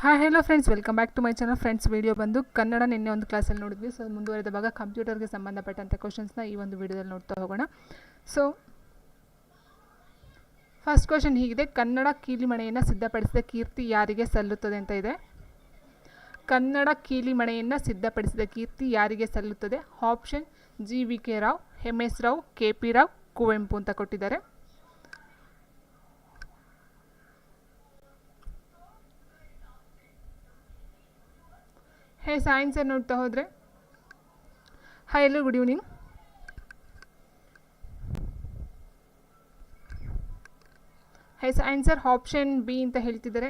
Hi hello friends, welcome back to my channel. Friends, video ಬಂದು ಕನ್ನಡ ನಿನ್ನೆ ಒಂದು ಕ್ಲಾಸಲ್ಲಿ ನೋಡಿದ್ವಿ. ಸೊ ಮುಂದುವರೆದ ಭಾಗ ಕಂಪ್ಯೂಟರ್ಗೆ ಸಂಬಂಧಪಟ್ಟಂಥ ಕ್ವಶನ್ಸ್ನ ಈ ಒಂದು ವಿಡಿಯೋದಲ್ಲಿ ನೋಡ್ತಾ ಹೋಗೋಣ. ಸೊ ಫಸ್ಟ್ ಕ್ವಶನ್ ಹೀಗಿದೆ: ಕನ್ನಡ ಕೀಲಿಮಣೆಯನ್ನು ಸಿದ್ಧಪಡಿಸಿದ ಕೀರ್ತಿ ಯಾರಿಗೆ ಸಲ್ಲುತ್ತದೆ ಅಂತ ಇದೆ. ಕನ್ನಡ ಕೀಲಿಮಣೆಯನ್ನು ಸಿದ್ಧಪಡಿಸಿದ ಕೀರ್ತಿ ಯಾರಿಗೆ ಸಲ್ಲುತ್ತದೆ? Option GVK Rao, MS Rao, KP Rao, Kuvempu ಅಂತ ಕೊಟ್ಟಿದ್ದಾರೆ. ಆನ್ಸರ್ ನೋಡ್ತಾ ಹೋದರೆ, ಹಾಯ್ ಎಲ್ಲರೂ good evening. Answer option B ಅಂತ ಹೇಳ್ತಿದ್ದಾರೆ.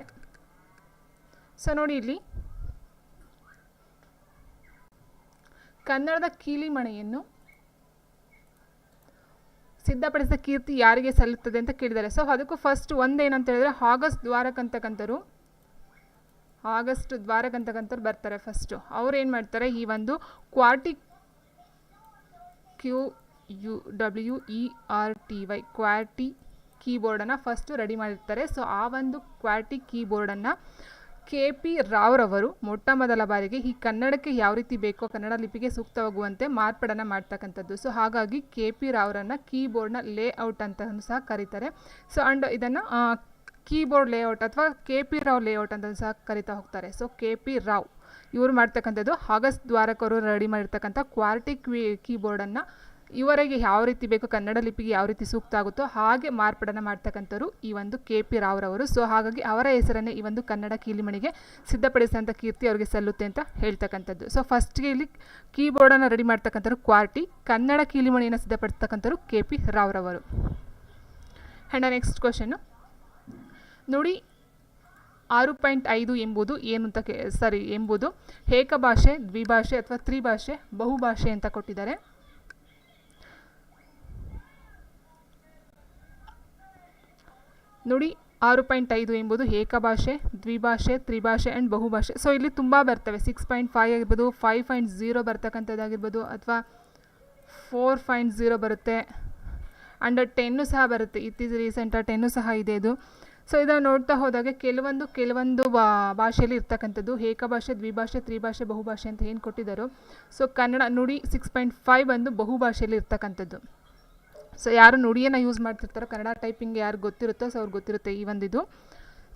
ಸೊ ನೋಡಿ, ಇಲ್ಲಿ ಕನ್ನಡದ ಕೀಲಿಮಣೆಯನ್ನು ಸಿದ್ಧಪಡಿಸಿದ ಕೀರ್ತಿ ಯಾರಿಗೆ ಸಲ್ಲುತ್ತದೆ ಅಂತ ಕೇಳಿದ್ದಾರೆ. ಸೊ ಅದಕ್ಕೂ ಫಸ್ಟ್ ಒಂದೇನಂತ ಹೇಳಿದ್ರೆ, ಆಗಸ್ಟ್ ದ್ವಾರಕಂತಕಂತರು ಬರ್ತಾರೆ. ಫಸ್ಟು ಅವ್ರು ಏನು ಮಾಡ್ತಾರೆ, ಈ ಒಂದು QWERTY QWERTY ಕೀಬೋರ್ಡನ್ನು ಫಸ್ಟು ರೆಡಿ ಮಾಡಿರ್ತಾರೆ. ಸೊ ಆ ಒಂದು QWERTY ಕೀಬೋರ್ಡನ್ನು KP ರಾವ್ರವರು ಮೊಟ್ಟ ಮೊದಲ ಬಾರಿಗೆ ಈ ಕನ್ನಡಕ್ಕೆ ಯಾವ ರೀತಿ ಬೇಕೋ, ಕನ್ನಡ ಲಿಪಿಗೆ ಸೂಕ್ತವಾಗುವಂತೆ ಮಾರ್ಪಾಡನ್ನು ಮಾಡ್ತಕ್ಕಂಥದ್ದು. ಸೊ ಹಾಗಾಗಿ KP ರಾವ್ರನ್ನು ಕೀಬೋರ್ಡ್ನ ಲೇಔಟ್ ಅಂತ ಸಹ ಕರೀತಾರೆ. ಸೊ ಅಂಡ್ ಇದನ್ನು ಕೀಬೋರ್ಡ್ ಲೇಔಟ್ ಅಥವಾ KP ರಾವ್ ಲೇಔಟ್ ಅಂತ ಸಹ ಕರಿತಾ ಹೋಗ್ತಾರೆ. ಸೊ KP ರಾವ್ ಇವರು ಮಾಡ್ತಕ್ಕಂಥದ್ದು ಆಗಸ್ಟ್ ದ್ವಾರಕವರು ರೆಡಿ ಮಾಡಿರ್ತಕ್ಕಂಥ QWERTY ಕೀಬೋರ್ಡನ್ನು ಇವರಿಗೆ ಯಾವ ರೀತಿ ಬೇಕು, ಕನ್ನಡ ಲಿಪಿಗೆ ಯಾವ ರೀತಿ ಸೂಕ್ತ ಆಗುತ್ತೋ ಹಾಗೆ ಮಾರ್ಪಾಡನ್ನು ಮಾಡ್ತಕ್ಕಂಥವ್ರು ಈ ಒಂದು KP ರಾವ್ರವರು. ಸೊ ಹಾಗಾಗಿ ಅವರ ಹೆಸರನ್ನೇ ಈ ಒಂದು ಕನ್ನಡ ಕೀಲಿಮಣಿಗೆ ಸಿದ್ಧಪಡಿಸಿದಂಥ ಕೀರ್ತಿ ಅವರಿಗೆ ಸಲ್ಲುತ್ತೆ ಅಂತ ಹೇಳ್ತಕ್ಕಂಥದ್ದು. ಸೊ ಫಸ್ಟ್ಗೆ ಇಲ್ಲಿ ಕೀಬೋರ್ಡನ್ನು ರೆಡಿ ಮಾಡ್ತಕ್ಕಂಥವ್ರು QWERTY, ಕನ್ನಡ ಕೀಲಿಮಣಿಯನ್ನು ಸಿದ್ಧಪಡಿಸ್ತಕ್ಕಂಥವ್ರು KP ರಾವ್ರವರು. ಆ್ಯಂಡ್ ನೆಕ್ಸ್ಟ್ ಕ್ವಶನ್ನು ನೋಡಿ, 6.5 ಎಂಬುದು ಏನು ಅಂತ ಎಂಬುದು ಏಕಭಾಷೆ, ದ್ವಿಭಾಷೆ ಅಥವಾ ತ್ರಿಭಾಷೆ, ಬಹುಭಾಷೆ ಅಂತ ಕೊಟ್ಟಿದ್ದಾರೆ. ನೋಡಿ, 6.5 ಎಂಬುದು ಏಕಭಾಷೆ, ದ್ವಿಭಾಷೆ, ತ್ರಿಭಾಷೆ ಆ್ಯಂಡ್ ಬಹುಭಾಷೆ. ಸೊ ಇಲ್ಲಿ ತುಂಬ ಬರ್ತವೆ. 6.5 ಆಗಿರ್ಬೋದು, 5.0 ಬರ್ತಕ್ಕಂಥದ್ದಾಗಿರ್ಬೋದು, ಅಥವಾ 4.0 ಬರುತ್ತೆ. ಆ್ಯಂಡ್ 10 ಸಹ ಬರುತ್ತೆ. ಇತ್ತೀಚೆಗೆ ರೀಸೆಂಟ್ 10 ಸಹ ಇದೆ ಇದು. ಸೊ ಇದನ್ನು ನೋಡ್ತಾ ಹೋದಾಗ ಕೆಲವೊಂದು ಭಾಷೆಯಲ್ಲಿ ಇರ್ತಕ್ಕಂಥದ್ದು ಏಕಭಾಷೆ, ದ್ವಿಭಾಷೆ, ತ್ರಿಭಾಷೆ, ಬಹುಭಾಷೆ ಅಂತ ಏನು ಕೊಟ್ಟಿದ್ದಾರೋ, ಸೊ ಕನ್ನಡ ನುಡಿ 6.5 ಬಂದು ಬಹುಭಾಷೆಯಲ್ಲಿ ಇರ್ತಕ್ಕಂಥದ್ದು. ಸೊ ಯಾರು ನುಡಿಯನ್ನು ಯೂಸ್ ಮಾಡ್ತಿರ್ತಾರೋ, ಕನ್ನಡ ಟೈಪಿಂಗ್ ಯಾರು ಗೊತ್ತಿರುತ್ತೋ ಸೊ ಅವ್ರಿಗೆ ಗೊತ್ತಿರುತ್ತೆ ಈ ಒಂದಿದು.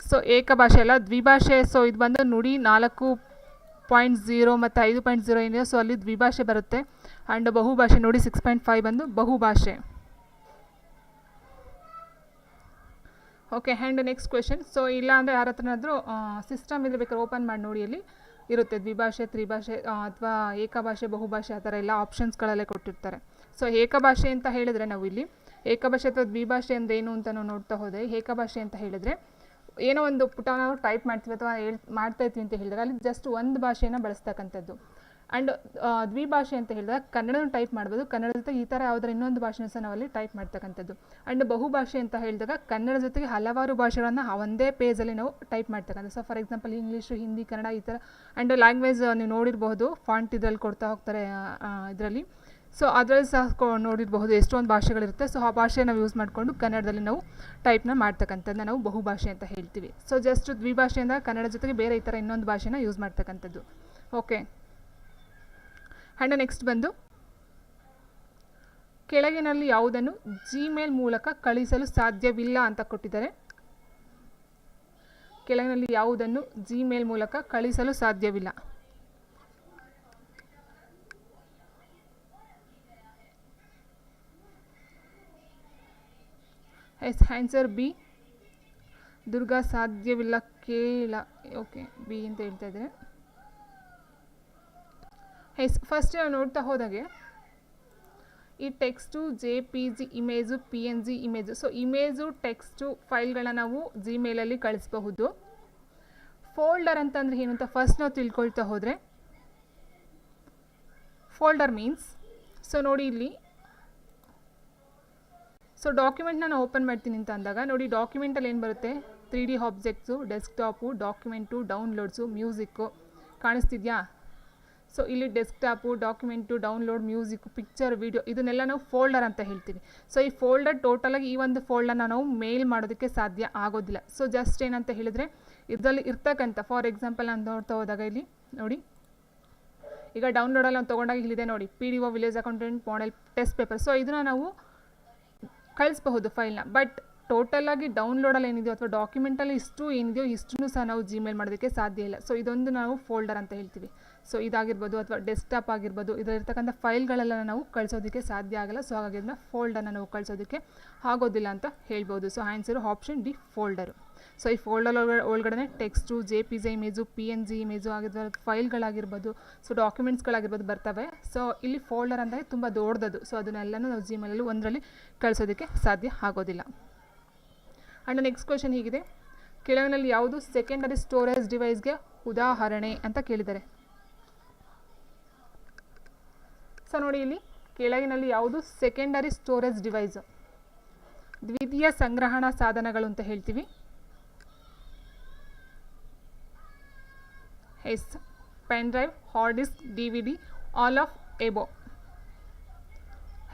ಸೊ ಏಕಭಾಷೆ ಅಲ್ಲ, ದ್ವಿಭಾಷೆ. ಸೊ ಇದು ಬಂದು ನುಡಿ 4.0 ಮತ್ತು 5.0 ಏನಿದೆ, ಸೊ ಅಲ್ಲಿ ದ್ವಿಭಾಷೆ ಬರುತ್ತೆ. ಆ್ಯಂಡ್ ಬಹುಭಾಷೆ ನೋಡಿ 6.5 ಬಂದು ಬಹುಭಾಷೆ. Okay, and next question. So ಇಲ್ಲ ಅಂದರೆ ಯಾರ ಹತ್ರನಾದರೂ ಸಿಸ್ಟಮ್ ಇದ್ರೆ ಬೇಕಾದ್ರೆ ಓಪನ್ ಮಾಡಿ ನೋಡಿ, ಅಲ್ಲಿ ಇರುತ್ತೆ ದ್ವಿಭಾಷೆ, ತ್ರಿಭಾಷೆ ಅಥವಾ ಏಕಭಾಷೆ, ಬಹುಭಾಷೆ ಆ ಥರ ಎಲ್ಲ ಆಪ್ಷನ್ಸ್ಗಳಲ್ಲೇ ಕೊಟ್ಟಿರ್ತಾರೆ. ಸೊ ಏಕಭಾಷೆ ಅಂತ ಹೇಳಿದರೆ, ನಾವು ಇಲ್ಲಿ ಏಕಭಾಷೆ ಅಥವಾ ದ್ವಿಭಾಷೆ ಅಂದರೆ ಏನು ಅಂತ ನಾವು ನೋಡ್ತಾ ಹೋದರೆ, ಏಕಭಾಷೆ ಅಂತ ಹೇಳಿದರೆ ಏನೋ ಒಂದು ಪುಟ ನಾವು ಟೈಪ್ ಮಾಡ್ತೀವಿ ಅಥವಾ ಮಾಡ್ತಾಯಿರ್ತೀವಿ ಅಂತ ಹೇಳಿದರೆ ಅಲ್ಲಿ ಜಸ್ಟ್ ಒಂದು ಭಾಷೆಯನ್ನು ಬಳಸ್ತಕ್ಕಂಥದ್ದು. ಆ್ಯಂಡ್ ದ್ವಿಭಾಷೆ ಅಂತ ಹೇಳಿದಾಗ ಕನ್ನಡನೂ ಟೈಪ್ ಮಾಡ್ಬೋದು, ಕನ್ನಡ ಜೊತೆಗೆ ಈ ಥರ ಯಾವುದಾದ್ರು ಇನ್ನೊಂದು ಭಾಷೆನ ಸಹ ನಾವಲ್ಲಿ ಟೈಪ್ ಮಾಡ್ತಕ್ಕಂಥದ್ದು. ಆ್ಯಂಡ್ ಬಹುಭಾಷೆ ಅಂತ ಹೇಳಿದಾಗ ಕನ್ನಡ ಜೊತೆಗೆ ಹಲವಾರು ಭಾಷೆಗಳನ್ನು ಒಂದೇ ಪೇಜಲ್ಲಿ ನಾವು ಟೈಪ್ ಮಾಡ್ತಕ್ಕಂಥದ್ದು. So for example English, Hindi, Kannada ಈ ಥರ. ಆ್ಯಂಡ್ ಲ್ಯಾಂಗ್ವೇಜ್ ನೀವು ನೋಡಿರಬಹುದು, ಫಾಂಟ್ ಇದರಲ್ಲಿ ಕೊಡ್ತಾ ಹೋಗ್ತಾರೆ ಇದರಲ್ಲಿ. ಸೊ ಅದರಲ್ಲಿ ಸಹ ನೋಡಿರಬಹುದು ಎಷ್ಟೊಂದು ಭಾಷೆಗಳಿರುತ್ತೆ. ಸೊ ಆ ಭಾಷೆ ನಾವು ಯೂಸ್ ಮಾಡಿಕೊಂಡು ಕನ್ನಡದಲ್ಲಿ ನಾವು ಟೈಪ್ನ ಮಾಡ್ತಕ್ಕಂಥದ್ದನ್ನ ನಾವು ಬಹುಭಾಷೆ ಅಂತ ಹೇಳ್ತೀವಿ. ಸೊ ಜಸ್ಟ್ ದ್ವಿಭಾಷೆ ಅಂದಾಗ ಕನ್ನಡ ಜೊತೆಗೆ ಬೇರೆ ಈ ಥರ ಇನ್ನೊಂದು ಭಾಷೆನ ಯೂಸ್ ಮಾಡ್ತಕ್ಕಂಥದ್ದು. ಓಕೆ, ಆ್ಯಂಡ್ ನೆಕ್ಸ್ಟ್ ಬಂದು ಕೆಳಗಿನಲ್ಲಿ ಯಾವುದನ್ನು Gmail ಮೂಲಕ ಕಳಿಸಲು ಸಾಧ್ಯವಿಲ್ಲ ಅಂತ ಕೊಟ್ಟಿದ್ದಾರೆ. ಕೆಳಗಿನಲ್ಲಿ ಯಾವುದನ್ನು Gmail ಮೂಲಕ ಕಳಿಸಲು ಸಾಧ್ಯವಿಲ್ಲ? ಆನ್ಸರ್ ಬಿ, ದುರ್ಗಾ ಸಾಧ್ಯವಿಲ್ಲ ಕೇಳ. ಓಕೆ, ಬಿ ಅಂತ ಹೇಳ್ತಾ ಇದ್ದಾರೆ. ಫಸ್ಟ್ ನಾವು ನೋಡ್ತಾ ಹೋದಾಗೆ ಈ text, JPG image, PNG image. So image, text ಫೈಲ್ಗಳನ್ನ ನಾವು Gmailಲ್ಲಿ ಕಳಿಸಬಹುದು. ಫೋಲ್ಡರ್ ಅಂತಂದರೆ ಏನು ಅಂತ ಫಸ್ಟ್ ನಾವು ತಿಳ್ಕೊಳ್ತಾ ಹೋದರೆ, ಫೋಲ್ಡರ್ ಮೀನ್ಸ್, ಸೊ ನೋಡಿ ಇಲ್ಲಿ, ಸೊ ಡಾಕ್ಯುಮೆಂಟ್ನ ನಾನು ಓಪನ್ ಮಾಡ್ತೀನಿ ಅಂತ ಅಂದಾಗ ನೋಡಿ, ಡಾಕ್ಯುಮೆಂಟಲ್ಲಿ ಏನು ಬರುತ್ತೆ, 3D objects, desktop, document, downloads, music ಕಾಣಿಸ್ತಿದೆಯಾ? ಸೊ ಇಲ್ಲಿ desktop, document, download, music, picture, video ಇದನ್ನೆಲ್ಲ ನಾವು ಫೋಲ್ಡರ್ ಅಂತ ಹೇಳ್ತೀವಿ. ಸೊ ಈ ಫೋಲ್ಡರ್ ಟೋಟಲಾಗಿ ಈ ಒಂದು ಫೋಲ್ಡರ್ನ ನಾವು ಮೇಲ್ ಮಾಡೋದಕ್ಕೆ ಸಾಧ್ಯ ಆಗೋದಿಲ್ಲ. ಸೊ ಜಸ್ಟ್ ಏನಂತ ಹೇಳಿದರೆ ಇದರಲ್ಲಿ ಇರ್ತಕ್ಕಂಥ ಫಾರ್ ಎಕ್ಸಾಂಪಲ್ ನಾನು ನೋಡ್ತಾ ಹೋದಾಗ ಇಲ್ಲಿ ನೋಡಿ, ಈಗ ಡೌನ್ಲೋಡಲ್ಲಿ ನಾವು ತೊಗೊಂಡಾಗ ಇಲ್ಲಿದೆ ನೋಡಿ PDO village accountant model test paper. So ಇದನ್ನು ನಾವು ಕಳಿಸಬಹುದು ಫೈಲ್ನ. ಬಟ್ ಟೋಟಲಾಗಿ ಡೌನ್ಲೋಡಲ್ಲಿ ಏನಿದೆಯೋ ಅಥವಾ ಡಾಕ್ಯುಮೆಂಟಲ್ಲಿ ಇಷ್ಟು ಏನಿದೆಯೋ ಇಷ್ಟನ್ನು ಸಹ ನಾವು ಜಿಮೇಲ್ ಮಾಡೋದಕ್ಕೆ ಸಾಧ್ಯ ಇಲ್ಲ. ಸೊ ಇದೊಂದು ನಾವು ಫೋಲ್ಡರ್ ಅಂತ ಹೇಳ್ತೀವಿ. ಸೊ ಇದಾಗಿರ್ಬೋದು ಅಥವಾ ಡೆಸ್ಕ್ಟಾಪ್ ಆಗಿರ್ಬೋದು, ಇದರಲ್ಲಿರ್ತಕ್ಕಂಥ ಫೈಲ್ಗಳೆಲ್ಲ ನಾವು ಕಳಿಸೋದಕ್ಕೆ ಸಾಧ್ಯ ಆಗಲ್ಲ. ಸೊ ಹಾಗಾಗಿ ಇದನ್ನ ಫೋಲ್ಡರ್ನ ನಾವು ಕಳಿಸೋದಕ್ಕೆ ಆಗೋದಿಲ್ಲ ಅಂತ ಹೇಳ್ಬೋದು. So answer option D folder. So ಈ ಫೋಲ್ಡರ್ ಒಳಗಡೆ text, JPG image, PNG image ಆಗಿರ್ಬೋದು, ಫೈಲ್ಗಳಾಗಿರ್ಬೋದು, ಸೊ ಡಾಕ್ಯುಮೆಂಟ್ಸ್ಗಳಾಗಿರ್ಬೋದು ಬರ್ತವೆ. ಸೊ ಇಲ್ಲಿ ಫೋಲ್ಡರ್ ಅಂದರೆ ತುಂಬ ದೊಡ್ಡದು. ಸೊ ಅದನ್ನೆಲ್ಲನೂ ನಾವು ಜಿಮೇಲಲ್ಲಿ ಒಂದರಲ್ಲಿ ಕಳಿಸೋದಕ್ಕೆ ಸಾಧ್ಯ ಆಗೋದಿಲ್ಲ. ಆ್ಯಂಡ್ ನೆಕ್ಸ್ಟ್ ಕ್ವೆಶನ್ ಹೀಗಿದೆ, ಕೆಳಗಿನಲ್ಲಿ ಯಾವುದು ಸೆಕೆಂಡರಿ ಸ್ಟೋರೇಜ್ ಡಿವೈಸ್ಗೆ ಉದಾಹರಣೆ ಅಂತ ಕೇಳಿದ್ದಾರೆ. ಸೊ ನೋಡಿ ಇಲ್ಲಿ ಕೆಳಗಿನಲ್ಲಿ ಯಾವುದು ಸೆಕೆಂಡರಿ ಸ್ಟೋರೇಜ್ ಡಿವೈಸು, ದ್ವಿತೀಯ ಸಂಗ್ರಹಣಾ ಸಾಧನಗಳು ಅಂತ ಹೇಳ್ತೀವಿ. Yes, pen drive, hard disk, DVD, all of above.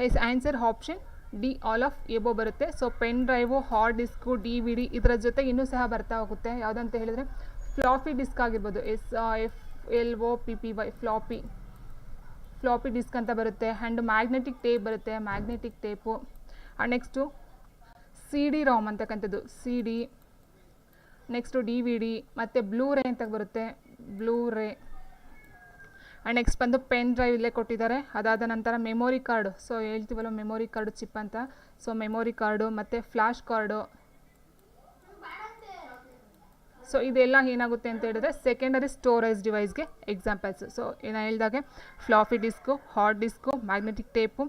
Yes, answer option D all of above ಬರುತ್ತೆ. So pen drive, hard disk, DVD ಇದರ ಜೊತೆಗೆ ಇನ್ನೂ ಸಹ ಬರ್ತಾ ಹೋಗುತ್ತೆ. ಯಾವುದಂತ ಹೇಳಿದರೆ ಫ್ಲಾಪಿ ಡಿಸ್ಕ್ ಆಗಿರ್ಬೋದು, FLOPPY ಫ್ಲಾಪಿ ಡಿಸ್ಕ್ ಅಂತ ಬರುತ್ತೆ. ಆ್ಯಂಡ್ ಮ್ಯಾಗ್ನೆಟಿಕ್ ಟೇಪ್ ಬರುತ್ತೆ, magnetic tape. And next CD-ROM ಅಂತಕ್ಕಂಥದ್ದು, CD. ನೆಕ್ಸ್ಟು DVD ಮತ್ತು ಬ್ಲೂರೇ ಅಂತ ಬರುತ್ತೆ, ಬ್ಲೂರೇ. ಆ್ಯಂಡ್ ನೆಕ್ಸ್ಟ್ ಬಂದು ಪೆನ್ ಡ್ರೈವ್ ಇಲ್ಲೇ ಕೊಟ್ಟಿದ್ದಾರೆ. ಅದಾದ ನಂತರ ಮೆಮೊರಿ ಕಾರ್ಡು, ಸೊ ಹೇಳ್ತೀವಲ್ಲ ಮೆಮೊರಿ ಕಾರ್ಡು ಚಿಪ್ ಅಂತ. ಸೊ ಮೆಮೊರಿ ಕಾರ್ಡು ಮತ್ತು ಫ್ಲ್ಯಾಶ್ ಕಾರ್ಡು. ಸೊ ಇದೆಲ್ಲ ಏನಾಗುತ್ತೆ ಅಂತ ಹೇಳಿದ್ರೆ ಸೆಕೆಂಡರಿ ಸ್ಟೋರೇಜ್ ಡಿವೈಸ್ಗೆ ಎಕ್ಸಾಂಪಲ್ಸ್. ಸೊ ಏನು ಹೇಳಿದಾಗೆ floppy disk, hard disk, magnetic tape,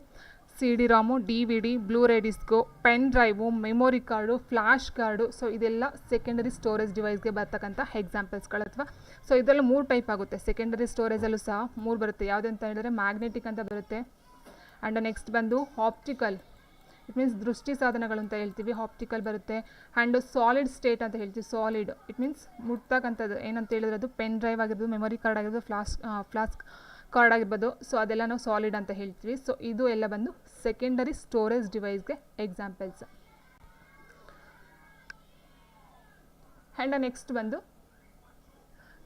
CD-ROM, DVD, Blu-ray disk, pen drive, memory card, flash card. So ಇದೆಲ್ಲ ಸೆಕೆಂಡರಿ ಸ್ಟೋರೇಜ್ ಡಿವೈಸ್ಗೆ ಬರ್ತಕ್ಕಂಥ ಎಕ್ಸಾಂಪಲ್ಸ್ಗಳು. ಅಥವಾ ಸೊ ಇದರಲ್ಲಿ 3 ಟೈಪ್ ಆಗುತ್ತೆ. ಸೆಕೆಂಡರಿ ಸ್ಟೋರೇಜಲ್ಲೂ ಸಹ 3 ಬರುತ್ತೆ. ಯಾವುದಂತ ಹೇಳಿದ್ರೆ ಮ್ಯಾಗ್ನೆಟಿಕ್ ಅಂತ ಬರುತ್ತೆ. ಆ್ಯಂಡ್ ನೆಕ್ಸ್ಟ್ ಬಂದು ಆಪ್ಟಿಕಲ್, ಇಟ್ ಮೀನ್ಸ್ ದೃಷ್ಟಿ ಸಾಧನಗಳು ಅಂತ ಹೇಳ್ತೀವಿ, ಆಪ್ಟಿಕಲ್ ಬರುತ್ತೆ. ಆ್ಯಂಡ್ ಸಾಲಿಡ್ ಸ್ಟೇಟ್ ಅಂತ ಹೇಳ್ತೀವಿ, ಸಾಲಿಡ್ ಇಟ್ ಮೀನ್ಸ್ ಮುಟ್ತಕ್ಕಂಥದ್ದು. ಏನಂತ ಹೇಳಿದ್ರೆ ಅದು ಪೆನ್ ಡ್ರೈವ್ ಆಗಿರ್ಬೋದು, ಮೆಮೊರಿ ಕಾರ್ಡ್ ಆಗಿರ್ಬೋದು, ಫ್ಲಾಶ್ ಕಾರ್ಡ್ ಆಗಿರ್ಬೋದು. ಸೊ ಅದೆಲ್ಲ ನಾವು ಸಾಲಿಡ್ ಅಂತ ಹೇಳ್ತೀವಿ. ಸೊ ಇದು ಎಲ್ಲ ಬಂದು ಸೆಕೆಂಡರಿ ಸ್ಟೋರೇಜ್ ಡಿವೈಸ್ಗೆ ಎಕ್ಸಾಂಪಲ್ಸ್. ಆ್ಯಂಡ್ ನೆಕ್ಸ್ಟ್ ಬಂದು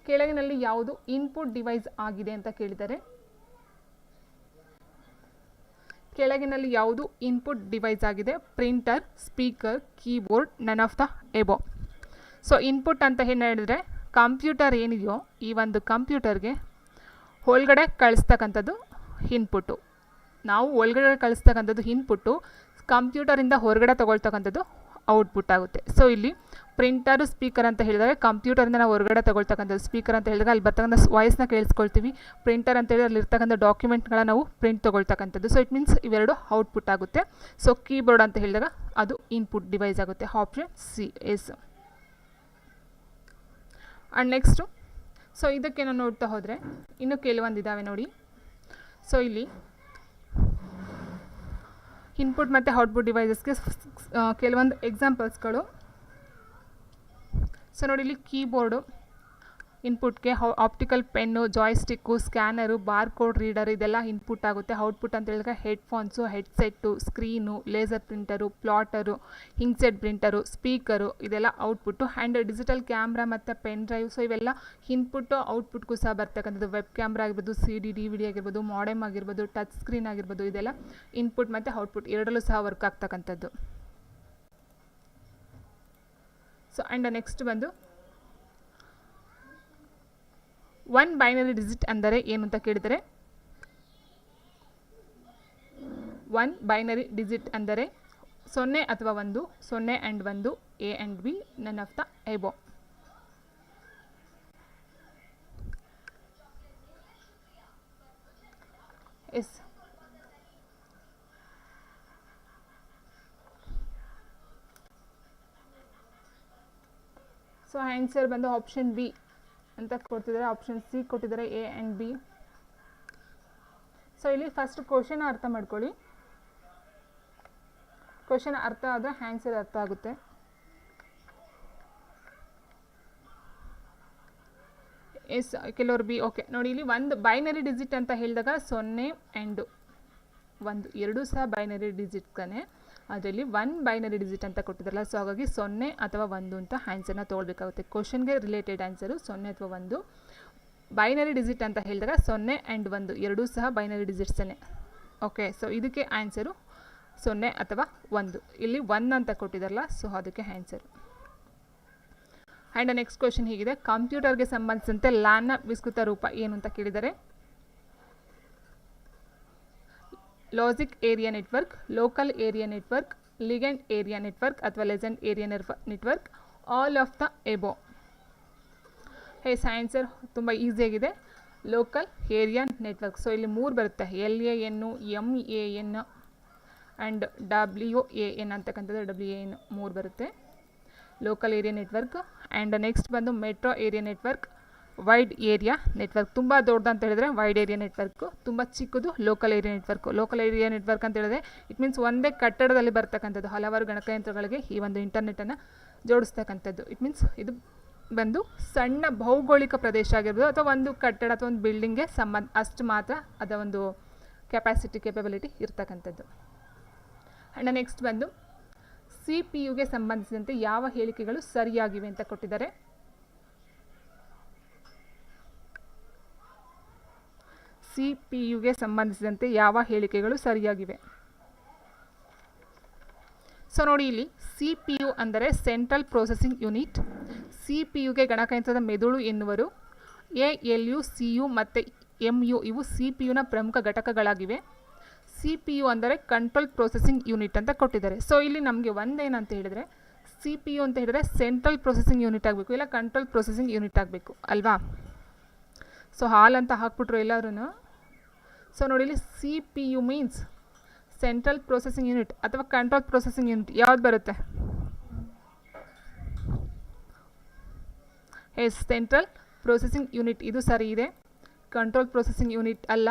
ಕೆಳಗಿನಲ್ಲಿ ಯಾವುದು ಇನ್ಪುಟ್ ಡಿವೈಸ್ ಆಗಿದೆ ಅಂತ ಕೇಳಿದ್ದಾರೆ. ಕೆಳಗಿನಲ್ಲಿ ಯಾವುದು ಇನ್ಪುಟ್ ಡಿವೈಸ್ ಆಗಿದೆ? ಪ್ರಿಂಟರ್, ಸ್ಪೀಕರ್, ಕೀಬೋರ್ಡ್, ನನ್ of the above. So input ಅಂತ ಏನು ಹೇಳಿದ್ರೆ ಕಂಪ್ಯೂಟರ್ ಏನಿದೆಯೋ ಈ ಒಂದು ಕಂಪ್ಯೂಟರ್ಗೆ ಒಳಗಡೆ ಕಳಿಸ್ತಕ್ಕಂಥದ್ದು ಇನ್ಪುಟ್ಟು. ನಾವು ಒಳಗಡೆ ಕಳಿಸ್ತಕ್ಕಂಥದ್ದು ಇನ್ಪುಟ್ಟು, ಕಂಪ್ಯೂಟರಿಂದ ಹೊರಗಡೆ ತೊಗೊಳ್ತಕ್ಕಂಥದ್ದು ಔಟ್ಪುಟ್ ಆಗುತ್ತೆ. ಸೊ ಇಲ್ಲಿ ಪ್ರಿಂಟರು, ಸ್ಪೀಕರ್ ಅಂತ ಹೇಳಿದಾಗ ಕಂಪ್ಯೂಟರಿಂದ ನಾವು ಹೊರಗಡೆ ತೊಗೊಳ್ತಕ್ಕಂಥದ್ದು, ಸ್ಪೀಕರ್ ಅಂತ ಹೇಳಿದಾಗ ಅಲ್ಲಿ ಬರ್ತಕ್ಕಂಥ ವಾಯ್ಸ್ನ ಕೇಳಿಸ್ಕೊಳ್ತೀವಿ. ಪ್ರಿಂಟರ್ ಅಂತ ಹೇಳಿದ್ರೆ ಅಲ್ಲಿರ್ತಕ್ಕಂಥ ಡಾಕ್ಯುಮೆಂಟ್ಗಳನ್ನ ನಾವು ಪ್ರಿಂಟ್ ತೊಗೊಳ್ತಕ್ಕಂಥದ್ದು. ಸೊ ಇಟ್ ಮೀನ್ಸ್ ಇವೆರಡು ಔಟ್ಪುಟ್ ಆಗುತ್ತೆ. ಸೊ ಕೀಬೋರ್ಡ್ ಅಂತ ಹೇಳಿದಾಗ ಅದು ಇನ್ಪುಟ್ ಡಿವೈಸ್ ಆಗುತ್ತೆ. Option C yes. And next so ಇದಕ್ಕೆ ನಾವು ನೋಡ್ತಾ ಹೋದರೆ ಇನ್ನೂ ಕೆಲವೊಂದಿದ್ದಾವೆ ನೋಡಿ. ಸೊ ಇಲ್ಲಿ ಇನ್ಪುಟ್ ಮತ್ತು ಔಟ್ಪುಟ್ ಡಿವೈಸಸ್ಗೆ ಕೆಲವೊಂದು ಎಕ್ಸಾಂಪಲ್ಸ್ಗಳು. ಸೊ ನೋಡಿ ಇಲ್ಲಿ ಕೀಬೋರ್ಡು ಇನ್ಪುಟ್ಗೆ, optical pen, joystick, scanner, bar code reader ಇದೆಲ್ಲ ಇನ್ಪುಟ್ ಆಗುತ್ತೆ. ಔಟ್ಪುಟ್ ಅಂತ ಹೇಳಿದ್ರೆ headphones, headset, screen, laser printer, plotter, inkjet printer, speaker ಇದೆಲ್ಲ ಔಟ್ಪುಟ್ಟು. ಆ್ಯಂಡ್ ಡಿಜಿಟಲ್ ಕ್ಯಾಮ್ರಾ ಮತ್ತು ಪೆನ್ ಡ್ರೈವ್. ಸೊ ಇವೆಲ್ಲ ಇನ್ಪುಟ್ಟು ಔಟ್ಪುಟ್ಗೂ ಸಹ ಬರ್ತಕ್ಕಂಥದ್ದು. ವೆಬ್ ಕ್ಯಾಮ್ರಾ ಆಗಿರ್ಬೋದು, CD, DVD ಆಗಿರ್ಬೋದು, ಮಾಡೆಮ್ ಆಗಿರ್ಬೋದು, ಟಚ್ ಸ್ಕ್ರೀನ್ ಆಗಿರ್ಬೋದು, ಇದೆಲ್ಲ ಇನ್ಪುಟ್ ಮತ್ತು ಔಟ್ಪುಟ್ ಎರಡರಲ್ಲೂ ಸಹ ವರ್ಕ್ ಆಗ್ತಕ್ಕಂಥದ್ದು. ಸೊ ಆ್ಯಂಡ್ ನೆಕ್ಸ್ಟ್ ಬಂದು 1 ಬೈನರಿ ಡಿಜಿಟ್ ಅಂದರೆ ಏನು ಅಂತ ಕೇಳಿದರೆ, 1 ಬೈನರಿ ಡಿಜಿಟ್ ಅಂದರೆ 0 ಅಥವಾ 1, 0 and 1, A and B, none of the above. Yes. So answer ಬಂದು ಆಪ್ಷನ್ ಬಿ ಅಂತ ಕೊಡ್ತಿದ್ದಾರೆ. ಆಪ್ಷನ್ ಸಿ ಕೊಟ್ಟಿದ್ದಾರೆ, A ಆ್ಯಂಡ್ B. ಸೊ ಇಲ್ಲಿ ಫಸ್ಟ್ ಕ್ವಶನ್ ಅರ್ಥ ಮಾಡ್ಕೊಳ್ಳಿ. ಕ್ವಶನ್ ಅರ್ಥ ಆದರೆ ಆನ್ಸರ್ ಅರ್ಥ ಆಗುತ್ತೆ. ಎಸ್ ಕೆಲವರು ಬಿ. ಓಕೆ ನೋಡಿ, ಇಲ್ಲಿ ಒಂದು ಬೈನರಿ ಡಿಜಿಟ್ ಅಂತ ಹೇಳಿದಾಗ 0 ಆ್ಯಂಡ್ 1 ಎರಡೂ ಸಹ ಬೈನರಿ ಡಿಜಿಟ್ನೇ. ಅದರಲ್ಲಿ 1 ಬೈನರಿ ಡಿಜಿಟ್ ಅಂತ ಕೊಟ್ಟಿದ್ದಾರಲ್ಲ, ಸೊ ಹಾಗಾಗಿ 0 ಅಥವಾ 1 ಅಂತ ಆನ್ಸರ್ನ ತೊಗೊಳ್ಬೇಕಾಗುತ್ತೆ. ಕ್ವಶನ್ಗೆ ರಿಲೇಟೆಡ್ ಆನ್ಸರು 0 ಅಥವಾ 1. ಬೈನರಿ ಡಿಜಿಟ್ ಅಂತ ಹೇಳಿದಾಗ 0 ಆ್ಯಂಡ್ 1 ಎರಡೂ ಸಹ ಬೈನರಿ ಡಿಜಿಟ್ಸೇ. ಓಕೆ, ಸೊ ಇದಕ್ಕೆ ಆನ್ಸರು 0 ಅಥವಾ 1. ಇಲ್ಲಿ 1 ಅಂತ ಕೊಟ್ಟಿದ್ದಾರಲ್ಲ, ಸೊ ಅದಕ್ಕೆ ಆನ್ಸರು. ಆ್ಯಂಡ್ ನೆಕ್ಸ್ಟ್ ಕ್ವೆಶನ್ ಹೀಗಿದೆ, ಕಂಪ್ಯೂಟರ್ಗೆ ಸಂಬಂಧಿಸಿದಂತೆ ಲ್ಯಾನ್ನ ವಿಸ್ತೃತ ರೂಪ ಏನು ಅಂತ ಕೇಳಿದ್ದಾರೆ. Logic area network, local area network, legend area network ಅಥವಾ legend area network, all of the above. Answer ತುಂಬ ಈಸಿಯಾಗಿದೆ, ಲೋಕಲ್ ಏರಿಯಾ ನೆಟ್ವರ್ಕ್. ಸೊ ಇಲ್ಲಿ 3 ಬರುತ್ತೆ, LAN, MAN ಆ್ಯಂಡ್ WAN ಅಂತಕ್ಕಂಥದ್ದು. WAN 3 ಬರುತ್ತೆ, local area network. And next ಬಂದು metro area network, wide area network. ತುಂಬ ದೊಡ್ಡದು ಅಂತ ಹೇಳಿದ್ರೆ ವೈಡ್ ಏರಿಯಾ ನೆಟ್ವರ್ಕು, ತುಂಬ ಚಿಕ್ಕದು local area network. Local area network ಅಂತ ಹೇಳಿದ್ರೆ ಇಟ್ ಮೀನ್ಸ್ ಒಂದೇ ಕಟ್ಟಡದಲ್ಲಿ ಬರ್ತಕ್ಕಂಥದ್ದು, ಹಲವಾರು ಗಣಕಯಂತ್ರಗಳಿಗೆ ಈ ಒಂದು ಇಂಟರ್ನೆಟನ್ನು ಜೋಡಿಸ್ತಕ್ಕಂಥದ್ದು. ಇಟ್ ಮೀನ್ಸ್ ಇದು ಬಂದು ಸಣ್ಣ ಭೌಗೋಳಿಕ ಪ್ರದೇಶ ಆಗಿರ್ಬೋದು, ಅಥವಾ ಒಂದು ಕಟ್ಟಡ ಅಥವಾ ಒಂದು ಬಿಲ್ಡಿಂಗ್ಗೆ ಅಷ್ಟು ಮಾತ್ರ ಅದರ ಒಂದು ಕೆಪಾಬಿಲಿಟಿ ಇರ್ತಕ್ಕಂಥದ್ದು. ಆ್ಯಂಡ್ ನೆಕ್ಸ್ಟ್ ಬಂದು CPU ಸಂಬಂಧಿಸಿದಂತೆ ಯಾವ ಹೇಳಿಕೆಗಳು ಸರಿಯಾಗಿವೆ ಅಂತ ಕೊಟ್ಟಿದ್ದಾರೆ. CPU ಸಂಬಂಧಿಸಿದಂತೆ ಯಾವ ಹೇಳಿಕೆಗಳು ಸರಿಯಾಗಿವೆ. ಸೊ ನೋಡಿ, ಇಲ್ಲಿ CPU ಅಂದರೆ ಸೆಂಟ್ರಲ್ ಪ್ರೊಸೆಸಿಂಗ್ ಯೂನಿಟ್. CPUಗೆ ಗಣಕಯಂತ್ರದ ಮೆದುಳು ಎನ್ನುವರು. ALU, CU ಮತ್ತು MU ಇವು CPUನ ಪ್ರಮುಖ ಘಟಕಗಳಾಗಿವೆ. CPU ಅಂದರೆ ಕಂಟ್ರೋಲ್ ಪ್ರೊಸೆಸಿಂಗ್ ಯೂನಿಟ್ ಅಂತ ಕೊಟ್ಟಿದ್ದಾರೆ. ಸೊ ಇಲ್ಲಿ ನಮಗೆ ಒಂದೇನಂತ ಹೇಳಿದರೆ, CPU ಅಂತ ಹೇಳಿದರೆ ಸೆಂಟ್ರಲ್ ಪ್ರೊಸೆಸಿಂಗ್ ಯೂನಿಟ್ ಆಗಬೇಕು, ಇಲ್ಲ ಕಂಟ್ರೋಲ್ ಪ್ರೊಸೆಸಿಂಗ್ ಯೂನಿಟ್ ಆಗಬೇಕು ಅಲ್ವಾ. ಸೊ ಹಾಲ್ ಅಂತ ಹಾಕ್ಬಿಟ್ರು ಎಲ್ಲರೂ. ಸೊ ನೋಡಿ, ಇಲ್ಲಿ CPU means central processing unit ಅಥವಾ ಕಂಟ್ರೋಲ್ ಪ್ರೊಸೆಸಿಂಗ್ ಯೂನಿಟ್ ಯಾವ್ದು ಬರುತ್ತೆ? ಸೆಂಟ್ರಲ್ ಪ್ರೊಸೆಸಿಂಗ್ ಯೂನಿಟ್, ಇದು ಸರಿ ಇದೆ, ಕಂಟ್ರೋಲ್ ಪ್ರೊಸೆಸಿಂಗ್ ಯೂನಿಟ್ ಅಲ್ಲ.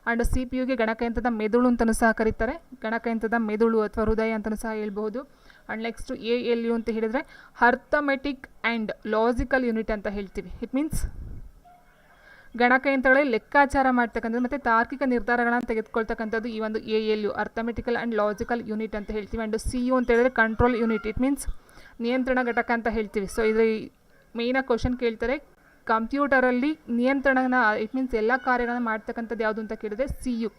ಆ್ಯಂಡ್ CPUಗೆ ಗಣಕಯಂತ್ರದ ಮೆದುಳು ಅಂತಲೂ ಸಹ ಕರೀತಾರೆ, ಗಣಕಯಂತ್ರದ ಮೆದುಳು ಅಥವಾ ಹೃದಯ ಅಂತಲೂ ಸಹ ಹೇಳ್ಬೋದು. ಆ್ಯಂಡ್ ನೆಕ್ಸ್ಟು ALU ಅಂತ ಹೇಳಿದರೆ ಅರ್ಥಮೆಟಿಕ್ ಆ್ಯಂಡ್ ಲಾಜಿಕಲ್ ಯೂನಿಟ್ ಅಂತ ಹೇಳ್ತೀವಿ. ಇಟ್ ಮೀನ್ಸ್ ಗಣಕಯಂತ್ರಗಳಲ್ಲಿ ಲೆಕ್ಕಾಚಾರ ಮಾಡ್ತಕ್ಕಂಥದ್ದು ಮತ್ತು ತಾರ್ಕಿಕ ನಿರ್ಧಾರಗಳನ್ನು ತೆಗೆದುಕೊಳ್ತಕ್ಕಂಥದ್ದು ಈ ಒಂದು ALU, arithmetical and logical unit ಅಂತ ಹೇಳ್ತೀವಿ. ಆ್ಯಂಡ್ CU ಅಂತ ಹೇಳಿದರೆ ಕಂಟ್ರೋಲ್ ಯೂನಿಟ್, ಇಟ್ ಮೀನ್ಸ್ ನಿಯಂತ್ರಣ ಘಟಕ ಅಂತ ಹೇಳ್ತೀವಿ. ಸೊ ಇದರ ಮೇಯ್ನಾಗಿ ಕ್ವಶನ್ ಕೇಳ್ತಾರೆ, ಕಂಪ್ಯೂಟರಲ್ಲಿ ನಿಯಂತ್ರಣನ ಇಟ್ ಮೀನ್ಸ್ ಎಲ್ಲ ಕಾರ್ಯಗಳನ್ನು ಮಾಡ್ತಕ್ಕಂಥದ್ದು ಯಾವುದು ಅಂತ ಕೇಳಿದರೆ CU,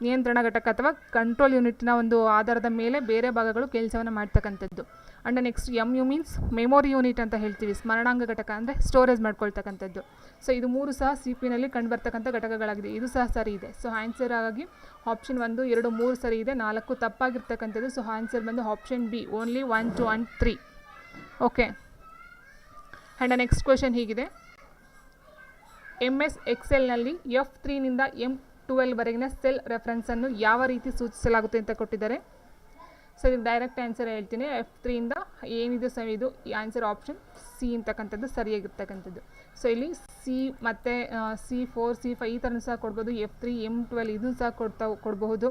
ನಿಯಂತ್ರಣ ಘಟಕ ಅಥವಾ ಕಂಟ್ರೋಲ್ ಯೂನಿಟ್ನ ಒಂದು ಆಧಾರದ ಮೇಲೆ ಬೇರೆ ಭಾಗಗಳು ಕೆಲಸವನ್ನು ಮಾಡ್ತಕ್ಕಂಥದ್ದು. And next MU means memory unit ಅಂತ ಹೇಳ್ತೀವಿ, ಸ್ಮರಣಾಂಗ ಘಟಕ ಅಂದರೆ ಸ್ಟೋರೇಜ್ ಮಾಡ್ಕೊಳ್ತಕ್ಕಂಥದ್ದು. ಸೊ ಇದು 3 ಸಹ CPUನಲ್ಲಿ ಕಂಡುಬರ್ತಕ್ಕಂಥ ಘಟಕಗಳಾಗಿದೆ. ಇದು ಸಹ ಸರಿ ಇದೆ. ಸೊ ಆನ್ಸರ್ ಆಗಿ ಆಪ್ಷನ್ 1, 2, 3 ಸರಿ ಇದೆ, 4 ತಪ್ಪಾಗಿರ್ತಕ್ಕಂಥದ್ದು. ಸೊ ಆನ್ಸರ್ ಬಂದು option B, only 1, 2 and 3. Okay, and next question ಹೀಗಿದೆ, MS ಎಕ್ಸೆಲ್ನಲ್ಲಿ F3ನಿಂದ M12 ವರೆಗಿನ ಸೆಲ್ ರೆಫರೆನ್ಸನ್ನು ಯಾವ ರೀತಿ ಸೂಚಿಸಲಾಗುತ್ತೆ ಅಂತ ಕೊಟ್ಟಿದ್ದಾರೆ. ಸೊ ಇದು ಡೈರೆಕ್ಟ್ ಆನ್ಸರ್ ಹೇಳ್ತೀನಿ, F3ಇಂದ ಏನಿದೆ ಇದು ಈ ಆನ್ಸರ್ ಆಪ್ಷನ್ C ಅಂತಕ್ಕಂಥದ್ದು ಸರಿಯಾಗಿರ್ತಕ್ಕಂಥದ್ದು. ಸೊ ಇಲ್ಲಿ C ಮತ್ತು C4, C5 ಈ ಥರನೂ ಸಹ ಕೊಡ್ಬೋದು, F3, M12 ಇದನ್ನು ಸಹ ಕೊಡಬಹುದು.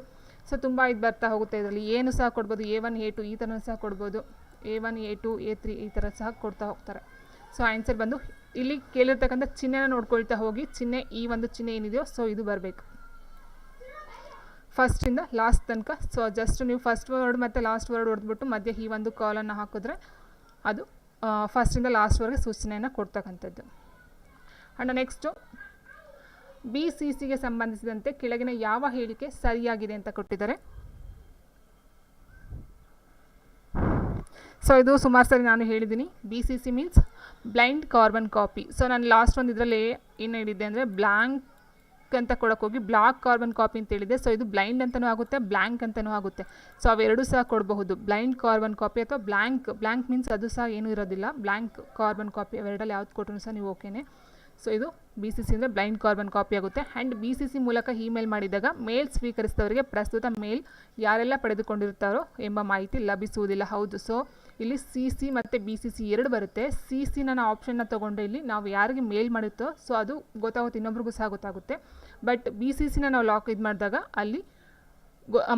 ಸೊ ತುಂಬ ಇದು ಬರ್ತಾ ಹೋಗುತ್ತೆ. ಇದರಲ್ಲಿ ಏನು ಸಹ ಕೊಡ್ಬೋದು, A1, A2 ಈ ಥರನೂ ಸಹ ಕೊಡ್ಬೋದು, A1, A2, A3 ಈ ಥರ ಸಹ ಕೊಡ್ತಾ ಹೋಗ್ತಾರೆ. ಸೊ ಆನ್ಸರ್ ಬಂದು ಇಲ್ಲಿ ಕೇಳಿರ್ತಕ್ಕಂಥ ಚಿಹ್ನೆನ ನೋಡ್ಕೊಳ್ತಾ ಹೋಗಿ, ಚಿಹ್ನೆ ಈ ಒಂದು ಚಿಹ್ನೆ ಏನಿದೆಯೋ ಸೊ ಇದು ಬರಬೇಕು ಫಸ್ಟಿಂದ ಲಾಸ್ಟ್ ತನಕ. ಸೊ ಜಸ್ಟ್ ನೀವು ಫಸ್ಟ್ ವರ್ಡ್ ಮತ್ತು ಲಾಸ್ಟ್ ವರ್ಡ್ ಹೊಡೆದ್ಬಿಟ್ಟು ಮಧ್ಯೆ ಈ ಒಂದು ಕಾಲನ್ನು ಹಾಕಿದ್ರೆ ಅದು ಫಸ್ಟಿಂದ ಲಾಸ್ಟ್ವರೆಗೆ ಸೂಚನೆಯನ್ನು ಕೊಡ್ತಕ್ಕಂಥದ್ದು. ಆ್ಯಂಡ್ ನೆಕ್ಸ್ಟು BCCಗೆ ಸಂಬಂಧಿಸಿದಂತೆ ಕೆಳಗಿನ ಯಾವ ಹೇಳಿಕೆ ಸರಿಯಾಗಿದೆ ಅಂತ ಕೊಟ್ಟಿದ್ದಾರೆ. ಸೊ ಇದು ಸುಮಾರು ಸರಿ ನಾನು ಹೇಳಿದ್ದೀನಿ, BCC means blind carbon copy. So ನಾನು ಲಾಸ್ಟ್ ಒಂದು ಇದರಲ್ಲಿ ಏನು ಹೇಳಿದ್ದೆ ಅಂದರೆ ಬ್ಲ್ಯಾಂಕ್ ಅಂತ ಕೊಡೋಕೆ ಹೋಗಿ ಬ್ಲಾಕ್ ಕಾರ್ಬನ್ ಕಾಪಿ ಅಂತ ಹೇಳಿದೆ. ಸೊ ಇದು ಬ್ಲೈಂಡ್ ಅಂತಲೂ ಆಗುತ್ತೆ, ಬ್ಲ್ಯಾಂಕ್ ಅಂತಲೂ ಆಗುತ್ತೆ. ಸೊ ಅವೆರಡೂ ಸಹ ಕೊಡಬಹುದು, ಬ್ಲೈಂಡ್ ಕಾರ್ಬನ್ ಕಾಪಿ ಅಥವಾ ಬ್ಲ್ಯಾಂಕ್ ಮೀನ್ಸ್ ಅದು ಸಹ ಏನೂ ಇರೋದಿಲ್ಲ, ಬ್ಲ್ಯಾಂಕ್ ಕಾರ್ಬನ್ ಕಾಪಿ ಅವೆರಡಲ್ಲಿ ಯಾವ್ದು ಕೊಟ್ಟರು ಸಹ ನೀವು ಓಕೆನೇ. ಸೊ ಇದು BCC ಅಂದರೆ ಬ್ಲೈಂಡ್ ಕಾರ್ಬನ್ ಕಾಪಿ ಆಗುತ್ತೆ. ಆ್ಯಂಡ್ BCC ಮೂಲಕ ಇಮೇಲ್ ಮಾಡಿದಾಗ ಮೇಲ್ ಸ್ವೀಕರಿಸಿದವರಿಗೆ ಪ್ರಸ್ತುತ ಮೇಲ್ ಯಾರೆಲ್ಲ ಪಡೆದುಕೊಂಡಿರ್ತಾರೋ ಎಂಬ ಮಾಹಿತಿ ಲಭಿಸುವುದಿಲ್ಲ. ಹೌದು, ಸೊ ಇಲ್ಲಿ CC ಮತ್ತು BCC ಎರಡು ಬರುತ್ತೆ. CC ನಾನು ಆಪ್ಷನ್ನ ತೊಗೊಂಡು ಇಲ್ಲಿ ನಾವು ಯಾರಿಗೆ ಮೇಲ್ ಮಾಡಿರ್ತೋ ಸೊ ಅದು ಗೊತ್ತಾಗುತ್ತೆ, ಇನ್ನೊಬ್ರಿಗೂ ಸಹ ಗೊತ್ತಾಗುತ್ತೆ. ಬಟ್ BCCನ ನಾವು ಲಾಕ್ ಇದು ಮಾಡಿದಾಗ ಅಲ್ಲಿ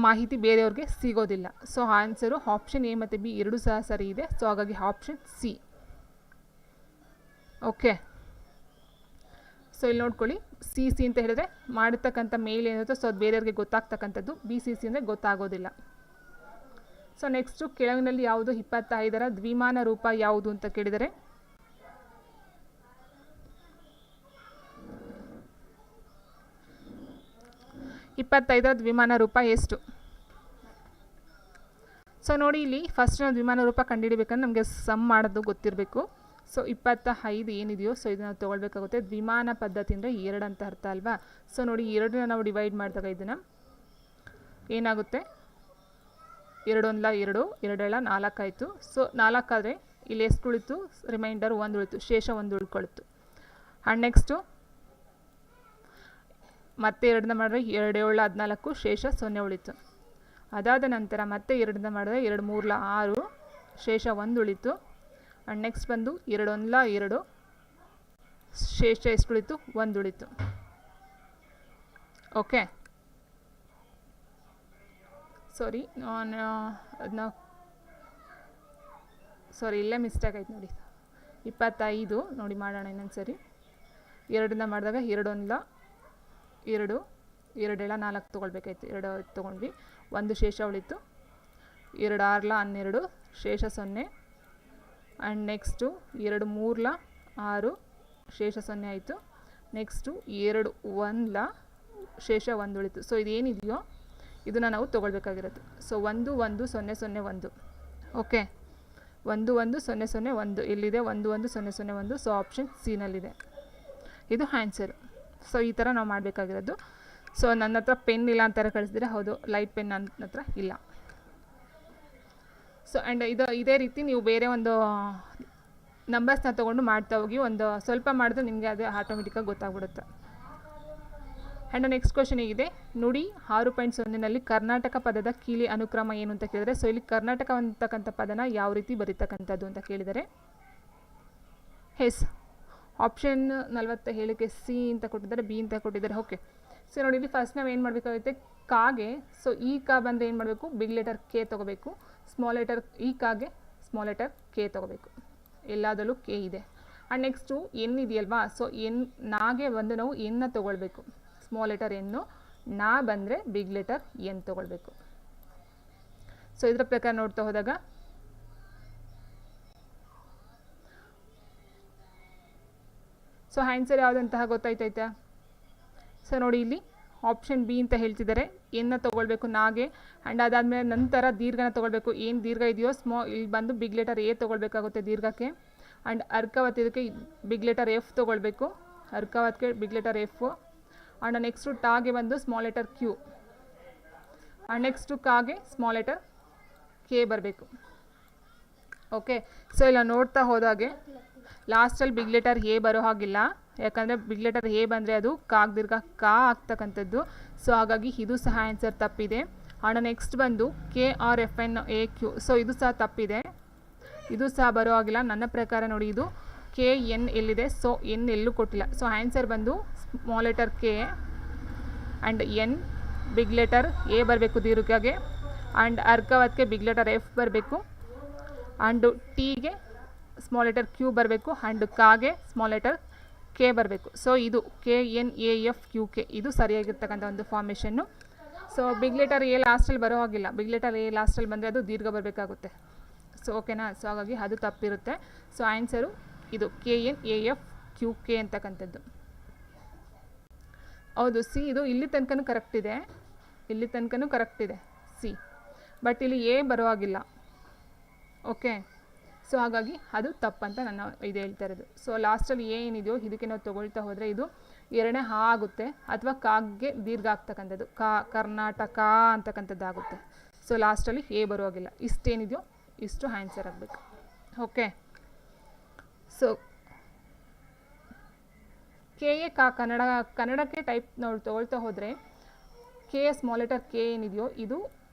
ಮಾಹಿತಿ ಬೇರೆಯವ್ರಿಗೆ ಸಿಗೋದಿಲ್ಲ. ಸೊ ಆನ್ಸರು ಆಪ್ಷನ್ A ಮತ್ತು B ಎರಡೂ ಸಹ ಸರಿ ಇದೆ. ಸೊ ಹಾಗಾಗಿ ಆಪ್ಷನ್ C. ಓಕೆ, ಸೊ ಇಲ್ಲಿ ನೋಡ್ಕೊಳ್ಳಿ, ಸಿ ಸಿ ಅಂತ ಹೇಳಿದ್ರೆ ಮಾಡಿರ್ತಕ್ಕಂಥ ಮೇಲ್ ಏನಿರುತ್ತೋ ಸೊ ಅದು ಬೇರೆಯವ್ರಿಗೆ ಗೊತ್ತಾಗ್ತಕ್ಕಂಥದ್ದು, ಬಿ ಸಿ ಸಿ ಅಂದರೆ ಗೊತ್ತಾಗೋದಿಲ್ಲ. ಸೊ ನೆಕ್ಸ್ಟು ಕೆಳಗಿನಲ್ಲಿ ಯಾವುದು 25ರ ದ್ವಿಮಾನ ರೂಪ ಯಾವುದು ಅಂತ ಕೇಳಿದರೆ 25ರ ದ್ವಿಮಾನ ರೂಪ ಎಷ್ಟು? ಸೊ ನೋಡಿ, ಇಲ್ಲಿ ಫಸ್ಟ್ ನಾವು ದ್ವಿಮಾನ ರೂಪ ಕಂಡುಹಿಡಬೇಕಂದ್ರೆ ನಮಗೆ ಸಮ್ ಮಾಡೋದು ಗೊತ್ತಿರಬೇಕು. ಸೊ 25 ಏನಿದೆಯೋ ಸೊ ಇದನ್ನು ತೊಗೊಳ್ಬೇಕಾಗುತ್ತೆ. ದ್ವಿಮಾನ ಪದ್ಧತಿ ಅಂದರೆ 2 ಅಂತ ಅರ್ಥ ಅಲ್ವಾ. ಸೊ ನೋಡಿ, 2ನ ನಾವು ಡಿವೈಡ್ ಮಾಡಿದಾಗ ಇದನ್ನು ಏನಾಗುತ್ತೆ, 2 1 2, 2 4 ಆಯಿತು. ಸೊ 4 ಆದರೆ ಇಲ್ಲಿ ಎಷ್ಟು ಉಳಿತು? ರಿಮೈಂಡರ್ 1 ಉಳಿತು, ಶೇಷ 1 ಉಳ್ಕೊಳ್ತು. ಆ್ಯಂಡ್ ನೆಕ್ಸ್ಟು ಮತ್ತೆ 2ನ ಮಾಡಿದ್ರೆ 2 7 14, ಶೇಷ 0 ಉಳಿತು. ಅದಾದ ನಂತರ ಮತ್ತೆ 2ನ ಮಾಡಿದ್ರೆ 2 3 6, ಶೇಷ 1 ಉಳಿತು. ಆ್ಯಂಡ್ ನೆಕ್ಸ್ಟ್ ಬಂದು 2 1 2, ಶೇಷ ಎಷ್ಟು ಉಳಿತು? 1 ಉಳಿತು. ಓಕೆ, ಸಾರಿ ಇಲ್ಲೇ ಮಿಸ್ಟೇಕ್ ಆಯ್ತು ನೋಡಿ. 25 ನೋಡಿ ಮಾಡೋಣ ಇನ್ನೊಂದು ಸರಿ. 2ನ ಮಾಡಿದಾಗ 2 1 2, 2 7 4 ತೊಗೊಳ್ಬೇಕಾಯ್ತು. 2 ತೊಗೊಂಡ್ವಿ, 1 ಶೇಷ ಉಳಿತು. 2 6 12, ಶೇಷ 0. ಆ್ಯಂಡ್ ನೆಕ್ಸ್ಟು 2 3 6, ಶೇಷ 0 ಆಯಿತು. ನೆಕ್ಸ್ಟು 2 1 ಶೇಷ 1 ಉಳಿತು. ಸೊ ಇದೇನಿದೆಯೋ ಇದನ್ನು ನಾವು ತೊಗೊಳ್ಬೇಕಾಗಿರೋದು. ಸೊ 1 1 0 0 1. ಓಕೆ, 1 1 0 0 1 ಎಲ್ಲಿದೆ? 1 1 0 0 1. ಸೊ ಆಪ್ಷನ್ ಸಿನಲ್ಲಿದೆ. ಇದು ಆನ್ಸರು. ಸೊ ಈ ಥರ ನಾವು ಮಾಡಬೇಕಾಗಿರೋದು. ಸೊ ನನ್ನ ಹತ್ರ ಪೆನ್ ಇಲ್ಲ ಅಂತಾರೆ ಕಳಿಸಿದ್ರೆ, ಹೌದು, ಲೈಟ್ ಪೆನ್ ನನ್ನ ಹತ್ರ ಇಲ್ಲ. ಸೊ ಆ್ಯಂಡ್ ಇದೇ ರೀತಿ ನೀವು ಬೇರೆ ಒಂದು ನಂಬರ್ಸ್ನ ತೊಗೊಂಡು ಮಾಡ್ತಾ ಹೋಗಿ, ಒಂದು ಸ್ವಲ್ಪ ಮಾಡಿದ್ರೆ ನಿಮಗೆ ಅದು ಆಟೋಮೆಟಿಕ್ಕಾಗಿ ಗೊತ್ತಾಗ್ಬಿಡುತ್ತೆ. ಆ್ಯಂಡ್ ನೆಕ್ಸ್ಟ್ ಕ್ವಶನ್ ಹೇಗಿದೆ, ನುಡಿ 6.0ನಲ್ಲಿ ಕರ್ನಾಟಕ ಪದದ ಕೀಲಿ ಅನುಕ್ರಮ ಏನು ಅಂತ ಕೇಳಿದರೆ, ಸೊ ಇಲ್ಲಿ ಕರ್ನಾಟಕ ಅಂತಕ್ಕಂಥ ಪದನ ಯಾವ ರೀತಿ ಬರೀತಕ್ಕಂಥದ್ದು ಅಂತ ಕೇಳಿದರೆ, ಆಪ್ಷನ್ 47ಕ್ಕೆ ಸಿ ಅಂತ ಕೊಟ್ಟಿದ್ದಾರೆ, ಬಿ ಅಂತ ಕೊಟ್ಟಿದ್ದಾರೆ. ಓಕೆ, ಸೊ ನೋಡಿ, ಇಲ್ಲಿ ಫಸ್ಟ್ ನಾವು ಏನು ಮಾಡಬೇಕಾಗುತ್ತೆ, ಕಾಗೆ, ಸೊ ಈ ಕಾ ಬಂದರೆ ಏನು ಮಾಡಬೇಕು? ಬಿಗ್ ಲೆಟರ್ ಕೆ ತೊಗೋಬೇಕು. ಸ್ಮಾಲ್ ಲೆಟರ್ ಈ ಕಾಗೆ ಸ್ಮಾಲ್ ಲೆಟರ್ ಕೆ ತೊಗೋಬೇಕು. ಎಲ್ಲದರಲ್ಲೂ ಕೆ ಇದೆ. ಆ್ಯಂಡ್ ನೆಕ್ಸ್ಟು ಎನ್ ಇದೆಯಲ್ವಾ, ಸೊ ನಾಗೆ ಬಂದು ನಾವು ಎನ್ನ ತೊಗೊಳ್ಬೇಕು. ಸ್ಮಾಲ್ ಲೆಟರ್ ಎನ್ನು, ನಾ ಬಂದರೆ ಬಿಗ್ ಲೆಟರ್ ಎನ್ ತೊಗೊಳ್ಬೇಕು. ಸೊ ಇದರ ಪ್ರಕಾರ ನೋಡ್ತಾ ಹೋದಾಗ ಸೊ ಆನ್ಸರ್ ಯಾವುದಂತಹ ಗೊತ್ತಾಯ್ತಾಯ್ತಾ? ಸೊ ನೋಡಿ, ಇಲ್ಲಿ ಆಪ್ಷನ್ ಬಿ ಅಂತ ಹೇಳ್ತಿದ್ದಾರೆ. ಎನ್ನ ತೊಗೊಳ್ಬೇಕು ನಾಗೆ, ಆ್ಯಂಡ್ ಅದಾದಮೇಲೆ ನಂತರ ದೀರ್ಘನ ತೊಗೊಳ್ಬೇಕು. ಏನು ದೀರ್ಘ ಇದೆಯೋ ಇಲ್ಲಿ ಬಂದು ಬಿಗ್ ಲೆಟರ್ ಎ ತೊಗೊಳ್ಬೇಕಾಗುತ್ತೆ ದೀರ್ಘಕ್ಕೆ. ಆ್ಯಂಡ್ ಅರ್ಕವತ್ ಇದಕ್ಕೆ ಬಿಗ್ ಲೆಟರ್ ಎಫ್ ತೊಗೊಳ್ಬೇಕು. ಅರ್ಕವತ್ಗೆ big letter F. And next ಟಾಗೆ ಬಂದು small letter Q. And next ಕಾಗೆ ಸ್ಮಾಲ್ ಲೆಟರ್ ಕೆ ಬರಬೇಕು. ಓಕೆ, ಸೊ ಇಲ್ಲ ನೋಡ್ತಾ ಹೋದಾಗೆ ಲಾಸ್ಟಲ್ಲಿ ಬಿಗ್ ಲೆಟರ್ ಎ ಬರೋ ಹಾಗಿಲ್ಲ, ಯಾಕಂದರೆ ಬಿಗ್ ಲೆಟರ್ ಎ ಬಂದರೆ ಅದು ಕಾಗ್ ದೀರ್ಘ ಕಾ ಆಗ್ತಕ್ಕಂಥದ್ದು. ಸೊ ಹಾಗಾಗಿ ಇದು ಸಹ ಆನ್ಸರ್ ತಪ್ಪಿದೆ. ಆ್ಯಂಡ್ ನೆಕ್ಸ್ಟ್ ಬಂದು K R F N A Q, so ಇದು ಸಹ ತಪ್ಪಿದೆ, ಇದು ಸಹ ಬರೋ ಹಾಗಿಲ್ಲ ನನ್ನ ಪ್ರಕಾರ. ನೋಡಿ, ಇದು ಕೆ ಎನ್ ಎಲ್ಲಿದೆ? ಸೊ ಎನ್ ಎಲ್ಲೂ ಕೊಟ್ಟಿಲ್ಲ. ಸೊ ಆನ್ಸರ್ ಬಂದು small letter K and N, big letter A ಬರಬೇಕು ದೀರ್ಘಗೆ. ಆ್ಯಂಡ್ ಅರ್ಕವತ್ಗೆ ಬಿಗ್ ಲೆಟರ್ ಎಫ್ ಬರಬೇಕು. ಆ್ಯಂಡ್ ಟೀಗೆ ಸ್ಮಾಲ್ ಲೆಟರ್ ಕ್ಯೂ ಬರಬೇಕು. ಆ್ಯಂಡ್ ಕಾಗೆ ಸ್ಮಾಲ್ ಲೆಟರ್ ಕೆ ಬರಬೇಕು. ಸೊ ಇದು K N A F Q K, ಇದು ಸರಿಯಾಗಿರ್ತಕ್ಕಂಥ ಒಂದು formation. So big letter A ಲಾಸ್ಟಲ್ಲಿ ಬರೋ ಹಾಗಿಲ್ಲ, ಬಿಗ್ ಲೆಟರ್ ಎ ಲಾಸ್ಟಲ್ಲಿ ಬಂದರೆ ಅದು ದೀರ್ಘ ಬರಬೇಕಾಗುತ್ತೆ. ಸೊ ಓಕೆನಾ? ಸೊ ಹಾಗಾಗಿ ಅದು ತಪ್ಪಿರುತ್ತೆ. ಸೊ ಆನ್ಸರು ಇದು K N A F Q K ಅಂತಕ್ಕಂಥದ್ದು. ಹೌದು, ಸಿ ಇದು ಇಲ್ಲಿ ತನಕನೂ ಕರೆಕ್ಟ್ ಇದೆ, ಇಲ್ಲಿ ತನಕನೂ ಕರೆಕ್ಟ್ ಇದೆ ಸಿ, ಬಟ್ ಇಲ್ಲಿ ಎ ಬರೋ ಹಾಗಿಲ್ಲ. ಓಕೆ, ಸೊ ಹಾಗಾಗಿ ಅದು ತಪ್ಪಂತ ನಾನು ಇದು ಹೇಳ್ತಾ ಇರೋದು. ಸೊ ಲಾಸ್ಟಲ್ಲಿ ಏನಿದೆಯೋ ಇದಕ್ಕೆ ನಾವು ತೊಗೊಳ್ತಾ ಹೋದರೆ ಇದು 2ನೇ ಹಾ ಆಗುತ್ತೆ, ಅಥವಾ ಕಾಗೆ ದೀರ್ಘ ಆಗ್ತಕ್ಕಂಥದ್ದು ಕರ್ನಾಟಕ ಅಂತಕ್ಕಂಥದ್ದು ಆಗುತ್ತೆ. ಸೊ ಲಾಸ್ಟಲ್ಲಿ ಎ ಬರುವಾಗಿಲ್ಲ. ಇಷ್ಟೇನಿದೆಯೋ ಇಷ್ಟು ಆನ್ಸರ್ ಆಗಬೇಕು. ಓಕೆ, ಸೊ ಕೆ ಎ ಕಾ ಕನ್ನಡಕ್ಕೆ ಟೈಪ್ ನಾವು ತೊಗೊಳ್ತಾ ಹೋದರೆ ಕೆ ಸ್ಮಾಲ್ ಲೆಟರ್ ಕೆ ಏನಿದೆಯೋ ಇದು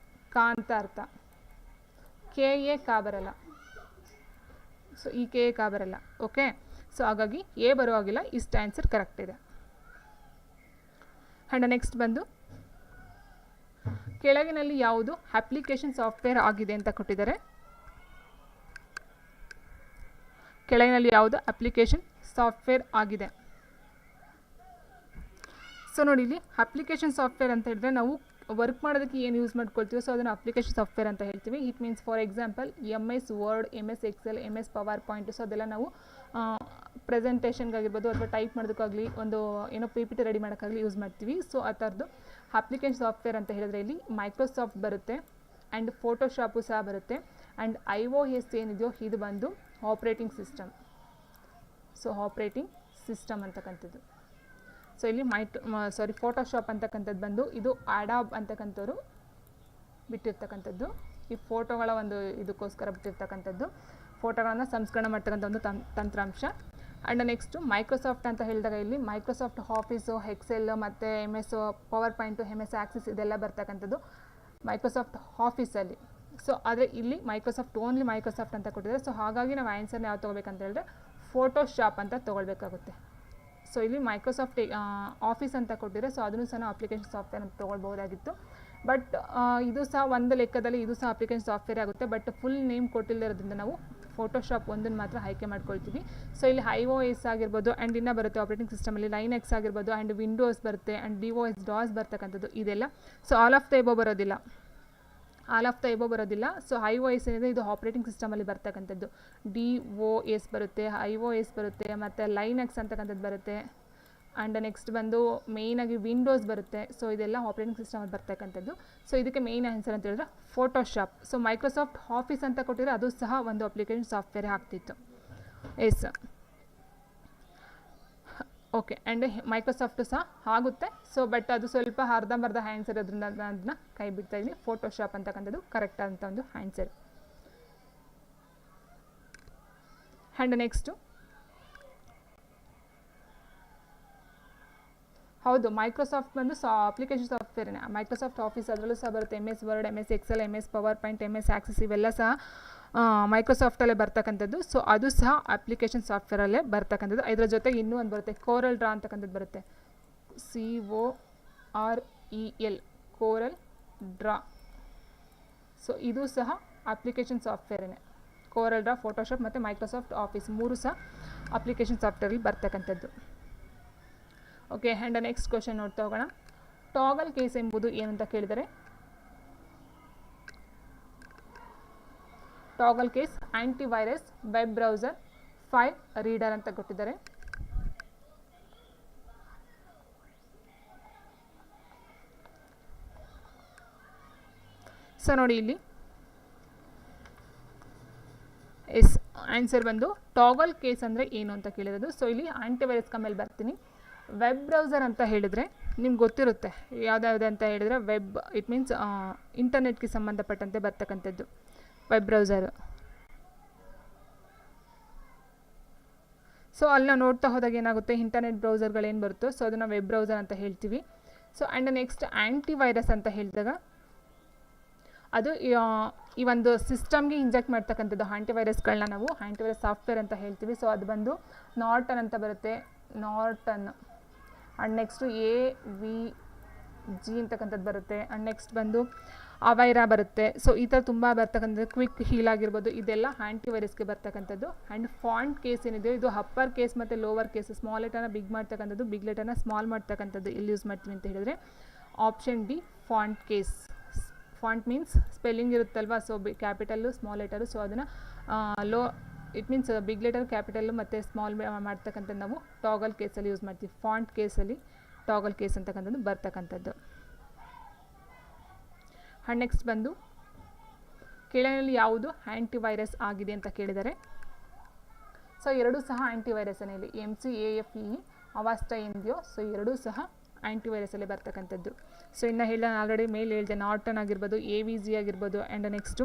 ಕಾ ಅಂತ ಅರ್ಥ, ಕೆ ಎ ಕಾ ಬರಲ್ಲ. ಸೊ ಈ ಕೆ ಎ ಕಾ ಬರಲ್ಲ. ಓಕೆ, ಸೊ ಹಾಗಾಗಿ ಎ ಬರುವಾಗಿಲ್ಲ. ಇಷ್ಟು ಆನ್ಸರ್ ಕರೆಕ್ಟ್ ಇದೆ. ಆ್ಯಂಡ್ ನೆಕ್ಸ್ಟ್ ಬಂದು ಕೆಳಗಿನಲ್ಲಿ ಯಾವುದು ಅಪ್ಲಿಕೇಶನ್ ಸಾಫ್ಟ್ವೇರ್ ಆಗಿದೆ ಅಂತ ಕೊಟ್ಟಿದ್ದಾರೆ. ಕೆಳಗಿನಲ್ಲಿ ಯಾವುದು ಅಪ್ಲಿಕೇಶನ್ ಸಾಫ್ಟ್ವೇರ್ ಆಗಿದೆ? ಸೊ ನೋಡಿ ಇಲ್ಲಿ ಅಪ್ಲಿಕೇಶನ್ ಸಾಫ್ಟ್ವೇರ್ ಅಂತ ಹೇಳಿದ್ರೆ ನಾವು ವರ್ಕ್ ಮಾಡೋದಕ್ಕೆ ಏನು ಯೂಸ್ ಮಾಡ್ಕೊಳ್ತೀವಿ, ಸೊ ಅದನ್ನು ಅಪ್ಲಿಕೇಶನ್ ಸಾಫ್ಟ್ವೇರ್ ಅಂತ ಹೇಳ್ತೀವಿ. It means for example MS Word, MS Excel, MS PowerPoint, so ಅದೆಲ್ಲ ನಾವು ಪ್ರೆಸೆಂಟೇಷನ್ಗಾಗಿರ್ಬೋದು ಅಥವಾ ಟೈಪ್ ಮಾಡೋದಕ್ಕಾಗಲಿ ಒಂದು ಏನೋ PPT ರೆಡಿ ಮಾಡೋಕ್ಕಾಗಲಿ ಯೂಸ್ ಮಾಡ್ತೀವಿ. ಸೊ ಆ ಥರದ್ದು ಅಪ್ಲಿಕೇಶನ್ ಸಾಫ್ಟ್ವೇರ್ ಅಂತ ಹೇಳಿದ್ರೆ ಇಲ್ಲಿ ಮೈಕ್ರೋಸಾಫ್ಟ್ ಬರುತ್ತೆ ಆ್ಯಂಡ್ ಫೋಟೋಶಾಪು ಸಹ ಬರುತ್ತೆ. ಆ್ಯಂಡ್ iOS ಏನಿದೆಯೋ ಇದು ಬಂದು operating system. So operating system ಅಂತಕ್ಕಂಥದ್ದು. ಸೊ ಇಲ್ಲಿ ಫೋಟೋಶಾಪ್ ಅಂತಕ್ಕಂಥದ್ದು ಬಂದು ಇದು ಅಡಾಬ್ ಅಂತಕ್ಕಂಥವ್ರು ಬಿಟ್ಟಿರ್ತಕ್ಕಂಥದ್ದು. ಈ ಫೋಟೋಗಳ ಒಂದು ಇದಕ್ಕೋಸ್ಕರ ಬಿಟ್ಟಿರ್ತಕ್ಕಂಥದ್ದು, ಫೋಟೋಗಳನ್ನು ಸಂಸ್ಕರಣೆ ಮಾಡ್ತಕ್ಕಂಥ ಒಂದು ತಂತ್ರಾಂಶ. ಆ್ಯಂಡ್ ನೆಕ್ಸ್ಟು ಮೈಕ್ರೋಸಾಫ್ಟ್ ಅಂತ ಹೇಳಿದಾಗ ಇಲ್ಲಿ ಮೈಕ್ರೋಸಾಫ್ಟ್ ಆಫೀಸು, ಎಕ್ಸೆಲ್ ಮತ್ತು MS power point, MS Axis ಇದೆಲ್ಲ ಬರ್ತಕ್ಕಂಥದ್ದು ಮೈಕ್ರೋಸಾಫ್ಟ್ ಆಫೀಸಲ್ಲಿ. ಸೊ ಆದರೆ ಇಲ್ಲಿ ಓನ್ಲಿ ಮೈಕ್ರೋಸಾಫ್ಟ್ ಅಂತ ಕೊಟ್ಟಿದ್ದಾರೆ. ಸೊ ಹಾಗಾಗಿ ನಾವು ಆನ್ಸರ್ನ ಯಾವ್ದು ತೊಗೋಬೇಕಂತ ಹೇಳಿದ್ರೆ ಫೋಟೋಶಾಪ್ ಅಂತ ತೊಗೊಳ್ಬೇಕಾಗುತ್ತೆ. ಸೊ ಇಲ್ಲಿ ಮೈಕ್ರೋಸಾಫ್ಟ್ ಆಫೀಸ್ ಅಂತ ಕೊಟ್ಟಿದ್ದಾರೆ. ಸೊ ಅದನ್ನು ಸಹ ನಾವು ಅಪ್ಲಿಕೇಶನ್ ಸಾಫ್ಟ್ವೇರ್ ಅಂತ ತೊಗೊಳ್ಬೋದಾಗಿತ್ತು. ಬಟ್ ಇದು ಸಹ ಒಂದು ಲೆಕ್ಕದಲ್ಲಿ ಇದು ಸಹ ಅಪ್ಲಿಕೇಶನ್ ಸಾಫ್ಟ್ವೇರ್ ಆಗುತ್ತೆ. ಬಟ್ ಫುಲ್ ನೇಮ್ ಕೊಟ್ಟಿಲ್ಲದಿರೋದ್ರಿಂದ ನಾವು ಫೋಟೋಶಾಪ್ ಒಂದನ್ನು ಮಾತ್ರ ಆಯ್ಕೆ ಮಾಡ್ಕೊಳ್ತೀವಿ. ಸೊ ಇಲ್ಲಿ iOS ಆಗಿರ್ಬೋದು ಆ್ಯಂಡ್ ಇನ್ನೂ ಬರುತ್ತೆ ಆಪ್ರೇಟಿಂಗ್ ಸಿಸ್ಟಮಲ್ಲಿ ಲೈನೆಕ್ಸ್ ಆಗಿರ್ಬೋದು ಆ್ಯಂಡ್ ವಿಂಡೋಸ್ ಬರುತ್ತೆ ಆ್ಯಂಡ್ DOS ಬರ್ತಕ್ಕಂಥದ್ದು ಇದೆಲ್ಲ. So all of the above ಬರೋದಿಲ್ಲ. ಸೊ iOS ಏನಿದೆ ಇದು ಆಪ್ರೇಟಿಂಗ್ ಸಿಸ್ಟಮಲ್ಲಿ ಬರ್ತಕ್ಕಂಥದ್ದು. DOS ಬರುತ್ತೆ, iOS ಬರುತ್ತೆ, ಮತ್ತು ಲೈನೆಕ್ಸ್ ಅಂತಕ್ಕಂಥದ್ದು ಬರುತ್ತೆ. ಆ್ಯಂಡ್ ನೆಕ್ಸ್ಟ್ ಬಂದು ಮೇಯ್ನಾಗಿ ವಿಂಡೋಸ್ ಬರುತ್ತೆ. ಸೊ ಇದೆಲ್ಲ ಆಪ್ರೇಟಿಂಗ್ ಸಿಸ್ಟಮಲ್ಲಿ ಬರ್ತಕ್ಕಂಥದ್ದು. ಸೊ ಇದಕ್ಕೆ ಮೇಯ್ನ್ ಆನ್ಸರ್ ಅಂತ ಹೇಳಿದ್ರೆ ಫೋಟೋಶಾಪ್. ಸೊ ಮೈಕ್ರೋಸಾಫ್ಟ್ ಆಫೀಸ್ ಅಂತ ಕೊಟ್ಟಿದ್ರೆ ಅದು ಸಹ ಒಂದು ಅಪ್ಲಿಕೇಶನ್ ಸಾಫ್ಟ್ವೇರ್ ಆಗ್ತಿತ್ತು. Yes okay. ಆ್ಯಂಡ್ ಮೈಕ್ರೋಸಾಫ್ಟು ಸಹ ಆಗುತ್ತೆ. ಸೊ ಬಟ್ ಅದು ಸ್ವಲ್ಪ ಅರ್ಧಂಬರ್ಧ ಆನ್ಸರ್ ಇರೋದ್ರಿಂದ ಅದನ್ನ ಕೈ ಬಿಡ್ತಾ ಇದ್ದೀನಿ. ಫೋಟೋಶಾಪ್ ಅಂತಕ್ಕಂಥದ್ದು ಕರೆಕ್ಟ್ ಅಂತ ಒಂದು ಆನ್ಸರ್. ಆ್ಯಂಡ್ ನೆಕ್ಸ್ಟು ಹೌದು ಮೈಕ್ರೋಸಾಫ್ಟ್ ಬಂದು ಅಪ್ಲಿಕೇಶನ್ ಸಾಫ್ಟ್ವೇರ್ನೇ. ಮೈಕ್ರೋಸಾಫ್ಟ್ ಆಫೀಸ್ ಅದರಲ್ಲೂ ಸಹ ಬರುತ್ತೆ. MS Word, MS Excel, MS PowerPoint, MS Access ಇವೆಲ್ಲ ಸಹ ಮೈಕ್ರೋಸಾಫ್ಟಲ್ಲೇ ಬರ್ತಕ್ಕಂಥದ್ದು. ಸೊ ಅದು ಸಹ ಅಪ್ಲಿಕೇಶನ್ ಸಾಫ್ಟ್ವೇರಲ್ಲೇ ಬರ್ತಕ್ಕಂಥದ್ದು. ಇದರ ಜೊತೆಗೆ ಇನ್ನೂ ಒಂದು ಬರುತ್ತೆ ಕೋರಲ್ ಡ್ರಾ ಅಂತಕ್ಕಂಥದ್ದು ಬರುತ್ತೆ. COREL coral draw. ಸೊ ಇದು ಸಹ ಅಪ್ಲಿಕೇಶನ್ ಸಾಫ್ಟ್ವೇರೇ. ಕೋರಲ್ ಡ್ರಾ, ಫೋಟೋಶಾಪ್ ಮತ್ತು ಮೈಕ್ರೋಸಾಫ್ಟ್ ಆಫೀಸ್ ಮೂರು ಸಹ ಅಪ್ಲಿಕೇಶನ್ ಸಾಫ್ಟ್ವೇರಲ್ಲಿ ಬರ್ತಕ್ಕಂಥದ್ದು. ಓಕೆ. ಆ್ಯಂಡ್ ನೆಕ್ಸ್ಟ್ ಕ್ವಶನ್ ನೋಡ್ತಾ ಹೋಗೋಣ. ಟಾಗಲ್ ಕೇಸ್ ಎಂಬುದು ಏನು ಅಂತ ಕೇಳಿದರೆ toggle case antivirus, web browser, file reader ಅಂತ ಕೊಟ್ಟಿದ್ದಾರೆ. ಸೊ ನೋಡಿ ಇಲ್ಲಿ ಎಸ್ ಆನ್ಸರ್ ಬಂದು ಟಾಗಲ್ ಕೇಸ್ ಅಂದರೆ ಏನು ಅಂತ ಕೇಳಿರೋದು. ಸೊ ಇಲ್ಲಿ ಆಂಟಿವೈರಸ್ ಮೇಲೆ ಬರ್ತೀನಿ. ವೆಬ್ ಬ್ರೌಸರ್ ಅಂತ ಹೇಳಿದರೆ ನಿಮ್ಗೆ ಗೊತ್ತಿರುತ್ತೆ ಯಾವುದ್ಯಾವುದು ಅಂತ ಹೇಳಿದರೆ ವೆಬ್ ಇಟ್ ಮೀನ್ಸ್ ಇಂಟರ್ನೆಟ್ಗೆ ಸಂಬಂಧಪಟ್ಟಂತೆ ಬರ್ತಕ್ಕಂಥದ್ದು ವೆಬ್ ಬ್ರೌಸರು. ಸೊ ಅಲ್ಲಿ ನಾವು ನೋಡ್ತಾ ಹೋದಾಗ ಏನಾಗುತ್ತೆ ಇಂಟರ್ನೆಟ್ ಬ್ರೌಸರ್ಗಳೇನು ಬರುತ್ತೋ ಸೊ ಅದನ್ನು ವೆಬ್ ಬ್ರೌಸರ್ ಅಂತ ಹೇಳ್ತೀವಿ. ಸೊ ಆ್ಯಂಡ್ ನೆಕ್ಸ್ಟ್ ಆ್ಯಂಟಿವೈರಸ್ ಅಂತ ಹೇಳಿದಾಗ ಅದು ಈ ಒಂದು ಸಿಸ್ಟಮ್ಗೆ ಇಂಜೆಕ್ಟ್ ಮಾಡ್ತಕ್ಕಂಥದ್ದು ಆಂಟಿವೈರಸ್ಗಳನ್ನ ನಾವು ಆಂಟಿವೈರಸ್ ಸಾಫ್ಟ್ವೇರ್ ಅಂತ ಹೇಳ್ತೀವಿ. ಸೊ ಅದು ಬಂದು ನಾರ್ಟನ್ ಅಂತ ಬರುತ್ತೆ, ನಾರ್ಟನ್. ಆ್ಯಂಡ್ ನೆಕ್ಸ್ಟು AVG ಅಂತಕ್ಕಂಥದ್ದು ಬರುತ್ತೆ. ಆ್ಯಂಡ್ ನೆಕ್ಸ್ಟ್ ಬಂದು ಅವೈರಾ ಬರುತ್ತೆ. ಸೊ ಈ ಥರ ತುಂಬ ಬರ್ತಕ್ಕಂಥದ್ದು ಕ್ವಿಕ್ ಹೀಲ್ ಆಗಿರ್ಬೋದು ಇದೆಲ್ಲ ಆಂಟಿವೈರಸ್ಗೆ ಬರ್ತಕ್ಕಂಥದ್ದು. ಆ್ಯಂಡ್ ಫಾಂಟ್ ಕೇಸ್ ಏನಿದೆ ಇದು ಅಪ್ಪರ್ ಕೇಸ್ ಮತ್ತು ಲೋವರ್ ಕೇಸ್, ಸ್ಮಾಲ್ ಲೆಟರ್ನ ಬಿಗ್ ಮಾಡ್ತಕ್ಕಂಥದ್ದು, ಬಿಗ್ ಲೆಟರ್ನ ಸ್ಮಾಲ್ ಮಾಡ್ತಕ್ಕಂಥದ್ದು ಎಲ್ಲಿ ಯೂಸ್ ಮಾಡ್ತೀವಿ ಅಂತ ಹೇಳಿದ್ರೆ option D font case. Font means spelling ಇರುತ್ತಲ್ವ, so capital small letter. So ಅದನ್ನು it means big letter capital ಮತ್ತು ಸ್ಮಾಲ್ ಮಾಡ್ತಕ್ಕಂಥದ್ದು ನಾವು ಟಾಗಲ್ ಕೇಸಲ್ಲಿ ಯೂಸ್ ಮಾಡ್ತೀವಿ. ಫಾಂಟ್ ಕೇಸಲ್ಲಿ ಟಾಗಲ್ ಕೇಸ್ ಅಂತಕ್ಕಂಥದ್ದು ಬರ್ತಕ್ಕಂಥದ್ದು. ಆ್ಯಂಡ್ ನೆಕ್ಸ್ಟ್ ಬಂದು ಕೆಳಗಿನಲ್ಲಿ ಯಾವುದು ಆ್ಯಂಟಿವೈರಸ್ ಆಗಿದೆ ಅಂತ ಕೇಳಿದ್ದಾರೆ. ಸೊ ಎರಡೂ ಸಹ ಆ್ಯಂಟಿವೈರಸ್ಸನ್ನೇ ಇಲ್ಲಿ MCAFE ಅವಾಸ್ಟ ಏನಿದೆಯೋ ಸೊ ಎರಡೂ ಸಹ ಆ್ಯಂಟಿವೈರಸಲ್ಲಿ ಬರ್ತಕ್ಕಂಥದ್ದು. ಸೊ ಇನ್ನು ನಾನು ಆಲ್ರೆಡಿ ಮೇಲೆ ಹೇಳಿದೆ ನಾರ್ಟನ್ ಆಗಿರ್ಬೋದು, AVG ಆಗಿರ್ಬೋದು. ಆ್ಯಂಡ್ ನೆಕ್ಸ್ಟು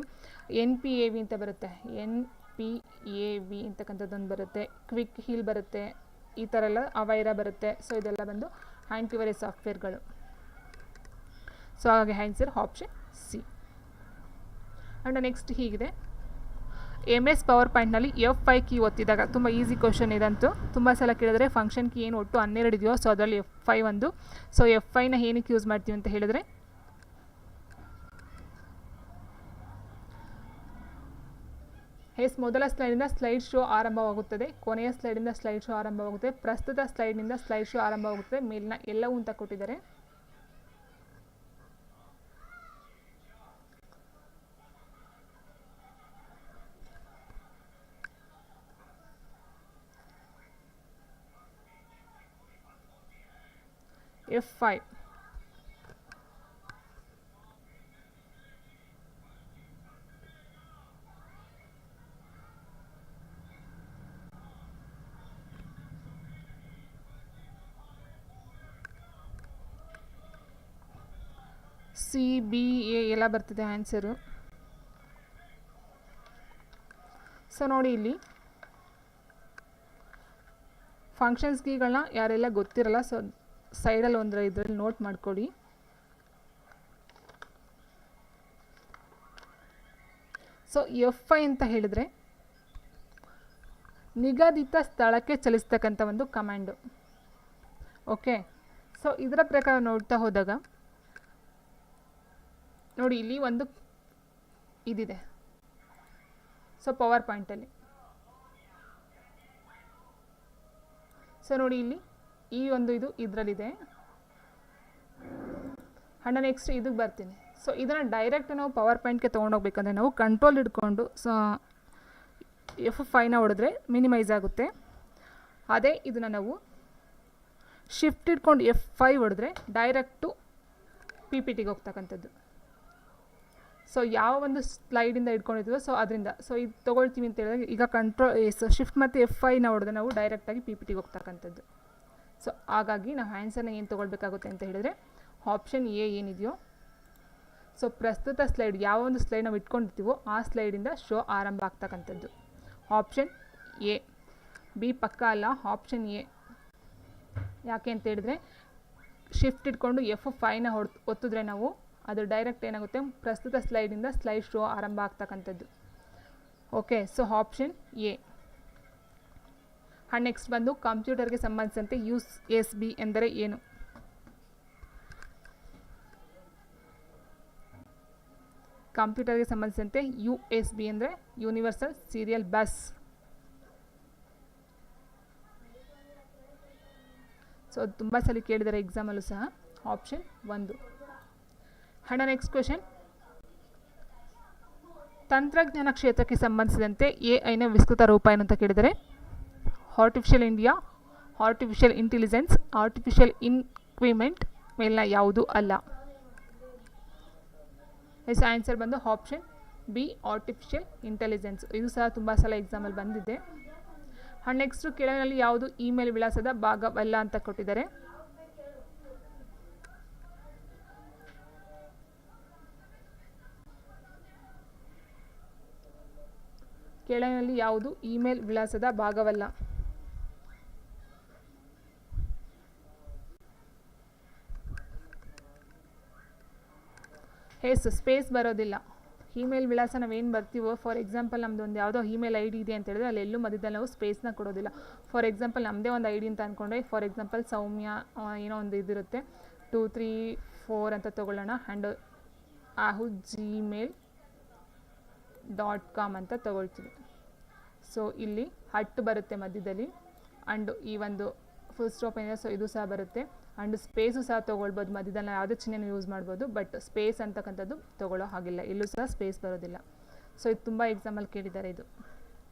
NPAV ಅಂತ ಬರುತ್ತೆ, NPAV ಅಂತಕ್ಕಂಥದ್ದೊಂದು ಬರುತ್ತೆ, ಕ್ವಿಕ್ ಹೀಲ್ ಬರುತ್ತೆ, ಈ ಥರ ಎಲ್ಲ ಅವೈರಾ ಬರುತ್ತೆ. ಸೊ ಇದೆಲ್ಲ ಬಂದು ಆ್ಯಂಟಿವೈರಸ್ ಸಾಫ್ಟ್ವೇರ್ಗಳು. ಸೊ ಹಾಗೆ answer option C. And next ಹೀಗಿದೆ MS ಪವರ್ ಪಾಯಿಂಟ್ನಲ್ಲಿ F5 ಕೀ ಒತ್ತಿದಾಗ ತುಂಬ ಈಸಿ ಕ್ವಶನ್ ಇದಂತೂ ತುಂಬ ಸಲ ಕೇಳಿದ್ರೆ ಫಂಕ್ಷನ್ ಕೀ ಏನು ಒಟ್ಟು 12 ಇದೆಯೋ ಸೊ ಅದರಲ್ಲಿ F5 ಒಂದು. ಸೊ F5ನ ಏನಕ್ಕೆ ಯೂಸ್ ಮಾಡ್ತೀವಿ ಅಂತ ಹೇಳಿದ್ರೆ ಮೊದಲ ಸ್ಲೈಡಿಂದ ಸ್ಲೈಡ್ ಶೋ ಆರಂಭವಾಗುತ್ತದೆ, ಕೊನೆಯ ಸ್ಲೈಡಿಂದ ಸ್ಲೈಡ್ ಶೋ ಆರಂಭವಾಗುತ್ತದೆ, ಪ್ರಸ್ತುತ ಸ್ಲೈಡ್ನಿಂದ ಸ್ಲೈಡ್ ಶೋ ಆರಂಭವಾಗುತ್ತದೆ, ಮೇಲಿನ ಎಲ್ಲವೂ ಅಂತ ಕೊಟ್ಟಿದ್ದಾರೆ. F5. CBA ಎಲ್ಲ ಬರ್ತಿದೆ ಆನ್ಸರು. ಸೊ ನೋಡಿ ಇಲ್ಲಿ ಫಂಕ್ಷನ್ಸ್ ಕೀಗಳನ್ನ ಯಾರೆಲ್ಲ ಗೊತ್ತಿರಲ್ಲ, ಸೊ ಸೈಡಲ್ಲಿ ಇದರಲ್ಲಿ ನೋಟ್ ಮಾಡ್ಕೊಳ್ಳಿ. ಸೊ F5 ಅಂತ ಹೇಳಿದರೆ ನಿಗದಿತ ಸ್ಥಳಕ್ಕೆ ಚಲಿಸ್ತಕ್ಕಂಥ ಒಂದು ಕಮಾಂಡು. ಓಕೆ, ಸೊ ಇದರ ಪ್ರಕಾರ ನೋಡ್ತಾ ಹೋದಾಗ ನೋಡಿ ಇಲ್ಲಿ ಒಂದು ಇದಿದೆ. ಸೊ ಪವರ್ ಪಾಯಿಂಟಲ್ಲಿ ಸೊ ನೋಡಿ ಇಲ್ಲಿ ಈ ಒಂದು ಇದು ಇದರಲ್ಲಿದೆ. ಆ್ಯಂಡ್ ನೆಕ್ಸ್ಟ್ ಇದಕ್ಕೆ ಬರ್ತೀನಿ. ಸೊ ಇದನ್ನು ಡೈರೆಕ್ಟ್ ನಾವು ಪವರ್ ಪಾಯಿಂಟ್ಗೆ ತೊಗೊಂಡೋಗ್ಬೇಕಂದ್ರೆ ನಾವು ಕಂಟ್ರೋಲ್ ಹಿಡ್ಕೊಂಡು ಸೊ F5ನ ಹೊಡೆದ್ರೆ ಮಿನಿಮೈಸ್ ಆಗುತ್ತೆ. ಅದೇ ಇದನ್ನು ನಾವು ಶಿಫ್ಟ್ ಇಟ್ಕೊಂಡು F5 ಹೊಡೆದ್ರೆ ಡೈರೆಕ್ಟು PPTಗೆ ಹೋಗ್ತಕ್ಕಂಥದ್ದು. ಸೊ ಯಾವ ಒಂದು ಸ್ಲೈಡಿಂದ ಇಟ್ಕೊಂಡಿದ್ದೀವೋ ಸೊ ಅದರಿಂದ ಸೊ ಇದು ತೊಗೊಳ್ತೀವಿ ಅಂತ ಹೇಳಿದ್ರೆ ಈಗ ಶಿಫ್ಟ್ ಮತ್ತು F5ನ ಹೊಡೆದ್ರೆ ನಾವು ಡೈರೆಕ್ಟಾಗಿ PPTಗೆ ಹೋಗ್ತಕ್ಕಂಥದ್ದು. ಸೊ ಹಾಗಾಗಿ ನಾವು ಆನ್ಸರ್ನ ಏನು ತೊಗೊಳ್ಬೇಕಾಗುತ್ತೆ ಅಂತ ಹೇಳಿದ್ರೆ ಆಪ್ಷನ್ ಎ ಏನಿದೆಯೋ, ಸೊ ಪ್ರಸ್ತುತ ಸ್ಲೈಡ್ ಯಾವ ಒಂದು ಸ್ಲೈಡ್ ನಾವು ಇಟ್ಕೊಂಡಿರ್ತೀವೋ ಆ ಸ್ಲೈಡಿಂದ ಶೋ ಆರಂಭ ಆಗ್ತಕ್ಕಂಥದ್ದು ಆಪ್ಷನ್ ಎ. ಬಿ ಪಕ್ಕ ಅಲ್ಲ, ಆಪ್ಷನ್ ಎ. ಯಾಕೆ ಅಂತ ಹೇಳಿದ್ರೆ ಶಿಫ್ಟ್ ಇಟ್ಕೊಂಡು F5ನ ಒತ್ತಿದ್ರೆ ನಾವು ಅದು ಡೈರೆಕ್ಟ್ ಏನಾಗುತ್ತೆ ಪ್ರಸ್ತುತ ಸ್ಲೈಡಿಂದ ಸ್ಲೈಡ್ ಶೋ ಆರಂಭ ಆಗ್ತಕ್ಕಂಥದ್ದು. Okay, so option A. And next ಬಂದು ಕಂಪ್ಯೂಟರ್ಗೆ ಸಂಬಂಧಿಸಿದಂತೆ USB ಎಂದರೆ ಏನು? ಕಂಪ್ಯೂಟರ್ಗೆ ಸಂಬಂಧಿಸಿದಂತೆ USB ಅಂದರೆ ಯೂನಿವರ್ಸಲ್ ಸೀರಿಯಲ್ ಬಸ್. ಸೊ ತುಂಬ ಸಲ ಕೇಳಿದ್ದಾರೆ ಎಕ್ಸಾಮಲ್ಲೂ ಸಹ. ಆಪ್ಷನ್ 1. ಆ್ಯಂಡ್ ನೆಕ್ಸ್ಟ್ ಕ್ವೆಶನ್, ತಂತ್ರಜ್ಞಾನ ಕ್ಷೇತ್ರಕ್ಕೆ ಸಂಬಂಧಿಸಿದಂತೆ AI ನ ವಿಸ್ತೃತ ರೂಪ ಏನು ಅಂತ ಕೇಳಿದರೆ artificial India, artificial intelligence, artificial equipment, ಮೇಲಿನ ಯಾವುದೂ ಅಲ್ಲ. ಆನ್ಸರ್ ಬಂದು ಆಪ್ಷನ್ ಬಿ ಆರ್ಟಿಫಿಷಿಯಲ್ ಇಂಟೆಲಿಜೆನ್ಸ್. ಇದು ಸಹ ತುಂಬ ಸಲ ಎಕ್ಸಾಮಲ್ಲಿ ಬಂದಿದೆ. ಆ್ಯಂಡ್ ನೆಕ್ಸ್ಟು ಕೆಳಗಿನಲ್ಲಿ ಯಾವುದು ಇಮೇಲ್ ವಿಳಾಸದ ಭಾಗವಲ್ಲ ಅಂತ ಕೊಟ್ಟಿದ್ದಾರೆ. ಕೆಳಗಿನಲ್ಲಿ ಯಾವುದು ಇಮೇಲ್ ವಿಳಾಸದ ಭಾಗವಲ್ಲ? ಸ್ಪೇಸ್ ಬರೋದಿಲ್ಲ. ಇಮೇಲ್ ವಿಳಾಸ ನಾವೇನು ಬರ್ತೀವೋ, ಫಾರ್ ಎಕ್ಸಾಂಪಲ್ ನಮ್ಮದು ಒಂದು ಯಾವುದೋ ಇಮೇಲ್ ID ಇದೆ ಅಂತ ಹೇಳಿದ್ರೆ ಅಲ್ಲೆಲ್ಲೂ ಮಧ್ಯದಲ್ಲಿ ನಾವು ಸ್ಪೇಸ್ನ ಕೊಡೋದಿಲ್ಲ. ಫಾರ್ ಎಕ್ಸಾಂಪಲ್ ನಮ್ಮದೇ ಒಂದು ID ಅಂತ ಅಂದ್ಕೊಂಡ್ರೆ, ಫಾರ್ ಎಕ್ಸಾಂಪಲ್ ಸೌಮ್ಯ ಏನೋ ಒಂದು ಇದಿರುತ್ತೆ 234 ಅಂತ ತೊಗೊಳ್ಳೋಣ. ಆ್ಯಂಡ್ gmail.com ಅಂತ ತೊಗೊಳ್ತೀವಿ. ಸೊ ಇಲ್ಲಿ ಹಟ್ಟು ಬರುತ್ತೆ ಮಧ್ಯದಲ್ಲಿ. ಆ್ಯಂಡ್ ಈ ಒಂದು ಫುಲ್ ಸ್ಟಾಪ್ ಏನಿದೆ ಸೊ ಇದು ಸಹ ಬರುತ್ತೆ. ಆ್ಯಂಡ್ ಸ್ಪೇಸು ಸಹ ತೊಗೊಳ್ಬೋದು, ಮಧ್ಯದಲ್ಲಿ ಯಾವುದೇ ಚಿಹ್ನೆನೂ ಯೂಸ್ ಮಾಡ್ಬೋದು. ಬಟ್ ಸ್ಪೇಸ್ ಅಂತಕ್ಕಂಥದ್ದು ತೊಗೊಳ್ಳೋ ಹಾಗಿಲ್ಲ, ಎಲ್ಲೂ ಸಹ ಸ್ಪೇಸ್ ಬರೋದಿಲ್ಲ. ಸೊ ಇದು ತುಂಬ ಎಕ್ಸಾಮಲ್ಲಿ ಕೇಳಿದ್ದಾರೆ ಇದು.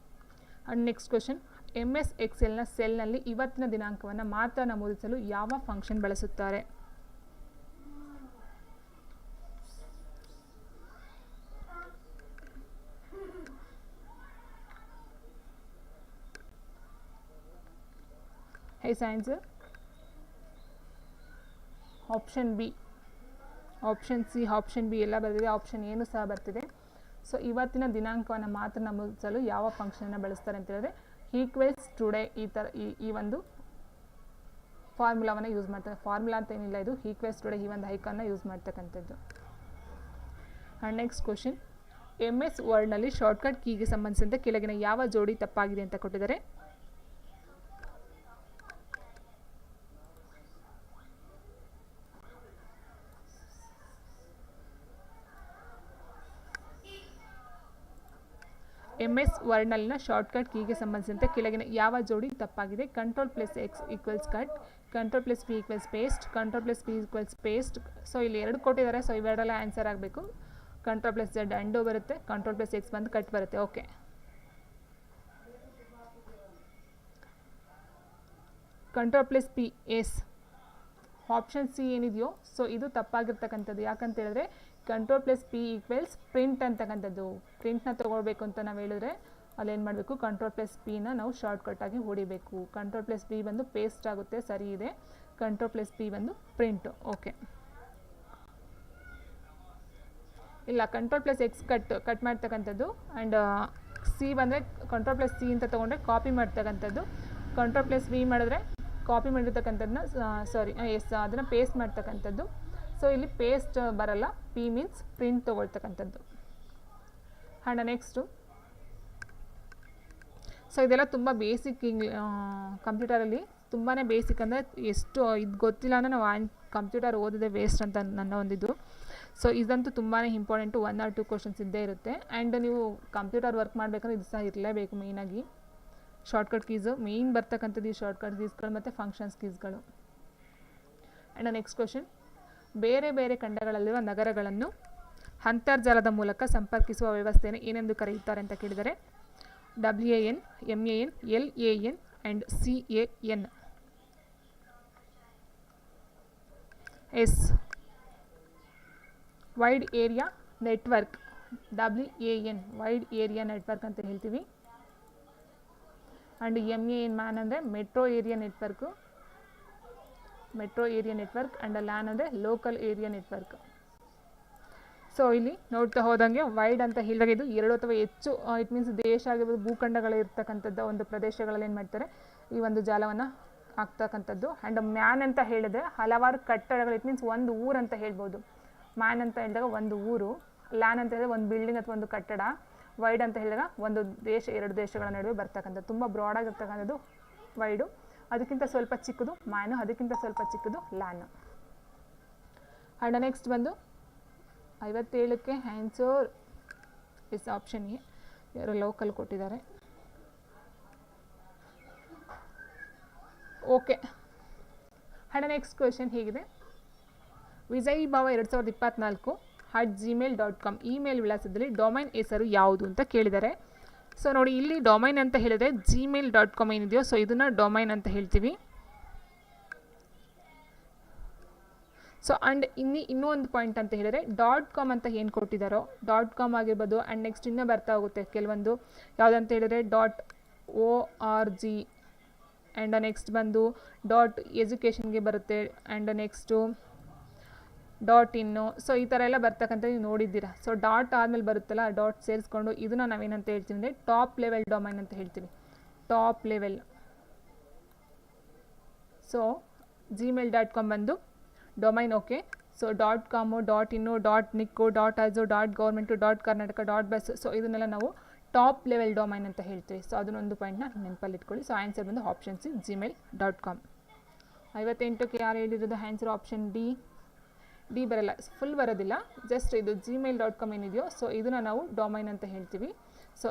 ಆ್ಯಂಡ್ ನೆಕ್ಸ್ಟ್ ಕ್ವೆಶನ್, MS Excelನ ಸೆಲ್ನಲ್ಲಿ ಇವತ್ತಿನ ದಿನಾಂಕವನ್ನು ಮಾತ್ರ ನಮೂದಿಸಲು ಯಾವ ಫಂಕ್ಷನ್ ಬಳಸುತ್ತಾರೆ? Answer option B. Option C, option B ಎಲ್ಲ ಬರ್ತಿದೆ, ಆಪ್ಷನ್ ಏನು ಸಹ ಬರ್ತಿದೆ. ಸೊ ಇವತ್ತಿನ ದಿನಾಂಕವನ್ನು ಮಾತ್ರ ನಮೂದಿಸಲು ಯಾವ ಫಂಕ್ಷನನ್ನು ಬಳಸ್ತಾರೆ ಅಂತ ಹೇಳಿದ್ರೆ ಈಕ್ವಲ್ಸ್ ಟುಡೇ, ಈ ಥರ ಈ ಒಂದು ಫಾರ್ಮುಲಾವನ್ನು ಯೂಸ್ ಮಾಡ್ತಾರೆ. ಫಾರ್ಮುಲಾ ಅಂತ ಏನಿಲ್ಲ, ಇದು ಈಕ್ವಲ್ಸ್ ಟುಡೇ ಈ ಒಂದು ಐಕಾನ್ನ ಯೂಸ್ ಮಾಡ್ತಕ್ಕಂಥದ್ದು. ಆ್ಯಂಡ್ ನೆಕ್ಸ್ಟ್ ಕ್ವಶನ್, MS ವರ್ಡ್ನಲ್ಲಿ ಶಾರ್ಟ್ಕಟ್ ಕೀಗೆ ಸಂಬಂಧಿಸಿದಂತೆ ಕೆಳಗಿನ ಯಾವ ಜೋಡಿ ತಪ್ಪಾಗಿದೆ ಅಂತ ಕೊಟ್ಟಿದ್ದಾರೆ? MS ವರ್ಡ್ನಲ್ಲಿನ ಶಾರ್ಟ್ಕಟ್ ಕೀಗೆ ಸಂಬಂಧಿಸಿದಂತೆ ಕೆಳಗಿನ ಯಾವ ಜೋಡಿ ತಪ್ಪಾಗಿದೆ? Ctrl+X equals cut, Ctrl+P equals paste, Ctrl+P equals paste. So ಇಲ್ಲಿ 2 ಕೊಟ್ಟಿದ್ದಾರೆ, ಸೊ ಇವೆರಡೆಲ್ಲ ಆನ್ಸರ್ ಆಗಬೇಕು. Ctrl+Z ಅಂಡೋ ಬರುತ್ತೆ, Ctrl+X ಬಂದು ಕಟ್ ಬರುತ್ತೆ. Okay, Ctrl+P yes option C ಏನಿದೆಯೋ ಸೊ ಇದು ತಪ್ಪಾಗಿರ್ತಕ್ಕಂಥದ್ದು. ಯಾಕಂತ ಹೇಳಿದ್ರೆ Ctrl+P ಈಕ್ವಲ್ಸ್ ಪ್ರಿಂಟ್ ಅಂತಕ್ಕಂಥದ್ದು. ಪ್ರಿಂಟ್ನ ತೊಗೊಳ್ಬೇಕು ಅಂತ ನಾವು ಹೇಳಿದ್ರೆ ಅಲ್ಲೇನು ಮಾಡಬೇಕು, Ctrl+Pನ ನಾವು ಶಾರ್ಟ್ಕಟ್ಟಾಗಿ ಹೊಡಿಬೇಕು. Ctrl+P ಬಂದು ಪೇಸ್ಟ್ ಆಗುತ್ತೆ, ಸರಿ ಇದೆ. Ctrl+P ಬಂದು ಪ್ರಿಂಟು. ಓಕೆ, ಇಲ್ಲ Ctrl+X ಕಟ್ ಮಾಡ್ತಕ್ಕಂಥದ್ದು. ಆ್ಯಂಡ್ ಸಿ ಬಂದರೆ Ctrl+C ಅಂತ ತೊಗೊಂಡ್ರೆ ಕಾಪಿ ಮಾಡ್ತಕ್ಕಂಥದ್ದು. Ctrl+V ಮಾಡಿದ್ರೆ ಕಾಪಿ ಮಾಡಿರ್ತಕ್ಕಂಥದ್ದನ್ನ ಅದನ್ನು ಪೇಸ್ಟ್ ಮಾಡ್ತಕ್ಕಂಥದ್ದು. ಸೊ ಇಲ್ಲಿ ಪೇಸ್ಟ್ ಬರಲ್ಲ, P ಮೀನ್ಸ್ ಪ್ರಿಂಟ್ ತೊಗೊಳ್ತಕ್ಕಂಥದ್ದು. ಆ್ಯಂಡ್ ನೆಕ್ಸ್ಟು, ಸೊ ಇದೆಲ್ಲ ತುಂಬ ಬೇಸಿಕ್ ಕಂಪ್ಯೂಟರಲ್ಲಿ ತುಂಬಾ ಬೇಸಿಕ್, ಅಂದರೆ ಎಷ್ಟು ಇದು ಗೊತ್ತಿಲ್ಲ ಅಂದರೆ ನಾವು ಕಂಪ್ಯೂಟರ್ ಓದಿದೆ ವೇಸ್ಟ್ ಅಂತ ನನ್ನ ಒಂದಿದ್ದು. ಸೊ ಇದಂತೂ ತುಂಬಾ ಇಂಪಾರ್ಟೆಂಟು, 1 or 2 ಕ್ವಶನ್ಸ್ ಇದ್ದೇ ಇರುತ್ತೆ. ಆ್ಯಂಡ್ ನೀವು ಕಂಪ್ಯೂಟರ್ ವರ್ಕ್ ಮಾಡಬೇಕಂದ್ರೆ ಇದು ಸಹ ಇರಲೇಬೇಕು. ಮೇಯ್ನಾಗಿ ಶಾರ್ಟ್ಕಟ್ ಕೀಸು ಮೇಯ್ನ್ ಬರ್ತಕ್ಕಂಥದ್ದು ಈ ಶಾರ್ಟ್ಕಟ್ ಕೀಸ್ಗಳು ಮತ್ತು ಫಂಕ್ಷನ್ಸ್ ಕೀಸ್ಗಳು. ಆ್ಯಂಡ್ ನೆಕ್ಸ್ಟ್ ಕ್ವಶನ್, ಬೇರೆ ಬೇರೆ ಖಂಡಗಳಲ್ಲಿರುವ ನಗರಗಳನ್ನು ಅಂತರ್ಜಾಲದ ಮೂಲಕ ಸಂಪರ್ಕಿಸುವ ವ್ಯವಸ್ಥೆಯನ್ನು ಏನೆಂದು ಕರೆಯುತ್ತಾರೆ ಅಂತ ಕೇಳಿದರೆ WAN, MAN, LAN ಆ್ಯಂಡ್ CAN. Yes wide area network, WAN wide area network ಅಂತ ಹೇಳ್ತೀವಿ. ಆ್ಯಂಡ್ MAN ಅಂದರೆ metro area network, and LAN ಅಂದರೆ ಲೋಕಲ್ ಏರಿಯಾ ನೆಟ್ವರ್ಕ್. ಸೊ ಇಲ್ಲಿ ನೋಡ್ತಾ ಹೋದಂಗೆ ವೈಡ್ ಅಂತ ಹೇಳಿದಾಗ ಇದು 2 ಅಥವಾ ಹೆಚ್ಚು, ಇಟ್ ಮೀನ್ಸ್ ದೇಶ ಆಗಿರ್ಬೋದು ಭೂಖಂಡಗಳಿರ್ತಕ್ಕಂಥದ್ದು ಒಂದು ಪ್ರದೇಶಗಳಲ್ಲಿ ಏನು ಮಾಡ್ತಾರೆ ಈ ಒಂದು ಜಾಲವನ್ನು ಆಗ್ತಕ್ಕಂಥದ್ದು. ಆ್ಯಂಡ್ ಮ್ಯಾನ್ ಅಂತ ಹೇಳಿದ್ರೆ ಹಲವಾರು ಕಟ್ಟಡಗಳು, ಇಟ್ ಮೀನ್ಸ್ ಒಂದು ಊರು ಅಂತ ಹೇಳ್ಬೋದು. ಮ್ಯಾನ್ ಅಂತ ಹೇಳಿದಾಗ ಒಂದು ಊರು, ಲ್ಯಾನ್ ಅಂತ ಹೇಳಿದ್ರೆ ಒಂದು ಬಿಲ್ಡಿಂಗ್ ಅಥವಾ ಒಂದು ಕಟ್ಟಡ, ವೈಡ್ ಅಂತ ಹೇಳಿದಾಗ ಒಂದು ದೇಶ 2 ದೇಶಗಳ ನಡುವೆ ಬರ್ತಕ್ಕಂಥದ್ದು. ತುಂಬ ಬ್ರಾಡಾಗಿರ್ತಕ್ಕಂಥದ್ದು ವೈಡು, ಅದಕ್ಕಿಂತ ಸ್ವಲ್ಪ ಚಿಕ್ಕದು ಮ್ಯಾನು, ಅದಕ್ಕಿಂತ ಸ್ವಲ್ಪ ಚಿಕ್ಕದು ಲ್ಯಾನು. ಆ್ಯಂಡ್ ನೆಕ್ಸ್ಟ್ ಬಂದು 57ಕ್ಕೆ ಆನ್ಸರ್ ಇಸ್ ಆಪ್ಷನ್ ಎ, ಯಾರು ಲೋಕಲ್ ಕೊಟ್ಟಿದ್ದಾರೆ. ಓಕೆ, ಆ್ಯಂಡ್ ನೆಕ್ಸ್ಟ್ ಕ್ವೆಶನ್ ಹೀಗಿದೆ, ವಿಜಯೀಭವ 2024 @gmail.com ಇಮೇಲ್ ವಿಳಾಸದಲ್ಲಿ ಡೊಮೈನ್ ಹೆಸರು ಯಾವುದು ಅಂತ ಕೇಳಿದ್ದಾರೆ. ಸೊ ನೋಡಿ, ಇಲ್ಲಿ ಡೊಮೈನ್ ಅಂತ ಹೇಳಿದರೆ gmail.com ಏನಿದೆಯೋ ಸೊ ಇದನ್ನು ಡೊಮೈನ್ ಅಂತ ಹೇಳ್ತೀವಿ. ಸೊ ಆ್ಯಂಡ್ ಇನ್ನೂ ಒಂದು ಪಾಯಿಂಟ್ ಅಂತ ಹೇಳಿದರೆ .com ಅಂತ ಏನು ಕೊಟ್ಟಿದ್ದಾರೋ .com ಆಗಿರ್ಬೋದು. ಆ್ಯಂಡ್ ನೆಕ್ಸ್ಟ್ ಇನ್ನೂ ಬರ್ತಾ ಹೋಗುತ್ತೆ ಕೆಲವೊಂದು, ಯಾವುದಂತ ಹೇಳಿದರೆ .org ಆ್ಯಂಡ್ ನೆಕ್ಸ್ಟ್ ಬಂದು .educationಗೆ ಬರುತ್ತೆ. And next .in. ಸೊ ಈ ಥರ ಎಲ್ಲ ಬರ್ತಕ್ಕಂಥ ನೀವು ನೋಡಿದ್ದೀರಾ. ಸೊ ಡಾಟ್ ಆದಮೇಲೆ ಬರುತ್ತಲ್ಲ, ಡಾಟ್ ಸೇರಿಸ್ಕೊಂಡು ಇದನ್ನು ನಾವೇನಂತ ಹೇಳ್ತೀವಿ ಅಂದರೆ ಟಾಪ್ ಲೆವೆಲ್ ಡೊಮೈನ್ ಅಂತ ಹೇಳ್ತೀವಿ, ಟಾಪ್ ಲೆವೆಲ್. ಸೊ gmail.com ಬಂದು domain. Okay, so .com, .in, .nic, .azo, .government, .karnataka, .bus. So ಇದನ್ನೆಲ್ಲ ನಾವು ಟಾಪ್ ಲೆವೆಲ್ ಡೊಮೈನ್ ಅಂತ ಹೇಳ್ತೀವಿ. ಸೊ ಅದನ್ನೊಂದು ಪಾಯಿಂಟ್ನ ನೆನಪಲ್ಲಿ ಇಟ್ಕೊಳ್ಳಿ. ಸೊ ಆನ್ಸರ್ ಬಂದು ಆಪ್ಷನ್ ಸಿ gmail.com. 58ಕ್ಕೆ ಯಾರು ಹೇಳಿರೋದು ಆನ್ಸರ್ ಆಪ್ಷನ್ ಡಿ ಬರಲ್ಲ, ಫುಲ್ ಬರೋದಿಲ್ಲ, ಜಸ್ಟ್ ಇದು gmail.com ಏನಿದೆಯೋ ಸೊ ಇದನ್ನು ನಾವು ಡೊಮೈನ್ ಅಂತ ಹೇಳ್ತೀವಿ. ಸೊ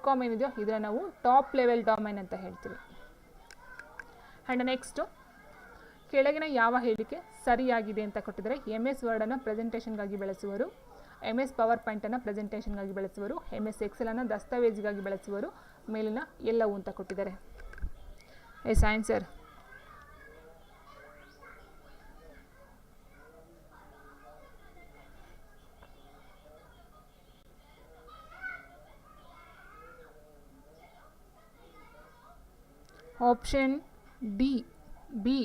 .com ಏನಿದೆಯೋ ಇದನ್ನು ನಾವು ಟಾಪ್ ಲೆವೆಲ್ ಡೊಮೈನ್ ಅಂತ ಹೇಳ್ತೀವಿ. ಆ್ಯಂಡ್ ನೆಕ್ಸ್ಟು, ಕೆಳಗಿನ ಯಾವ ಹೇಳಿಕೆ ಸರಿಯಾಗಿದೆ ಅಂತ ಕೊಟ್ಟಿದ್ದಾರೆ. MS ವರ್ಡನ್ನು ಪ್ರೆಸೆಂಟೇಷನ್ಗಾಗಿ ಬಳಸುವರು, MS ಪವರ್ ಪಾಯಿಂಟನ್ನು ಪ್ರೆಸೆಂಟೇಷನ್ಗಾಗಿ ಬಳಸುವರು, MS ಎಕ್ಸೆಲನ್ನು ದಸ್ತಾವೇಜಿಗಾಗಿ ಬಳಸುವರು, ಮೇಲಿನ ಎಲ್ಲವೂ ಅಂತ ಕೊಟ್ಟಿದ್ದಾರೆ. Yes answer option B.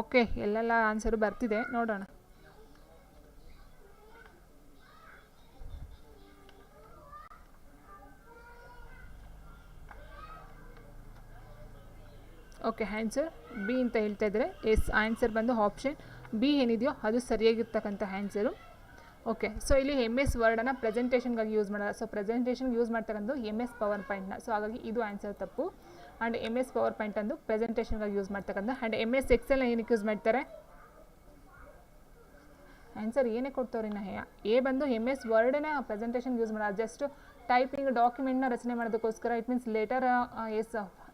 Okay, ಎಲ್ಲೆಲ್ಲ ಆನ್ಸರು ಬರ್ತಿದೆ, ನೋಡೋಣ. ಓಕೆ, ಆನ್ಸರ್ ಬಿ ಅಂತ ಹೇಳ್ತಾ ಇದ್ದಾರೆ. ಎಸ್, ಆನ್ಸರ್ ಬಂದು ಆಪ್ಷನ್ ಬಿ ಏನಿದೆಯೋ ಅದು ಸರಿಯಾಗಿರ್ತಕ್ಕಂಥ ಆನ್ಸರು. ಓಕೆ, ಸೊ ಇಲ್ಲಿ MS ವರ್ಡನ್ನು ಪ್ರೆಸೆಂಟೇಷನ್ಗಾಗಿ ಯೂಸ್ ಮಾಡೋಲ್ಲ. ಸೊ ಪ್ರೆಸೆಂಟೇಷನ್ಗೆ ಯೂಸ್ ಮಾಡ್ತಕ್ಕಂಥ MS ಪವರ್ ಪಾಯಿಂಟ್ನ. ಸೊ ಹಾಗಾಗಿ ಇದು ಆನ್ಸರ್ ತಪ್ಪು. ಆ್ಯಂಡ್ MS ಪವರ್ ಪಾಯಿಂಟ್ ಅಂದು ಪ್ರೆಸೆಂಟೇಷನ್ಗಾಗಿ ಯೂಸ್ ಮಾಡ್ತಕ್ಕಂಥ. ಆ್ಯಂಡ್ MS ಎಕ್ಸೆಲ್ನ ಏನಕ್ಕೆ ಯೂಸ್ ಮಾಡ್ತಾರೆ? ಆನ್ಸರ್ ಏನೇ ಕೊಡ್ತವ್ರಿ ನಾ ಎ ಬಂದು MS ವರ್ಡನ್ನ ಪ್ರೆಸೆಂಟೇಷನ್ಗೆ ಯೂಸ್ ಮಾಡೋದು, ಜಸ್ಟ್ ಟೈಪಿಂಗ್ ಡಾಕ್ಯುಮೆಂಟ್ನ ರಚನೆ ಮಾಡೋದಕ್ಕೋಸ್ಕರ it means letter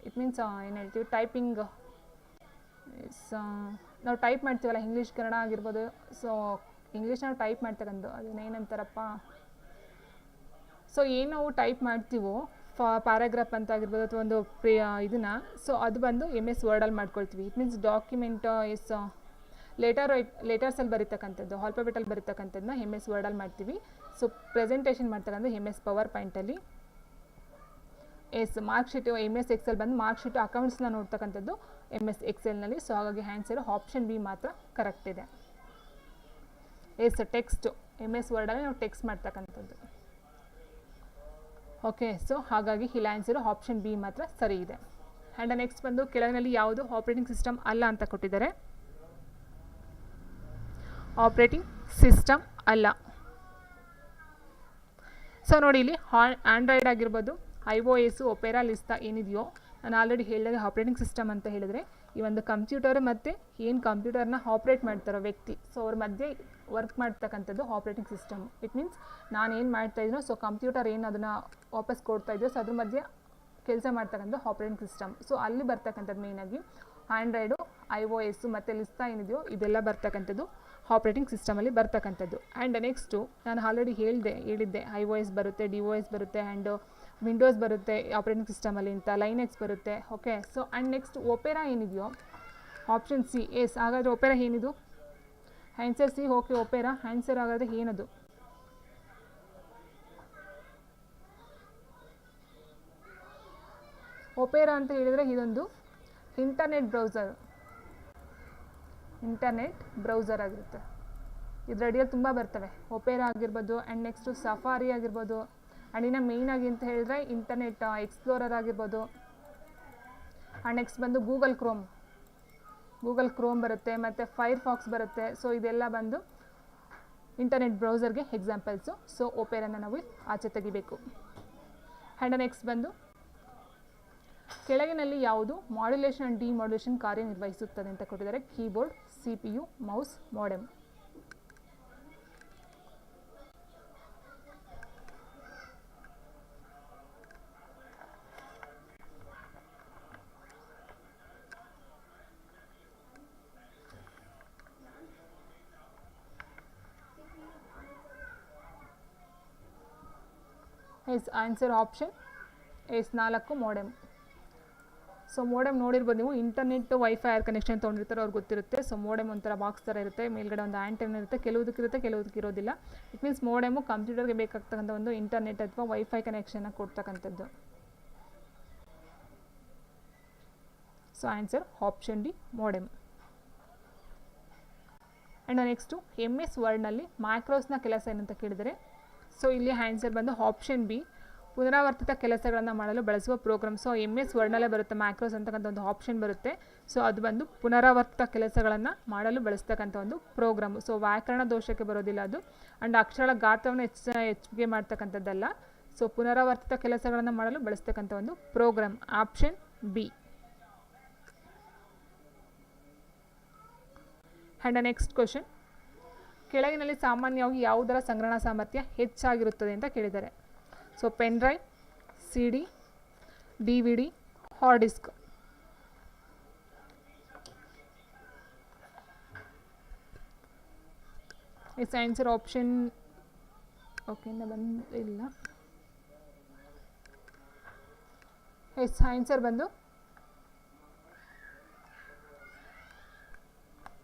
it means ಏನು ಹೇಳ್ತೀವಿ ಟೈಪಿಂಗ್ ನಾವು ಟೈಪ್ ಮಾಡ್ತೀವಲ್ಲ ಇಂಗ್ಲೀಷ್ ಕನ್ನಡ ಆಗಿರ್ಬೋದು. ಸೊ ಇಂಗ್ಲೀಷ್ ನಾವು ಟೈಪ್ ಮಾಡ್ತಕ್ಕಂಥ ಅದನ್ನೇನಂತಾರಪ್ಪ, ಸೊ ಏನು ನಾವು ಟೈಪ್ ಮಾಡ್ತೀವೋ ಪ್ಯಾರಾಗ್ರಾಫ್ ಅಂತ ಆಗಿರ್ಬೋದು ಅಥವಾ ಒಂದು ಇದನ್ನು, ಸೊ ಅದು ಬಂದು MS ವರ್ಡಲ್ಲಿ ಮಾಡ್ಕೊಳ್ತೀವಿ. ಇಟ್ ಮೀನ್ಸ್ ಡಾಕ್ಯುಮೆಂಟ್ ಲೆಟರ್ಸಲ್ಲಿ ಬರೀತಕ್ಕಂಥದ್ದು ಆಲ್ಫಾಬೆಟಲ್ಲಿ ಬರೀತಕ್ಕಂಥದ್ದನ್ನ MS ವರ್ಡಲ್ಲಿ ಮಾಡ್ತೀವಿ. ಸೊ ಪ್ರೆಸೆಂಟೇಷನ್ ಮಾಡ್ತಕ್ಕಂಥ MS ಪವರ್ ಪಾಯಿಂಟಲ್ಲಿ. ಮಾರ್ಕ್ಶೀಟು MS ಎಕ್ಸೆಲ್ ಬಂದು ಮಾರ್ಕ್ಶೀಟು ಅಕೌಂಟ್ಸ್ನ ನೋಡ್ತಕ್ಕಂಥದ್ದು MS ಎಕ್ಸೆಲ್ನಲ್ಲಿ. ಸೊ ಹಾಗಾಗಿ ಆನ್ಸರು ಆಪ್ಷನ್ ಬಿ ಮಾತ್ರ ಕರೆಕ್ಟ್ ಇದೆ. ಟೆಕ್ಸ್ಟ್ MS ವರ್ಡಲ್ಲಿ ನಾವು ಟೆಕ್ಸ್ಟ್ ಮಾಡ್ತಕ್ಕಂಥದ್ದು. ಓಕೆ, ಸೊ ಹಾಗಾಗಿ ಇಲ್ಲಿ ಆನ್ಸರು ಆಪ್ಷನ್ ಬಿ ಮಾತ್ರ ಸರಿ ಇದೆ. ಆ್ಯಂಡ್ ನೆಕ್ಸ್ಟ್ ಬಂದು ಕೆಳಗಿನಲ್ಲಿ ಯಾವುದು ಆಪರೇಟಿಂಗ್ ಸಿಸ್ಟಮ್ ಅಲ್ಲ ಅಂತ ಕೊಟ್ಟಿದ್ದಾರೆ. ಆಪರೇಟಿಂಗ್ ಸಿಸ್ಟಮ್ ಅಲ್ಲ. ಸೊ ನೋಡಿ ಇಲ್ಲಿ ಆಂಡ್ರಾಯ್ಡ್ ಆಗಿರ್ಬೋದು, iOS, ಒಪೆರಾ, ಲಿಸ್ತಾ ಏನಿದೆಯೋ ನಾನು ಆಲ್ರೆಡಿ ಹೇಳಿದಾಗ ಆಪರೇಟಿಂಗ್ ಸಿಸ್ಟಮ್ ಅಂತ ಹೇಳಿದರೆ ಈ ಒಂದು ಕಂಪ್ಯೂಟರ್ ಮತ್ತು ಏನು ಕಂಪ್ಯೂಟರ್ನ ಆಪ್ರೇಟ್ ಮಾಡ್ತಾರೋ ವ್ಯಕ್ತಿ, ಸೊ ಅವ್ರ ಮಧ್ಯೆ ವರ್ಕ್ ಮಾಡ್ತಕ್ಕಂಥದ್ದು ಆಪ್ರೇಟಿಂಗ್ ಸಿಸ್ಟಮ್. ಇಟ್ ಮೀನ್ಸ್ ನಾನು ಏನು ಮಾಡ್ತಾಯಿದ್ದೀನೋ, ಸೊ ಕಂಪ್ಯೂಟರ್ ಏನು ಅದನ್ನು ವಾಪಸ್ ಕೊಡ್ತಾ ಇದೆಯೋ, ಸೊ ಅದ್ರ ಮಧ್ಯೆ ಕೆಲಸ ಮಾಡ್ತಕ್ಕಂಥ ಆಪ್ರೇಟಿಂಗ್ ಸಿಸ್ಟಮ್. ಸೊ ಅಲ್ಲಿ ಬರ್ತಕ್ಕಂಥದ್ದು ಮೇಯ್ನಾಗಿ ಆಂಡ್ರಾಯ್ಡು, iOS ಮತ್ತು ಲಿಸ್ತಾ ಏನಿದೆಯೋ ಇದೆಲ್ಲ ಬರ್ತಕ್ಕಂಥದ್ದು ಆಪ್ರೇಟಿಂಗ್ ಸಿಸ್ಟಮಲ್ಲಿ ಬರ್ತಕ್ಕಂಥದ್ದು. ಆ್ಯಂಡ್ ನೆಕ್ಸ್ಟು ನಾನು ಆಲ್ರೆಡಿ ಹೇಳಿದ್ದೆ iOS ಬರುತ್ತೆ, DOS ಬರುತ್ತೆ, ಆ್ಯಂಡ್ ವಿಂಡೋಸ್ ಬರುತ್ತೆ ಆಪ್ರೇಟಿಂಗ್ ಸಿಸ್ಟಮಲ್ಲಿ ಅಂತ, ಲೈನೆಕ್ಸ್ ಬರುತ್ತೆ. Okay, so and next Opera ಏನಿದೆಯೋ ಆಪ್ಷನ್ ಸಿ. ಹಾಗಾದರೆ ಒಪೆರಾ ಏನಿದು? Answer C. Okay, Opera answer ಹಾಗಾದರೆ ಏನದು? ಒಪೆರಾ ಅಂತ ಹೇಳಿದರೆ ಇದೊಂದು ಇಂಟರ್ನೆಟ್ ಬ್ರೌಸರ್ ಆಗಿರುತ್ತೆ. ಇದರ ಅಡಿಯಲ್ಲಿ ತುಂಬ ಬರ್ತವೆ. ಒಪೆರಾ ಆಗಿರ್ಬೋದು, ಆ್ಯಂಡ್ ನೆಕ್ಸ್ಟು ಸಫಾರಿ ಆಗಿರ್ಬೋದು, ಆ್ಯಂಡ್ ಇನ್ನು ಮೇಯ್ನಾಗಿ ಅಂತ ಹೇಳಿದ್ರೆ ಇಂಟರ್ನೆಟ್ ಎಕ್ಸ್ಪ್ಲೋರರ್ ಆಗಿರ್ಬೋದು, ಆ್ಯಂಡ್ ನೆಕ್ಸ್ಟ್ ಬಂದು ಗೂಗಲ್ ಕ್ರೋಮ್ ಬರುತ್ತೆ, ಮತ್ತು ಫೈರ್ಫಾಕ್ಸ್ ಬರುತ್ತೆ. ಸೊ ಇದೆಲ್ಲ ಬಂದು ಇಂಟರ್ನೆಟ್ ಬ್ರೌಸರ್ಗೆ ಎಕ್ಸಾಂಪಲ್ಸು. ಸೊ ಒಪೆರಾನ ನಾವು ಆಚೆ ತೆಗಿಬೇಕು. ಆ್ಯಂಡ್ ನೆಕ್ಸ್ಟ್ ಬಂದು ಕೆಳಗಿನಲ್ಲಿ ಯಾವುದು ಮಾಡ್ಯುಲೇಷನ್ ಆ್ಯಂಡ್ ಡಿಮಾಡ್ಯುಲೇಷನ್ ಕಾರ್ಯನಿರ್ವಹಿಸುತ್ತದೆ ಅಂತ ಕೊಟ್ಟಿದ್ದಾರೆ. Keyboard, CPU, mouse, modem. Answer option 4 modem. So modem ನೋಡಿರ್ಬೋದು ನೀವು, ಇಂಟರ್ನೆಟ್ ವೈಫೈ ಕನೆಕ್ಷನ್ ತೊಗೊಂಡಿರ್ತಾರೆ ಅವ್ರಿಗೆ ಗೊತ್ತಿರುತ್ತೆ. ಸೊ ಮೋಡೆಮ್ ಒಂಥರ ಬಾಕ್ಸ್ ಥರ ಇರುತ್ತೆ, ಮೇಲ್ಗಡೆ ಒಂದು ಆ್ಯಂಟೆನ್ ಇರುತ್ತೆ, ಕೆಲವುದಕ್ಕಿರುತ್ತೆ ಕೆಲವುದಕ್ಕೆ ಇರೋದಿಲ್ಲ. ಇಟ್ ಮೀನ್ಸ್ ಮೋಡೆಮು ಕಂಪ್ಯೂಟರ್ಗೆ ಬೇಕಾಗ್ತಕ್ಕಂಥ ಒಂದು ಇಂಟರ್ನೆಟ್ ಅಥವಾ ವೈಫೈ ಕನೆಕ್ಷನ್ನ ಕೊಡ್ತಕ್ಕಂಥದ್ದು. So answer option D modem. And next MS ವರ್ಡ್ನಲ್ಲಿ ಮ್ಯಾಕ್ರೋಸ್ನ ಕೆಲಸ ಏನಂತ ಕೇಳಿದರೆ, ಸೊ ಇಲ್ಲಿ ಆನ್ಸರ್ ಬಂದು ಆಪ್ಷನ್ ಬಿ ಪುನರಾವರ್ತಿತ ಕೆಲಸಗಳನ್ನು ಮಾಡಲು ಬಳಸುವ ಪ್ರೋಗ್ರಾಮ್. ಸೊ MS ವರ್ಡ್ನಲ್ಲೇ ಬರುತ್ತೆ ಮ್ಯಾಕ್ರೋಸ್ ಅಂತಕ್ಕಂಥ ಒಂದು ಆಪ್ಷನ್ ಬರುತ್ತೆ. ಸೊ ಅದು ಬಂದು ಪುನರಾವರ್ತಿತ ಕೆಲಸಗಳನ್ನು ಮಾಡಲು ಬಳಸ್ತಕ್ಕಂಥ ಒಂದು ಪ್ರೋಗ್ರಾಮು. ಸೊ ವ್ಯಾಕರಣ ದೋಷಕ್ಕೆ ಬರೋದಿಲ್ಲ ಅದು, ಆ್ಯಂಡ್ ಅಕ್ಷರಗಳ ಗಾತ್ರವನ್ನು ಹೆಚ್ಚಿಗೆ ಮಾಡ್ತಕ್ಕಂಥದ್ದಲ್ಲ. ಸೊ ಪುನರಾವರ್ತಿತ ಕೆಲಸಗಳನ್ನು ಮಾಡಲು ಬಳಸ್ತಕ್ಕಂಥ ಒಂದು program. Option B. And next question, ಕೆಳಗಿನಲ್ಲಿ ಸಾಮಾನ್ಯವಾಗಿ ಯಾವುದರ ಸಂಗ್ರಹಣಾ ಸಾಮರ್ಥ್ಯ ಹೆಚ್ಚಾಗಿರುತ್ತದೆ ಅಂತ ಕೇಳಿದ್ದಾರೆ. So pen drive, CD, DVD, hard disk. It's answer option ಓಕೆನ ಬಂದಿಲ್ಲ. ಆನ್ಸರ್ ಬಂದು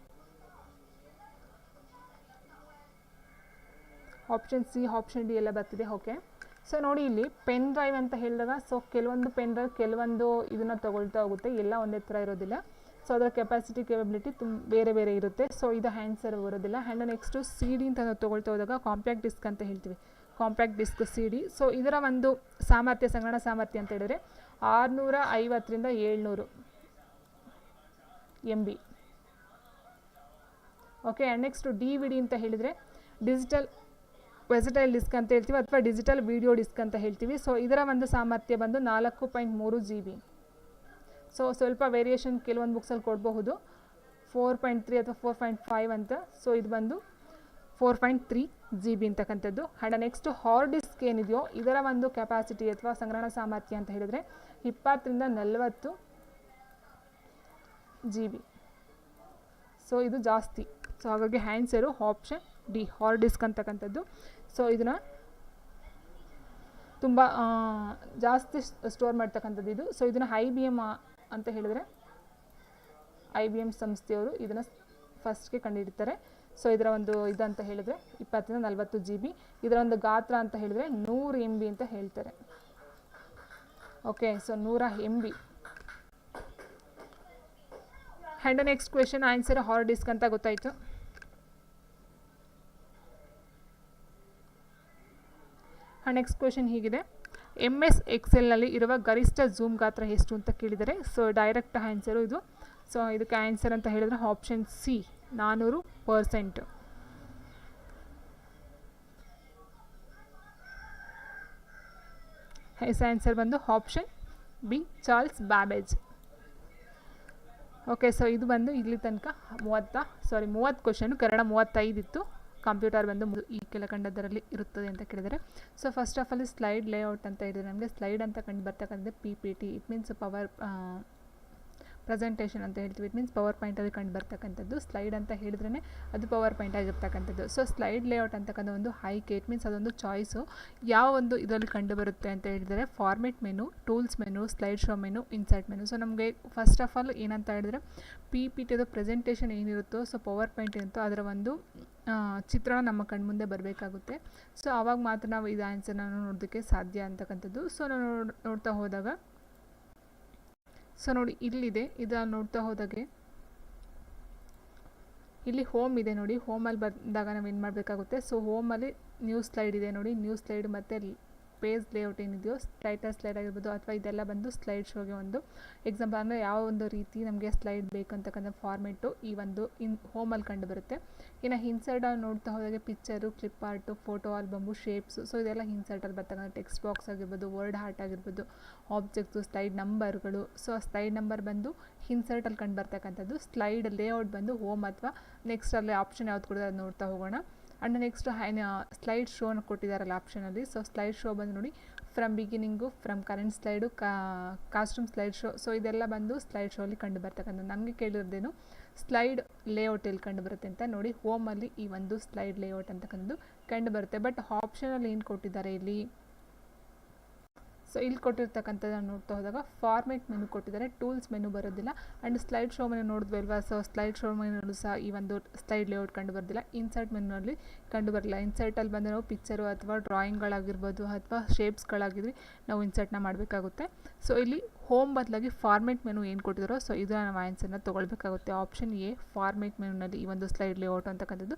ಆಪ್ಷನ್ ಸಿ, ಆಪ್ಷನ್ ಡಿ ಎಲ್ಲ ಬರ್ತಿದೆ. ಓಕೆ, ಸೊ ನೋಡಿ ಇಲ್ಲಿ ಪೆನ್ ಡ್ರೈವ್ ಅಂತ ಹೇಳಿದಾಗ, ಸೊ ಕೆಲವೊಂದು ಪೆನ್ ಡ್ರೈವ್ ಕೆಲವೊಂದು ಇದನ್ನು ತೊಗೊಳ್ತಾ ಹೋಗುತ್ತೆ, ಎಲ್ಲ ಒಂದೇ ಥರ ಇರೋದಿಲ್ಲ. ಸೊ ಅದರ ಕೆಪಾಸಿಟಿ ಕೇಪಬಿಲಿಟಿ ಬೇರೆ ಬೇರೆ ಇರುತ್ತೆ. ಸೊ ಇದು ಆನ್ಸರ್ ಬರೋದಿಲ್ಲ. ಆ್ಯಂಡ್ ನೆಕ್ಸ್ಟು CD ಅಂತ ನಾವು ತೊಗೊಳ್ತಾ ಹೋದಾಗ ಕಾಂಪ್ಯಾಕ್ಟ್ ಡಿಸ್ಕ್ ಅಂತ ಹೇಳ್ತೀವಿ, ಕಾಂಪ್ಯಾಕ್ಟ್ ಡಿಸ್ಕ್ CD. ಸೊ ಇದರ ಒಂದು ಸಾಮರ್ಥ್ಯ, ಸಂಗ್ರಹಣಾ ಸಾಮರ್ಥ್ಯ ಅಂತ ಹೇಳಿದರೆ 650 ರಿಂದ 700 MB. Okay, and next DVD ಅಂತ ಹೇಳಿದರೆ ವೆರ್ಸಟೈಲ್ ಡಿಸ್ಕ್ ಅಂತ ಹೇಳ್ತೀವಿ, ಅಥವಾ ಡಿಜಿಟಲ್ ವಿಡಿಯೋ ಡಿಸ್ಕ್ ಅಂತ ಹೇಳ್ತೀವಿ. ಸೊ ಇದರ ಒಂದು ಸಾಮರ್ಥ್ಯ ಬಂದು 4.3 GB. ಸೊ ಸ್ವಲ್ಪ ವೇರಿಯೇಷನ್ ಕೆಲವೊಂದು ಬುಕ್ಸಲ್ಲಿ ಕೊಡಬಹುದು, 4.3 ಅಥವಾ 4.5 ಅಂತ. ಸೊ ಇದು ಬಂದು 4.3 GB ಅಂತಕ್ಕಂಥದ್ದು. ಆ್ಯಂಡ್ ನೆಕ್ಸ್ಟ್ ಹಾರ್ಡ್ ಡಿಸ್ಕ್ ಏನಿದೆಯೋ ಇದರ ಒಂದು ಕೆಪಾಸಿಟಿ ಅಥವಾ ಸಂಗ್ರಹಣ ಸಾಮರ್ಥ್ಯ ಅಂತ ಹೇಳಿದರೆ 20 ರಿಂದ 40 GB. ಸೊ ಇದು ಜಾಸ್ತಿ. ಸೊ ಹಾಗಾಗಿ answer option D hard disk ಅಂತಕ್ಕಂಥದ್ದು. ಸೊ ಇದನ್ನು ತುಂಬ ಜಾಸ್ತಿ ಸ್ಟೋರ್ ಮಾಡ್ತಕ್ಕಂಥದ್ದು ಇದು. ಸೊ ಇದನ್ನು IBM ಅಂತ ಹೇಳಿದರೆ IBM ಸಂಸ್ಥೆಯವರು ಇದನ್ನು ಫಸ್ಟ್ಗೆ ಕಂಡುಹಿಡಿತಾರೆ. ಸೊ ಇದರ ಒಂದು ಇದಂತ ಹೇಳಿದರೆ 20 ರಿಂದ 40 GB. ಇದರ ಒಂದು ಗಾತ್ರ ಅಂತ ಹೇಳಿದರೆ 100 MB ಅಂತ ಹೇಳ್ತಾರೆ. Okay, so 100 MB. And next question answer hard disk ಅಂತ ಗೊತ್ತಾಯಿತು. ನೆಕ್ಸ್ಟ್ ಕ್ವೆಶನ್ ಹೀಗಿದೆ, MS Excelನಲ್ಲಿ ಇರುವ ಗರಿಷ್ಠ ಝೂಮ್ ಗಾತ್ರ ಎಷ್ಟು ಅಂತ ಕೇಳಿದರೆ. ಸೊ ಡೈರೆಕ್ಟ್ ಆನ್ಸರು ಇದು. ಸೊ ಇದಕ್ಕೆ ಆನ್ಸರ್ ಅಂತ ಹೇಳಿದರೆ ಆಪ್ಷನ್ ಸಿ 400%. ಎಸ್ ಆನ್ಸರ್ ಬಂದು option B Charles Babbage. Okay, so ಇದು ಬಂದು ಇಲ್ಲಿ ತನಕ 30 ಕ್ವೆಶನ್. ಕನ್ನಡ 35 ಇತ್ತು. ಕಂಪ್ಯೂಟರ್ ಬಂದು ಈ ಕೆಳಕಂಡದರಲ್ಲಿ ಇರುತ್ತದೆ ಅಂತ ಕೇಳಿದರೆ. So first of all slide layout ಅಂತ ಹೇಳಿದರೆ ನಮಗೆ ಸ್ಲೈಡ್ ಅಂತ ಕಂಡು ಬರ್ತಕ್ಕಂಥದ್ದು PPT. It means power presentation ಅಂತ ಹೇಳ್ತೀವಿ. ಇಟ್ ಮೀನ್ಸ್ ಪವರ್ ಪಾಯಿಂಟಲ್ಲಿ ಕಂಡು ಬರ್ತಕ್ಕಂಥದ್ದು. ಸ್ಲೈಡ್ ಅಂತ ಹೇಳಿದ್ರೇ ಅದು ಪವರ್ ಪಾಯಿಂಟ್ ಆಗಿರ್ತಕ್ಕಂಥದ್ದು. ಸೊ ಸ್ಲೈಡ್ ಲೇಔಟ್ ಅಂತಕ್ಕಂಥ ಒಂದು ಆಯ್ಕೆ. ಇಟ್ ಮೀನ್ಸ್ ಅದೊಂದು ಚಾಯ್ಸು. ಯಾವ ಒಂದು ಇದರಲ್ಲಿ ಕಂಡು ಬರುತ್ತೆ ಅಂತ ಹೇಳಿದರೆ format menu, tools menu, slide show menu, insert menu. So ನಮಗೆ ಫಸ್ಟ್ ಆಫ್ ಆಲ್ ಏನಂತ ಹೇಳಿದರೆ PPTದು ಪ್ರೆಸೆಂಟೇಷನ್ ಏನಿರುತ್ತೋ, ಸೊ ಪವರ್ ಪಾಯಿಂಟ್ ಇರುತ್ತೋ ಅದರ ಒಂದು ಚಿತ್ರಣ ನಮ್ಮ ಕಣ್ಮುಂದೆ ಬರಬೇಕಾಗುತ್ತೆ. ಸೊ ಆವಾಗ ಮಾತ್ರ ನಾವು ಇದು ಆನ್ಸರ್ನ ನೋಡೋದಕ್ಕೆ ಸಾಧ್ಯ ಅಂತಕ್ಕಂಥದ್ದು. ಸೊ ನಾವು ನೋಡ್ತಾ ಹೋದಾಗ ಸೊ ನೋಡಿ ಇಲ್ಲಿದೆ. ಇದನ್ನು ನೋಡ್ತಾ ಹೋದಾಗೆ ಇಲ್ಲಿ ಹೋಮ್ ಇದೆ ನೋಡಿ. ಹೋಮಲ್ಲಿ ಬಂದಾಗ ನಾವು ಏನು ಮಾಡಬೇಕಾಗುತ್ತೆ, ಸೊ ಹೋಮಲ್ಲಿ ನ್ಯೂ ಸ್ಲೈಡ್ ಇದೆ ನೋಡಿ. ನ್ಯೂ ಸ್ಲೈಡ್ ಮತ್ತು ಪೇಜ್ ಲೇಔಟ್ ಏನಿದೆಯೋ ಟೈಟಲ್ ಸ್ಲೈಡ್ ಆಗಿರ್ಬೋದು ಅಥವಾ ಇದೆಲ್ಲ ಬಂದು ಸ್ಲೈಡ್ ಶೋಗೆ ಒಂದು ಎಕ್ಸಾಂಪಲ್. ಅಂದರೆ ಯಾವ ಒಂದು ರೀತಿ ನಮಗೆ ಸ್ಲೈಡ್ ಬೇಕಂತಕ್ಕಂಥ ಫಾರ್ಮೆಟು ಈ ಒಂದು ಹೋಮಲ್ಲಿ ಕಂಡು ಬರುತ್ತೆ. ಇನ್ನು ಇನ್ಸರ್ಟ್ ನೋಡ್ತಾ ಹೋದಾಗೆ picture, clip art, photo album, shapes. So ಇದೆಲ್ಲ ಇನ್ಸರ್ಟಲ್ಲಿ ಬರ್ತಕ್ಕಂಥ ಟೆಕ್ಸ್ಟ್ ಬಾಕ್ಸ್ ಆಗಿರ್ಬೋದು, ವರ್ಡ್ ಆರ್ಟ್ ಆಗಿರ್ಬೋದು, ಆಬ್ಜೆಕ್ಟ್ಸು, ಸ್ಲೈಡ್ ನಂಬರ್ಗಳು. ಸೊ ಆ ಸ್ಲೈಡ್ ನಂಬರ್ ಬಂದು ಇನ್ಸರ್ಟಲ್ಲಿ ಕಂಡು ಬರ್ತಕ್ಕಂಥದ್ದು. ಸ್ಲೈಡ್ ಲೇಔಟ್ ಬಂದು ಹೋಮ್ ಅಥವಾ ನೆಕ್ಸ್ಟ್ ಅಲ್ಲಿ ಆಪ್ಷನ್ ಯಾವ್ದು ಕೊಡೋದು ಅದು ನೋಡ್ತಾ ಹೋಗೋಣ. ಆ್ಯಂಡ್ ನೆಕ್ಸ್ಟ್ ಸ್ಲೈಡ್ ಶೋನ ಕೊಟ್ಟಿದ್ದಾರಲ್ಲ ಆಪ್ಷನಲ್ಲಿ. ಸೊ ಸ್ಲೈಡ್ ಶೋ ಬಂದು ನೋಡಿ from beginning, from current slide, costume slide show. So ಇದೆಲ್ಲ ಬಂದು ಸ್ಲೈಡ್ ಶೋ ಅಲ್ಲಿ ಕಂಡು ಬರ್ತಕ್ಕಂಥದ್ದು. ನಮಗೆ ಕೇಳಿರೋದೇನು ಸ್ಲೈಡ್ ಲೇಔಟ್ ಎಲ್ಲಿ ಕಂಡು ಬರುತ್ತೆ ಅಂತ ನೋಡಿ. ಹೋಮಲ್ಲಿ ಈ ಒಂದು ಸ್ಲೈಡ್ ಲೇಔಟ್ ಅಂತಕ್ಕಂಥದ್ದು ಕಂಡು ಬರುತ್ತೆ. ಬಟ್ ಆಪ್ಷನಲ್ಲಿ ಏನು ಕೊಟ್ಟಿದ್ದಾರೆ ಇಲ್ಲಿ, ಸೊ ಇಲ್ಲಿ ಕೊಟ್ಟಿರ್ತಕ್ಕಂಥದ್ದನ್ನು ನೋಡ್ತಾ ಹೋದಾಗ ಫಾರ್ಮೆಟ್ ಮೆನು ಕೊಟ್ಟಿದ್ದಾರೆ, ಟೂಲ್ಸ್ ಮೆನು ಬರೋದಿಲ್ಲ. ಆ್ಯಂಡ್ ಸ್ಲೈಡ್ ಶೋ ಮೆನು ನೋಡಿದ್ವಿ ಅಲ್ವಾ. ಸೊ ಸ್ಲೈಡ್ ಶೋ ಮೆನು ಸಹ ಈ ಒಂದು ಸ್ಲೈಡ್ ಲೇಔಟ್ ಕಂಡು ಬರೋದಿಲ್ಲ. ಇನ್ಸರ್ಟ್ ಮೆನುನಲ್ಲಿ ಕಂಡು ಬರಲ್ಲ. ಇನ್ಸರ್ಟಲ್ಲಿ ಬಂದು ನಾವು ಪಿಕ್ಚರು ಅಥವಾ ಡ್ರಾಯಿಂಗ್ಗಳಾಗಿರ್ಬೋದು ಅಥವಾ ಶೇಪ್ಸ್ಗಳಾಗಿದ್ವಿ ನಾವು ಇನ್ಸರ್ಟ್ನ ಮಾಡಬೇಕಾಗುತ್ತೆ. ಸೊ ಇಲ್ಲಿ ಹೋಮ್ ಬದಲಾಗಿ ಫಾರ್ಮೆಟ್ ಮೆನು ಏನು ಕೊಟ್ಟಿದ್ದಾರೋ ಸೊ ಇದನ್ನು ನಾವು ಆನ್ಸರ್ನ ತೊಗೊಳ್ಬೇಕಾಗುತ್ತೆ. ಆಪ್ಷನ್ ಎ ಫಾರ್ಮೆಟ್ ಮೆನುನಲ್ಲಿ ಈ ಒಂದು ಸ್ಲೈಡ್ ಲೇಔಟ್ ಅಂತಕ್ಕಂಥದ್ದು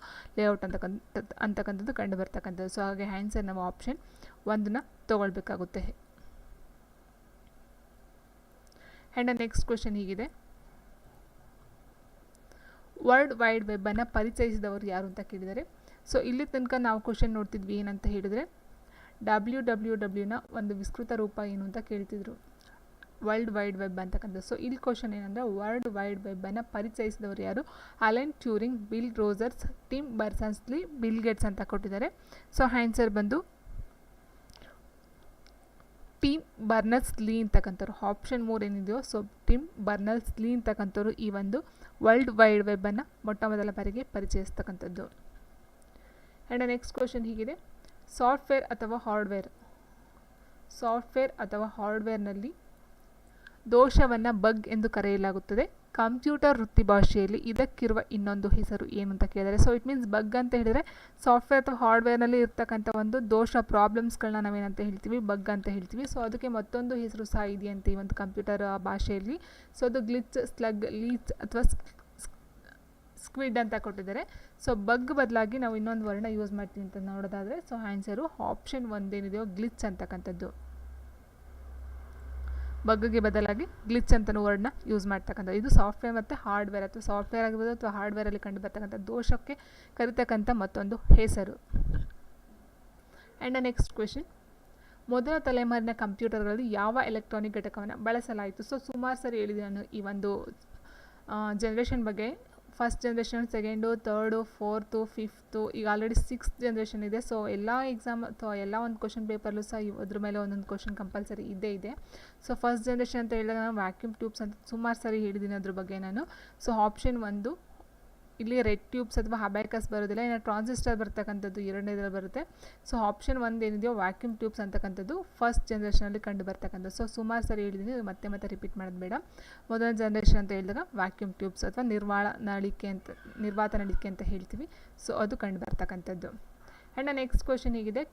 ಕಂಡು ಬರ್ತಕ್ಕಂಥದ್ದು. ಸೊ ಹಾಗೆ ಆನ್ಸರ್ ನಾವು ಆಪ್ಷನ್ 1ನ ತೊಗೊಳ್ಬೇಕಾಗುತ್ತೆ. ಆ್ಯಂಡ್ ನೆಕ್ಸ್ಟ್ ಕ್ವೆಶನ್ ಹೀಗಿದೆ, ವರ್ಲ್ಡ್ ವೈಡ್ ವೆಬ್ಬನ್ನು ಪರಿಚಯಿಸಿದವರು ಯಾರು ಅಂತ ಕೇಳಿದರೆ. ಸೊ ಇಲ್ಲಿ ತನಕ ನಾವು ಕ್ವೆಶನ್ ನೋಡ್ತಿದ್ವಿ ಏನಂತ ಹೇಳಿದರೆ WWWನ ಒಂದು ವಿಸ್ತೃತ ರೂಪ ಏನು ಅಂತ ಕೇಳ್ತಿದ್ರು, ವರ್ಲ್ಡ್ ವೈಡ್ ವೆಬ್ ಅಂತಕ್ಕಂಥದ್ದು. ಸೊ ಇಲ್ಲಿ ಕ್ವೆಶನ್ ಏನಂದರೆ ವರ್ಲ್ಡ್ ವೈಡ್ ವೆಬ್ಬನ್ನು ಪರಿಚಯಿಸಿದವರು ಯಾರು, Alan Turing, Bill Rogers, Tim Berners-Lee, Bill Gates ಅಂತ ಕೊಟ್ಟಿದ್ದಾರೆ. ಸೊ ಆನ್ಸರ್ ಬಂದು ಟಿಮ್ ಬರ್ನರ್ಸ್-ಲೀ ಅಂತಕ್ಕಂಥವ್ರು. ಆಪ್ಷನ್ 3 ಏನಿದೆಯೋ ಸೊ ಟಿಮ್ ಬರ್ನರ್ಸ್-ಲೀ ಅಂತಕ್ಕಂಥವ್ರು ಈ ಒಂದು ವರ್ಲ್ಡ್ ವೈಡ್ ವೆಬ್ಬನ್ನು ಮೊಟ್ಟ ಮೊದಲ ಬಾರಿಗೆ ಪರಿಚಯಿಸ್ತಕ್ಕಂಥದ್ದು. ಆ್ಯಂಡ್ ನೆಕ್ಸ್ಟ್ ಕ್ವೆಶನ್ ಹೀಗಿದೆ, ಸಾಫ್ಟ್ವೇರ್ ಅಥವಾ ಹಾರ್ಡ್ವೇರ್ನಲ್ಲಿ ದೋಷವನ್ನು ಬಗ್ ಎಂದು ಕರೆಯಲಾಗುತ್ತದೆ. ಕಂಪ್ಯೂಟರ್ ವೃತ್ತಿ ಭಾಷೆಯಲ್ಲಿ ಇದಕ್ಕಿರುವ ಇನ್ನೊಂದು ಹೆಸರು ಏನು ಅಂತ ಕೇಳಿದರೆ. ಸೊ ಇಟ್ ಮೀನ್ಸ್ ಬಗ್ ಅಂತ ಹೇಳಿದರೆ ಸಾಫ್ಟ್ವೇರ್ ಅಥವಾ ಹಾರ್ಡ್ವೇರ್ನಲ್ಲಿ ಇರ್ತಕ್ಕಂಥ ಒಂದು ದೋಷ ಪ್ರಾಬ್ಲಮ್ಸ್ಗಳನ್ನ ನಾವೇನಂತ ಹೇಳ್ತೀವಿ, ಬಗ್ ಅಂತ ಹೇಳ್ತೀವಿ. ಸೊ ಅದಕ್ಕೆ ಮತ್ತೊಂದು ಹೆಸರು ಸಹ ಇದೆಯಂತೆ ಈ ಒಂದು ಕಂಪ್ಯೂಟರ್ ಭಾಷೆಯಲ್ಲಿ. ಸೊ ಅದು ಗ್ಲಿಚ್, ಸ್ಲಗ್, ಲೀಚ್ ಅಥವಾ ಸ್ಕ್ವಿಡ್ ಅಂತ ಕೊಟ್ಟಿದ್ದಾರೆ. ಸೊ ಬಗ್ ಬದಲಾಗಿ ನಾವು ಇನ್ನೊಂದು ವರ್ಡ್ನ ಯೂಸ್ ಮಾಡ್ತೀವಿ ಅಂತ ನೋಡೋದಾದರೆ ಸೊ ಆನ್ಸರು ಆಪ್ಷನ್ 1 ಏನಿದೆಯೋ ಗ್ಲಿಚ್ ಅಂತಕ್ಕಂಥದ್ದು. ಬಗ್ಗೆ ಬದಲಾಗಿ ಗ್ಲಿಚ್ ಅಂತಲೂ ವರ್ಡ್ನ ಯೂಸ್ ಮಾಡ್ತಕ್ಕಂಥದ್ದು. ಇದು ಸಾಫ್ಟ್ವೇರ್ ಮತ್ತು ಹಾರ್ಡ್ವೇರ್ ಅಥವಾ ಸಾಫ್ಟ್ವೇರ್ ಆಗಿರ್ಬೋದು ಅಥವಾ ಹಾರ್ಡ್ವೇರಲ್ಲಿ ಕಂಡು ಬರ್ತಕ್ಕಂಥ ದೋಷಕ್ಕೆ ಕರಿತಕ್ಕಂಥ ಮತ್ತೊಂದು ಹೆಸರು. ಆ್ಯಂಡ್ ನೆಕ್ಸ್ಟ್ ಕ್ವೆಶನ್, ಮೊದಲ ತಲೆಮಾರಿನ ಕಂಪ್ಯೂಟರ್ಗಳಲ್ಲಿ ಯಾವ ಎಲೆಕ್ಟ್ರಾನಿಕ್ ಘಟಕವನ್ನು ಬಳಸಲಾಯಿತು. ಸೊ ಸುಮಾರು ಸರಿ ಹೇಳಿದೆ ನಾನು ಈ ಒಂದು ಜನ್ರೇಷನ್ ಬಗ್ಗೆ first generation, second, third, fourth, fifth, ಈಗ ಆಲ್ರೆಡಿ 6th ಜನ್ರೇಷನ್ ಇದೆ. ಸೊ ಎಲ್ಲ ಎಕ್ಸಾಮ್ ಅಥವಾ ಎಲ್ಲ ಒಂದು ಕ್ವಶನ್ ಪೇಪರ್ಲು ಸಹ ಅದ್ರ ಮೇಲೆ ಒಂದೊಂದು ಕ್ವಶನ್ ಕಂಪಲ್ಸರಿ ಇದ್ದೇ ಇದೆ. ಸೊ ಫಸ್ಟ್ ಜನ್ರೇಷನ್ ಅಂತ ಹೇಳಿದಾಗ ನಾನು ವ್ಯಾಕ್ಯೂಮ್ ಟ್ಯೂಬ್ಸ್ ಅಂತ ಸುಮಾರು ಸಾರಿ ಹೇಳಿದ್ದೀನಿ ಅದ್ರ ಬಗ್ಗೆ ನಾನು. ಸೊ ಆಪ್ಷನ್ 1 ಇಲ್ಲಿ ರೆಡ್ ಟ್ಯೂಬ್ಸ್ ಅಥವಾ ಅಬ್ಯಾಕಸ್ ಬರೋದಿಲ್ಲ, ಇನ್ನು ಟ್ರಾನ್ಸಿಸ್ಟರ್ ಬರ್ತಕ್ಕಂಥದ್ದು ಎರಡನೇದ್ರಲ್ಲಿ ಬರುತ್ತೆ. ಸೊ ಆಪ್ಷನ್ 1 ಏನಿದೆಯೋ ವ್ಯಾಕ್ಯೂಮ್ ಟ್ಯೂಬ್ಸ್ ಅಂತಕ್ಕಂಥದ್ದು ಫಸ್ಟ್ ಜನ್ರೇಷನಲ್ಲಿ ಕಂಡು ಬರ್ತಕ್ಕಂಥದ್ದು. ಸೊ ಸುಮಾರು ಸಾರಿ ಹೇಳಿದ್ದೀನಿ, ಮತ್ತೆ ಮತ್ತೆ ರಿಪೀಟ್ ಮಾಡೋದು ಬೇಡ. ಮೊದಲ ಜನ್ರೇಷನ್ ಅಂತ ಹೇಳಿದಾಗ ವ್ಯಾಕ್ಯೂಮ್ ಟ್ಯೂಬ್ಸ್ ಅಥವಾ ನಿರ್ವಾತ ನಳಿಕೆ ಅಂತ ಹೇಳ್ತೀವಿ. ಸೊ ಅದು ಕಂಡು ಬರ್ತಕ್ಕಂಥದ್ದು. ಆ್ಯಂಡ್ ನೆಕ್ಸ್ಟ್ ಕ್ವೆಶನ್ ಹೀಗಿದೆ,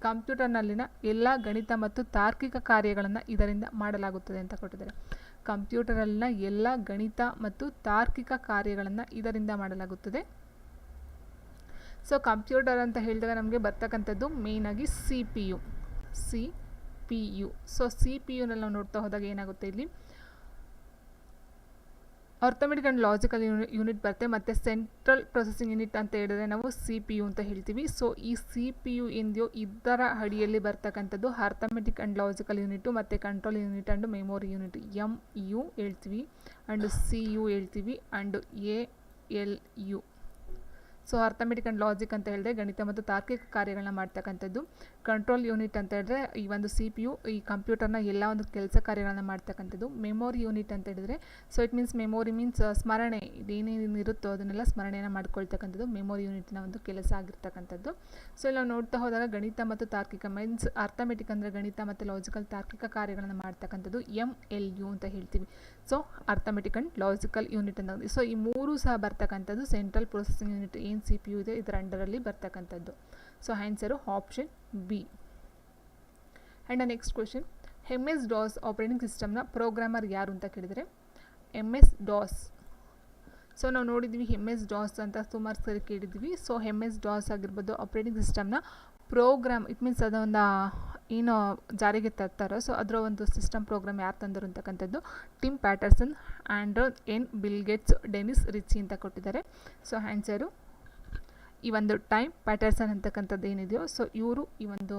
ಕಂಪ್ಯೂಟರ್ನಲ್ಲಿನ ಎಲ್ಲ ಗಣಿತ ಮತ್ತು ತಾರ್ಕಿಕ ಕಾರ್ಯಗಳನ್ನು ಇದರಿಂದ ಮಾಡಲಾಗುತ್ತದೆ ಅಂತ ಕೊಟ್ಟಿದ್ದಾರೆ. ಕಂಪ್ಯೂಟರಲ್ಲಿನ ಎಲ್ಲ ಗಣಿತ ಮತ್ತು ತಾರ್ಕಿಕ ಕಾರ್ಯಗಳನ್ನು ಇದರಿಂದ ಮಾಡಲಾಗುತ್ತದೆ. ಸೊ ಕಂಪ್ಯೂಟರ್ ಅಂತ ಹೇಳಿದಾಗ ನಮಗೆ ಬರ್ತಕ್ಕಂಥದ್ದು ಮೇಯ್ನಾಗಿ CPU. ಸೊ CPUನಲ್ಲಿ ನಾವು ನೋಡ್ತಾ ಹೋದಾಗ ಏನಾಗುತ್ತೆ, ಇಲ್ಲಿ ಅರ್ಥಮೆಟಿಕ್ ಆ್ಯಂಡ್ ಲಾಜಿಕಲ್ ಯೂನಿಟ್ ಬರುತ್ತೆ, ಮತ್ತು ಸೆಂಟ್ರಲ್ ಪ್ರೊಸೆಸಿಂಗ್ ಯೂನಿಟ್ ಅಂತ ಹೇಳಿದ್ರೆ ನಾವು CPU ಅಂತ ಹೇಳ್ತೀವಿ. ಸೊ ಈ CPU ಏನಿದೆಯೋ ಇದರ ಅಡಿಯಲ್ಲಿ ಬರ್ತಕ್ಕಂಥದ್ದು ಅರ್ಥಮೆಟಿಕ್ ಆ್ಯಂಡ್ ಲಾಜಿಕಲ್ ಯೂನಿಟು, ಮತ್ತು control unit and memory unit MU ಹೇಳ್ತೀವಿ, ಆ್ಯಂಡ್ CU ಹೇಳ್ತೀವಿ, and ALU. So arithmetic and logic ಅಂತ ಹೇಳಿದ್ರೆ ಗಣಿತ ಮತ್ತು ತಾರ್ಕಿಕ ಕಾರ್ಯಗಳನ್ನ ಮಾಡ್ತಕ್ಕಂಥದ್ದು. ಕಂಟ್ರೋಲ್ ಯೂನಿಟ್ ಅಂತ ಹೇಳಿದ್ರೆ ಈ ಒಂದು CPU ಈ ಕಂಪ್ಯೂಟರ್ನ ಎಲ್ಲ ಒಂದು ಕೆಲಸ ಕಾರ್ಯಗಳನ್ನ ಮಾಡ್ತಕ್ಕಂಥದ್ದು. ಮೆಮೊರಿ ಯೂನಿಟ್ ಅಂತ ಹೇಳಿದ್ರೆ, so it means memory means ಸ್ಮರಣೆ, ಇದೇನೇನು ಇರುತ್ತೋ ಅದನ್ನೆಲ್ಲ ಸ್ಮರಣೆಯನ್ನು ಮಾಡ್ಕೊಳ್ತಕ್ಕಂಥದ್ದು ಮೆಮೊರಿ ಯೂನಿಟ್ನ ಒಂದು ಕೆಲಸ ಆಗಿರ್ತಕ್ಕಂಥದ್ದು. ಸೊ ಇಲ್ಲಿ ನಾವು ನೋಡ್ತಾ ಹೋದಾಗ ಗಣಿತ ಮತ್ತು ತಾರ್ಕಿಕ ಮೀನ್ಸ್ ಅರ್ಥಮೆಟಿಕ್ ಅಂದರೆ ಗಣಿತ ಮತ್ತು ಲಾಜಿಕಲ್ ತಾರ್ಕಿಕ ಕಾರ್ಯಗಳನ್ನು ಮಾಡ್ತಕ್ಕಂಥದ್ದು MLU ಅಂತ ಹೇಳ್ತೀವಿ. So arithmetic and logical unit ಅಂತ. ಸೊ ಈ ಮೂರು ಸಹ ಬರ್ತಕ್ಕಂಥದ್ದು ಸೆಂಟ್ರಲ್ ಪ್ರೊಸೆಸಿಂಗ್ ಯೂನಿಟ್ ಏನು CPU ಇದೆ ಇದರ ಅಂಡರಲ್ಲಿ ಬರ್ತಕ್ಕಂಥದ್ದು. So answer option B. And next question, MS-DOS operating ಸಿಸ್ಟಮ್ನ ಪ್ರೋಗ್ರಾಮರ್ ಯಾರು ಅಂತ ಕೇಳಿದರೆ MS-DOS. ಸೊ ನಾವು ನೋಡಿದ್ವಿ MS-DOS ಅಂತ ಸುಮಾರು ಸರಿ ಕೇಳಿದ್ವಿ. ಸೊ MS-DOS ಆಗಿರ್ಬೋದು ಆಪರೇಟಿಂಗ್ ಸಿಸ್ಟಮ್ನ ಪ್ರೋಗ್ರಾಮ್, ಇಟ್ ಮೀನ್ಸ್ ಅದೊಂದು ಏನು ಜಾರಿಗೆ ತರ್ತಾರೋ ಸೊ ಅದರ ಒಂದು ಸಿಸ್ಟಮ್ ಪ್ರೋಗ್ರಾಮ್ ಯಾರು ತಂದರು ಅಂತಕ್ಕಂಥದ್ದು Tim Patterson, Andrew N. Bill Gates, Dennis Ritchie ಅಂತ ಕೊಟ್ಟಿದ್ದಾರೆ. ಸೊ ಆನ್ಸರು ಈ ಒಂದು ಟೈಮ್ ಪ್ಯಾಟರ್ಸನ್ ಅಂತಕ್ಕಂಥದ್ದು ಏನಿದೆಯೋ ಸೊ ಇವರು ಈ ಒಂದು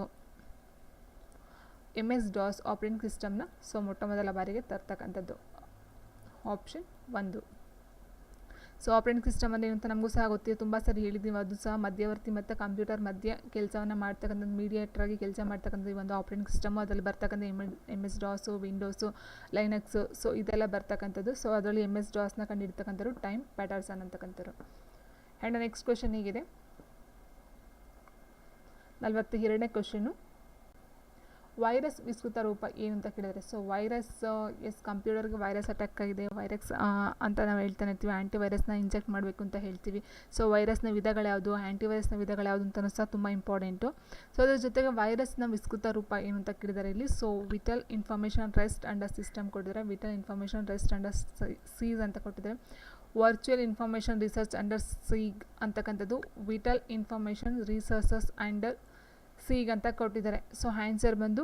MS-DOS ಆಪರೇಟಿಂಗ್ ಸಿಸ್ಟಮ್ನ ಸೊ ಮೊಟ್ಟ ಮೊದಲ ಬಾರಿಗೆ ತರ್ತಕ್ಕಂಥದ್ದು ಆಪ್ಷನ್ 1. ಸೊ ಆಪರೇಟಿಂಗ್ ಸಿಸ್ಟಮ್ ಅಂದರೆ ಏನಂತ ನಮಗೂ ಸಹ ಗೊತ್ತಿದೆ, ತುಂಬ ಸರಿ ಹೇಳಿದ್ದೀವಿ. ಅದು ಸಹ ಮಧ್ಯವರ್ತಿ ಮತ್ತು ಕಂಪ್ಯೂಟರ್ ಮಧ್ಯೆ ಕೆಲಸವನ್ನು ಮಾಡ್ತಕ್ಕಂಥದ್ದು, ಮೀಡಿಯೇಟ್ರಾಗಿ ಕೆಲಸ ಮಾಡ್ತಕ್ಕಂಥದ್ದು ಈ ಒಂದು ಆಪರೇಟಿಂಗ್ ಸಿಸ್ಟಮು. ಅದರಲ್ಲಿ ಬರ್ತಕ್ಕಂಥ MS-DOS, ವಿಂಡೋಸು, ಲೈನಕ್ಸು, ಸೊ ಇದೆಲ್ಲ ಬರ್ತಕ್ಕಂಥದ್ದು. ಸೊ ಅದರಲ್ಲಿ MS-DOSನ ಕಂಡಿಡ್ತಕ್ಕಂಥದ್ದು ಟೈಮ್ ಪ್ಯಾಟರ್ಸನ್ ಅಂತಕ್ಕಂಥದ್ದು. ಆ್ಯಂಡ್ ನೆಕ್ಸ್ಟ್ ಕ್ವೆಶನ್ ಹೀಗಿದೆ, 42ನೇ ಕ್ವೆಶನ್ನು, ವೈರಸ್ ವಿಸ್ತೃತ ರೂಪ ಏನು ಅಂತ ಕೇಳಿದರೆ. ಸೊ ವೈರಸ್, ಕಂಪ್ಯೂಟರ್ಗೆ ವೈರಸ್ ಅಟ್ಯಾಕ್ ಆಗಿದೆ, ವೈರಸ್ ಅಂತ ನಾವು ಹೇಳ್ತಾನೆ ಇರ್ತೀವಿ. ಆ್ಯಂಟಿವೈರಸ್ನ ಇಂಜೆಕ್ಟ್ ಮಾಡಬೇಕು ಅಂತ ಹೇಳ್ತೀವಿ. ಸೊ ವೈರಸ್ನ ವಿಧಗಳು ಯಾವುದು, ಆ್ಯಂಟಿವೈರಸ್ನ ವಿಧಗಳು ಯಾವುದು ಅಂತಲೂ ಸಹ ತುಂಬ ಇಂಪಾರ್ಟೆಂಟು. ಸೊ ಅದ್ರ ಜೊತೆಗೆ ವೈರಸ್ನ ವಿಸ್ತೃತ ರೂಪ ಏನು ಅಂತ ಕೇಳಿದರೆ ಇಲ್ಲಿ so vital information rest under system ಕೊಟ್ಟಿದ್ದಾರೆ, vital information rest under seize ಅಂತ ಕೊಟ್ಟಿದ್ದಾರೆ. Virtual information research under siege ಅಂತಕ್ಕಂಥದ್ದು vital information researches under siege ಅಂತ ಕೊಟ್ಟಿದ್ದಾರೆ. ಸೊ ಆನ್ಸರ್ ಬಂದು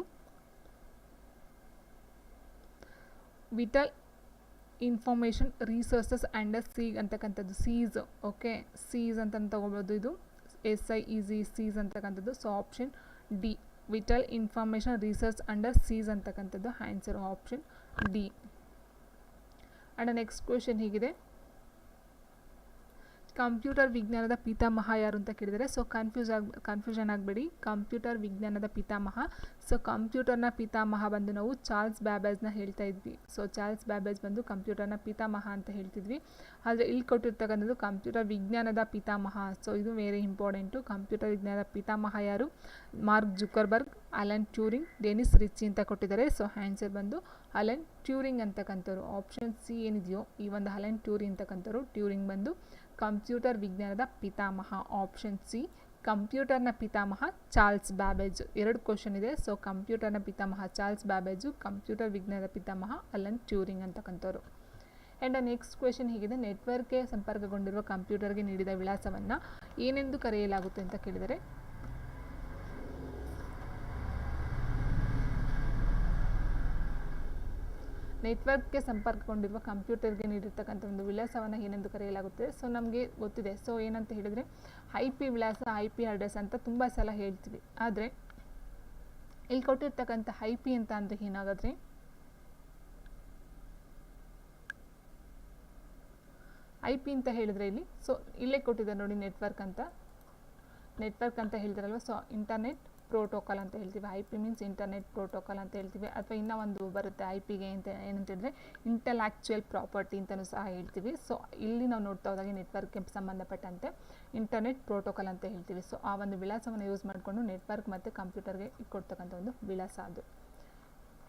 vital information resources under siege ಅಂತಕ್ಕಂಥದ್ದು ಸೀಸ್. ಓಕೆ, ಸೀಸ್ ಅಂತ ತಗೋಬೋದು, ಇದು SIEZ ಸೀಸ್ ಅಂತಕ್ಕಂಥದ್ದು. So option D, vital information research under seize ಅಂತಕ್ಕಂಥದ್ದು answer option D. And next question ಹೀಗಿದೆ, ಕಂಪ್ಯೂಟರ್ ವಿಜ್ಞಾನದ ಪಿತಾಮಹ ಯಾರು ಅಂತ ಕೇಳಿದರೆ. ಸೊ ಕನ್ಫ್ಯೂಷನ್ ಆಗಬೇಡಿ, ಕಂಪ್ಯೂಟರ್ ವಿಜ್ಞಾನದ ಪಿತಾಮಹ. ಸೊ ಕಂಪ್ಯೂಟರ್ನ ಪಿತಾಮಹ ಬಂದು ನಾವು ಚಾರ್ಲ್ಸ್ ಬ್ಯಾಬೇಜ್ನ ಹೇಳ್ತಾ ಇದ್ವಿ. ಸೊ ಚಾರ್ಲ್ಸ್ ಬ್ಯಾಬೇಜ್ ಬಂದು ಕಂಪ್ಯೂಟರ್ನ ಪಿತಾಮಹ ಅಂತ ಹೇಳ್ತಿದ್ವಿ. ಆದರೆ ಇಲ್ಲಿ ಕೊಟ್ಟಿರ್ತಕ್ಕಂಥದ್ದು ಕಂಪ್ಯೂಟರ್ ವಿಜ್ಞಾನದ ಪಿತಾಮಹ. ಸೊ ಇದು ವೆರಿ ಇಂಪಾರ್ಟೆಂಟು. ಕಂಪ್ಯೂಟರ್ ವಿಜ್ಞಾನದ ಪಿತಾಮಹ ಯಾರು, Mark Zuckerberg, Alan Turing, Dennis Ritchie ಅಂತ ಕೊಟ್ಟಿದ್ದಾರೆ. ಸೊ ಆನ್ಸರ್ ಬಂದು ಅಲನ್ ಟ್ಯೂರಿಂಗ್ ಅಂತಕ್ಕಂಥವ್ರು. ಆಪ್ಷನ್ C ಏನಿದೆಯೋ ಈ ಒಂದು ಅಲನ್ ಟ್ಯೂರಿಂಗ್ ಅಂತಕ್ಕಂಥವ್ರು, ಟ್ಯೂರಿಂಗ್ ಬಂದು ಕಂಪ್ಯೂಟರ್ ವಿಜ್ಞಾನದ ಪಿತಾಮಹ. ಆಪ್ಷನ್ C, ಕಂಪ್ಯೂಟರ್ನ ಪಿತಾಮಹ ಚಾರ್ಲ್ಸ್ ಬ್ಯಾಬೇಜ್. 2 ಕ್ವಶನ್ ಇದೆ. ಸೊ ಕಂಪ್ಯೂಟರ್ನ ಪಿತಾಮಹ ಚಾರ್ಲ್ಸ್ ಬ್ಯಾಬೇಜು, ಕಂಪ್ಯೂಟರ್ ವಿಜ್ಞಾನದ ಪಿತಾಮಹ ಅಲನ್ ಟ್ಯೂರಿಂಗ್ ಅಂತಕ್ಕಂಥವ್ರು. ಆ್ಯಂಡ್ ನೆಕ್ಸ್ಟ್ ಕ್ವೆಶನ್ ಹೀಗಿದೆ, ನೆಟ್ವರ್ಕ್ಗೆ ಸಂಪರ್ಕಗೊಂಡಿರುವ ಕಂಪ್ಯೂಟರ್ಗೆ ನೀಡಿದ ವಿಳಾಸವನ್ನು ಏನೆಂದು ಕರೆಯಲಾಗುತ್ತೆ ಅಂತ ಕೇಳಿದರೆ. ನೆಟ್ವರ್ಕ್ಗೆ ಸಂಪರ್ಕಗೊಂಡಿರುವ ಕಂಪ್ಯೂಟರ್ಗೆ ನೀಡಿರ್ತಕ್ಕಂಥ ಒಂದು ವಿಳಾಸವನ್ನು ಏನೆಂದು ಕರೆಯಲಾಗುತ್ತೆ. ಸೊ ನಮಗೆ ಗೊತ್ತಿದೆ. ಸೊ ಏನಂತ ಹೇಳಿದರೆ IP ವಿಳಾಸ, IP ಅಡ್ರೆಸ್ ಅಂತ ತುಂಬ ಸಲ ಹೇಳ್ತೀವಿ. ಆದರೆ ಇಲ್ಲಿ ಕೊಟ್ಟಿರ್ತಕ್ಕಂಥ IP ಅಂತ ಅಂದರೆ ಏನಾಗುತ್ತೆ, IP ಅಂತ ಹೇಳಿದರೆ ಇಲ್ಲಿ ಸೊ ಇಲ್ಲೇ ಕೊಟ್ಟಿದ್ದಾರೆ ನೋಡಿ ನೆಟ್ವರ್ಕ್ ಅಂತ ಹೇಳ್ತಾರಲ್ವ. ಸೊ ಇಂಟರ್ನೆಟ್ ಪ್ರೋಟೋಕಾಲ್ ಅಂತ ಹೇಳ್ತೀವಿ. IP ಮೀನ್ಸ್ ಇಂಟರ್ನೆಟ್ ಪ್ರೋಟೋಕಾಲ್ ಅಂತ ಹೇಳ್ತೀವಿ. ಅಥವಾ ಇನ್ನೂ ಒಂದು ಬರುತ್ತೆ IPಗೆ ಅಂತ ಏನಂತ ಹೇಳಿದ್ರೆ ಇಂಟೆಲೆಕ್ಚುಯಲ್ ಪ್ರಾಪರ್ಟಿ ಅಂತಲೂ ಸಹ ಹೇಳ್ತೀವಿ. ಸೊ ಇಲ್ಲಿ ನಾವು ನೋಡ್ತಾ ಹೋದಾಗೆ ನೆಟ್ವರ್ಕ್ಗೆ ಸಂಬಂಧಪಟ್ಟಂತೆ ಇಂಟರ್ನೆಟ್ ಪ್ರೋಟೋಕಾಲ್ ಅಂತ ಹೇಳ್ತೀವಿ. ಸೊ ಆ ಒಂದು ವಿಳಾಸವನ್ನು ಯೂಸ್ ಮಾಡಿಕೊಂಡು ನೆಟ್ವರ್ಕ್ ಮತ್ತು ಕಂಪ್ಯೂಟರ್ಗೆ ಕೊಡ್ತಕ್ಕಂಥ ಒಂದು ವಿಳಾಸ ಅದು.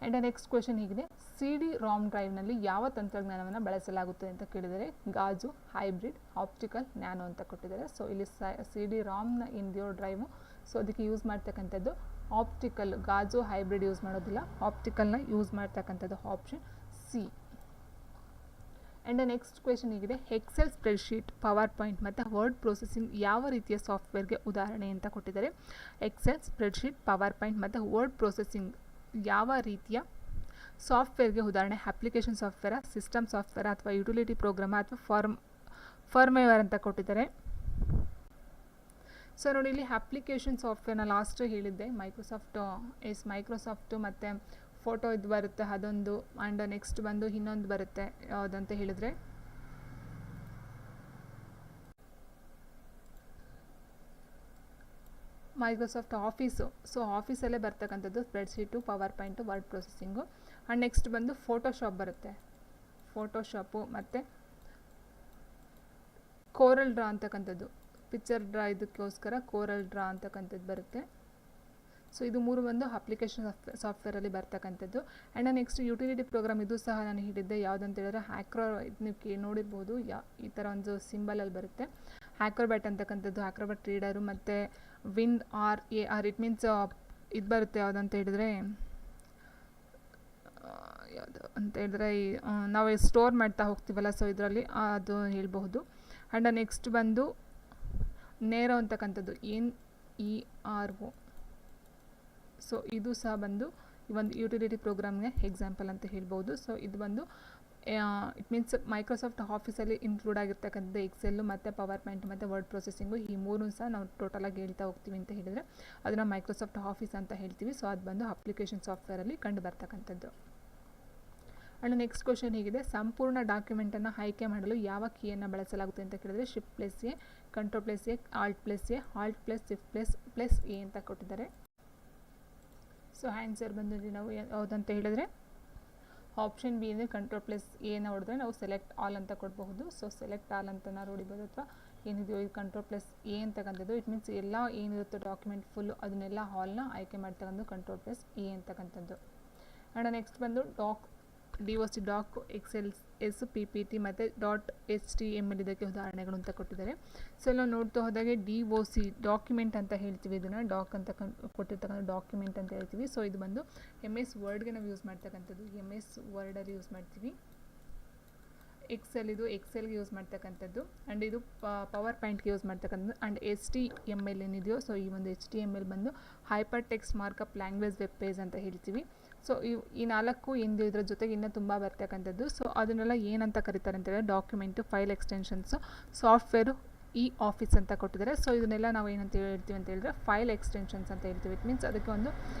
ಆ್ಯಂಡ್ ನೆಕ್ಸ್ಟ್ ಕ್ವೆಶನ್ ಹೀಗಿದೆ, CD-ROM ಡ್ರೈವ್ನಲ್ಲಿ ಯಾವ ತಂತ್ರಜ್ಞಾನವನ್ನು ಬಳಸಲಾಗುತ್ತದೆ ಅಂತ ಕೇಳಿದರೆ ಗಾಜು, ಹೈಬ್ರಿಡ್, ಆಪ್ಟಿಕಲ್, ನ್ಯಾನೋ ಅಂತ ಕೊಟ್ಟಿದ್ದಾರೆ. ಸೊ ಇಲ್ಲಿ CD-ROMನ ಏನಿದೆಯೋ ಡ್ರೈವು, ಸೊ ಅದಕ್ಕೆ ಯೂಸ್ ಮಾಡ್ತಕ್ಕಂಥದ್ದು ಆಪ್ಟಿಕಲ್, ಗಾಜು ಹೈಬ್ರಿಡ್ ಯೂಸ್ ಮಾಡೋದಿಲ್ಲ, ಆಪ್ಟಿಕಲ್ನ ಯೂಸ್ ಮಾಡ್ತಕ್ಕಂಥದ್ದು option C. And next question ಹೀಗಿದೆ, ಎಕ್ಸೆಲ್ ಸ್ಪ್ರೆಡ್ಶೀಟ್, ಪವರ್ ಪಾಯಿಂಟ್ ಮತ್ತು ವರ್ಡ್ ಪ್ರೊಸೆಸಿಂಗ್ ಯಾವ ರೀತಿಯ ಸಾಫ್ಟ್ವೇರ್ಗೆ ಉದಾಹರಣೆ ಅಂತ ಕೊಟ್ಟಿದ್ದಾರೆ. ಎಕ್ಸೆಲ್ ಸ್ಪ್ರೆಡ್ಶೀಟ್, ಪವರ್ ಪಾಯಿಂಟ್ ಮತ್ತು ವರ್ಡ್ ಪ್ರೊಸೆಸಿಂಗ್ ಯಾವ ರೀತಿಯ ಸಾಫ್ಟ್ವೇರ್ಗೆ ಉದಾಹರಣೆ? ಅಪ್ಲಿಕೇಶನ್ ಸಾಫ್ಟ್ವೇರಾ, ಸಿಸ್ಟಮ್ ಸಾಫ್ಟ್ವೇರಾ, ಅಥವಾ ಯುಟಿಲಿಟಿ ಪ್ರೋಗ್ರಾಮ, ಅಥವಾ ಫರ್ಮ್ವೇರ್ ಅಂತ ಕೊಟ್ಟಿದ್ದಾರೆ. ಸೊ ನೋಡಿ ಇಲ್ಲಿ ಅಪ್ಲಿಕೇಶನ್ ಸಾಫ್ಟ್ವೇರ್ನ ಲಾಸ್ಟ್ ಹೇಳಿದ್ದೆ ಮೈಕ್ರೋಸಾಫ್ಟು ಮತ್ತು ಫೋಟೋ ಇದು ಬರುತ್ತೆ ಅದೊಂದು. ಆ್ಯಂಡ್ ನೆಕ್ಸ್ಟ್ ಬಂದು ಇನ್ನೊಂದು ಬರುತ್ತೆ ಯಾವುದಂತ ಹೇಳಿದರೆ ಮೈಕ್ರೋಸಾಫ್ಟ್ ಆಫೀಸು. ಸೊ ಆಫೀಸಲ್ಲೇ ಬರ್ತಕ್ಕಂಥದ್ದು spreadsheet, PowerPoint, word processing. And next ಬಂದು ಫೋಟೋಶಾಪ್ ಬರುತ್ತೆ, ಫೋಟೋಶಾಪು ಮತ್ತು ಕೋರಲ್ ಡ್ರಾ ಅಂತಕ್ಕಂಥದ್ದು, ಪಿಕ್ಚರ್ ಡ್ರಾ ಇದಕ್ಕೋಸ್ಕರ ಕೋರಲ್ ಡ್ರಾ ಅಂತಕ್ಕಂಥದ್ದು ಬರುತ್ತೆ. ಸೊ ಇದು ಮೂರು ಬಂದು ಅಪ್ಲಿಕೇಶನ್ ಸಾಫ್ಟ್ವೇರಲ್ಲಿ ಬರ್ತಕ್ಕಂಥದ್ದು. ಆ್ಯಂಡ್ ನೆಕ್ಸ್ಟ್ ಯುಟಿಲಿಟಿ ಪ್ರೋಗ್ರಾಮ್, ಇದು ಸಹ ನಾನು ಹಿಡಿದ್ದೆ ಯಾವುದಂತ ಹೇಳಿದ್ರೆ ನೀವು ನೋಡಿರ್ಬೋದು ಈ ಥರ ಒಂದು ಸಿಂಬಲಲ್ಲಿ ಬರುತ್ತೆ. ಆಕ್ರೋಬ್ಯಾಟ್ ಅಂತಕ್ಕಂಥದ್ದು, ಆಕ್ರೋಬ್ಯಾಟ್ ರೀಡರು ಮತ್ತು WinRAR, ಇಟ್ ಮೀನ್ಸ್ ಇದು ಬರುತ್ತೆ ಯಾವುದಂತ ಹೇಳಿದ್ರೆ ಯಾವುದು ಅಂತ ಹೇಳಿದ್ರೆ ನಾವು ಸ್ಟೋರ್ ಮಾಡ್ತಾ ಹೋಗ್ತೀವಲ್ಲ, ಸೊ ಇದರಲ್ಲಿ ಅದು ಹೇಳ್ಬಹುದು. ಆ್ಯಂಡ್ ನೆಕ್ಸ್ಟ್ ಬಂದು ನೇರೋ ಅಂತಕ್ಕಂಥದ್ದು NERO. ಸೊ ಇದು ಸಹ ಬಂದು ಈ ಒಂದು ಯುಟಿಲಿಟಿ ಪ್ರೋಗ್ರಾಮ್ಗೆ ಎಕ್ಸಾಂಪಲ್ ಅಂತ ಹೇಳ್ಬೋದು. ಸೊ ಇದು ಬಂದು ಇಟ್ ಮೀನ್ಸ್ ಮೈಕ್ರೋಸಾಫ್ಟ್ ಆಫೀಸಲ್ಲಿ ಇನ್ಕ್ಲೂಡ್ ಆಗಿರ್ತಕ್ಕಂಥದ್ದು ಎಕ್ಸೆಲ್ಲು ಮತ್ತು ಪವರ್ ಪಾಯಿಂಟ್ ಮತ್ತು ವರ್ಡ್ ಪ್ರೊಸೆಸಿಂಗು, ಈ ಮೂರು ಸಹ ನಾವು ಟೋಟಲಾಗಿ ಹೇಳ್ತಾ ಹೋಗ್ತೀವಿ ಅಂತ ಹೇಳಿದರೆ ಅದನ್ನು ಮೈಕ್ರೋಸಾಫ್ಟ್ ಆಫೀಸ್ ಅಂತ ಹೇಳ್ತೀವಿ. ಸೊ ಅದು ಬಂದು ಅಪ್ಲಿಕೇಶನ್ ಸಾಫ್ಟ್ವೇರಲ್ಲಿ ಕಂಡು ಬರ್ತಕ್ಕಂಥದ್ದು. ಆ್ಯಂಡ್ ನೆಕ್ಸ್ಟ್ ಕ್ವೆಶನ್ ಹೀಗಿದೆ, ಸಂಪೂರ್ಣ ಡಾಕ್ಯುಮೆಂಟನ್ನು ಆಯ್ಕೆ ಮಾಡಲು ಯಾವ ಕೀಯನ್ನು ಬಳಸಲಾಗುತ್ತೆ ಅಂತ ಕೇಳಿದರೆ Shift+A, Ctrl+A, Alt+A, Alt+Shift+A ಅಂತ ಕೊಟ್ಟಿದ್ದಾರೆ. ಸೊ ಆನ್ಸರ್ ಬಂದು ನಾವು ಯಾವುದಂತ ಹೇಳಿದ್ರೆ ಆಪ್ಷನ್ ಬಿ ಅಂದರೆ Ctrl+A ಹೊಡೆದ್ರೆ ನಾವು ಸೆಲೆಕ್ಟ್ ಆಲ್ ಅಂತ ಕೊಡಬಹುದು. ಸೊ ಸೆಲೆಕ್ಟ್ ಆಲ್ ಅಂತ ನಾವು ನೋಡಿಬೋದು, ಅಥವಾ ಏನಿದೆಯೋ ಇದು Ctrl+A ಅಂತಕ್ಕಂಥದ್ದು. ಇಟ್ ಮೀನ್ಸ್ ಎಲ್ಲ ಏನಿರುತ್ತೆ ಡಾಕ್ಯುಮೆಂಟ್ ಫುಲ್ಲು ಅದನ್ನೆಲ್ಲ ಹಾಲ್ನ ಆಯ್ಕೆ ಮಾಡ್ತಕ್ಕಂಥದ್ದು Ctrl+A ಅಂತಕ್ಕಂಥದ್ದು. ಆ್ಯಂಡ್ ನೆಕ್ಸ್ಟ್ ಬಂದು DOC, ಡಾಕ್, XLS, PPT ಮತ್ತು .html ಇದಕ್ಕೆ ಉದಾಹರಣೆಗಳು ಅಂತ ಕೊಟ್ಟಿದ್ದಾರೆ. ಸೊ ನಾವು ನೋಡ್ತಾ ಹೋದಾಗೆ DOC ಡಾಕ್ಯುಮೆಂಟ್ ಅಂತ ಹೇಳ್ತೀವಿ, ಇದನ್ನು ಡಾಕ್ ಅಂತ ಕೊಟ್ಟಿರ್ತಕ್ಕಂಥ ಡಾಕ್ಯುಮೆಂಟ್ ಅಂತ ಹೇಳ್ತೀವಿ. ಸೊ ಇದು ಬಂದು MS ವರ್ಡ್ಗೆ ನಾವು ಯೂಸ್ ಮಾಡ್ತಕ್ಕಂಥದ್ದು, MS ವರ್ಡಲ್ಲಿ ಯೂಸ್ ಮಾಡ್ತೀವಿ. ಇದು ಎಕ್ಸೆಲ್ಗೆ ಯೂಸ್ ಮಾಡ್ತಕ್ಕಂಥದ್ದು. ಆ್ಯಂಡ್ ಇದು ಪವರ್ ಪಾಯಿಂಟ್ಗೆ ಯೂಸ್ ಮಾಡ್ತಕ್ಕಂಥದ್ದು. ಆ್ಯಂಡ್ HTML ಏನಿದೆಯೋ, ಸೊ ಈ ಒಂದು HTML ಬಂದು hyper text markup language web page ಅಂತ ಹೇಳ್ತೀವಿ. ಸೊ ಈ ನಾಲ್ಕು ಎಂದು ಇದರ ಜೊತೆಗೆ ಇನ್ನೂ ತುಂಬ ಬರ್ತಕ್ಕಂಥದ್ದು. ಸೊ ಅದನ್ನೆಲ್ಲ ಏನಂತ ಕರೀತಾರೆ ಅಂತೇಳಿದ್ರೆ ಡಾಕ್ಯುಮೆಂಟು, ಫೈಲ್ ಎಕ್ಸ್ಟೆನ್ಷನ್ಸು, ಸಾಫ್ಟ್ವೇರು, ಆಫೀಸ್ ಅಂತ ಕೊಟ್ಟಿದ್ದಾರೆ. ಸೊ ಇದನ್ನೆಲ್ಲ ನಾವು ಏನಂತ ಹೇಳ್ತೀವಿ ಅಂತ ಹೇಳಿದ್ರೆ ಫೈಲ್ ಎಕ್ಸ್ಟೆನ್ಷನ್ಸ್ ಅಂತ ಹೇಳ್ತೀವಿ. ಇಟ್ ಮೀನ್ಸ್ ಅದಕ್ಕೆ ಒಂದು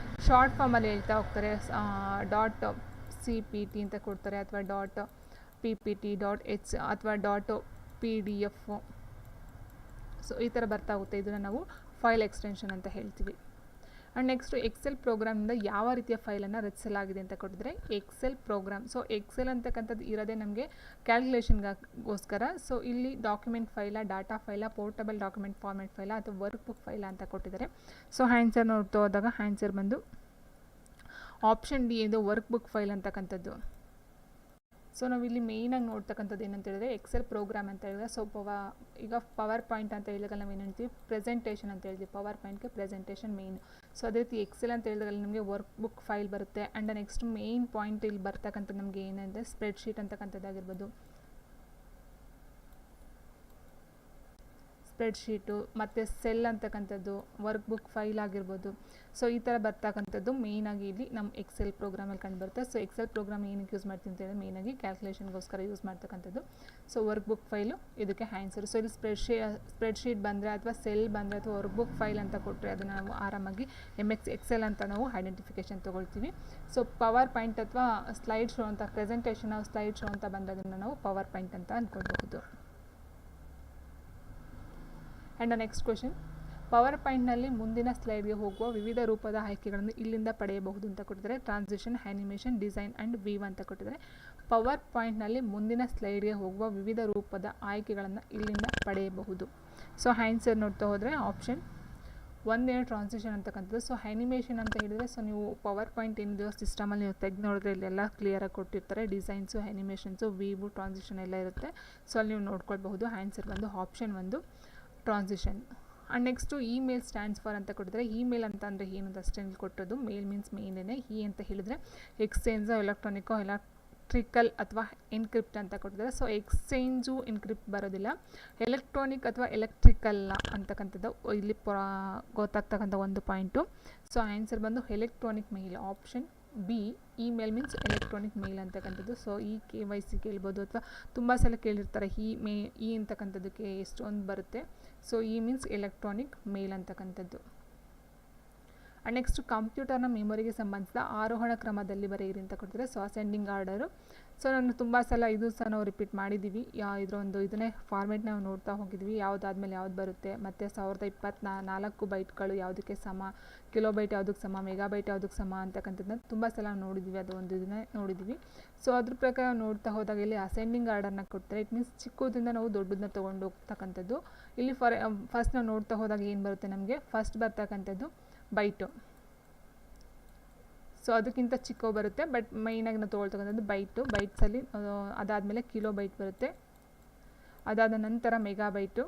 ಶಾರ್ಟ್ ಫಾರ್ಮಲ್ಲಿ ಹೇಳ್ತಾ ಹೋಗ್ತಾರೆ. .cpt ಅಂತ ಕೊಡ್ತಾರೆ, ಅಥವಾ .ppt, .h ಅಥವಾ .pdf. ಸೊ ಈ ಥರ ಬರ್ತಾ ಹೋಗುತ್ತೆ, ಇದನ್ನು ನಾವು ಫೈಲ್ ಎಕ್ಸ್ಟೆನ್ಷನ್ ಅಂತ ಹೇಳ್ತೀವಿ. ಆ್ಯಂಡ್ ನೆಕ್ಸ್ಟು ಎಕ್ಸೆಲ್ ಪ್ರೋಗ್ರಾಮಿಂದ ಯಾವ ರೀತಿಯ ಫೈಲನ್ನು ರಚಿಸಲಾಗಿದೆ ಅಂತ ಕೊಟ್ಟಿದ್ರೆ ಎಕ್ಸೆಲ್ ಪ್ರೋಗ್ರಾಮ್. ಸೊ ಎಕ್ಸೆಲ್ ಅಂತಕ್ಕಂಥದ್ದು ಇರೋದೇ ನಮಗೆ ಕ್ಯಾಲ್ಕುಲೇಷನ್ಗೋಸ್ಕರ. ಸೊ ಇಲ್ಲಿ ಡಾಕ್ಯುಮೆಂಟ್ ಫೈಲ, ಡಾಟಾ ಫೈಲ, ಪೋರ್ಟಬಲ್ ಡಾಕ್ಯುಮೆಂಟ್ ಫಾರ್ಮೆಟ್ ಫೈಲ, ಅಥವಾ ವರ್ಕ್ ಬುಕ್ ಫೈಲ ಅಂತ ಕೊಟ್ಟಿದ್ದಾರೆ. ಸೊ ಆನ್ಸರ್ ನೋಡ್ತಾ ಹೋದಾಗ ಆನ್ಸರ್ ಬಂದು ಆಪ್ಷನ್ ಡಿ ಇದು ವರ್ಕ್ ಬುಕ್ ಫೈಲ್ ಅಂತಕ್ಕಂಥದ್ದು. ಸೊ ನಾವು ಇಲ್ಲಿ ಮೇಯ್ನಾಗಿ ನೋಡ್ತಕ್ಕಂಥದ್ದು ಏನಂತ ಹೇಳಿದ್ರೆ ಎಕ್ಸೆಲ್ ಪ್ರೋಗ್ರಾಮ್ ಅಂತ ಹೇಳಿದ್ರೆ, ಸೊ ಈಗ ಪವರ್ ಪಾಯಿಂಟ್ ಅಂತ ಹೇಳಿದಾಗ ನಾವು ಏನು ಹೇಳ್ತೀವಿ ಪ್ರೆಸೆಂಟೇಷನ್ ಅಂತ ಹೇಳ್ತೀವಿ. ಪವರ್ ಪಾಯಿಂಟ್ಗೆ ಪ್ರೆಸೆಂಟೇಷನ್ ಮೇಯ್ನ್. ಸೊ ಅದೇ ರೀತಿ ಎಕ್ಸೆಲ್ ಅಂತ ಹೇಳಿದಾಗ ನಮಗೆ ವರ್ಕ್ ಬುಕ್ ಫೈಲ್ ಬರುತ್ತೆ. ಆ್ಯಂಡ್ ನೆಕ್ಸ್ಟ್ ಮೇಯ್ನ್ ಪಾಯಿಂಟ್ ಇಲ್ಲಿ ಬರ್ತಕ್ಕಂಥದ್ದು ನಮಗೆ ಏನಂದರೆ ಸ್ಪ್ರೆಡ್ಶೀಟ್ ಅಂತಕ್ಕಂಥದ್ದಾಗಿರ್ಬೋದು, ಸ್ಪ್ರೆಡ್ಶೀಟು ಮತ್ತು ಸೆಲ್ ಅಂತಕ್ಕಂಥದ್ದು, ವರ್ಕ್ ಬುಕ್ ಫೈಲ್ ಆಗಿರ್ಬೋದು. ಸೊ ಈ ಥರ ಬರ್ತಕ್ಕಂಥದ್ದು ಮೇಯ್ನಾಗಿ ಇಲ್ಲಿ ನಮ್ಮ ಎಕ್ಸೆಲ್ ಪ್ರೋಗ್ರಾಮಲ್ಲಿ ಕಂಡುಬರುತ್ತೆ. ಸೊ ಎಕ್ಸೆಲ್ ಪ್ರೋಗ್ರಾಮ್ ಏನಕ್ಕೆ ಯೂಸ್ ಮಾಡ್ತೀನಿ ಅಂತ ಹೇಳಿದ್ರೆ ಮೇಯ್ನಾಗಿ ಕ್ಯಾಲ್ಕುಲೇಷನ್ಗೋಸ್ಕರ ಯೂಸ್ ಮಾಡ್ತಕ್ಕಂಥದ್ದು. ಸೊ ವರ್ಕ್ ಬುಕ್ ಫೈಲು ಇದಕ್ಕೆ ಆನ್ಸರ್. ಸೊ ಇಲ್ಲಿ ಸ್ಪ್ರೆಡ್ಶೀಟ್ ಬಂದರೆ ಅಥವಾ ಸೆಲ್ ಬಂದರೆ ಅಥವಾ ವರ್ಕ್ ಬುಕ್ ಫೈಲ್ ಅಂತ ಕೊಟ್ಟರೆ ಅದನ್ನು ನಾವು ಆರಾಮಾಗಿ ಎಕ್ಸೆಲ್ ಅಂತ ನಾವು ಐಡೆಂಟಿಫಿಕೇಷನ್ ತೊಗೊಳ್ತೀವಿ. ಸೊ ಪವರ್ ಪಾಯಿಂಟ್ ಅಥವಾ ಸ್ಲೈಡ್ ಶೋ ಅಂತ ಪ್ರೆಸೆಂಟೇಷನ್ ಸ್ಲೈಡ್ ಶೋ ಅಂತ ಬಂದರೆ ಅದನ್ನು ನಾವು ಪವರ್ ಪಾಯಿಂಟ್ ಅಂತ ಅಂದ್ಕೊಳ್ಬಹುದು. ಆ್ಯಂಡ್ ನೆಕ್ಸ್ಟ್ ಕ್ವೆಶನ್, ಪವರ್ ಪಾಯಿಂಟ್ನಲ್ಲಿ ಮುಂದಿನ ಸ್ಲೈಡ್ಗೆ ಹೋಗುವ ವಿವಿಧ ರೂಪದ ಆಯ್ಕೆಗಳನ್ನು ಇಲ್ಲಿಂದ ಪಡೆಯಬಹುದು ಅಂತ ಕೊಟ್ಟಿದ್ದಾರೆ. Transition, animation, design and view ಅಂತ ಕೊಟ್ಟಿದ್ದಾರೆ. ಪವರ್ ಪಾಯಿಂಟ್ನಲ್ಲಿ ಮುಂದಿನ ಸ್ಲೈಡ್ಗೆ ಹೋಗುವ ವಿವಿಧ ರೂಪದ ಆಯ್ಕೆಗಳನ್ನು ಇಲ್ಲಿಂದ ಪಡೆಯಬಹುದು. ಸೊ ಆನ್ಸರ್ ನೋಡ್ತಾ ಹೋದರೆ ಆಪ್ಷನ್ ಒಂದೇನು ಟ್ರಾನ್ಸಿಷನ್ ಅಂತಕ್ಕಂಥದ್ದು. ಸೊ ಆ್ಯನಿಮೇಷನ್ ಅಂತ ಹೇಳಿದರೆ, ಸೊ ನೀವು ಪವರ್ ಪಾಯಿಂಟ್ ಏನಿದೆಯೋ ಸಿಸ್ಟಮಲ್ಲಿ ನೀವು ತೆಗೆದು ನೋಡಿದ್ರೆ ಇಲ್ಲೆಲ್ಲ ಕ್ಲಿಯರಾಗಿ ಕೊಟ್ಟಿರ್ತಾರೆ. ಡಿಸೈನ್ಸು, ಆ್ಯನಿಮೇಷನ್ಸು, ವೀವು, ಟ್ರಾನ್ಸಿಷನ್ ಎಲ್ಲ ಇರುತ್ತೆ. ಸೊ ಅಲ್ಲಿ ನೀವು ನೋಡ್ಕೊಳ್ಬಹುದು. ಆನ್ಸರ್ ಬಂದು ಆಪ್ಷನ್ ಒಂದು transition. And next email stands for ಅಂತ ಕೊಟ್ಟಿದ್ದಾರೆ. ಇಮೇಲ್ ಅಂತ ಅಂದರೆ ಏನು ಅಂತ ಅಷ್ಟೇ ಕೊಟ್ಟದ್ದು. ಮೇಲ್ ಮೀನ್ಸ್ ಮೇಲೇನೆ. ಅಂತ ಹೇಳಿದರೆ ಎಕ್ಸ್ಚೇಂಜು, ಎಲೆಕ್ಟ್ರಾನಿಕೋ, ಎಲೆಕ್ಟ್ರಿಕಲ್ ಅಥವಾ ಎನ್ಕ್ರಿಪ್ಟ್ ಅಂತ ಕೊಟ್ಟಿದ್ದಾರೆ. ಸೊ ಎಕ್ಸ್ಚೇಂಜು ಎನ್ಕ್ರಿಪ್ಟ್ ಬರೋದಿಲ್ಲ. ಎಲೆಕ್ಟ್ರಾನಿಕ್ ಅಥವಾ ಎಲೆಕ್ಟ್ರಿಕಲ್ ಅಂತಕ್ಕಂಥದ್ದು ಇಲ್ಲಿ ಗೊತ್ತಾಗ್ತಕ್ಕಂಥ ಒಂದು ಪಾಯಿಂಟು. ಸೊ ಆನ್ಸರ್ ಬಂದು electronic mail, option B. Email means electronic mail ಅಂತಕ್ಕಂಥದ್ದು. ಸೊ KYC ಕೇಳ್ಬೋದು, ಅಥವಾ ತುಂಬ ಸಲ ಕೇಳಿರ್ತಾರೆ ಅಂತಕ್ಕಂಥದ್ದಕ್ಕೆ ಎಷ್ಟೊಂದು ಬರುತ್ತೆ. ಸೊ ಮೀನ್ಸ್ ಎಲೆಕ್ಟ್ರಾನಿಕ್ ಮೇಲ್ ಅಂತಕ್ಕಂಥದ್ದು. ಆ್ಯಂಡ್ ನೆಕ್ಸ್ಟ್ ಕಂಪ್ಯೂಟರ್ನ ಮೆಮೊರಿಗೆ ಸಂಬಂಧಿಸಿದ ಆರೋಹಣ ಕ್ರಮದಲ್ಲಿ ಬರೆಯಿರಿ ಅಂತ ಕೊಡ್ತಾರೆ. So ascending order. ಸೊ ನಾನು ತುಂಬ ಸಲ ಇದು ಸಹ ನಾವು ರಿಪೀಟ್ ಮಾಡಿದ್ದೀವಿ. ಇದನ್ನೇ ಫಾರ್ಮೆಟ್ ನಾವು ನೋಡ್ತಾ ಹೋಗಿದ್ವಿ, ಯಾವುದಾದ್ಮೇಲೆ ಯಾವ್ದು ಬರುತ್ತೆ, ಮತ್ತು 1024 ಬೈಟ್ಗಳು ಯಾವುದಕ್ಕೆ ಸಮ, ಕಿಲೋಬೈಟ್ ಯಾವುದಕ್ಕೆ ಸಮ, ಮೆಗಾಬೈಟ್ ಯಾವುದಕ್ಕೆ ಸಮ ಅಂತಕ್ಕಂಥದ್ದನ್ನ ತುಂಬ ಸಲ ನೋಡಿದ್ದೀವಿ. ಅದು ಒಂದು ಇದನ್ನೇ ನೋಡಿದ್ದೀವಿ. ಸೊ ಅದ್ರ ಪ್ರಕಾರ ನೋಡ್ತಾ ಹೋದಾಗ ಇಲ್ಲಿ ಅಸೆಂಡಿಂಗ್ ಆರ್ಡರ್ನ ಕೊಡ್ತಾರೆ. ಇಟ್ ಮೀನ್ಸ್ ಚಿಕ್ಕದಿಂದ ನಾವು ದೊಡ್ಡದನ್ನ ತೊಗೊಂಡು ಹೋಗ್ತಕ್ಕಂಥದ್ದು. ಇಲ್ಲಿ ಫಸ್ಟ್ ನಾವು ನೋಡ್ತಾ ಹೋದಾಗ ಏನು ಬರುತ್ತೆ, ನಮಗೆ ಫಸ್ಟ್ ಬರ್ತಕ್ಕಂಥದ್ದು ಬೈಟು. ಸೊ ಅದಕ್ಕಿಂತ ಚಿಕ್ಕ ಬರುತ್ತೆ, ಬಟ್ ಮೈನಾಗಿ ನಾವು ತೊಗೊಳ್ತಕ್ಕಂಥದ್ದು ಬೈಟ್ಸಲ್ಲಿ. ಅದಾದಮೇಲೆ ಕಿಲೋ ಬೈಟ್ ಬರುತ್ತೆ, ಅದಾದ ನಂತರ ಮೆಗಾಬೈಟು,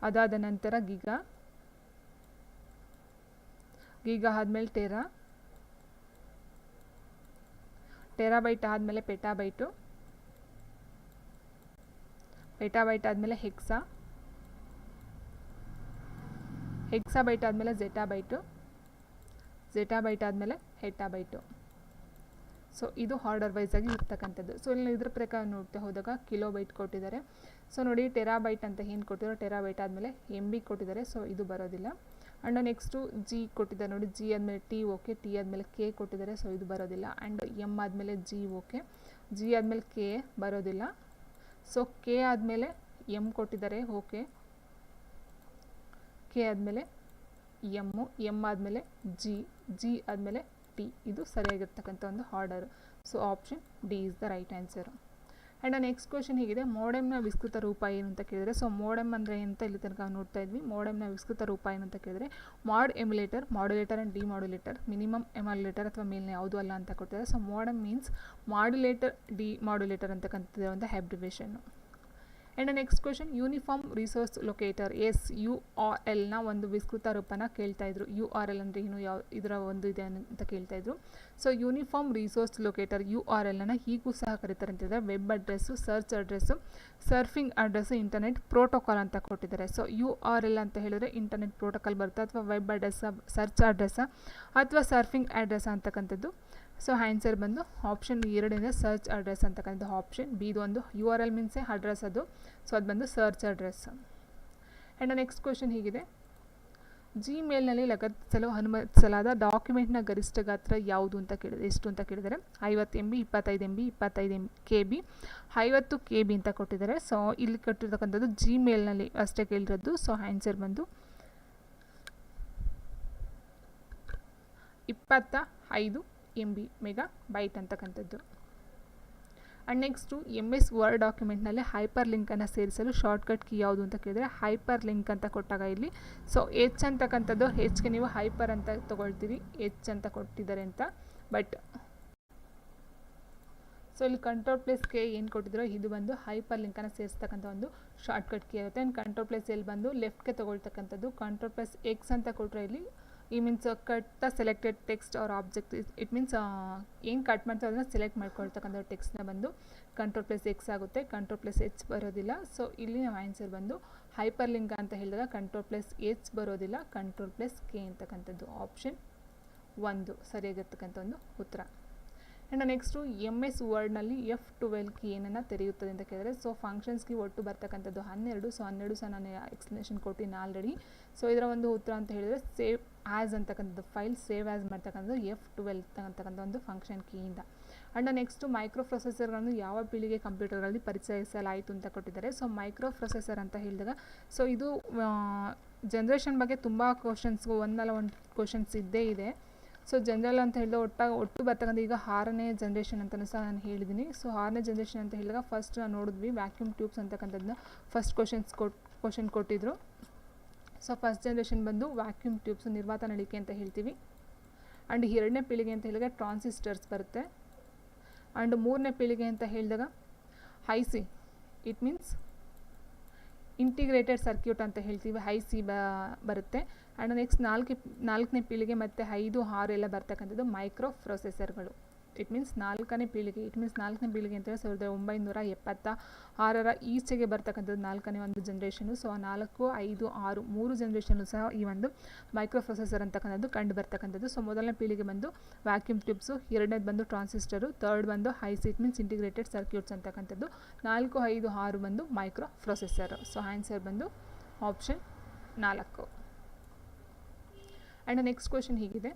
ಅದಾದ ನಂತರ ಗೀಗಾ ಆದಮೇಲೆ ಟೆರಾಬೈಟ್ ಆದಮೇಲೆ ಪೆಟಾಬೈಟ್ ಆದಮೇಲೆ ಹೆಕ್ಸಾಬೈಟ್ ಆದಮೇಲೆ ಝೆಟಾಬೈಟ್ ಆದಮೇಲೆ ಹೆಟಾಬೈಟು. ಸೊ ಇದು ಆರ್ಡರ್ ವೈಸ್ ಆಗಿ ಇರ್ತಕ್ಕಂಥದ್ದು. ಸೊ ಇಲ್ಲಿ ಇದ್ರ ಪ್ರಕಾರ ನೋಡ್ತಾ ಹೋದಾಗ ಕಿಲೋಬೈಟ್ ಕೊಟ್ಟಿದ್ದಾರೆ. ಸೊ ನೋಡಿ ಟೆರಾಬೈಟ್ ಅಂತ ಏನು ಕೊಟ್ಟಿದ್ದಾರೆ, ಟೆರಾಬೈಟ್ ಆದಮೇಲೆ MB ಕೊಟ್ಟಿದ್ದಾರೆ. ಸೊ ಇದು ಬರೋದಿಲ್ಲ. ಆ್ಯಂಡ್ ನೆಕ್ಸ್ಟು G ಕೊಟ್ಟಿದ್ದಾರೆ ನೋಡಿ, G ಆದಮೇಲೆ T ಓಕೆ, T ಆದಮೇಲೆ K ಕೊಟ್ಟಿದ್ದಾರೆ. ಸೊ ಇದು ಬರೋದಿಲ್ಲ. ಆ್ಯಂಡ್ M ಆದಮೇಲೆ G ಓಕೆ, G ಆದಮೇಲೆ K ಬರೋದಿಲ್ಲ. ಸೊ K ಆದಮೇಲೆ M ಕೊಟ್ಟಿದ್ದಾರೆ ಓಕೆ, K ಆದಮೇಲೆ M ಆದಮೇಲೆ G ಆದಮೇಲೆ T. ಇದು ಸರಿಯಾಗಿರ್ತಕ್ಕಂಥ ಒಂದು order. So option D is the right answer. And next question ಹೀಗಿದೆ, ಮೋಡೆಮ್ನ ವಿಸ್ತೃತ ರೂಪ ಏನು ಅಂತ ಕೇಳಿದರೆ. ಸೊ ಮೋಡೆಮ್ ಅಂದರೆ ಅಂತ ಇಲ್ಲಿ ತನಕ ನೋಡ್ತಾ ಇದ್ವಿ. ಮೋಡೆಮ್ನ ವಿಸ್ತೃತ ರೂಪ ಏನು ಅಂತ ಕೇಳಿದರೆ mod emulator, modulator and demodulator, minimum emulator ಅಥವಾ ಮೇಲ್ನೇ ಯಾವುದೂ ಅಲ್ಲ ಅಂತ ಕೊಡ್ತಾರೆ. So modem means modulator, demodulator ಅಂತಕ್ಕಂಥದ್ದು ಒಂದು abbreviation. And next question, uniform resource locator SURLನ ಒಂದು ವಿಸ್ತೃತ ರೂಪನ ಕೇಳ್ತಾಯಿದ್ರು. URL ಅಂದರೆ ಏನು, ಇದರ ಒಂದು ಇದೆ ಅಂತ ಕೇಳ್ತಾಯಿದ್ರು. ಸೊ ಯೂನಿಫಾರ್ಮ್ ರಿಸೋರ್ಸ್ ಲೊಕೇಟರ್ URLನ ಹೀಗೂ ಸಹ ಕರೀತಾರೆ ಅಂತಿದ್ದಾರೆ. Web address, search address, surfing address, internet protocol ಅಂತ ಕೊಟ್ಟಿದ್ದಾರೆ. ಸೊ URL ಅಂತ ಹೇಳಿದ್ರೆ ಇಂಟರ್ನೆಟ್ ಪ್ರೋಟೋಕಾಲ್ ಬರುತ್ತೆ, ಅಥವಾ ವೆಬ್ ಅಡ್ರೆಸ್, ಸರ್ಚ್ ಅಡ್ರೆಸ್, ಅಥವಾ ಸರ್ಫಿಂಗ್ ಅಡ್ರೆಸ್ ಅಂತಕ್ಕಂಥದ್ದು. ಸೊ ಆನ್ಸರ್ ಬಂದು ಆಪ್ಷನ್ 2 ಸರ್ಚ್ ಅಡ್ರೆಸ್ ಅಂತಕ್ಕಂಥದ್ದು. ಆಪ್ಷನ್ ಬಿ ಇದು ಒಂದು URL ಮೀನ್ಸೇ ಅಡ್ರೆಸ್ ಅದು. ಸೊ ಅದು ಬಂದು search address. And next question ಹೀಗಿದೆ, ಜಿಮೇಲ್ನಲ್ಲಿ ಲಗತ್ತಿಸಲು ಅನುಮತಿಸಲಾದ ಡಾಕ್ಯುಮೆಂಟ್ನ ಗರಿಷ್ಠ ಗಾತ್ರ ಯಾವುದು ಅಂತ ಕೇಳಿದರೆ, ಎಷ್ಟು ಅಂತ ಕೇಳಿದರೆ 50 MB, 25 MB, 25 KB, 50 KB ಅಂತ ಕೊಟ್ಟಿದ್ದಾರೆ. ಸೊ ಇಲ್ಲಿ ಕೊಟ್ಟಿರ್ತಕ್ಕಂಥದ್ದು ಜಿಮೇಲ್ನಲ್ಲಿ ಅಷ್ಟೇ ಕೇಳಿರೋದು. ಸೊ ಆನ್ಸರ್ ಬಂದು 25 MB ಮೆಗಾಬೈಟ್ ಅಂತಕ್ಕಂಥದ್ದು. ಆ್ಯಂಡ್ ನೆಕ್ಸ್ಟು MS ವರ್ಡ್ ಡಾಕ್ಯುಮೆಂಟ್ನಲ್ಲಿ ಹೈಪರ್ ಲಿಂಕನ್ನು ಸೇರಿಸಲು ಶಾರ್ಟ್ಕಟ್ ಕೀ ಯಾವುದು ಅಂತ ಕೇಳಿದರೆ ಹೈಪರ್ ಲಿಂಕ್ ಅಂತ ಕೊಟ್ಟಾಗ ಇಲ್ಲಿ ಸೊ H ಅಂತಕ್ಕಂಥದ್ದು, Hಗೆ ನೀವು ಹೈಪರ್ ಅಂತ ತೊಗೊಳ್ತೀರಿ, H ಅಂತ ಕೊಟ್ಟಿದ್ದಾರೆ ಅಂತ. ಬಟ್ ಸೊ ಇಲ್ಲಿ Ctrl+K ಏನು ಕೊಟ್ಟಿದ್ರು, ಇದು ಬಂದು ಹೈಪರ್ ಲಿಂಕನ್ನು ಸೇರಿಸ್ತಕ್ಕಂಥ ಒಂದು ಶಾರ್ಟ್ಕಟ್ ಕೀ ಇರುತ್ತೆ. ಆ್ಯಂಡ್ Ctrl+L ಬಂದು ಲೆಫ್ಟ್ಗೆ ತೊಗೊಳ್ತಕ್ಕಂಥದ್ದು. Ctrl+X ಅಂತ ಕೊಟ್ಟರೆ ಇಲ್ಲಿ means cut the selected text or object. It means ಏನು ಕಟ್ ಮಾಡ್ತಾರೆ ಅದನ್ನು ಸೆಲೆಕ್ಟ್ ಮಾಡ್ಕೊಳ್ತಕ್ಕಂಥ ಟೆಕ್ಸ್ಟ್ನ ಬಂದು Ctrl+X ಆಗುತ್ತೆ, Ctrl+H ಬರೋದಿಲ್ಲ. ಸೊ ಇಲ್ಲಿ ನಾವು ಆನ್ಸರ್ ಬಂದು ಹೈಪರ್ ಲಿಂಕ್ ಅಂತ ಹೇಳಿದಾಗ Ctrl+H ಬರೋದಿಲ್ಲ, Ctrl+K ಅಂತಕ್ಕಂಥದ್ದು. ಆಪ್ಷನ್ 1 ಸರಿಯಾಗಿರ್ತಕ್ಕಂಥ ಒಂದು ಉತ್ತರ. And next MS ವರ್ಡ್ನಲ್ಲಿ F12 key ಏನನ್ನು ತೆರೆಯುತ್ತದೆ ಅಂತ ಕೇಳಿದರೆ ಸೊ ಫಂಕ್ಷನ್ಸ್ ಕೀ ಒಟ್ಟು ಬರ್ತಕ್ಕಂಥದ್ದು 12. ಸೊ 12 ಸಹ ನಾನು ಎಕ್ಸ್ಪ್ಲನೇಷನ್ ಕೊಟ್ಟಿನಿ ಆಲ್ರೆಡಿ. ಸೊ ಇದರ ಒಂದು ಉತ್ತರ ಅಂತ ಹೇಳಿದರೆ ಸೇವ್ ಆ್ಯಸ್ ಅಂತಕ್ಕಂಥದ್ದು, ಫೈಲ್ ಸೇವ್ ಆ್ಯಸ್ ಮಾಡ್ತಕ್ಕಂಥದ್ದು F12 ಅಂತಕ್ಕಂಥ ಒಂದು ಫಂಕ್ಷನ್ ಕೀಯಿಂದ. ಆ್ಯಂಡ್ ನೆಕ್ಸ್ಟು ಮೈಕ್ರೋ ಪ್ರೊಸೆಸರ್ಗಳನ್ನು ಯಾವ ಪೀಳಿಗೆ ಕಂಪ್ಯೂಟರ್ಗಳಲ್ಲಿ ಪರಿಚಯಿಸಲಾಯಿತು ಅಂತ ಕೊಟ್ಟಿದ್ದಾರೆ. ಸೊ ಮೈಕ್ರೋ ಪ್ರೊಸೆಸರ್ ಅಂತ ಹೇಳಿದಾಗ ಸೊ ಇದು ಜನ್ರೇಷನ್ ಬಗ್ಗೆ ತುಂಬ ಕ್ವಶನ್ಸ್ಗೂ ಒಂದಲ್ಲ ಒಂದು ಕ್ವಶನ್ಸ್ ಇದ್ದೇ ಇದೆ. ಸೊ ಜನರಲ್ ಅಂತ ಹೇಳಿದಾಗ ಒಟ್ಟು ಬರ್ತಕ್ಕಂಥ ಈಗ 6ನೇ ಜನ್ರೇಷನ್ ಅಂತಲೂ ಸಹ ನಾನು ಹೇಳಿದ್ದೀನಿ. ಸೊ 6ನೇ ಜನ್ರೇಷನ್ ಅಂತ ಹೇಳಿದಾಗ ಫಸ್ಟ್ ನಾವು ನೋಡಿದ್ವಿ ವ್ಯಾಕ್ಯೂಮ್ ಟ್ಯೂಬ್ಸ್ ಅಂತಕ್ಕಂಥದ್ದನ್ನ ಫಸ್ಟ್ ಕ್ವಶನ್ ಕೊಟ್ಟಿದ್ರು. ಸೊ ಫಸ್ಟ್ ಜನ್ರೇಷನ್ ಬಂದು ವ್ಯಾಕ್ಯೂಮ್ ಟ್ಯೂಬ್ಸ್ ನಿರ್ವಾತ ನಳಿಕೆ ಅಂತ ಹೇಳ್ತೀವಿ. ಆ್ಯಂಡ್ 2ನೇ ಪೀಳಿಗೆ ಅಂತ ಹೇಳಿದಾಗ ಟ್ರಾನ್ಸಿಸ್ಟರ್ಸ್ ಬರುತ್ತೆ. ಆ್ಯಂಡ್ 3ನೇ ಪೀಳಿಗೆ ಅಂತ ಹೇಳಿದಾಗ IC, it means integrated circuit ಅಂತ ಹೇಳ್ತೀವಿ, ಐಸಿ ಬರುತ್ತೆ. ಆ್ಯಂಡ್ ನೆಕ್ಸ್ಟ್ 4ನೇ ಪೀಳಿಗೆ ಮತ್ತು 5, 6 ಎಲ್ಲ ಬರ್ತಕ್ಕಂಥದ್ದು ಮೈಕ್ರೋ ಪ್ರೊಸೆಸರ್ಗಳು. ಇಟ್ ಮೀನ್ಸ್ 4ನೇ ಪೀಳಿಗೆ, ಇಟ್ ಮೀನ್ಸ್ 4ನೇ ಪೀಳಿಗೆ ಅಂತೇಳಿ 1976 ಈಚೆಗೆ ಬರ್ತಕ್ಕಂಥದ್ದು 4ನೇ ಒಂದು ಜನ್ರೇಷನು. ಸೊ 4, 5, 6 3 ಜನ್ರೇಷನ್ನು ಸಹ ಈ ಒಂದು ಮೈಕ್ರೋ ಪ್ರೊಸೆಸರ್ ಅಂತಕ್ಕಂಥದ್ದು ಕಂಡು ಬರ್ತಕ್ಕಂಥದ್ದು. ಸೊ ಮೊದಲನೇ ಪೀಳಿಗೆ ಬಂದು ವ್ಯಾಕ್ಯೂಮ್ ಟ್ಯೂಬ್ಸು, 2ನೇದು ಬಂದು ಟ್ರಾನ್ಸಿಸ್ಟರು, 3rd ಬಂದು IC, it means integrated circuits ಅಂತಕ್ಕಂಥದ್ದು, 4, 5, 6 ಬಂದು ಮೈಕ್ರೋ ಪ್ರೊಸೆಸರ್. ಸೊ ಆನ್ಸರ್ ಬಂದು ಆಪ್ಷನ್ 4. ಆ್ಯಂಡ್ ನೆಕ್ಸ್ಟ್ ಕ್ವೆಶನ್ ಹೀಗಿದೆ,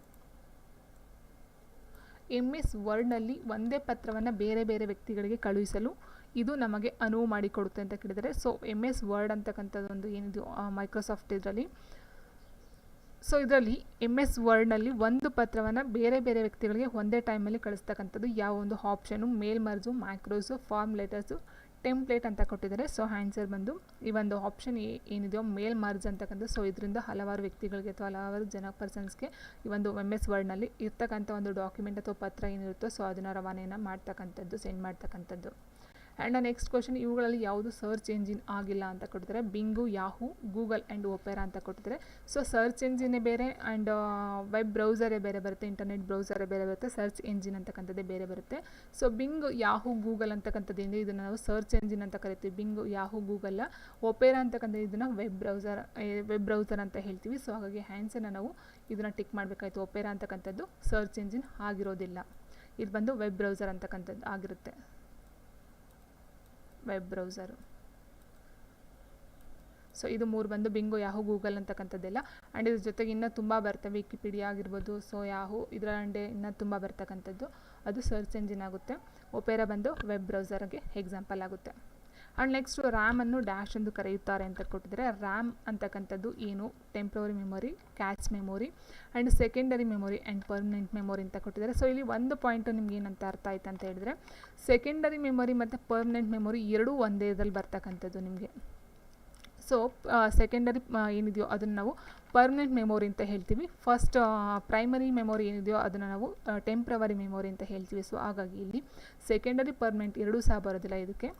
MS ವರ್ಡ್ನಲ್ಲಿ ಒಂದೇ ಪತ್ರವನ್ನು ಬೇರೆ ಬೇರೆ ವ್ಯಕ್ತಿಗಳಿಗೆ ಕಳುಹಿಸಲು ಇದು ನಮಗೆ ಅನುವು ಮಾಡಿಕೊಡುತ್ತೆ ಅಂತ ಕೇಳಿದರೆ. ಸೊ MS ವರ್ಡ್ ಅಂತಕ್ಕಂಥದ್ದು ಒಂದು ಏನಿದೆಯೋ ಮೈಕ್ರೋಸಾಫ್ಟ್ ಇದರಲ್ಲಿ, ಸೊ ಇದರಲ್ಲಿ MS ವರ್ಡ್ನಲ್ಲಿ ಒಂದು ಪತ್ರವನ್ನು ಬೇರೆ ಬೇರೆ ವ್ಯಕ್ತಿಗಳಿಗೆ ಒಂದೇ ಟೈಮಲ್ಲಿ ಕಳಿಸ್ತಕ್ಕಂಥದ್ದು ಯಾವ ಒಂದು ಆಪ್ಷನು, ಮೇಲ್ ಮರ್ಜು, ಮ್ಯಾಕ್ರೋಸು, ಫಾರ್ಮ್ ಲೆಟರ್ಸು, ಟೆಂಪ್ಲೇಟ್ ಅಂತ ಕೊಟ್ಟಿದ್ದಾರೆ. ಸೊ ಆನ್ಸರ್ ಬಂದು ಈ ಒಂದು ಆಪ್ಷನ್ ಏನಿದೆಯೋ ಮೇಲ್ ಮರ್ಜ್ ಅಂತಕ್ಕಂಥ. ಸೊ ಇದರಿಂದ ಹಲವಾರು ವ್ಯಕ್ತಿಗಳಿಗೆ ಅಥವಾ ಹಲವಾರು ಪರ್ಸನ್ಸ್ಗೆ ಈ ಒಂದು MS ವರ್ಡ್ನಲ್ಲಿ ಇರ್ತಕ್ಕಂಥ ಒಂದು ಡಾಕ್ಯುಮೆಂಟ್ ಅಥವಾ ಪತ್ರ ಏನಿರುತ್ತೋ ಸೊ ಅದನ್ನು ರವಾನೆಯನ್ನು ಮಾಡ್ತಕ್ಕಂಥದ್ದು, ಸೆಂಡ್ ಮಾಡ್ತಕ್ಕಂಥದ್ದು. ಆ್ಯಂಡ್ ನೆಕ್ಸ್ಟ್ ಕ್ವಶನ್, ಇವುಗಳಲ್ಲಿ ಯಾವುದು ಸರ್ಚ್ ಎಂಜಿನ್ ಆಗಿಲ್ಲ ಅಂತ ಕೊಟ್ಟಿದ್ದಾರೆ. ಬಿಂಗು, ಯಾಹೂ, ಗೂಗಲ್ ಆ್ಯಂಡ್ ಒಪೆರಾ ಅಂತ ಕೊಟ್ಟಿದ್ದಾರೆ. ಸೊ ಸರ್ಚ್ ಎಂಜಿನೇ ಬೇರೆ ಆ್ಯಂಡ್ ವೆಬ್ ಬ್ರೌಸರೇ ಬೇರೆ ಬರುತ್ತೆ, ಇಂಟರ್ನೆಟ್ ಬ್ರೌಸರೇ ಬೇರೆ ಬರುತ್ತೆ, ಸರ್ಚ್ ಎಂಜಿನ್ ಅಂತಕ್ಕಂಥದ್ದೇ ಬೇರೆ ಬರುತ್ತೆ. ಸೊ ಬಿಂಗ್, ಯಾಹೂ, ಗೂಗಲ್ ಅಂತಕ್ಕಂಥದ್ದು ಇದನ್ನು ನಾವು ಸರ್ಚ್ ಎಂಜಿನ್ ಅಂತ ಕರಿತೀವಿ. ಬಿಂಗು, ಯಾಹೂ, ಗೂಗಲ್. ಒಪೆರಾ ಅಂತಕ್ಕಂಥ ಇದನ್ನು ವೆಬ್ ಬ್ರೌಸರ್ ಅಂತ ಹೇಳ್ತೀವಿ. ಸೊ ಹಾಗಾಗಿ ಆನ್ಸರ್ನ ನಾವು ಇದನ್ನು ಟಿಕ್ ಮಾಡಬೇಕಾಯ್ತು. ಒಪೆರಾ ಅಂತಕ್ಕಂಥದ್ದು ಸರ್ಚ್ ಎಂಜಿನ್ ಆಗಿರೋದಿಲ್ಲ, ಇದು ಬಂದು ವೆಬ್ ಬ್ರೌಸರ್ ಅಂತಕ್ಕಂಥದ್ದು ಆಗಿರುತ್ತೆ, ವೆಬ್ ಬ್ರೌಸರು. ಸೊ ಇದು 3 ಬಂದು ಬಿಂಗು, ಯಾಹೂ, ಗೂಗಲ್ ಅಂತಕ್ಕಂಥದ್ದೆಲ್ಲ. ಆ್ಯಂಡ್ ಇದ್ರ ಜೊತೆಗೆ ಇನ್ನೂ ತುಂಬ ಬರ್ತವೆ, ವಿಕಿಪೀಡಿಯಾ ಆಗಿರ್ಬೋದು. ಸೊ ಯಾಹೂ ಇದರ ಅಂಡೆ ಇನ್ನೂ ತುಂಬ ಬರ್ತಕ್ಕಂಥದ್ದು ಅದು ಸರ್ಚ್ ಎಂಜಿನ್ ಆಗುತ್ತೆ. ಒಪೆರಾ ಬಂದು ವೆಬ್ ಬ್ರೌಸರ್ಗೆ ಎಕ್ಸಾಂಪಲ್ ಆಗುತ್ತೆ. ಆ್ಯಂಡ್ ನೆಕ್ಸ್ಟು ರ್ಯಾಮನ್ನು ಡ್ಯಾಶ್ ಎಂದು ಕರೆಯುತ್ತಾರೆ ಅಂತ ಕೊಟ್ಟಿದ್ದಾರೆ. ರ್ಯಾಮ್ ಅಂತಕ್ಕಂಥದ್ದು ಏನು, temporary memory, catch memory and secondary memory and permanent memory ಅಂತ ಕೊಟ್ಟಿದ್ದಾರೆ. ಸೊ ಇಲ್ಲಿ ಒಂದು ಪಾಯಿಂಟು ನಿಮ್ಗೆ ಏನಂತ ಅರ್ಥ ಆಯ್ತು ಅಂತ ಹೇಳಿದ್ರೆ, ಸೆಕೆಂಡರಿ ಮೆಮೊರಿ ಮತ್ತು ಪರ್ಮನೆಂಟ್ ಮೆಮೊರಿ ಎರಡೂ ಒಂದೇ ಇದರಲ್ಲಿ ಬರ್ತಕ್ಕಂಥದ್ದು ನಿಮಗೆ. ಸೊ ಸೆಕೆಂಡರಿ ಏನಿದೆಯೋ ಅದನ್ನು ನಾವು ಪರ್ಮನೆಂಟ್ ಮೆಮೊರಿ ಅಂತ ಹೇಳ್ತೀವಿ. ಫಸ್ಟ್ ಪ್ರೈಮರಿ ಮೆಮೊರಿ ಏನಿದೆಯೋ ಅದನ್ನು ನಾವು ಟೆಂಪ್ರವರಿ ಮೆಮೊರಿ ಅಂತ ಹೇಳ್ತೀವಿ. ಸೊ ಹಾಗಾಗಿ ಇಲ್ಲಿ ಸೆಕೆಂಡರಿ ಪರ್ಮನೆಂಟ್ ಎರಡೂ ಸಹ ಬರೋದಿಲ್ಲ ಇದಕ್ಕೆ.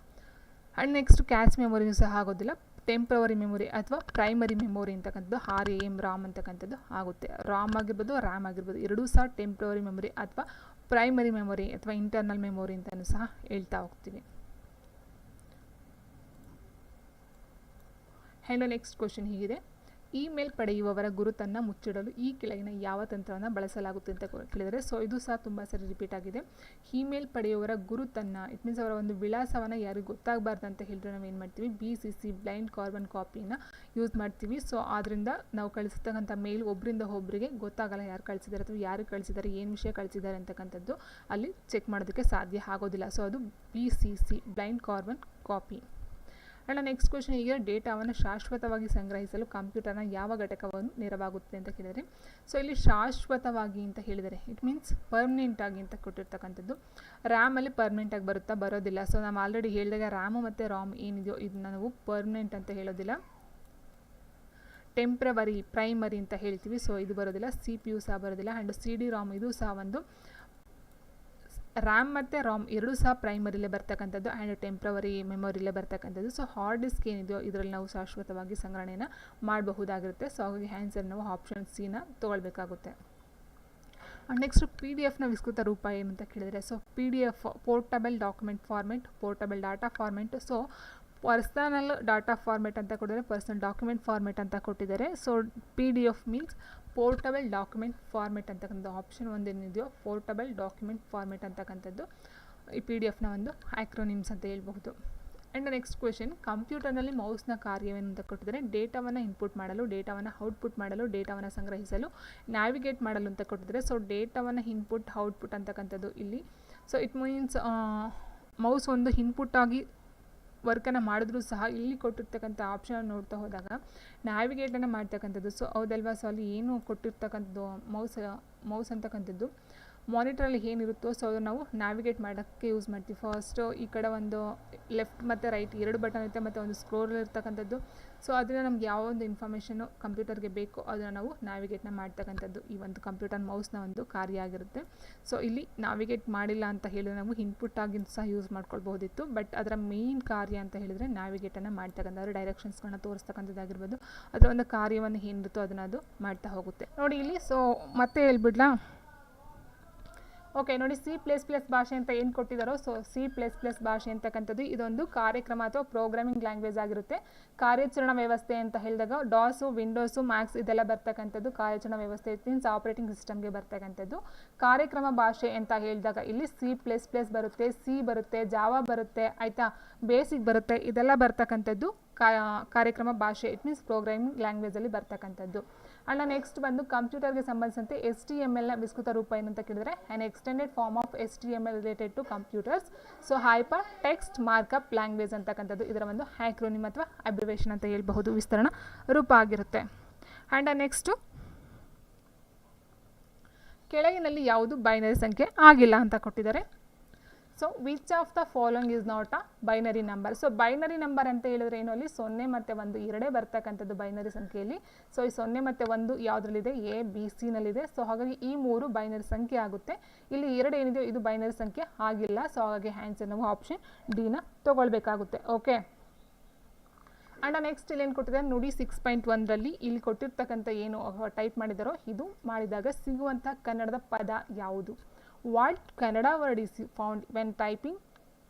ಆ್ಯಂಡ್ ನೆಕ್ಸ್ಟ್ ಕ್ಯಾಚ್ ಮೆಮೊರಿನೂ ಸಹ ಆಗೋದಿಲ್ಲ. ಟೆಂಪ್ರವರಿ ಮೆಮೊರಿ ಅಥವಾ ಪ್ರೈಮರಿ ಮೆಮೊರಿ ಅಂತಕ್ಕಂಥದ್ದು RAM ರಾಮ್ ಅಂತಕ್ಕಂಥದ್ದು ಆಗುತ್ತೆ. ರಾಮ್ ಆಗಿರ್ಬೋದು, ರ್ಯಾಮ್ ಆಗಿರ್ಬೋದು, ಎರಡೂ ಸಹ ಟೆಂಪ್ರವರಿ ಮೆಮೊರಿ ಅಥವಾ ಪ್ರೈಮರಿ ಮೆಮೊರಿ ಅಥವಾ ಇಂಟರ್ನಲ್ ಮೆಮೊರಿ ಅಂತಲೂ ಸಹ ಹೇಳ್ತಾ ಹೋಗ್ತೀವಿ. ಆ್ಯಂಡ್ ನೆಕ್ಸ್ಟ್ ಕ್ವಶನ್ ಹೀಗಿದೆ, ಇಮೇಲ್ ಪಡೆಯುವವರ ಗುರುತನ್ನು ಮುಚ್ಚಿಡಲು ಈ ಕೆಳಗಿನ ಯಾವ ತಂತ್ರವನ್ನು ಬಳಸಲಾಗುತ್ತೆ ಅಂತ ಕೇಳಿದರೆ. ಸೊ ಇದು ಸಹ ತುಂಬ ಸರಿ ರಿಪೀಟ್ ಆಗಿದೆ. ಇಮೇಲ್ ಪಡೆಯುವವರ ಗುರುತನ್ನು, ಇಟ್ ಮೀನ್ಸ್ ಅವರ ಒಂದು ವಿಳಾಸವನ್ನು ಯಾರಿಗೂ ಗೊತ್ತಾಗಬಾರ್ದು ಅಂತ ಹೇಳಿದ್ರೆ ನಾವು ಏನು ಮಾಡ್ತೀವಿ, BCC ಬ್ಲೈಂಡ್ ಕಾರ್ಬನ್ ಕಾಪಿನ ಯೂಸ್ ಮಾಡ್ತೀವಿ. ಸೊ ಆದ್ದರಿಂದ ನಾವು ಕಳಿಸ್ತಕ್ಕಂಥ ಮೇಲ್ ಒಬ್ಬರಿಂದ ಒಬ್ಬರಿಗೆ ಗೊತ್ತಾಗಲ್ಲ ಯಾರು ಕಳಿಸಿದ್ದಾರೆ ಅಥವಾ ಯಾರು ಕಳಿಸಿದ್ದಾರೆ, ಏನು ವಿಷಯ ಕಳಿಸಿದ್ದಾರೆ ಅಂತಕ್ಕಂಥದ್ದು ಅಲ್ಲಿ ಚೆಕ್ ಮಾಡೋದಕ್ಕೆ ಸಾಧ್ಯ ಆಗೋದಿಲ್ಲ. ಸೊ ಅದು BCC blind carbon copy. And next question, ಈಗ ಡೇಟಾವನ್ನು ಶಾಶ್ವತವಾಗಿ ಸಂಗ್ರಹಿಸಲು ಕಂಪ್ಯೂಟರ್ನ ಯಾವ ಘಟಕವನ್ನು ನೆರವಾಗುತ್ತೆ ಅಂತ ಕೇಳಿದರೆ. ಸೊ ಇಲ್ಲಿ ಶಾಶ್ವತವಾಗಿ ಅಂತ ಹೇಳಿದರೆ ಇಟ್ ಮೀನ್ಸ್ ಪರ್ಮನೆಂಟ್ ಆಗಿ ಅಂತ ಕೊಟ್ಟಿರ್ತಕ್ಕಂಥದ್ದು. ರ್ಯಾಮಲ್ಲಿ ಪರ್ಮನೆಂಟಾಗಿ ಬರೋದಿಲ್ಲ. ಸೊ ನಾವು ಆಲ್ರೆಡಿ ಹೇಳಿದಾಗ ರ್ಯಾಮು ಮತ್ತು ರಾಮ್ ಏನಿದೆಯೋ ಇದನ್ನ ನಾವು ಪರ್ಮನೆಂಟ್ ಅಂತ ಹೇಳೋದಿಲ್ಲ, ಟೆಂಪ್ರವರಿ, ಪ್ರೈಮರಿ ಅಂತ ಹೇಳ್ತೀವಿ. ಸೊ ಇದು ಬರೋದಿಲ್ಲ. CPU ಸಹ ಬರೋದಿಲ್ಲ. ಆ್ಯಂಡ್ CD ರಾಮ್ ಇದು ಸಹ ಒಂದು ರ್ಯಾಮ್ ಮತ್ತು ರಾಮ್ ಎರಡೂ ಸಹ ಪ್ರೈಮರಿಲೇ ಬರ್ತಕ್ಕಂಥದ್ದು ಆ್ಯಂಡ್ ಟೆಂಪ್ರವರಿ ಮೆಮೊರಿಲೇ ಬರ್ತಕ್ಕಂಥದ್ದು. ಸೊ ಹಾರ್ಡ್ ಡಿಸ್ಕ್ ಏನಿದೆಯೋ ಇದರಲ್ಲಿ ನಾವು ಶಾಶ್ವತವಾಗಿ ಸಂಗ್ರಹಣೆಯನ್ನು ಮಾಡಬಹುದಾಗಿರುತ್ತೆ. ಸೊ ಹಾಗಾಗಿ ಆನ್ಸರ್ ನಾವು ಆಪ್ಷನ್ C ನ ತೊಗೊಳ್ಬೇಕಾಗುತ್ತೆ. ನೆಕ್ಸ್ಟ್ PDF ವಿಸ್ತೃತ ರೂಪ ಏನು ಅಂತ ಕೇಳಿದರೆ. So PDF portable document format, portable data format. So personal data format ಅಂತ ಕೊಟ್ಟಿದ್ದಾರೆ, ಪರ್ಸನಲ್ ಡಾಕ್ಯುಮೆಂಟ್ ಫಾರ್ಮೆಟ್ ಅಂತ ಕೊಟ್ಟಿದ್ದಾರೆ. So PDF means portable document format ಅಂತಕ್ಕಂಥದ್ದು ಆಪ್ಷನ್ 1 ಏನಿದೆಯೋ ಪೋರ್ಟಬಲ್ ಡಾಕ್ಯುಮೆಂಟ್ ಫಾರ್ಮೆಟ್ ಅಂತಕ್ಕಂಥದ್ದು ಈ PDF ಒಂದು ಆ್ಯಕ್ರೋನಿಮ್ಸ್ ಅಂತ ಹೇಳ್ಬಹುದು. ಆ್ಯಂಡ್ ನೆಕ್ಸ್ಟ್ ಕ್ವೆಶನ್, ಕಂಪ್ಯೂಟರ್ನಲ್ಲಿ ಮೌಸ್ನ ಕಾರ್ಯವೇನು ಅಂತ ಕೊಟ್ಟಿದ್ದಾರೆ. ಡೇಟಾವನ್ನು ಇನ್ಪುಟ್ ಮಾಡಲು, ಡೇಟಾವನ್ನು ಔಟ್ಪುಟ್ ಮಾಡಲು, ಡೇಟಾವನ್ನು ಸಂಗ್ರಹಿಸಲು, ನ್ಯಾವಿಗೇಟ್ ಮಾಡಲು ಅಂತ ಕೊಟ್ಟಿದ್ದಾರೆ. ಸೊ ಡೇಟಾವನ್ನು ಇನ್ಪುಟ್ ಔಟ್ಪುಟ್ ಅಂತಕ್ಕಂಥದ್ದು ಇಲ್ಲಿ ಸೊ ಇಟ್ ಮೀನ್ಸ್ ಮೌಸ್ ಒಂದು ಇನ್ಪುಟ್ ಆಗಿ ವರ್ಕನ್ನು ಮಾಡಿದ್ರೂ ಸಹ ಇಲ್ಲಿ ಕೊಟ್ಟಿರ್ತಕ್ಕಂಥ ಆಪ್ಷನ್ ನೋಡ್ತಾ ಹೋದಾಗ ನ್ಯಾವಿಗೇಟನ್ನು ಮಾಡ್ತಕ್ಕಂಥದ್ದು. ಸೊ ಹೌದಲ್ವಾ. ಸೊ ಅಲ್ಲಿ ಏನು ಕೊಟ್ಟಿರ್ತಕ್ಕಂಥದ್ದು ಮೌಸ್ ಅಂತಕ್ಕಂಥದ್ದು ಮಾನಿಟ್ರಲ್ಲಿ ಏನಿರುತ್ತೋ ಸೊ ಅದು ನಾವು ನ್ಯಾವಿಗೇಟ್ ಮಾಡೋಕ್ಕೆ ಯೂಸ್ ಮಾಡ್ತೀವಿ. ಫಸ್ಟು ಈ ಕಡೆ ಒಂದು ಲೆಫ್ಟ್ ಮತ್ತು ರೈಟ್ 2 ಬಟನ್ ಇರುತ್ತೆ ಮತ್ತು ಒಂದು ಸ್ಕ್ರೋಲ್ ಇರ್ತಕ್ಕಂಥದ್ದು. ಸೊ ಅದರಿಂದ ನಮ್ಗೆ ಯಾವ ಒಂದು ಇನ್ಫಾರ್ಮೇಷನು ಕಂಪ್ಯೂಟರ್ಗೆ ಬೇಕೋ ಅದನ್ನು ನಾವು ನ್ಯಾವಿಗೇಟ್ನ ಮಾಡ್ತಕ್ಕಂಥದ್ದು ಈ ಒಂದು ಕಂಪ್ಯೂಟರ್ ಮೌಸ್ನ ಒಂದು ಕಾರ್ಯ ಆಗಿರುತ್ತೆ. ಸೊ ಇಲ್ಲಿ ನ್ಯಾವಿಗೇಟ್ ಮಾಡಿಲ್ಲ ಅಂತ ಹೇಳಿದ್ರೆ ನಾವು ಇನ್ಪುಟ್ ಆಗಿ ಸಹ ಯೂಸ್ ಮಾಡ್ಕೊಳ್ಬಹುದಿತ್ತು. ಬಟ್ ಅದರ ಮೇನ್ ಕಾರ್ಯ ಅಂತ ಹೇಳಿದರೆ ನ್ಯಾವಿಗೇಟನ್ನು ಮಾಡ್ತಕ್ಕಂಥದ್ದು, ಡೈರೆಕ್ಷನ್ಸ್ಗಳನ್ನ ತೋರಿಸ್ತಕ್ಕಂಥದ್ದಾಗಿರ್ಬೋದು, ಅದರ ಒಂದು ಕಾರ್ಯವನ್ನು ಏನಿರುತ್ತೋ ಅದನ್ನು ಅದು ಮಾಡ್ತಾ ಹೋಗುತ್ತೆ. ನೋಡಿ ಇಲ್ಲಿ ಸೊ ಮತ್ತೆ ಹೇಳ್ಬಿಡ್ಲಾ. ಓಕೆ ನೋಡಿ, C++ ಭಾಷೆ ಅಂತ ಏನು ಕೊಟ್ಟಿದ್ದಾರೋ ಸೊ C++ ಭಾಷೆ ಅಂತಕ್ಕಂಥದ್ದು ಇದೊಂದು ಕಾರ್ಯಕ್ರಮ ಅಥವಾ ಪ್ರೋಗ್ರಾಮಿಂಗ್ ಲ್ಯಾಂಗ್ವೇಜ್ ಆಗಿರುತ್ತೆ. ಕಾರ್ಯಾಚರಣಾ ವ್ಯವಸ್ಥೆ ಅಂತ ಹೇಳಿದಾಗ ಡಾಸು, ವಿಂಡೋಸು, ಮ್ಯಾಕ್ಸ್ ಇದೆಲ್ಲ ಬರ್ತಕ್ಕಂಥದ್ದು ಕಾರ್ಯಾಚರಣಾ ವ್ಯವಸ್ಥೆ ಮೀನ್ಸ್ ಆಪರೇಟಿಂಗ್ ಸಿಸ್ಟಮ್ಗೆ ಬರ್ತಕ್ಕಂಥದ್ದು. ಕಾರ್ಯಕ್ರಮ ಭಾಷೆ ಅಂತ ಹೇಳಿದಾಗ ಇಲ್ಲಿ C++ ಬರುತ್ತೆ, ಸಿ ಬರುತ್ತೆ, ಜಾವಾ ಬರುತ್ತೆ, ಆಯಿತಾ, ಬೇಸಿಕ್ ಬರುತ್ತೆ, ಇದೆಲ್ಲ ಬರ್ತಕ್ಕಂಥದ್ದು ಕಾರ್ಯಕ್ರಮ ಭಾಷೆ. ಇಟ್ ಮೀನ್ಸ್ ಪ್ರೋಗ್ರಾಮಿಂಗ್ ಲ್ಯಾಂಗ್ವೇಜಲ್ಲಿ ಬರ್ತಕ್ಕಂಥದ್ದು. ಆ್ಯಂಡ್ ನೆಕ್ಸ್ಟ್ ಬಂದು ಕಂಪ್ಯೂಟರ್ಗೆ ಸಂಬಂಧಿಸಿದಂತೆ HTMLನ ವಿಸ್ತೃತ ರೂಪ ಏನಂತ ಕೇಳಿದರೆ an extended form of HTML related to computers. So hyper text markup language ಅಂತಕ್ಕಂಥದ್ದು ಇದರ ಒಂದು ಆಕ್ರೋನಿಮ್ ಅಥವಾ ಅಬ್ರಿವೇಷನ್ ಅಂತ ಹೇಳ್ಬಹುದು, ವಿಸ್ತರಣ ರೂಪ ಆಗಿರುತ್ತೆ. ಆ್ಯಂಡ್ ನೆಕ್ಸ್ಟು ಕೆಳಗಿನಲ್ಲಿ ಯಾವುದು ಬೈನರಿ ಸಂಖ್ಯೆ ಆಗಿಲ್ಲ ಅಂತ ಕೊಟ್ಟಿದ್ದಾರೆ. So which of the following is not a binary number. So binary number ಅಂತ ಹೇಳಿದ್ರೆ ಏನು, ಅಲ್ಲಿ 0 ಮತ್ತು 1 ಎರಡೇ ಬರ್ತಕ್ಕಂಥದ್ದು ಬೈನರಿ ಸಂಖ್ಯೆಯಲ್ಲಿ. ಸೊ ಈ 0 ಮತ್ತು 1 ಯಾವುದ್ರಲ್ಲಿದೆ, A, B, C ಸೊ ಹಾಗಾಗಿ ಈ 3 ಬೈನರಿ ಸಂಖ್ಯೆ ಆಗುತ್ತೆ. ಇಲ್ಲಿ 2 ಏನಿದೆಯೋ ಇದು ಬೈನರಿ ಸಂಖ್ಯೆ ಆಗಿಲ್ಲ. ಸೊ ಹಾಗಾಗಿ ಆನ್ಸರ್ ನಾವು ಆಪ್ಷನ್ ಡಿನ ತೊಗೊಳ್ಬೇಕಾಗುತ್ತೆ. ಓಕೆ. ಆ್ಯಂಡ್ ನೆಕ್ಸ್ಟ್ ಇಲ್ಲಿ ಏನು ಕೊಟ್ಟಿದ್ದಾರೆ ನೋಡಿ, 6.1ರಲ್ಲಿ ಇಲ್ಲಿ ಕೊಟ್ಟಿರ್ತಕ್ಕಂಥ ಏನು ಟೈಪ್ ಮಾಡಿದಾರೋ ಇದು ಮಾಡಿದಾಗ ಸಿಗುವಂಥ ಕನ್ನಡದ ಪದ ಯಾವುದು. What Kannada word is found when typing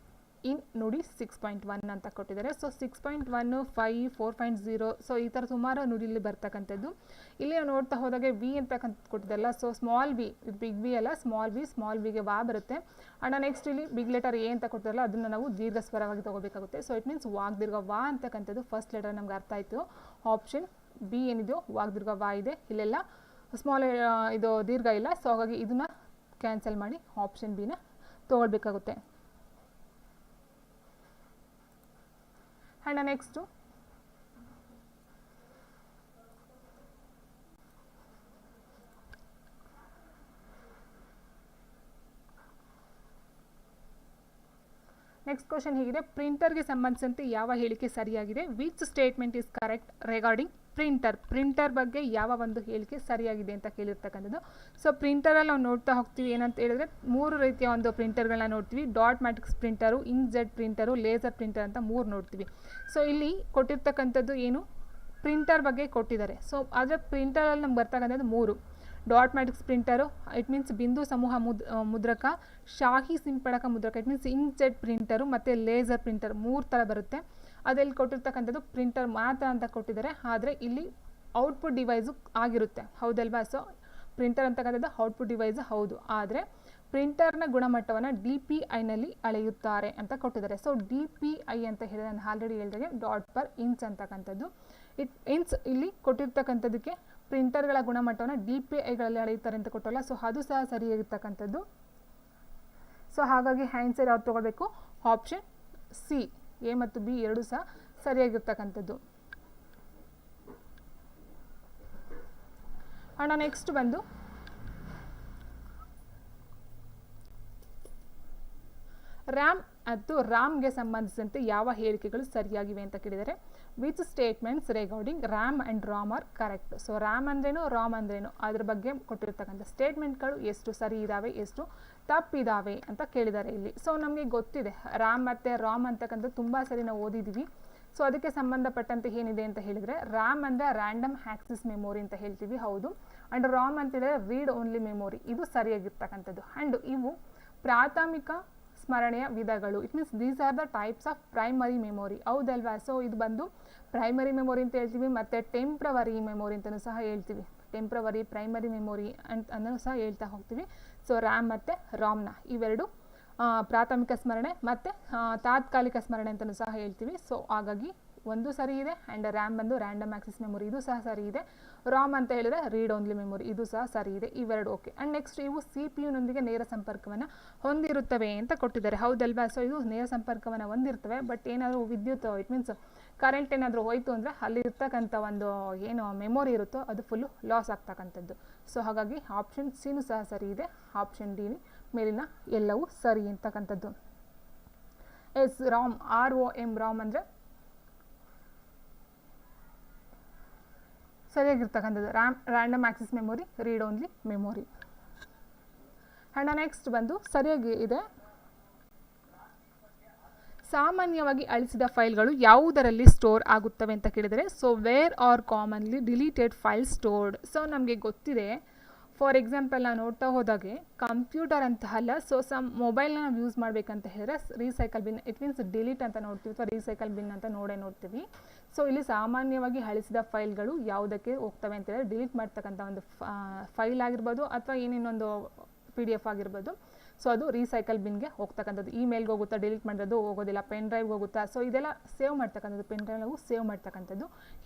in ನೋಡಿ 6.1 ಅಂತ ಕೊಟ್ಟಿದ್ದಾರೆ. ಸೊ 6.1, 5, 4.0 ಸೊ ಈ ಥರ ಸುಮಾರು ನೋಡಿ ಇಲ್ಲಿ ಬರ್ತಕ್ಕಂಥದ್ದು. ಇಲ್ಲಿ ನಾವು ನೋಡ್ತಾ ಹೋದಾಗೆ ವಿ ಅಂತಕ್ಕಂಥ ಕೊಟ್ಟಿದ್ದಲ್ಲ. So small V, big V ಅಲ್ಲ, ಸ್ಮಾಲ್ ವಿಗೆ ವಾ ಬರುತ್ತೆ. ಆ್ಯಂಡ್ ನೆಕ್ಸ್ಟ್ ಇಲ್ಲಿ ಬಿಗ್ ಲೆಟರ್ ಎ ಅಂತ ಕೊಟ್ಟಿರಲ್ಲ ಅದನ್ನು ನಾವು ದೀರ್ಘ ಸ್ವರವಾಗಿ ತೊಗೋಬೇಕಾಗುತ್ತೆ. ಸೊ ಇಟ್ ಮೀನ್ಸ್ ವಾಗ್ ದೀರ್ಘ ವಾ ಅಂತಕ್ಕಂಥದ್ದು ಫಸ್ಟ್ ಲೆಟರ್ ನಮ್ಗೆ ಅರ್ಥ ಆಯಿತು. ಆಪ್ಷನ್ ಬಿ ಏನಿದೆಯೋ ವಾಗ್ ದೀರ್ಘ ವಾ ಇದೆ, ಇಲ್ಲೆಲ್ಲ ಸ್ಮಾಲ್ ಇದು ದೀರ್ಘ ಇಲ್ಲ. ಸೊ ಹಾಗಾಗಿ ಇದನ್ನು ಕ್ಯಾನ್ಸಲ್ ಮಾಡಿ ಆಪ್ಷನ್ ಬಿನ ತೊಗೊಳ್ಬೇಕಾಗುತ್ತೆ. ಆ್ಯಂಡ್ ನೆಕ್ಸ್ಟು ನೆಕ್ಸ್ಟ್ ಕ್ವಶನ್ ಹೀಗಿದೆ, ಪ್ರಿಂಟರ್ಗೆ ಸಂಬಂಧಿಸಿದಂತೆ ಯಾವ ಹೇಳಿಕೆ ಸರಿಯಾಗಿದೆ. Which statement is correct regarding printer ಬಗ್ಗೆ ಯಾವ ಒಂದು ಹೇಳಿಕೆ ಸರಿಯಾಗಿದೆ ಅಂತ ಕೇಳಿರ್ತಕ್ಕಂಥದ್ದು. ಸೊ ಪ್ರಿಂಟರಲ್ಲಿ ನಾವು ನೋಡ್ತಾ ಹೋಗ್ತೀವಿ. ಏನಂತ ಹೇಳಿದ್ರೆ 3 ರೀತಿಯ ಒಂದು ಪ್ರಿಂಟರ್ಗಳನ್ನ ನೋಡ್ತೀವಿ. Dot matrix printer, inkjet printer, laser printer ಅಂತ 3 ನೋಡ್ತೀವಿ. ಸೊ ಇಲ್ಲಿ ಕೊಟ್ಟಿರ್ತಕ್ಕಂಥದ್ದು ಏನು, ಪ್ರಿಂಟರ್ ಬಗ್ಗೆ ಕೊಟ್ಟಿದ್ದಾರೆ. ಸೊ ಆದರೆ ಪ್ರಿಂಟರಲ್ಲಿ ನಮ್ಗೆ ಬರ್ತಕ್ಕಂಥದ್ದು 3. Dot matrix printer it means ಬಿಂದು ಸಮೂಹ ಮುದ್ರಕ, ಶಾಹಿ ಸಿಂಪಡಕ ಮುದ್ರಕ ಇಟ್ ಮೀನ್ಸ್ ಇಂಕ್ಜೆಟ್ ಪ್ರಿಂಟರು ಮತ್ತು ಲೇಸರ್ ಪ್ರಿಂಟರ್ 3 ಥರ ಬರುತ್ತೆ. ಅದರಲ್ಲಿ ಕೊಟ್ಟಿರ್ತಕ್ಕಂಥದ್ದು ಪ್ರಿಂಟರ್ ಮಾತ್ರ ಅಂತ ಕೊಟ್ಟಿದ್ದಾರೆ. ಆದರೆ ಇಲ್ಲಿ ಔಟ್ಪುಟ್ ಡಿವೈಸು ಆಗಿರುತ್ತೆ, ಹೌದಲ್ವಾ. ಸೊ ಪ್ರಿಂಟರ್ ಅಂತಕ್ಕಂಥದ್ದು ಔಟ್ಪುಟ್ ಡಿವೈಸ್ ಹೌದು, ಆದರೆ ಪ್ರಿಂಟರ್ನ ಗುಣಮಟ್ಟವನ್ನು DPIನಲ್ಲಿ ಅಳೆಯುತ್ತಾರೆ ಅಂತ ಕೊಟ್ಟಿದ್ದಾರೆ. ಸೊ DPI ಅಂತ ಹೇಳಿದ್ರೆ ನಾನು ಆಲ್ರೆಡಿ ಹೇಳಿದಾಗೆ ಡಾಟ್ ಪರ್ ಇಂಚ್ ಅಂತಕ್ಕಂಥದ್ದು. ಇಟ್ ಮೀನ್ಸ್ ಇಲ್ಲಿ ಕೊಟ್ಟಿರ್ತಕ್ಕಂಥದ್ದಕ್ಕೆ ಪ್ರಿಂಟರ್ಗಳ ಗುಣಮಟ್ಟವನ್ನು DPIಗಳಲ್ಲಿ ಅಳೆಯುತ್ತಾರೆ ಅಂತ ಕೊಟ್ಟಲ್ಲ. ಸೊ ಅದು ಸಹ ಸರಿಯಾಗಿರ್ತಕ್ಕಂಥದ್ದು. ಸೊ ಹಾಗಾಗಿ ಆನ್ಸರ್ ಯಾವ್ದು ತೊಗೊಳ್ಬೇಕು, ಆಪ್ಷನ್ ಸಿ, ಎ ಮತ್ತು ಬಿ ಎರಡೂ ಸಹ ಸರಿಯಾಗಿರ್ತಕ್ಕಂಥದ್ದು. ಆ್ಯಂಡ್ ನೆಕ್ಸ್ಟ್ ಬಂದು ರ್ಯಾಮ್ ಮತ್ತು ರಾಮ್ಗೆ ಸಂಬಂಧಿಸಿದಂತೆ ಯಾವ ಹೇಳಿಕೆಗಳು ಸರಿಯಾಗಿವೆ ಅಂತ ಕೇಳಿದರೆ which statements regarding RAM and Ram are correct. So RAM ಅಂದ್ರೇನು, ರಾಮ್ ಅಂದ್ರೇನು ಅದ್ರ ಬಗ್ಗೆ ಕೊಟ್ಟಿರ್ತಕ್ಕಂಥ ಸ್ಟೇಟ್ಮೆಂಟ್ಗಳು ಎಷ್ಟು ಸರಿ ಇದ್ದಾವೆ, ಎಷ್ಟು ತಪ್ಪಿದ್ದಾವೆ ಅಂತ ಕೇಳಿದ್ದಾರೆ ಇಲ್ಲಿ. ಸೊ ನಮಗೆ ಗೊತ್ತಿದೆ ರ್ಯಾಮ್ ಮತ್ತು ರಾಮ್ ಅಂತಕ್ಕಂಥ ತುಂಬ ಸರಿ ನಾವು ಓದಿದ್ದೀವಿ. ಸೊ ಅದಕ್ಕೆ ಸಂಬಂಧಪಟ್ಟಂತೆ ಏನಿದೆ ಅಂತ ಹೇಳಿದರೆ ರ್ಯಾಮ್ ಅಂದರೆ ರ್ಯಾಂಡಮ್ ಆಕ್ಸೆಸ್ ಮೆಮೊರಿ ಅಂತ ಹೇಳ್ತೀವಿ, ಹೌದು. ಆ್ಯಂಡ್ ರಾಮ್ ಅಂತೇಳಿದರೆ ರೀಡ್ ಓನ್ಲಿ ಮೆಮೊರಿ, ಇದು ಸರಿಯಾಗಿರ್ತಕ್ಕಂಥದ್ದು. ಆ್ಯಂಡ್ ಇವು ಪ್ರಾಥಮಿಕ ಸ್ಮರಣೆಯ ವಿಧಗಳು. It means these are the types of primary memory, ಹೌದಲ್ವಾ. ಸೊ ಇದು ಬಂದು ಪ್ರೈಮರಿ ಮೆಮೊರಿ ಅಂತ ಹೇಳ್ತೀವಿ ಮತ್ತು ಟೆಂಪ್ರವರಿ ಮೆಮೊರಿ ಅಂತಲೂ ಸಹ ಹೇಳ್ತೀವಿ. ಟೆಂಪ್ರವರಿ, ಪ್ರೈಮರಿ ಮೆಮೊರಿ ಅನ್ನೂ ಸಹ ಹೇಳ್ತಾ ಹೋಗ್ತೀವಿ. ಸೊ ರ್ಯಾಮ್ ಮತ್ತು ರಾಮ್ನ ಇವೆರಡು ಪ್ರಾಥಮಿಕ ಸ್ಮರಣೆ ಮತ್ತು ತಾತ್ಕಾಲಿಕ ಸ್ಮರಣೆ ಅಂತಲೂ ಸಹ ಹೇಳ್ತೀವಿ. ಸೊ ಹಾಗಾಗಿ ಒಂದು ಸರಿ ಇದೆ. ಆ್ಯಂಡ್ ರ್ಯಾಮ್ ಬಂದು ರ್ಯಾಂಡಮ್ ಆಕ್ಸೆಸ್ ಮೆಮೊರಿ, ಇದು ಸಹ ಸರಿ ಇದೆ. ರಾಮ್ ಅಂತ ಹೇಳಿದರೆ ರೀಡ್ ಓನ್ಲಿ ಮೆಮೊರಿ, ಇದು ಸಹ ಸರಿ ಇದೆ. ಇವೆರಡು ಓಕೆ. ಆ್ಯಂಡ್ ನೆಕ್ಸ್ಟ್ ಇವು ಸಿ ಪಿ ಯುನೊಂದಿಗೆ ನೇರ ಸಂಪರ್ಕವನ್ನು ಹೊಂದಿರುತ್ತವೆ ಅಂತ ಕೊಟ್ಟಿದ್ದಾರೆ, ಹೌದಲ್ವಾ? ಸೊ ಇದು ನೇರ ಸಂಪರ್ಕವನ್ನು ಹೊಂದಿರ್ತವೆ. ಬಟ್ ಏನಾದರೂ ವಿದ್ಯುತ್ ಇಟ್ ಮೀನ್ಸ್ ಕರೆಂಟ್ ಏನಾದರೂ ಹೋಯಿತು ಅಂದರೆ ಅಲ್ಲಿರ್ತಕ್ಕಂಥ ಒಂದು ಏನು ಮೆಮೊರಿ ಇರುತ್ತೋ ಅದು ಫುಲ್ಲು ಲಾಸ್ ಆಗ್ತಕ್ಕಂಥದ್ದು. ಸೊ ಹಾಗಾಗಿ ಆಪ್ಷನ್ ಸಿನೂ ಸಹ ಸರಿ ಇದೆ. ಆಪ್ಷನ್ ಡಿ ಮೇಲಿನ ಎಲ್ಲವೂ ಸರಿ ಅಂತಕ್ಕಂಥದ್ದು. ಎಸ್ ರಾಮ್, ROM ರಾಮ್ ಅಂದರೆ ಸರಿಯಾಗಿರ್ತಕ್ಕಂಥದ್ದು. Random access memory, read only memory. And next ಬಂದು ಸರಿಯಾಗಿ ಇದೆ. ಸಾಮಾನ್ಯವಾಗಿ ಅಳಿಸಿದ ಫೈಲ್ಗಳು ಯಾವುದರಲ್ಲಿ ಸ್ಟೋರ್ ಆಗುತ್ತವೆ ಅಂತ ಕೇಳಿದರೆ, so where are commonly deleted file stored. So ನಮಗೆ ಗೊತ್ತಿದೆ, ಫಾರ್ ಎಕ್ಸಾಂಪಲ್ ನಾವು ನೋಡ್ತಾ ಹೋದಾಗೆ ಕಂಪ್ಯೂಟರ್ ಅಂತ ಅಲ್ಲ, ಸೊ ಸಮ್ ಮೊಬೈಲ್ನ ನಾವು ಯೂಸ್ ಮಾಡಬೇಕಂತ ಹೇಳಿದ್ರೆ recycle bin, it means delete ಅಂತ ನೋಡ್ತೀವಿ ಅಥವಾ ರೀಸೈಕಲ್ ಬಿನ್ ಅಂತ ನೋಡ್ತೀವಿ. ಸೊ ಇಲ್ಲಿ ಸಾಮಾನ್ಯವಾಗಿ ಅಳಿಸಿದ ಫೈಲ್ಗಳು ಯಾವುದಕ್ಕೆ ಹೋಗ್ತವೆ ಅಂತ ಹೇಳಿದ್ರೆ ಡಿಲೀಟ್ ಮಾಡ್ತಕ್ಕಂಥ ಒಂದು ಫೈಲ್ ಆಗಿರ್ಬೋದು ಅಥವಾ ಏನೇನೊಂದು PDF ಆಗಿರ್ಬೋದು. ಸೊ ಅದು ರೀಸೈಕಲ್ ಬಿನ್ಗೆ ಹೋಗ್ತಕ್ಕಂಥದ್ದು. ಇಮೇಲ್ಗೆ ಹೋಗುತ್ತಾ, ಡಿಲೀಟ್ ಮಾಡಿರೋದು ಹೋಗೋದಿಲ್ಲ. ಪೆನ್ ಡ್ರೈವ್ಗೆ ಹೋಗುತ್ತಾ, ಸೊ ಇದೆಲ್ಲ ಸೇವ್ ಮಾಡ್ತಕ್ಕಂಥದ್ದು. ಪೆನ್ ಡ್ರೈವ್ ನಾವು ಸೇವ್ ಮಾಡ್ತಕ್ಕಂಥದ್ದು,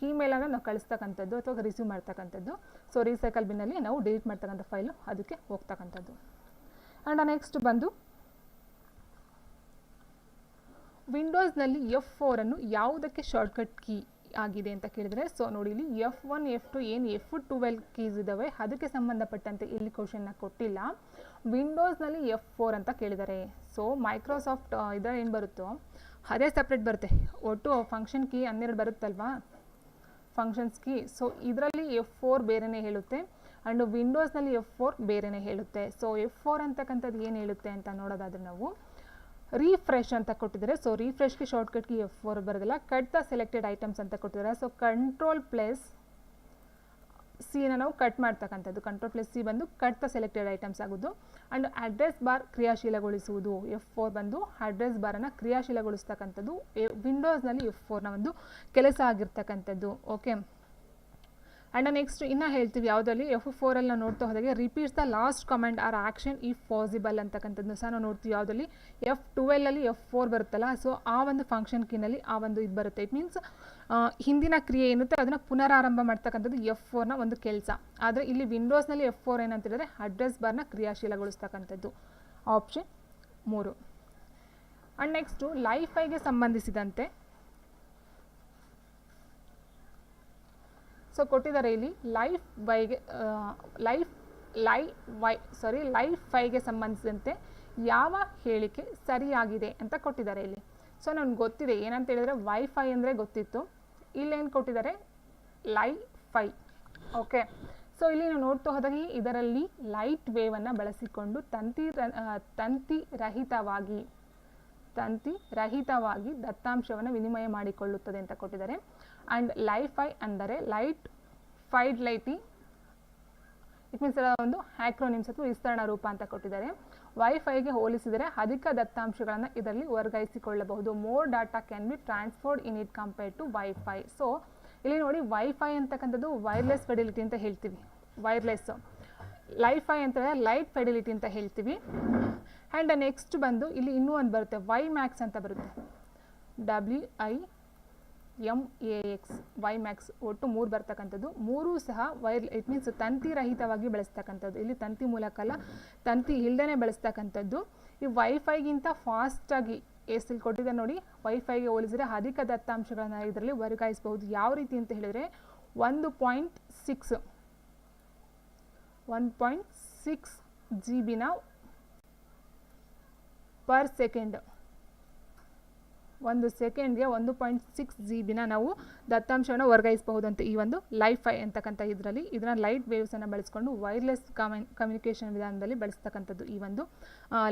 ಇಮೇಲನ್ನು ನಾವು ಕಳಿಸ್ತಕ್ಕಂಥದ್ದು ಅಥವಾ ರಿಸೀವ್ ಮಾಡ್ತಕ್ಕಂಥದ್ದು. ಸೊ ರೀಸೈಕಲ್ ಬಿನ್ನಲ್ಲಿ ನಾವು ಡಿಲೀಟ್ ಮಾಡ್ತಕ್ಕಂಥ ಫೈಲು ಅದಕ್ಕೆ ಹೋಗ್ತಕ್ಕಂಥದ್ದು. ಆ್ಯಂಡ್ ನೆಕ್ಸ್ಟ್ ಬಂದು ವಿಂಡೋಸ್ನಲ್ಲಿ F4 ಅನ್ನು ಯಾವುದಕ್ಕೆ ಶಾರ್ಟ್ಕಟ್ ಕೀ ಆಗಿದೆ ಅಂತ ಕೇಳಿದರೆ, ಸೊ ನೋಡಿ ಇಲ್ಲಿ F1 F2 ಏನು F12 ಕೀಸ್ ಇದ್ದಾವೆ ಅದಕ್ಕೆ ಸಂಬಂಧಪಟ್ಟಂತೆ ಇಲ್ಲಿ ಕ್ವಶನ್ನ ಕೊಟ್ಟಿಲ್ಲ. ವಿಂಡೋಸ್ನಲ್ಲಿ F4 ಅಂತ ಕೇಳಿದ್ದಾರೆ. ಸೊ ಮೈಕ್ರೋಸಾಫ್ಟ್ ಇದರ ಏನು ಬರುತ್ತೋ ಅದೇ ಸಪ್ರೇಟ್ ಬರುತ್ತೆ. ಒಟ್ಟು ಫಂಕ್ಷನ್ ಕೀ 12 ಬರುತ್ತಲ್ವಾ, ಫಂಕ್ಷನ್ಸ್ ಕೀ. ಸೊ ಇದರಲ್ಲಿ F4 ಬೇರೆಯೇ ಹೇಳುತ್ತೆ ಆ್ಯಂಡ್ ವಿಂಡೋಸ್ನಲ್ಲಿ F4 ಬೇರೆಯೇ ಹೇಳುತ್ತೆ. ಸೊ F4 ಅಂತಕ್ಕಂಥದ್ದು ಏನು ಹೇಳುತ್ತೆ ಅಂತ ನೋಡೋದಾದರೆ ನಾವು ರೀಫ್ರೆಶ್ ಅಂತ ಕೊಟ್ಟಿದ್ದಾರೆ. ಸೊ ರೀಫ್ರೆಶ್ಗೆ ಶಾರ್ಟ್ಕಟ್ಗೆ F4 ಬರೋದಿಲ್ಲ. ಕಟ್ ದ ಸೆಲೆಕ್ಟೆಡ್ ಐಟಮ್ಸ್ ಅಂತ ಕೊಟ್ಟಿದ್ದಾರೆ. ಸೊ Cನ ನಾವು ಕಟ್ ಮಾಡ್ತಕ್ಕಂಥದ್ದು. Ctrl+C ಬಂದು ಕಟ್ ದ ಸೆಲೆಕ್ಟೆಡ್ ಐಟಮ್ಸ್ ಆಗೋದು. ಆ್ಯಂಡ್ ಅಡ್ರೆಸ್ ಬಾರ್ ಕ್ರಿಯಾಶೀಲಗೊಳಿಸುವುದು. F4 ಬಂದು ಅಡ್ರೆಸ್ ಬಾರನ್ನು ಕ್ರಿಯಾಶೀಲಗೊಳಿಸ್ತಕ್ಕಂಥದ್ದು. ವಿಂಡೋಸ್ನಲ್ಲಿ F4ನ ಒಂದು ಕೆಲಸ ಆಗಿರ್ತಕ್ಕಂಥದ್ದು. ಓಕೆ. ಆ್ಯಂಡ್ ನೆಕ್ಸ್ಟ್ ಇನ್ನು ಹೇಳ್ತೀವಿ ಯಾವುದಲ್ಲಿ F4 ನಾವು ನೋಡ್ತಾ ಹೋದಾಗೆ repeats the last comment or action if possible ಅಂತಕ್ಕಂಥದ್ದು ಸಹ ನಾವು ನೋಡ್ತೀವಿ. ಯಾವುದಲ್ಲಿ F12 F4 ಬರುತ್ತಲ್ಲ, ಸೊ ಆ ಒಂದು ಫಂಕ್ಷನ್ ಕೀನಲ್ಲಿ ಆ ಒಂದು ಇದು ಬರುತ್ತೆ. ಇಟ್ ಮೀನ್ಸ್ ಹಿಂದಿನ ಕ್ರಿಯೆ ಏನುತ್ತೆ ಅದನ್ನು ಪುನರಾರಂಭ ಮಾಡ್ತಕ್ಕಂಥದ್ದು F4ನ ಒಂದು ಕೆಲಸ. ಆದರೆ ಇಲ್ಲಿ ವಿಂಡೋಸ್ನಲ್ಲಿ F4 ಏನಂತ ಹೇಳಿದ್ರೆ ಅಡ್ರೆಸ್ ಬಾರ್ನ ಕ್ರಿಯಾಶೀಲಗೊಳಿಸ್ತಕ್ಕಂಥದ್ದು. ಆಪ್ಷನ್ 3. ಆ್ಯಂಡ್ ನೆಕ್ಸ್ಟು ಲೈಫೈಗೆ ಸಂಬಂಧಿಸಿದಂತೆ ಸೊ ಕೊಟ್ಟಿದ್ದಾರೆ ಇಲ್ಲಿ ಲೈಫ್ ಫೈಗೆ ಸಂಬಂಧಿಸಿದಂತೆ ಯಾವ ಹೇಳಿಕೆ ಸರಿಯಾಗಿದೆ ಅಂತ ಕೊಟ್ಟಿದ್ದಾರೆ ಇಲ್ಲಿ. ಸೊ ನನಗೆ ಗೊತ್ತಿದೆ ಏನಂತ ಹೇಳಿದ್ರೆ ವೈಫೈ ಅಂದರೆ ಗೊತ್ತಿತ್ತು. ಇಲ್ಲೇನು ಕೊಟ್ಟಿದ್ದಾರೆ ಲೈಫೈ. ಓಕೆ. ಸೊ ಇಲ್ಲಿ ನಾವು ನೋಡ್ತಾ ಹೋದಾಗೆ ಇದರಲ್ಲಿ ಲೈಟ್ ವೇವನ್ನು ಬಳಸಿಕೊಂಡು ತಂತಿ ರಹಿತವಾಗಿ ದತ್ತಾಂಶವನ್ನು ವಿನಿಮಯ ಮಾಡಿಕೊಳ್ಳುತ್ತದೆ ಅಂತ ಕೊಟ್ಟಿದ್ದಾರೆ. ಆ್ಯಂಡ್ ಲೈಫೈ ಅಂದರೆ light fried lighting, it means ಒಂದು ಆಕ್ರೋನಿಮ್ಸ್ ಅಥವಾ ವಿಸ್ತರಣಾ ರೂಪ ಅಂತ ಕೊಟ್ಟಿದ್ದಾರೆ. ವೈಫೈಗೆ ಹೋಲಿಸಿದರೆ ಅಧಿಕ ದತ್ತಾಂಶಗಳನ್ನು ಇದರಲ್ಲಿ ವರ್ಗಾಯಿಸಿಕೊಳ್ಳಬಹುದು. More data can be transferred in it compared to WiFi. So ಇಲ್ಲಿ ನೋಡಿ ವೈಫೈ ಅಂತಕ್ಕಂಥದ್ದು ವೈರ್ಲೆಸ್ ಫೆಡಿಲಿಟಿ ಅಂತ ಹೇಳ್ತೀವಿ. ವೈರ್ಲೆಸ್ ಲೈಫೈ ಅಂತ ಲೈಟ್ ಫೆಡಿಲಿಟಿ ಅಂತ ಹೇಳ್ತೀವಿ. ಆ್ಯಂಡ್ ನೆಕ್ಸ್ಟ್ ಬಂದು ಇಲ್ಲಿ ಇನ್ನೂ ಒಂದು ಬರುತ್ತೆ ವೈಮ್ಯಾಕ್ಸ್ ಅಂತ ಬರುತ್ತೆ. WIMAX WiMAX. ಒಟ್ಟು 3 ಬರ್ತಕ್ಕಂಥದ್ದು. 3 ಸಹ ಇಟ್ ಮೀನ್ಸ್ ತಂತಿ ರಹಿತವಾಗಿ ಬೆಳೆಸ್ತಕ್ಕಂಥದ್ದು. ಇಲ್ಲಿ ತಂತಿ ಮೂಲಕ ಅಲ್ಲ, ತಂತಿ ಇಲ್ಲದೇ ಬೆಳೆಸ್ತಕ್ಕಂಥದ್ದು. ಈ ವೈಫೈಗಿಂತ ಫಾಸ್ಟಾಗಿ ಇಲ್ಲಿ ಕೊಟ್ಟಿದೆ ನೋಡಿ. ವೈಫೈಗೆ ಹೋಲಿಸಿದರೆ ಅಧಿಕ ದತ್ತಾಂಶಗಳನ್ನು ಇದರಲ್ಲಿ ವರ್ಗಾಯಿಸಬಹುದು. ಯಾವ ರೀತಿ ಅಂತ ಹೇಳಿದರೆ 1.6 GB ಪರ್ ಸೆಕೆಂಡ್. ಒಂದು ಸೆಕೆಂಡ್ಗೆ 1.6 GB ನಾವು ದತ್ತಾಂಶವನ್ನು ವರ್ಗಾಯಿಸಬಹುದಂತೆ ಈ ಒಂದು ಲೈಫೈ ಅಂತಕ್ಕಂಥ ಇದರಲ್ಲಿ. ಇದನ್ನು ಲೈಟ್ ವೇವ್ಸನ್ನು ಬಳಸಿಕೊಂಡು ವೈರ್ಲೆಸ್ ಕಮ್ಯುನಿಕೇಷನ್ ವಿಧಾನದಲ್ಲಿ ಬಳಸ್ತಕ್ಕಂಥದ್ದು ಈ ಒಂದು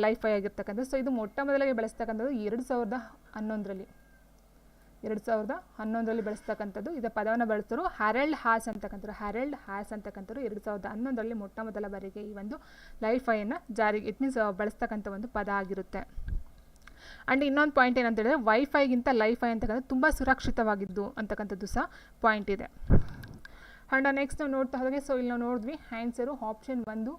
ಲೈಫೈ ಆಗಿರ್ತಕ್ಕಂಥದ್ದು. ಸೊ ಇದು ಮೊಟ್ಟ ಮೊದಲಿಗೆ ಬಳಸ್ತಕ್ಕಂಥದ್ದು 2011ರಲ್ಲಿ ಬಳಸ್ತಕ್ಕಂಥದ್ದು. ಇದರ ಪದವನ್ನು ಬಳಸಿದ್ರು ಹ್ಯಾರಲ್ಡ್ ಹಾಸ್ ಅಂತಕ್ಕಂಥದ್ದು 2011ರಲ್ಲಿ ಮೊಟ್ಟ ಮೊದಲ ಬಾರಿಗೆ ಈ ಒಂದು ಲೈಫೈಯನ್ನು ಜಾರಿಗೆ ಇಟ್ ಮೀನ್ಸ್ ಬಳಸ್ತಕ್ಕಂಥ ಒಂದು ಪದ ಆಗಿರುತ್ತೆ. ಆ್ಯಂಡ್ ಇನ್ನೊಂದು ಪಾಯಿಂಟ್ ಏನಂತ ಹೇಳಿದ್ರೆ ವೈಫೈಗಿಂತ ಲೈಫೈ ಅಂತಕ್ಕಂಥದ್ದು ತುಂಬ ಸುರಕ್ಷಿತವಾಗಿದ್ದು ಅಂತಕ್ಕಂಥದ್ದು ಸಹ ಪಾಯಿಂಟ್ ಇದೆ. ಆ್ಯಂಡ್ ನೆಕ್ಸ್ಟ್ ನಾವು ನೋಡ್ತಾ ಹೋದಾಗೆ ಸೊ ಇಲ್ಲಿ ನಾವು ನೋಡಿದ್ವಿ answer option 1,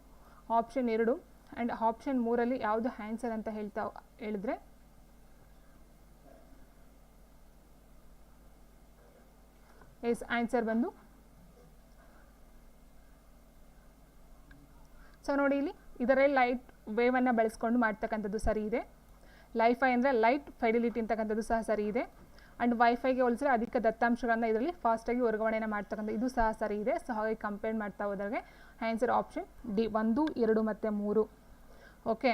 option 2 and option 3ರಲ್ಲಿ ಯಾವುದು ಆನ್ಸರ್ ಅಂತ ಹೇಳಿದ್ರೆ ಎಸ್ ಆನ್ಸರ್ ಬಂದು ಸೊ ನೋಡಿ ಇಲ್ಲಿ ಇದರಲ್ಲಿ ಲೈಟ್ ವೇವನ್ನು ಬಳಸ್ಕೊಂಡು ಮಾಡ್ತಕ್ಕಂಥದ್ದು ಸರಿ ಇದೆ. ಲೈಫೈ ಅಂದರೆ ಲೈಟ್ ಫೈಡಿಲಿಟಿ ಅಂತಕ್ಕಂಥದ್ದು ಸಹ ಸರಿ ಇದೆ. ಆ್ಯಂಡ್ ವೈಫೈಗೆ ಹೋಲಿಸಿದ್ರೆ ಅಧಿಕ ದತ್ತಾಂಶಗಳನ್ನು ಇದರಲ್ಲಿ ಫಾಸ್ಟಾಗಿ ವರ್ಗಾವಣೆಯನ್ನು ಮಾಡ್ತಕ್ಕಂಥ ಇದು ಸಹ ಸರಿ ಇದೆ. ಸೊ ಹಾಗೆ ಕಂಪೇರ್ ಮಾಡ್ತಾ ಹೋದಾಗ ಆನ್ಸರ್ ಆಪ್ಷನ್ ಡಿ 1, 2 ಮತ್ತು 3. ಓಕೆ,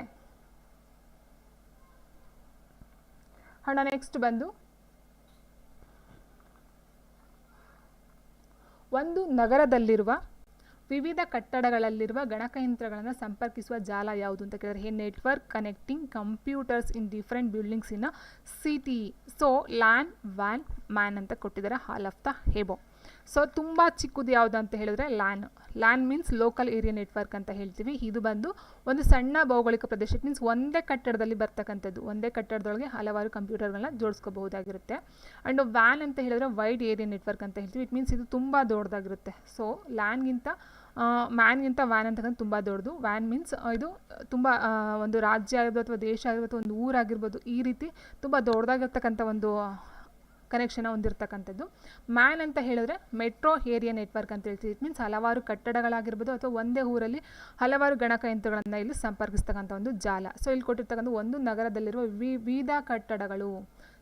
ಆ್ಯಂಡ್ ನೆಕ್ಸ್ಟ್ ಬಂದು ಒಂದು ನಗರದಲ್ಲಿರುವ ವಿವಿಧ ಕಟ್ಟಡಗಳಲ್ಲಿರುವ ಗಣಕಯಂತ್ರಗಳನ್ನು ಸಂಪರ್ಕಿಸುವ ಜಾಲ ಯಾವುದು ಅಂತ ಕೇಳಿದ್ರೆ network connecting computers in different buildings in city. So LAN, van, man ಅಂತ ಕೊಟ್ಟಿದ್ದಾರೆ all of the above. So ತುಂಬ ಚಿಕ್ಕದು ಯಾವುದು ಅಂತ ಹೇಳಿದ್ರೆ LAN means local area network ಅಂತ ಹೇಳ್ತೀವಿ. ಇದು ಬಂದು ಒಂದು ಸಣ್ಣ ಭೌಗೋಳಿಕ ಪ್ರದೇಶ, ಇಟ್ ಮೀನ್ಸ್ ಒಂದೇ ಕಟ್ಟಡದಲ್ಲಿ ಬರ್ತಕ್ಕಂಥದ್ದು, ಒಂದೇ ಕಟ್ಟಡದೊಳಗೆ ಹಲವಾರು ಕಂಪ್ಯೂಟರ್ಗಳನ್ನ ಜೋಡಿಸ್ಕೋಬಹುದಾಗಿರುತ್ತೆ. ಆ್ಯಂಡ್ ವ್ಯಾನ್ ಅಂತ ಹೇಳಿದ್ರೆ ವೈಡ್ ಏರಿಯಾ ನೆಟ್ವರ್ಕ್ ಅಂತ ಹೇಳ್ತೀವಿ. ಇಟ್ ಮೀನ್ಸ್ ಇದು ತುಂಬ ದೊಡ್ಡದಾಗಿರುತ್ತೆ. ಸೊ ಮ್ಯಾನ್ಗಿಂತ ವ್ಯಾನ್ ಅಂತಕ್ಕಂಥ ತುಂಬ ದೊಡ್ಡದು. ವ್ಯಾನ್ ಮೀನ್ಸ್ ಇದು ತುಂಬ ಒಂದು ರಾಜ್ಯ ಆಗಿರ್ಬೋದು ಅಥವಾ ದೇಶ ಆಗಿರ್ಬೋದು ಒಂದು ಊರಾಗಿರ್ಬೋದು, ಈ ರೀತಿ ತುಂಬ ದೊಡ್ಡದಾಗಿರ್ತಕ್ಕಂಥ ಒಂದು ಕನೆಕ್ಷನ್ ಹೊಂದಿರತಕ್ಕಂಥದ್ದು. ಮ್ಯಾನ್ ಅಂತ ಹೇಳಿದ್ರೆ ಮೆಟ್ರೋ ಏರಿಯಾ ನೆಟ್ವರ್ಕ್ ಅಂತ ಹೇಳ್ತೀವಿ. ಇಟ್ ಮೀನ್ಸ್ ಹಲವಾರು ಕಟ್ಟಡಗಳಾಗಿರ್ಬೋದು ಅಥವಾ ಒಂದೇ ಊರಲ್ಲಿ ಹಲವಾರು ಗಣಕಯಂತ್ರಗಳನ್ನು ಇಲ್ಲಿ ಸಂಪರ್ಕಿಸ್ತಕ್ಕಂಥ ಒಂದು ಜಾಲ. ಸೊ ಇಲ್ಲಿ ಕೊಟ್ಟಿರ್ತಕ್ಕಂಥ ಒಂದು ನಗರದಲ್ಲಿರುವ ವಿವಿಧ ಕಟ್ಟಡಗಳು.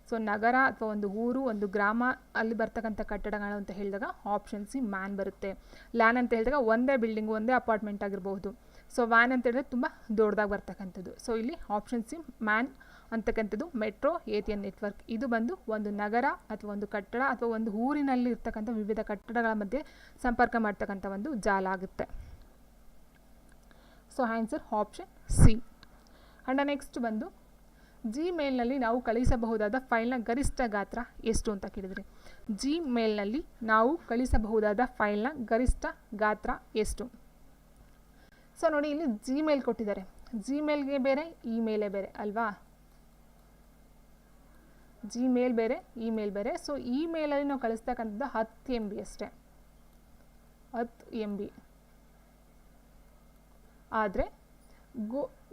ಸೊ ನಗರ ಅಥವಾ ಒಂದು ಊರು, ಒಂದು ಗ್ರಾಮ, ಅಲ್ಲಿ ಬರ್ತಕ್ಕಂಥ ಕಟ್ಟಡಗಳು ಅಂತ ಹೇಳಿದಾಗ ಆಪ್ಷನ್ ಸಿ ಮ್ಯಾನ್ ಬರುತ್ತೆ. ಲ್ಯಾನ್ ಅಂತ ಹೇಳಿದಾಗ ಒಂದೇ ಬಿಲ್ಡಿಂಗು, ಒಂದೇ ಅಪಾರ್ಟ್ಮೆಂಟ್ ಆಗಿರಬಹುದು. ಸೊ ವ್ಯಾನ್ ಅಂತ ಹೇಳಿದ್ರೆ ತುಂಬ ದೊಡ್ಡದಾಗಿ ಬರ್ತಕ್ಕಂಥದ್ದು. ಸೊ ಇಲ್ಲಿ ಆಪ್ಷನ್ ಸಿ ಮ್ಯಾನ್ ಅಂತಕ್ಕಂಥದ್ದು ಮೆಟ್ರೋ ಏರಿಯಾ ನೆಟ್ವರ್ಕ್. ಇದು ಬಂದು ಒಂದು ನಗರ ಅಥವಾ ಒಂದು ಕಟ್ಟಡ ಅಥವಾ ಒಂದು ಊರಿನಲ್ಲಿ ಇರ್ತಕ್ಕಂಥ ವಿವಿಧ ಕಟ್ಟಡಗಳ ಮಧ್ಯೆ ಸಂಪರ್ಕ ಮಾಡ್ತಕ್ಕಂಥ ಒಂದು ಜಾಲ ಆಗುತ್ತೆ. So answer option C. And next ಬಂದು ಜಿಮೇಲ್ನಲ್ಲಿ ನಾವು ಕಳಿಸಬಹುದಾದ ಫೈಲ್ನ ಗರಿಷ್ಠ ಗಾತ್ರ ಎಷ್ಟು ಅಂತ ಕೇಳಿದ್ರಿ. ಜಿಮೇಲ್ನಲ್ಲಿ ನಾವು ಕಳಿಸಬಹುದಾದ ಫೈಲ್ನ ಗರಿಷ್ಠ ಗಾತ್ರ ಎಷ್ಟು? ಸೊ ನೋಡಿ ಇಲ್ಲಿ ಜಿಮೇಲ್ ಕೊಟ್ಟಿದ್ದಾರೆ. ಜಿಮೇಲ್ಗೆ ಬೇರೆ, ಇಮೇಲೇ ಬೇರೆ ಅಲ್ವಾ? ಜಿಮೇಲ್ ಬೇರೆ, ಇಮೇಲ್ ಬೇರೆ. ಸೊ ಇಮೇಲಲ್ಲಿ ನಾವು ಕಳಿಸ್ತಕ್ಕಂಥದ್ದು 10 MB ಅಷ್ಟೇ, 10 MB. ಆದರೆ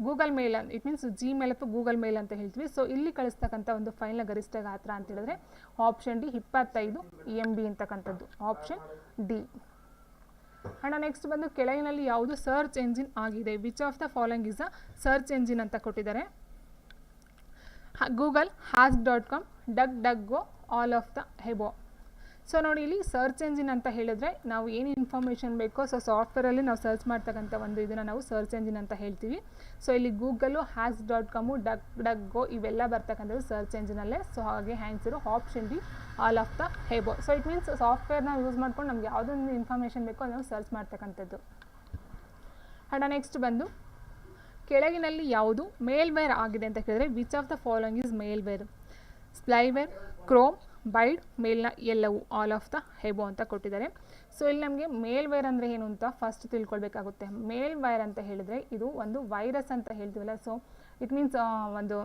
Google mail, it means Gmail ಅಥವಾ ಗೂಗಲ್ ಮೇಲ್ ಅಂತ ಹೇಳ್ತೀವಿ. ಸೊ ಇಲ್ಲಿ ಕಳಿಸ್ತಕ್ಕಂಥ ಒಂದು ಫೈಲ್ನ ಗರಿಷ್ಠ ಗಾತ್ರ ಅಂತ ಹೇಳಿದ್ರೆ ಆಪ್ಷನ್ ಡಿ 25 MB ಅಂತಕ್ಕಂಥದ್ದು, ಆಪ್ಷನ್ ಡಿ. ಆ್ಯಂಡ್ ನೆಕ್ಸ್ಟ್ ಬಂದು ಕೆಳಗಿನಲ್ಲಿ ಯಾವುದು ಸರ್ಚ್ ಎಂಜಿನ್ ಆಗಿದೆ? Which of the following is a search engine ಅಂತ ಕೊಟ್ಟಿದ್ದಾರೆ. Google, ask.com, DuckDuckGo, all of the above. So ನೋಡಿ ಇಲ್ಲಿ ಸರ್ಚ್ ಎಂಜಿನ್ ಅಂತ ಹೇಳಿದ್ರೆ ನಾವು ಏನು ಇನ್ಫಾರ್ಮೇಷನ್ ಬೇಕೋ ಸೊ ಸಾಫ್ಟ್ವೇರಲ್ಲಿ ನಾವು ಸರ್ಚ್ ಮಾಡ್ತಕ್ಕಂಥ ಒಂದು ಇದನ್ನು ನಾವು ಸರ್ಚ್ ಎಂಜಿನ್ ಅಂತ ಹೇಳ್ತೀವಿ. ಸೊ ಇಲ್ಲಿ ಗೂಗಲು, ask.com, DuckDuckGo ಇವೆಲ್ಲ ಬರ್ತಕ್ಕಂಥದ್ದು ಸರ್ಚ್ ಎಂಜಿನಲ್ಲೇ. ಸೊ ಹಾಗೆ answer option D all of the above. So it means ಸಾಫ್ಟ್ವೇರ್ನ ಯೂಸ್ ಮಾಡ್ಕೊಂಡು ನಮ್ಗೆ ಯಾವುದೊಂದು ಇನ್ಫಾರ್ಮೇಷನ್ ಬೇಕೋ ಅದನ್ನು ಸರ್ಚ್ ಮಾಡ್ತಕ್ಕಂಥದ್ದು. ಆ್ಯಂಡ್ ನೆಕ್ಸ್ಟ್ ಬಂದು ಕೆಳಗಿನಲ್ಲಿ ಯಾವುದು ಮೇಲ್ವೇರ್ ಆಗಿದೆ ಅಂತ ಕೇಳಿದ್ರೆ which of the following is malware? Spyware, Chrome, ಬೈಡ್, ಮೇಲ್ನ ಎಲ್ಲವೂ, ಆಲ್ ಆಫ್ ದ ಹೆಬೋ ಅಂತ ಕೊಟ್ಟಿದ್ದಾರೆ. ಸೊ ಇಲ್ಲಿ ನಮಗೆ ಮೇಲ್ವೇರ್ ಅಂದರೆ ಏನು ಅಂತ ಫಸ್ಟ್ ತಿಳ್ಕೊಳ್ಬೇಕಾಗುತ್ತೆ. ಮೇಲ್ವೇರ್ ಅಂತ ಹೇಳಿದರೆ ಇದು ಒಂದು ವೈರಸ್ ಅಂತ ಹೇಳ್ತೀವಲ್ಲ. ಸೊ ಇಟ್ ಮೀನ್ಸ್ ಒಂದು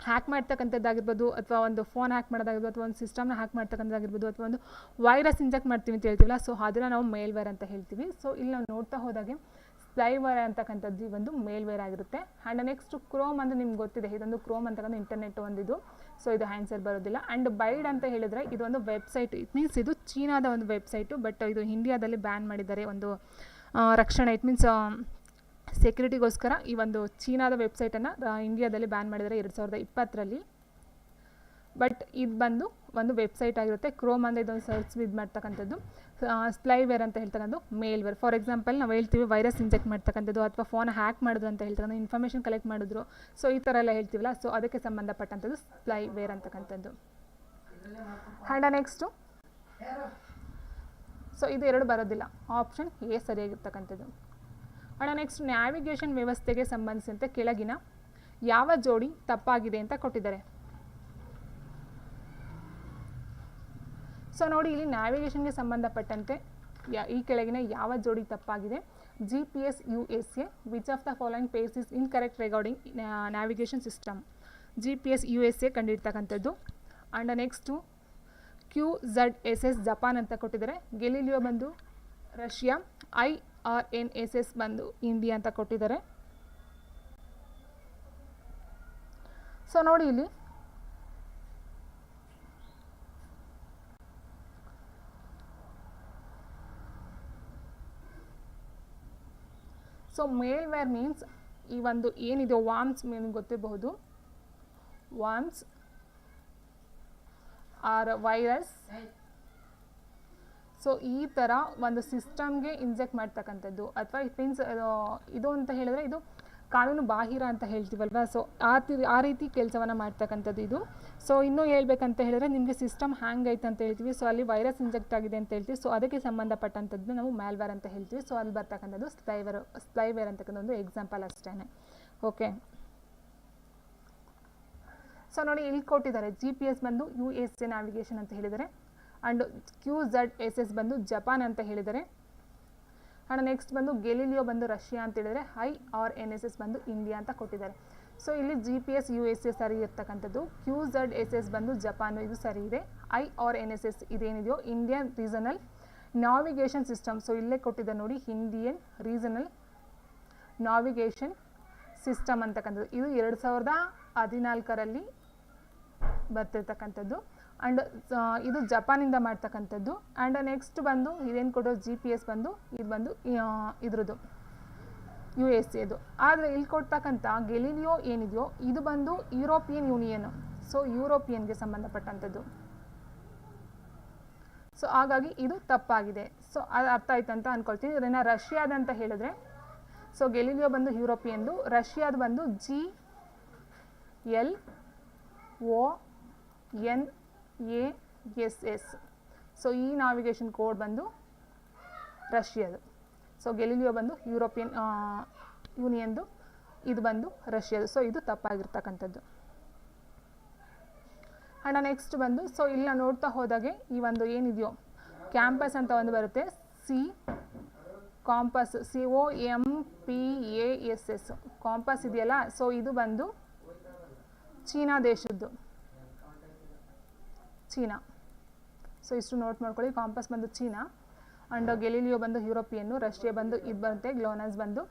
ಹ್ಯಾಕ್ ಮಾಡ್ತಕ್ಕಂಥದ್ದಾಗಿರ್ಬೋದು ಅಥವಾ ಒಂದು ಫೋನ್ ಹ್ಯಾಕ್ ಮಾಡೋದಾಗಿರ್ಬೋದು ಅಥವಾ ಒಂದು ಸಿಸ್ಟಮ್ನ ಹ್ಯಾಕ್ ಮಾಡ್ತಕ್ಕಂಥದ್ದಾಗಿರ್ಬೋದು ಅಥವಾ ಒಂದು ವೈರಸ್ ಇಂಜೆಕ್ಟ್ ಮಾಡ್ತೀವಿ ಅಂತ ಹೇಳ್ತೀವಲ್ಲ. ಸೊ ಅದನ್ನು ನಾವು ಮೇಲ್ವೇರ್ ಅಂತ ಹೇಳ್ತೀವಿ. ಸೊ ಇಲ್ಲಿ ನಾವು ನೋಡ್ತಾ ಹೋದಾಗೆ ಸ್ಪ್ಲೈವೇರ್ ಅಂತಕ್ಕಂಥದ್ದು ಒಂದು ಮೇಲ್ವೇರ್ ಆಗಿರುತ್ತೆ. ಆ್ಯಂಡ್ ನೆಕ್ಸ್ಟ್ ಕ್ರೋಮ್ ಅಂದರೆ ನಿಮ್ಗೆ ಗೊತ್ತಿದೆ, ಇದೊಂದು ಕ್ರೋಮ್ ಅಂತಕ್ಕಂಥ ಇಂಟರ್ನೆಟ್ ಒಂದಿದು. ಸೊ ಇದು ಆನ್ಸರ್ ಬರೋದಿಲ್ಲ. ಆ್ಯಂಡ್ ಬೈಡ್ ಅಂತ ಹೇಳಿದರೆ ಇದು ಒಂದು ವೆಬ್ಸೈಟ್, ಇಟ್ ಮೀನ್ಸ್ ಇದು ಚೀನಾದ ಒಂದು ವೆಬ್ಸೈಟು, ಬಟ್ ಇದು ಇಂಡಿಯಾದಲ್ಲಿ ಬ್ಯಾನ್ ಮಾಡಿದ್ದಾರೆ. ಒಂದು ರಕ್ಷಣೆ, ಇಟ್ ಮೀನ್ಸ್ ಸೆಕ್ಯೂರಿಟಿಗೋಸ್ಕರ ಈ ಒಂದು ಚೀನಾದ ವೆಬ್ಸೈಟನ್ನು ಇಂಡಿಯಾದಲ್ಲಿ ಬ್ಯಾನ್ ಮಾಡಿದ್ದಾರೆ 2020ರಲ್ಲಿ. ಬಟ್ ಇದು ಬಂದು ಒಂದು ವೆಬ್ಸೈಟ್ ಆಗಿರುತ್ತೆ. ಕ್ರೋಮ್ ಅಂದರೆ ಇದೊಂದು ಸರ್ಚ್ ಇದು ಮಾಡ್ತಕ್ಕಂಥದ್ದು. ಸ್ಪ್ಲೈವೇರ್ ಅಂತ ಹೇಳ್ತಕ್ಕಂಥದ್ದು ಮೇಲ್ವೇರ್. ಫಾರ್ ಎಕ್ಸಾಂಪಲ್ ನಾವು ಹೇಳ್ತೀವಿ ವೈರಸ್ ಇಂಜೆಕ್ಟ್ ಮಾಡ್ತಕ್ಕಂಥದ್ದು ಅಥವಾ ಫೋನ್ ಹ್ಯಾಕ್ ಮಾಡಿದ್ರು ಅಂತ ಹೇಳ್ತಕ್ಕಂಥ ಇನ್ಫಾರ್ಮೇಷನ್ ಕಲೆಕ್ಟ್ ಮಾಡಿದ್ರು. ಸೊ ಈ ಥರ ಎಲ್ಲ ಹೇಳ್ತೀವಲ್ಲ, ಸೊ ಅದಕ್ಕೆ ಸಂಬಂಧಪಟ್ಟಂಥದ್ದು ಸ್ಪ್ಲೈವೇರ್ ಅಂತಕ್ಕಂಥದ್ದು. ಆ್ಯಂಡ್ ನೆಕ್ಸ್ಟು ಸೊ ಇದು ಎರಡು ಬರೋದಿಲ್ಲ, ಆಪ್ಷನ್ ಎ ಸರಿಯಾಗಿರ್ತಕ್ಕಂಥದ್ದು. ಆ್ಯಂಡ್ ನೆಕ್ಸ್ಟ್ ನ್ಯಾವಿಗೇಷನ್ ವ್ಯವಸ್ಥೆಗೆ ಸಂಬಂಧಿಸಿದಂತೆ ಕೆಳಗಿನ ಯಾವ ಜೋಡಿ ತಪ್ಪಾಗಿದೆ ಅಂತ ಕೊಟ್ಟಿದ್ದಾರೆ. ಸೊ ನೋಡಿ ಇಲ್ಲಿ ನ್ಯಾವಿಗೇಷನ್ಗೆ ಸಂಬಂಧಪಟ್ಟಂತೆ ಈ ಕೆಳಗಿನ ಯಾವ ಜೋಡಿ ತಪ್ಪಾಗಿದೆ? GPS USA, which of the following pairs is incorrect regarding navigation system? GPS USA ಕಂಡಿರ್ತಕ್ಕಂಥದ್ದು. ಆ್ಯಂಡ್ ನೆಕ್ಸ್ಟು QZSS ಜಪಾನ್ ಅಂತ ಕೊಟ್ಟಿದ್ದಾರೆ. ಗೆಲಿಲಿಯೋ ಬಂದು ರಷ್ಯಾ, IRNSS ಬಂದು ಇಂಡಿಯಾ ಅಂತ ಕೊಟ್ಟಿದ್ದಾರೆ. ಸೊ ನೋಡಿ ಇಲ್ಲಿ ಸೊ ಮೇಲ್ವೇರ್ ಮೀನ್ಸ್ ಈ ಒಂದು ಏನಿದೆ ವಾರ್ಮ್ಸ್ ನಿಮಗೆ ಗೊತ್ತಿರಬಹುದು, ವಾರ್ಮ್ಸ್ ಆರ್ ವೈರಸ್. ಸೊ ಈ ಥರ ಒಂದು ಸಿಸ್ಟಮ್ಗೆ ಇಂಜೆಕ್ಟ್ ಮಾಡ್ತಕ್ಕಂಥದ್ದು, ಅಥವಾ ಇಟ್ ಮೀನ್ಸ್ ಇದು ಅಂತ ಹೇಳಿದ್ರೆ ಇದು ಕಾನೂನು ಬಾಹಿರ ಅಂತ ಹೇಳ್ತೀವಲ್ವ. ಸೊ ಆ ರೀತಿ ಕೆಲಸವನ್ನು ಮಾಡ್ತಕ್ಕಂಥದ್ದು ಇದು. ಸೊ ಇನ್ನೂ ಹೇಳ್ಬೇಕಂತ ಹೇಳಿದ್ರೆ ನಿಮಗೆ ಸಿಸ್ಟಮ್ ಹ್ಯಾಂಗ್ ಐತೆ ಅಂತ ಹೇಳ್ತೀವಿ. ಸೊ ಅಲ್ಲಿ ವೈರಸ್ ಇಂಜೆಕ್ಟ್ ಆಗಿದೆ ಅಂತ ಹೇಳ್ತೀವಿ. ಸೊ ಅದಕ್ಕೆ ಸಂಬಂಧಪಟ್ಟಂಥದ್ದು ನಾವು ಮ್ಯಾಲ್ವೇರ್ ಅಂತ ಹೇಳ್ತೀವಿ. ಸೊ ಅಲ್ಲಿ ಬರ್ತಕ್ಕಂಥದ್ದು ಸ್ಪೈವೇರ್ ಅಂತಕ್ಕಂಥ ಒಂದು ಎಕ್ಸಾಂಪಲ್ ಅಷ್ಟೇ. ಓಕೆ, ಸೊ ನೋಡಿ ಇಲ್ಲಿ ಕೊಟ್ಟಿದ್ದಾರೆ GPS ಬಂದು USA ನ್ಯಾವಿಗೇಷನ್ ಅಂತ ಹೇಳಿದ್ದಾರೆ, ಆ್ಯಂಡ್ QZSS ಬಂದು ಜಪಾನ್ ಅಂತ ಹೇಳಿದ್ದಾರೆ. ಆ್ಯಂಡ್ ನೆಕ್ಸ್ಟ್ ಬಂದು ಗೆಲಿಲಿಯೋ ಬಂದು ರಷ್ಯಾ ಅಂತ ಹೇಳಿದರೆ, IRNSS ಬಂದು ಇಂಡಿಯಾ ಅಂತ ಕೊಟ್ಟಿದ್ದಾರೆ. ಸೊ ಇಲ್ಲಿ GPS USA ಸರಿ ಇರ್ತಕ್ಕಂಥದ್ದು, QZSS ಬಂದು ಜಪಾನು ಇದು ಸರಿ ಇದೆ, IRNSS ಇದೇನಿದೆಯೋ Indian regional navigation system. So ಇಲ್ಲೇ ಕೊಟ್ಟಿದ್ದಾರೆ ನೋಡಿ, ಇಂಡಿಯನ್ ರೀಜನಲ್ ನಾವಿಗೇಷನ್ ಸಿಸ್ಟಮ್ ಅಂತಕ್ಕಂಥದ್ದು. ಇದು 2014ರಲ್ಲಿ ಬರ್ತಿರ್ತಕ್ಕಂಥದ್ದು, ಆ್ಯಂಡ್ ಇದು ಜಪಾನಿಂದ ಮಾಡ್ತಕ್ಕಂಥದ್ದು. ಆ್ಯಂಡ್ ನೆಕ್ಸ್ಟ್ ಬಂದು ಇದೇನು ಕೊಡೋ GPS ಬಂದು ಇದು ಬಂದು ಇದ್ರದ್ದು USAದು. ಆದರೆ ಇಲ್ಲಿ ಕೊಡ್ತಕ್ಕಂಥ ಗೆಲಿಲಿಯೋ ಏನಿದೆಯೋ ಇದು ಬಂದು ಯುರೋಪಿಯನ್ ಯೂನಿಯನ್, ಸೊ ಯುರೋಪಿಯನ್ಗೆ ಸಂಬಂಧಪಟ್ಟಂಥದ್ದು. ಸೊ ಹಾಗಾಗಿ ಇದು ತಪ್ಪಾಗಿದೆ. ಸೊ ಅದು ಅರ್ಥ ಆಯ್ತು ಅಂತ ಅಂದ್ಕೊಳ್ತೀನಿ. ಇದನ್ನು ರಷ್ಯಾದಂತ ಹೇಳಿದ್ರೆ, ಸೊ ಗೆಲಿಲಿಯೋ ಬಂದು ಯುರೋಪಿಯನ್ದು, ರಷ್ಯಾದ ಬಂದು GLONASS. ಸೊ ಈ ನಾವಿಗೇಷನ್ ಕೋಡ್ ಬಂದು ರಷ್ಯಾದು. ಸೊ ಗೆಲಿಲಿಯೋ ಬಂದು ಯುರೋಪಿಯನ್ ಯೂನಿಯನ್ದು, ಇದು ಬಂದು ರಷ್ಯಾದು. ಸೊ ಇದು ತಪ್ಪಾಗಿರ್ತಕ್ಕಂಥದ್ದು. ಆ್ಯಂಡ್ ನೆಕ್ಸ್ಟ್ ಬಂದು ಸೊ ಇಲ್ಲ ನೋಡ್ತಾ ಹೋದಾಗೆ ಈ ಒಂದು ಏನಿದೆಯೋ ಕ್ಯಾಂಪಸ್ ಅಂತ ಒಂದು ಬರುತ್ತೆ, ಕಾಂಪಸ್ COMPASS ಕಾಂಪಸ್ ಇದೆಯಲ್ಲ. ಸೊ ಇದು ಬಂದು ಚೀನಾ ದೇಶದ್ದು, ಚೀನಾ. ಸೊ ಇಷ್ಟು ನೋಟ್ ಮಾಡ್ಕೊಳ್ಳಿ. ಕಾಂಪಸ್ ಬಂದು ಚೀನಾ, ಆ್ಯಂಡ್ ಗೆಲಿಲಿಯೋ ಬಂದು ಯುರೋಪಿಯನ್ನು, ರಷ್ಯಾ ಬಂದು ಇದು ಬರುತ್ತೆ ಗ್ಲೋನಾಸ್ ಬಂದು,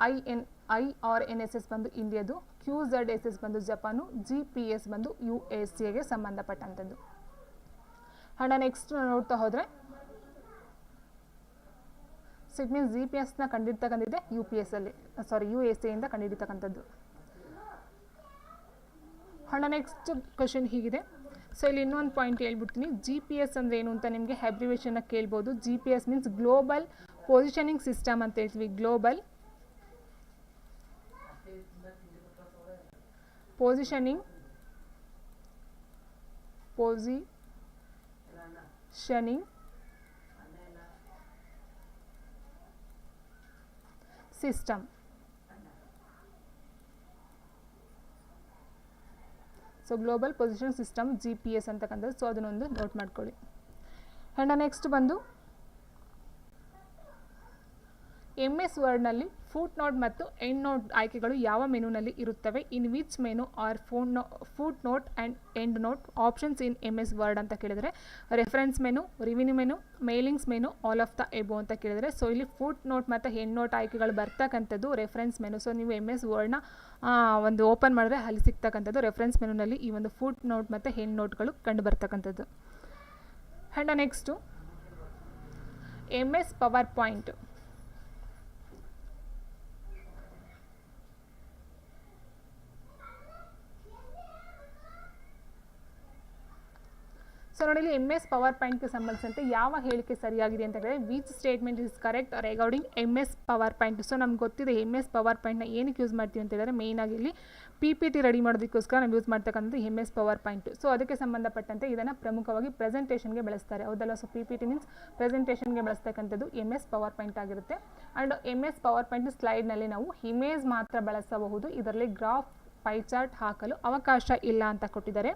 IRNSS ಬಂದು ಇಂಡಿಯಾದು, QZSS ಬಂದು ಜಪಾನು, GPS ಬಂದು USAಗೆ ಸಂಬಂಧಪಟ್ಟಂಥದ್ದು. ಆ್ಯಂಡ್ ನೆಕ್ಸ್ಟ್ ನೋಡ್ತಾ ಹೋದರೆ ಸೊ ಇಟ್ ಮೀನ್ಸ್ GPS ಕಂಡಿರ್ತಕ್ಕಂಥದ್ದೇ USA ಕಂಡಿರ್ತಕ್ಕಂಥದ್ದು. ಆ್ಯಂಡ್ ನೆಕ್ಸ್ಟ್ ಕ್ವಶನ್ ಹೀಗಿದೆ. ಸೊ ಇಲ್ಲಿ ಇನ್ನೊಂದು ಪಾಯಿಂಟ್ ಹೇಳ್ಬಿಡ್ತೀನಿ, GPS ಅಂದರೆ ಏನು ಅಂತ ನಿಮಗೆ ಅಬ್ರಿವೇಷನ್ನ ಕೇಳ್ಬೋದು. GPS means global positioning system ಅಂತ ಹೇಳ್ತೀವಿ. Global positioning system. So global position system GPS ಅಂತಕ್ಕಂಥದ್ದು. ಸೊ ಅದನ್ನೊಂದು ನೋಟ್ ಮಾಡ್ಕೊಳ್ಳಿ. ಆ್ಯಂಡ್ ನೆಕ್ಸ್ಟ್ ಬಂದು MS ವರ್ಡ್ನಲ್ಲಿ ಫುಟ್ ನೋಟ್ ಮತ್ತು ಎಂಡ್ ನೋಟ್ ಆಯ್ಕೆಗಳು ಯಾವ ಮೆನುನಲ್ಲಿ ಇರುತ್ತವೆ? In which menu are footnote and endnote options in MS Word ಅಂತ ಕೇಳಿದರೆ, reference menu, revenue menu, mailings menu, all of the above ಅಂತ ಕೇಳಿದರೆ. ಸೊ ಇಲ್ಲಿ ಫುಟ್ ನೋಟ್ ಮತ್ತು ಎಂಡ್ ನೋಟ್ ಆಯ್ಕೆಗಳು ಬರ್ತಕ್ಕಂಥದ್ದು ರೆಫರೆನ್ಸ್ ಮೆನು. ಸೊ ನೀವು MS ವರ್ಡ್ನ ಒಂದು ಓಪನ್ ಮಾಡಿದ್ರೆ ಅಲ್ಲಿ ಸಿಗ್ತಕ್ಕಂಥದ್ದು ರೆಫರೆನ್ಸ್ ಮೆನುನಲ್ಲಿ ಈ ಒಂದು ಫುಟ್ ನೋಟ್ ಮತ್ತು ಎಂಡ್ ನೋಟ್ಗಳು ಕಂಡು ಬರ್ತಕ್ಕಂಥದ್ದು. And next MS PowerPoint. So ನೋಡಿ ಇಲ್ಲಿ MS ಪವರ್ ಪಾಯಿಂಟ್ಗೆ ಸಂಬಂಧಿಸಿದಂತೆ ಯಾವ ಹೇಳಿಕೆ ಸರಿಯಾಗಿದೆ ಅಂತ ಹೇಳಿದ್ರೆ, which statement is correct regarding MS PowerPoint. So ನಮ್ಗೆ ಗೊತ್ತಿದೆ MS ಪವರ್ ಪಾಯಿಂಟ್ನ ಏನಕ್ಕೆ ಯೂಸ್ ಮಾಡ್ತೀವಿ ಅಂತ ಹೇಳಿದ್ರೆ, ಮೇಯ್ನಾಗಿ ಇಲ್ಲಿ PPT ರೆಡಿ ಮಾಡೋದಕ್ಕೋಸ್ಕರ ನಾವು ಯೂಸ್ ಮಾಡ್ತಕ್ಕಂಥದ್ದು MS ಪವರ್ ಪಾಯಿಂಟ್. ಸೊ ಅದಕ್ಕೆ ಸಂಬಂಧಪಟ್ಟಂತೆ ಇದನ್ನು ಪ್ರಮುಖವಾಗಿ ಪ್ರೆಸೆಂಟೇಷನ್ಗೆ ಬಳಸ್ತಾರೆ, ಹೌದಲ್ಲ. ಸೊ PPT ಮೀನ್ಸ್ ಪ್ರೆಸೆಂಟೇಷನ್ಗೆ ಬಳಸ್ತಕ್ಕಂಥದ್ದು MS ಪವರ್ ಪಾಯಿಂಟ್ ಆಗಿರುತ್ತೆ. ಆ್ಯಂಡ್ MS ಪವರ್ ಪಾಯಿಂಟ್ ಸ್ಲೈಡ್ನಲ್ಲಿ ನಾವು ಇಮೇಜ್ ಮಾತ್ರ ಬಳಸಬಹುದು, ಇದರಲ್ಲಿ ಗ್ರಾಫ್ ಪೈ ಚಾರ್ಟ್ ಹಾಕಲು ಅವಕಾಶ ಇಲ್ಲ ಅಂತ ಕೊಟ್ಟಿದ್ದಾರೆ.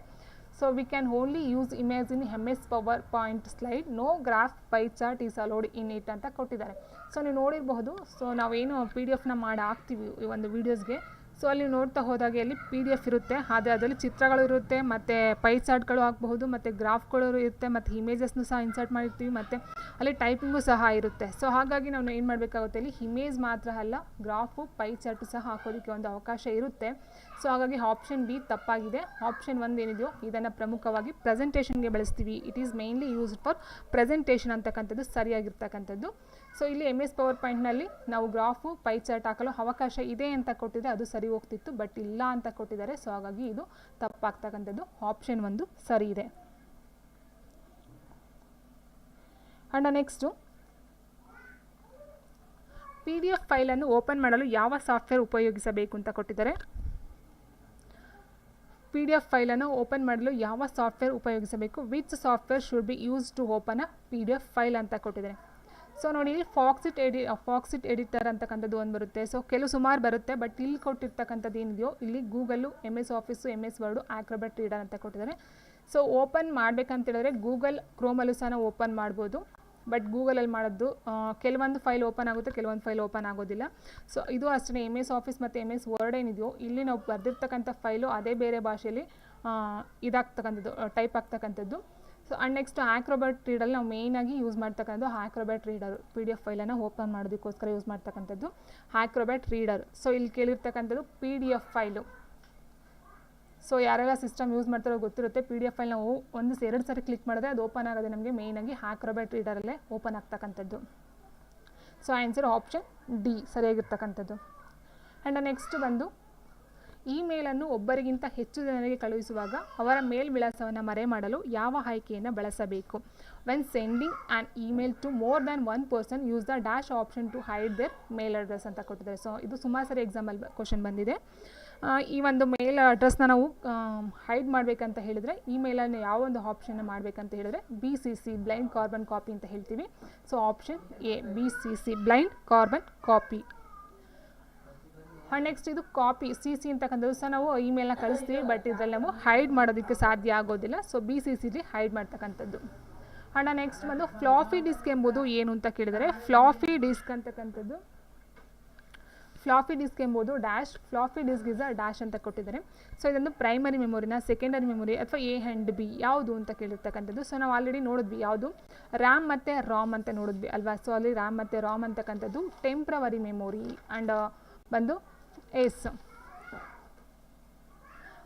So we can only use image in MS PowerPoint slide, no graph pie chart is allowed in it ಅಂತ ಕೊಟ್ಟಿದ್ದಾರೆ. ಸೊ ನೀವು ನೋಡಿರಬಹುದು. ಸೊ ನಾವೇನು PDF ಮಾಡಿ ಹಾಕ್ತೀವಿ ಈ ಒಂದು ವೀಡಿಯೋಸ್ಗೆ, ಸೊ ಅಲ್ಲಿ ನೋಡ್ತಾ ಹೋದಾಗೆ ಅಲ್ಲಿ PDF ಇರುತ್ತೆ, ಆದರೆ ಅದರಲ್ಲಿ ಚಿತ್ರಗಳು ಇರುತ್ತೆ, ಮತ್ತು ಪೈ ಚಾರ್ಟ್ಗಳು ಹಾಕಬಹುದು, ಮತ್ತು ಗ್ರಾಫ್ಗಳು ಇರುತ್ತೆ, ಮತ್ತು ಇಮೇಜಸ್ನು ಸಹ ಇನ್ಸರ್ಟ್ ಮಾಡಿರ್ತೀವಿ, ಮತ್ತು ಅಲ್ಲಿ ಟೈಪಿಂಗು ಸಹ ಇರುತ್ತೆ. ಸೊ ಹಾಗಾಗಿ ನಾವು ಏನು ಮಾಡಬೇಕಾಗುತ್ತೆ, ಇಲ್ಲಿ ಇಮೇಜ್ ಮಾತ್ರ ಅಲ್ಲ, ಗ್ರಾಫು ಪೈ ಚಾರ್ಟು ಸಹ ಹಾಕೋದಕ್ಕೆ ಒಂದು ಅವಕಾಶ ಇರುತ್ತೆ. ಸೊ ಹಾಗಾಗಿ ಆಪ್ಷನ್ ಬಿ ತಪ್ಪಾಗಿದೆ. ಆಪ್ಷನ್ 1 ಏನಿದೆಯೋ ಇದನ್ನು ಪ್ರಮುಖವಾಗಿ ಪ್ರೆಸೆಂಟೇಷನ್ಗೆ ಬಳಸ್ತೀವಿ. It is mainly used for presentation ಅಂತಕ್ಕಂಥದ್ದು ಸರಿಯಾಗಿರ್ತಕ್ಕಂಥದ್ದು. ಸೊ ಇಲ್ಲಿ MS ಪವರ್ ಪಾಯಿಂಟ್ನಲ್ಲಿ ನಾವು ಗ್ರಾಫು ಪೈ ಚಾರ್ಟ್ ಹಾಕಲು ಅವಕಾಶ ಇದೆ ಅಂತ ಕೊಟ್ಟಿದೆ, ಅದು ಸರಿ ಹೋಗ್ತಿತ್ತು, ಬಟ್ ಇಲ್ಲ ಅಂತ ಕೊಟ್ಟಿದ್ದಾರೆ. ಸೊ ಹಾಗಾಗಿ ಇದು ತಪ್ಪಾಗ್ತಕ್ಕಂಥದ್ದು. ಆಪ್ಷನ್ 1 ಸರಿ ಇದೆ. ಅಂಡ್ ನೆಕ್ಸ್ಟು PDF ಫೈಲನ್ನು ಓಪನ್ ಮಾಡಲು ಯಾವ ಸಾಫ್ಟ್ವೇರ್ ಉಪಯೋಗಿಸಬೇಕು ಅಂತ ಕೊಟ್ಟಿದ್ದಾರೆ. PDF ಫೈಲನ್ನು ಓಪನ್ ಮಾಡಲು ಯಾವ ಸಾಫ್ಟ್ವೇರ್ ಉಪಯೋಗಿಸಬೇಕು, which software should be use to open a PDF file ಅಂತ ಕೊಟ್ಟಿದ್ದಾರೆ. ಸೊ ನೋಡಿ, ಇಲ್ಲಿ ಫಾಕ್ಸಿಟ್ ಎಡಿಟರ್ ಅಂತಕ್ಕಂಥದ್ದು ಒಂದು ಬರುತ್ತೆ. ಸೊ ಸುಮಾರು ಬರುತ್ತೆ, ಬಟ್ ಇಲ್ಲಿ ಕೊಟ್ಟಿರ್ತಕ್ಕಂಥದ್ದು ಏನಿದೆಯೋ ಇಲ್ಲಿ Google, MS Office, MS Word, Acrobat Reader ಅಂತ ಕೊಟ್ಟಿದ್ದಾರೆ. ಸೊ ಓಪನ್ ಮಾಡಬೇಕಂತ ಹೇಳಿದ್ರೆ ಗೂಗಲ್ ಕ್ರೋಮಲ್ಲೂ ಸಹ ನಾವು ಓಪನ್ ಮಾಡ್ಬೋದು, ಬಟ್ ಗೂಗಲಲ್ಲಿ ಮಾಡೋದು ಕೆಲವೊಂದು ಫೈಲ್ ಓಪನ್ ಆಗುತ್ತೆ, ಕೆಲವೊಂದು ಫೈಲ್ ಓಪನ್ ಆಗೋದಿಲ್ಲ. ಸೊ ಇದು ಅಷ್ಟೇ, MS ಆಫೀಸ್ ಮತ್ತು MS ವರ್ಡ್ ಏನಿದೆಯೋ ಇಲ್ಲಿ ನಾವು ಬರೆದಿರ್ತಕ್ಕಂಥ ಫೈಲು ಅದೇ ಬೇರೆ ಭಾಷೆಯಲ್ಲಿ ಇದಾಗ್ತಕ್ಕಂಥದ್ದು, ಟೈಪ್ ಆಗ್ತಕ್ಕಂಥದ್ದು. ಸೊ ಆ್ಯಂಡ್ ನೆಕ್ಸ್ಟ್ ಆಕ್ರೋಬ್ಯಾಟ್ ರೀಡಲ್ಲಿ ನಾವು ಮೇಯ್ನಾಗಿ ಯೂಸ್ ಮಾಡ್ತಕ್ಕಂಥದ್ದು ಆಕ್ರೋಬ್ಯಾಟ್ ರೀಡರ್, PDF ಫೈಲನ್ನು ಓಪನ್ ಮಾಡೋದಕ್ಕೋಸ್ಕರ ಯೂಸ್ ಮಾಡ್ತಕ್ಕಂಥದ್ದು ಆಕ್ರೋಬ್ಯಾಟ್ ರೀಡರ್. ಸೊ ಇಲ್ಲಿ ಕೇಳಿರ್ತಕ್ಕಂಥದ್ದು PDF ಫೈಲು. ಸೊ ಯಾರೆಲ್ಲ ಸಿಸ್ಟಮ್ ಯೂಸ್ ಮಾಡ್ತಾರೋ ಗೊತ್ತಿರುತ್ತೆ, PDF ಫೈಲ್ ನಾವು 1-2 ಸಾರಿ ಕ್ಲಿಕ್ ಮಾಡಿದ್ರೆ ಅದು ಓಪನ್ ಆಗೋದು ನಮಗೆ ಮೇಯ್ನಾಗಿ ಆಕ್ರೋಬ್ಯಾಟ್ ರೀಡರಲ್ಲೇ ಓಪನ್ ಆಗ್ತಕ್ಕಂಥದ್ದು. ಸೊ ಆನ್ಸರ್ ಆಪ್ಷನ್ ಡಿ ಸರಿಯಾಗಿರ್ತಕ್ಕಂಥದ್ದು. ಆ್ಯಂಡ್ ನೆಕ್ಸ್ಟ್ ಬಂದು ಇಮೇಲನ್ನು ಒಬ್ಬರಿಗಿಂತ ಹೆಚ್ಚು ಜನರಿಗೆ ಕಳುಹಿಸುವಾಗ ಅವರ ಮೇಲ್ ವಿಳಾಸವನ್ನು ಮರೆ ಮಾಡಲು ಯಾವ ಆಯ್ಕೆಯನ್ನು ಬಳಸಬೇಕು. When sending an email to more than 1 person use the dash option to hide their mail address ಅಂತ ಕೊಟ್ಟಿದ್ದಾರೆ. ಸೊ ಇದು ಸುಮಾರು ಸರಿ ಎಕ್ಸಾಮಲ್ಲಿ ಕ್ವಶನ್ ಬಂದಿದೆ. ಈ ಒಂದು ಮೇಲ್ ಅಡ್ರೆಸ್ನ ನಾವು ಹೈಡ್ ಮಾಡಬೇಕಂತ ಹೇಳಿದರೆ ಇಮೇಲನ್ನು ಯಾವ ಒಂದು ಆಪ್ಷನ್ನ ಮಾಡಬೇಕಂತ ಹೇಳಿದ್ರೆ BCC ಬ್ಲೈಂಡ್ ಕಾರ್ಬನ್ ಕಾಪಿ ಅಂತ ಹೇಳ್ತೀವಿ. So option A BCC blind carbon copy. Next ಇದು ಕಾಪಿ CC ಅಂತಕ್ಕಂಥದ್ದು ಸಹ ನಾವು ಇಮೇಲ್ನ ಕಳಿಸ್ತೀವಿ, ಬಟ್ ಇದರಲ್ಲಿ ನಾವು ಹೈಡ್ ಮಾಡೋದಕ್ಕೆ ಸಾಧ್ಯ ಆಗೋದಿಲ್ಲ. ಸೊ BCCಲಿ ಹೈಡ್ ಮಾಡ್ತಕ್ಕಂಥದ್ದು. ಆ್ಯಂಡ್ ನೆಕ್ಸ್ಟ್ ಬಂದು ಫ್ಲಾಫಿ ಡಿಸ್ಕ್ ಎಂಬುದು ಏನು ಅಂತ ಕೇಳಿದರೆ, ಫ್ಲಾಫಿ ಡಿಸ್ಕ್ ಅಂತಕ್ಕಂಥದ್ದು, ಫ್ಲಾಫಿ ಡಿಸ್ಕ್ ಎಂಬುದು dash, floppy disk is a dash ಅಂತ ಕೊಟ್ಟಿದ್ದಾರೆ. ಸೊ ಇದೊಂದು ಪ್ರೈಮರಿ ಮೆಮೊರಿನ, ಸೆಕೆಂಡರಿ ಮೆಮೊರಿ ಅಥವಾ A and B ಯಾವುದು ಅಂತ ಕೇಳಿರ್ತಕ್ಕಂಥದ್ದು. ಸೊ ನಾವು ಆಲ್ರೆಡಿ ನೋಡಿದ್ವಿ ಯಾವುದು, ರ್ಯಾಮ್ ಮತ್ತು ರಾಮ್ ಅಂತ ನೋಡಿದ್ವಿ ಅಲ್ವಾ. ಸೊ ಅಲ್ಲಿ ರ್ಯಾಮ್ ಮತ್ತು ರಾಮ್ ಅಂತಕ್ಕಂಥದ್ದು ಟೆಂಪ್ರವರಿ ಮೆಮೊರಿ. ಆ್ಯಂಡ್ ಬಂದು ಎಸ್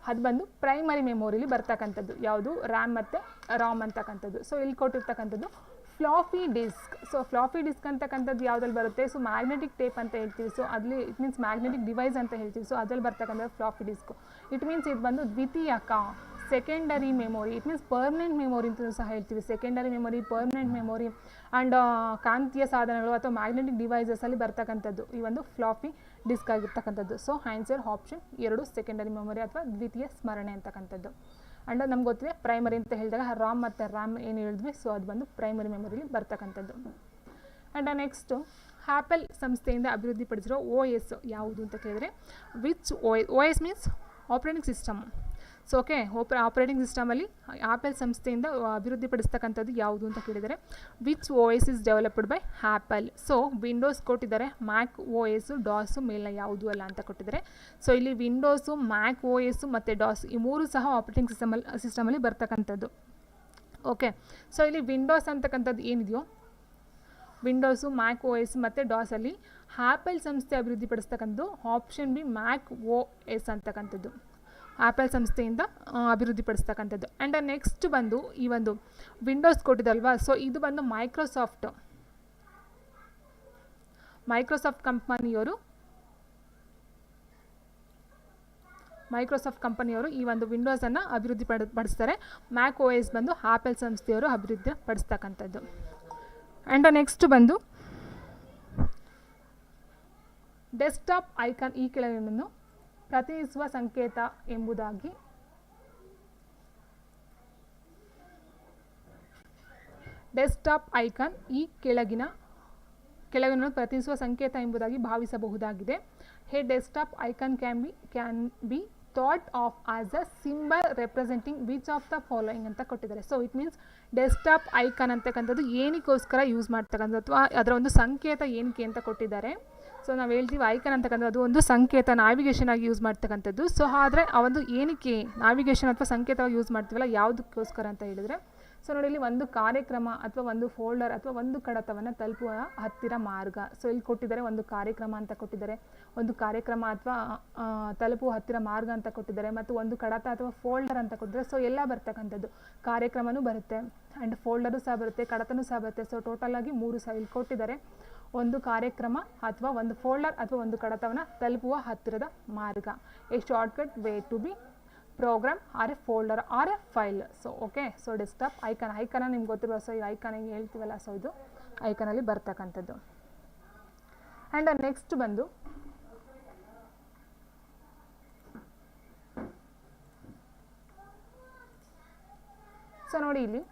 ಅದು ಬಂದು ಪ್ರೈಮರಿ ಮೆಮೊರಿಲಿ ಬರ್ತಕ್ಕಂಥದ್ದು ಯಾವುದು, ರ್ಯಾಮ್ ಮತ್ತು ರಾಮ್ ಅಂತಕ್ಕಂಥದ್ದು. ಸೊ ಇಲ್ಲಿ ಕೊಟ್ಟಿರ್ತಕ್ಕಂಥದ್ದು floppy disk. So floppy disk ಅಂತಕ್ಕಂಥದ್ದು ಯಾವುದಲ್ಲಿ ಬರುತ್ತೆ, ಸೊ ಮ್ಯಾಗ್ನೆಟಿಕ್ ಟೇಪ್ ಅಂತ ಹೇಳ್ತೀವಿ. ಸೊ ಅಲ್ಲಿ ಇಟ್ ಮೀನ್ಸ್ ಮ್ಯಾಗ್ನೆಟಿಕ್ ಡಿವೈಸ್ ಅಂತ ಹೇಳ್ತೀವಿ. ಸೊ ಅದ್ರಲ್ಲಿ ಬರ್ತಕ್ಕಂಥದ್ದು ಫ್ಲಾಫಿ ಡಿಸ್ಕು. ಇಟ್ ಮೀನ್ಸ್ ಇದು ಬಂದು ದ್ವಿತೀಯಕ, secondary memory, it means permanent memory ಅಂತ ಸಹ ಹೇಳ್ತೀವಿ. Secondary memory, permanent memory and ಕಾಂತೀಯ ಸಾಧನಗಳು ಅಥವಾ ಮ್ಯಾಗ್ನೆಟಿಕ್ ಡಿವೈಸಸಲ್ಲಿ ಬರ್ತಕ್ಕಂಥದ್ದು ಈ ಒಂದು ಫ್ಲಾಫಿ ಡಿಸ್ಕ್ ಆಗಿರ್ತಕ್ಕಂಥದ್ದು. So answer option 2 secondary memory ಅಥವಾ ದ್ವಿತೀಯ ಸ್ಮರಣೆ ಅಂತಕ್ಕಂಥದ್ದು. ಆ್ಯಂಡ್ ನಮ್ಗೆ ಗೊತ್ತಿದೆ ಪ್ರೈಮರಿ ಅಂತ ಹೇಳಿದಾಗ ರಾಮ್ ಮತ್ತು ರ್ಯಾಮ್ ಏನು ಹೇಳಿದ್ವಿ, ಸೊ ಅದು ಬಂದು ಪ್ರೈಮರಿ ಮೆಮೊರಿಲಿ ಬರ್ತಕ್ಕಂಥದ್ದು. ಆ್ಯಂಡ್ ನೆಕ್ಸ್ಟು ಆ್ಯಪಲ್ ಸಂಸ್ಥೆಯಿಂದ ಅಭಿವೃದ್ಧಿಪಡಿಸಿರೋ OS ಯಾವುದು ಅಂತ ಕೇಳಿದರೆ which OS means operating system. So okay, operating ಸಿಸ್ಟಮಲ್ಲಿ ಆ್ಯಪಲ್ ಸಂಸ್ಥೆಯಿಂದ ಅಭಿವೃದ್ಧಿಪಡಿಸ್ತಕ್ಕಂಥದ್ದು ಯಾವುದು ಅಂತ ಕೇಳಿದರೆ which OS is developed by Apple. So Windows ಕೊಟ್ಟಿದ್ದಾರೆ, ಮ್ಯಾಕ್ OS, ಡಾಸ್ ಮೇಲ್ನ ಯಾವುದು ಅಲ್ಲ ಅಂತ ಕೊಟ್ಟಿದ್ದಾರೆ. ಸೊ ಇಲ್ಲಿ ವಿಂಡೋಸು, ಮ್ಯಾಕ್ OS ಮತ್ತು ಡಾಸ್ ಈ ಮೂರು ಸಹ ಆಪ್ರೇಟಿಂಗ್ ಸಿಸ್ಟಮಲ್ಲಿ ಬರ್ತಕ್ಕಂಥದ್ದು. ಓಕೆ, ಸೊ ಇಲ್ಲಿ ವಿಂಡೋಸ್ ಅಂತಕ್ಕಂಥದ್ದು ಏನಿದೆಯೋ ವಿಂಡೋಸು, ಮ್ಯಾಕ್ OS ಮತ್ತು ಡಾಸಲ್ಲಿ ಆ್ಯಪಲ್ ಸಂಸ್ಥೆ ಅಭಿವೃದ್ಧಿಪಡಿಸ್ತಕ್ಕಂಥದ್ದು ಆಪ್ಷನ್ ಬಿ ಮ್ಯಾಕ್ OS ಅಂತಕ್ಕಂಥದ್ದು, ಆ್ಯಪಲ್ ಸಂಸ್ಥೆಯಿಂದ ಅಭಿವೃದ್ಧಿಪಡಿಸ್ತಕ್ಕಂಥದ್ದು. ಆ್ಯಂಡ್ ನೆಕ್ಸ್ಟ್ ಬಂದು ಈ ಒಂದು ವಿಂಡೋಸ್ ಕೊಟ್ಟಿದಲ್ವಾ, ಸೊ ಇದು ಬಂದು ಮೈಕ್ರೋಸಾಫ್ಟ್ ಕಂಪನಿಯವರು ಈ ಒಂದು ವಿಂಡೋಸನ್ನು ಅಭಿವೃದ್ಧಿಪಡಿಸ್ತಾರೆ. ಮ್ಯಾಕ್ OS ಬಂದು ಆ್ಯಪಲ್ ಸಂಸ್ಥೆಯವರು ಅಭಿವೃದ್ಧಿಪಡಿಸ್ತಕ್ಕಂಥದ್ದು. ಆ್ಯಂಡ್ ನೆಕ್ಸ್ಟ್ ಬಂದು ಡೆಸ್ಕ್ಟಾಪ್ ಐಕಾನ್ ಈ ಕೆಳಗಿನನ್ನು ಪ್ರತಿನಿಧಿಸುವ ಸಂಕೇತ ಎಂಬುದಾಗಿ ಡೆಸ್ಕ್ಟಾಪ್ ಐಕಾನ್ ಈ ಕೆಳಗಿನ ಪ್ರತಿನಿಧಿಸುವ ಸಂಕೇತ ಎಂಬುದಾಗಿ ಭಾವಿಸಬಹುದಾಗಿದೆ. A desktop icon can be thought of as a symbol representing which of the following ಅಂತ ಕೊಟ್ಟಿದ್ದಾರೆ. So it means desktop icon ಅಂತಕ್ಕಂಥದ್ದು ಏನಕ್ಕೋಸ್ಕರ ಯೂಸ್ ಮಾಡ್ತಕ್ಕಂಥದ್ದು ಅಥವಾ ಅದರ ಒಂದು ಸಂಕೇತ ಏನಕ್ಕೆ ಅಂತ ಕೊಟ್ಟಿದ್ದಾರೆ. ಸೊ ನಾವು ಹೇಳ್ತೀವಿ ಐಕನ್ ಅಂತಕ್ಕಂಥದ್ದು ಅದು ಒಂದು ಸಂಕೇತ ನ್ಯಾವಿಗೇಷನ್ ಆಗಿ ಯೂಸ್ ಮಾಡ್ತಕ್ಕಂಥದ್ದು. ಸೊ ಆದರೆ ಆ ಒಂದು ಏನಕ್ಕೆ ನ್ಯಾವಿಗೇಷನ್ ಅಥವಾ ಸಂಕೇತವಾಗಿ ಯೂಸ್ ಮಾಡ್ತೀವಲ್ಲ ಯಾವುದಕ್ಕೋಸ್ಕರ ಅಂತ ಹೇಳಿದರೆ, ಸೊ ನೋಡಿ ಇಲ್ಲಿ ಒಂದು ಕಾರ್ಯಕ್ರಮ ಅಥವಾ ಒಂದು ಫೋಲ್ಡರ್ ಅಥವಾ ಒಂದು ಕಡತವನ್ನು ತಲುಪುವ ಹತ್ತಿರ ಮಾರ್ಗ. ಸೊ ಇಲ್ಲಿ ಕೊಟ್ಟಿದ್ದಾರೆ ಒಂದು ಕಾರ್ಯಕ್ರಮ ಅಂತ ಕೊಟ್ಟಿದ್ದಾರೆ, ಒಂದು ಕಾರ್ಯಕ್ರಮ ಅಥವಾ ತಲುಪುವ ಹತ್ತಿರ ಮಾರ್ಗ ಅಂತ ಕೊಟ್ಟಿದ್ದಾರೆ, ಮತ್ತು ಒಂದು ಕಡತ ಅಥವಾ ಫೋಲ್ಡರ್ ಅಂತ ಕೊಟ್ಟಿದ್ದಾರೆ. ಸೊ ಎಲ್ಲ ಬರ್ತಕ್ಕಂಥದ್ದು ಕಾರ್ಯಕ್ರಮನೂ ಬರುತ್ತೆ ಆ್ಯಂಡ್ ಫೋಲ್ಡರು ಸಹ ಬರುತ್ತೆ, ಕಡತನೂ ಸಹ ಬರುತ್ತೆ. ಸೊ ಟೋಟಲ್ ಆಗಿ 3 ಸಹ ಇಲ್ಲಿ ಕೊಟ್ಟಿದ್ದಾರೆ. ಒಂದು ಕಾರ್ಯಕ್ರಮ ಅಥವಾ ಒಂದು ಫೋಲ್ಡರ್ ಅಥವಾ ಒಂದು ಕಡತವನ್ನು ತಲುಪುವ ಹತ್ತಿರದ ಮಾರ್ಗ. A shortcut way to be program or a folder or a file. So okay, so desktop ಐಕನ ನಿಮ್ಗೆ ಗೊತ್ತಿರುವ. ಸೊ ಈ ಐಕನ್ ಹಿಂಗೆ ಹೇಳ್ತೀವಲ್ಲ, ಸೊ ಇದು ಐಕನಲ್ಲಿ ಬರ್ತಕ್ಕಂಥದ್ದು. ಆ್ಯಂಡ್ ನೆಕ್ಸ್ಟ್ ಬಂದು ಸೊ ನೋಡಿ ಇಲ್ಲಿ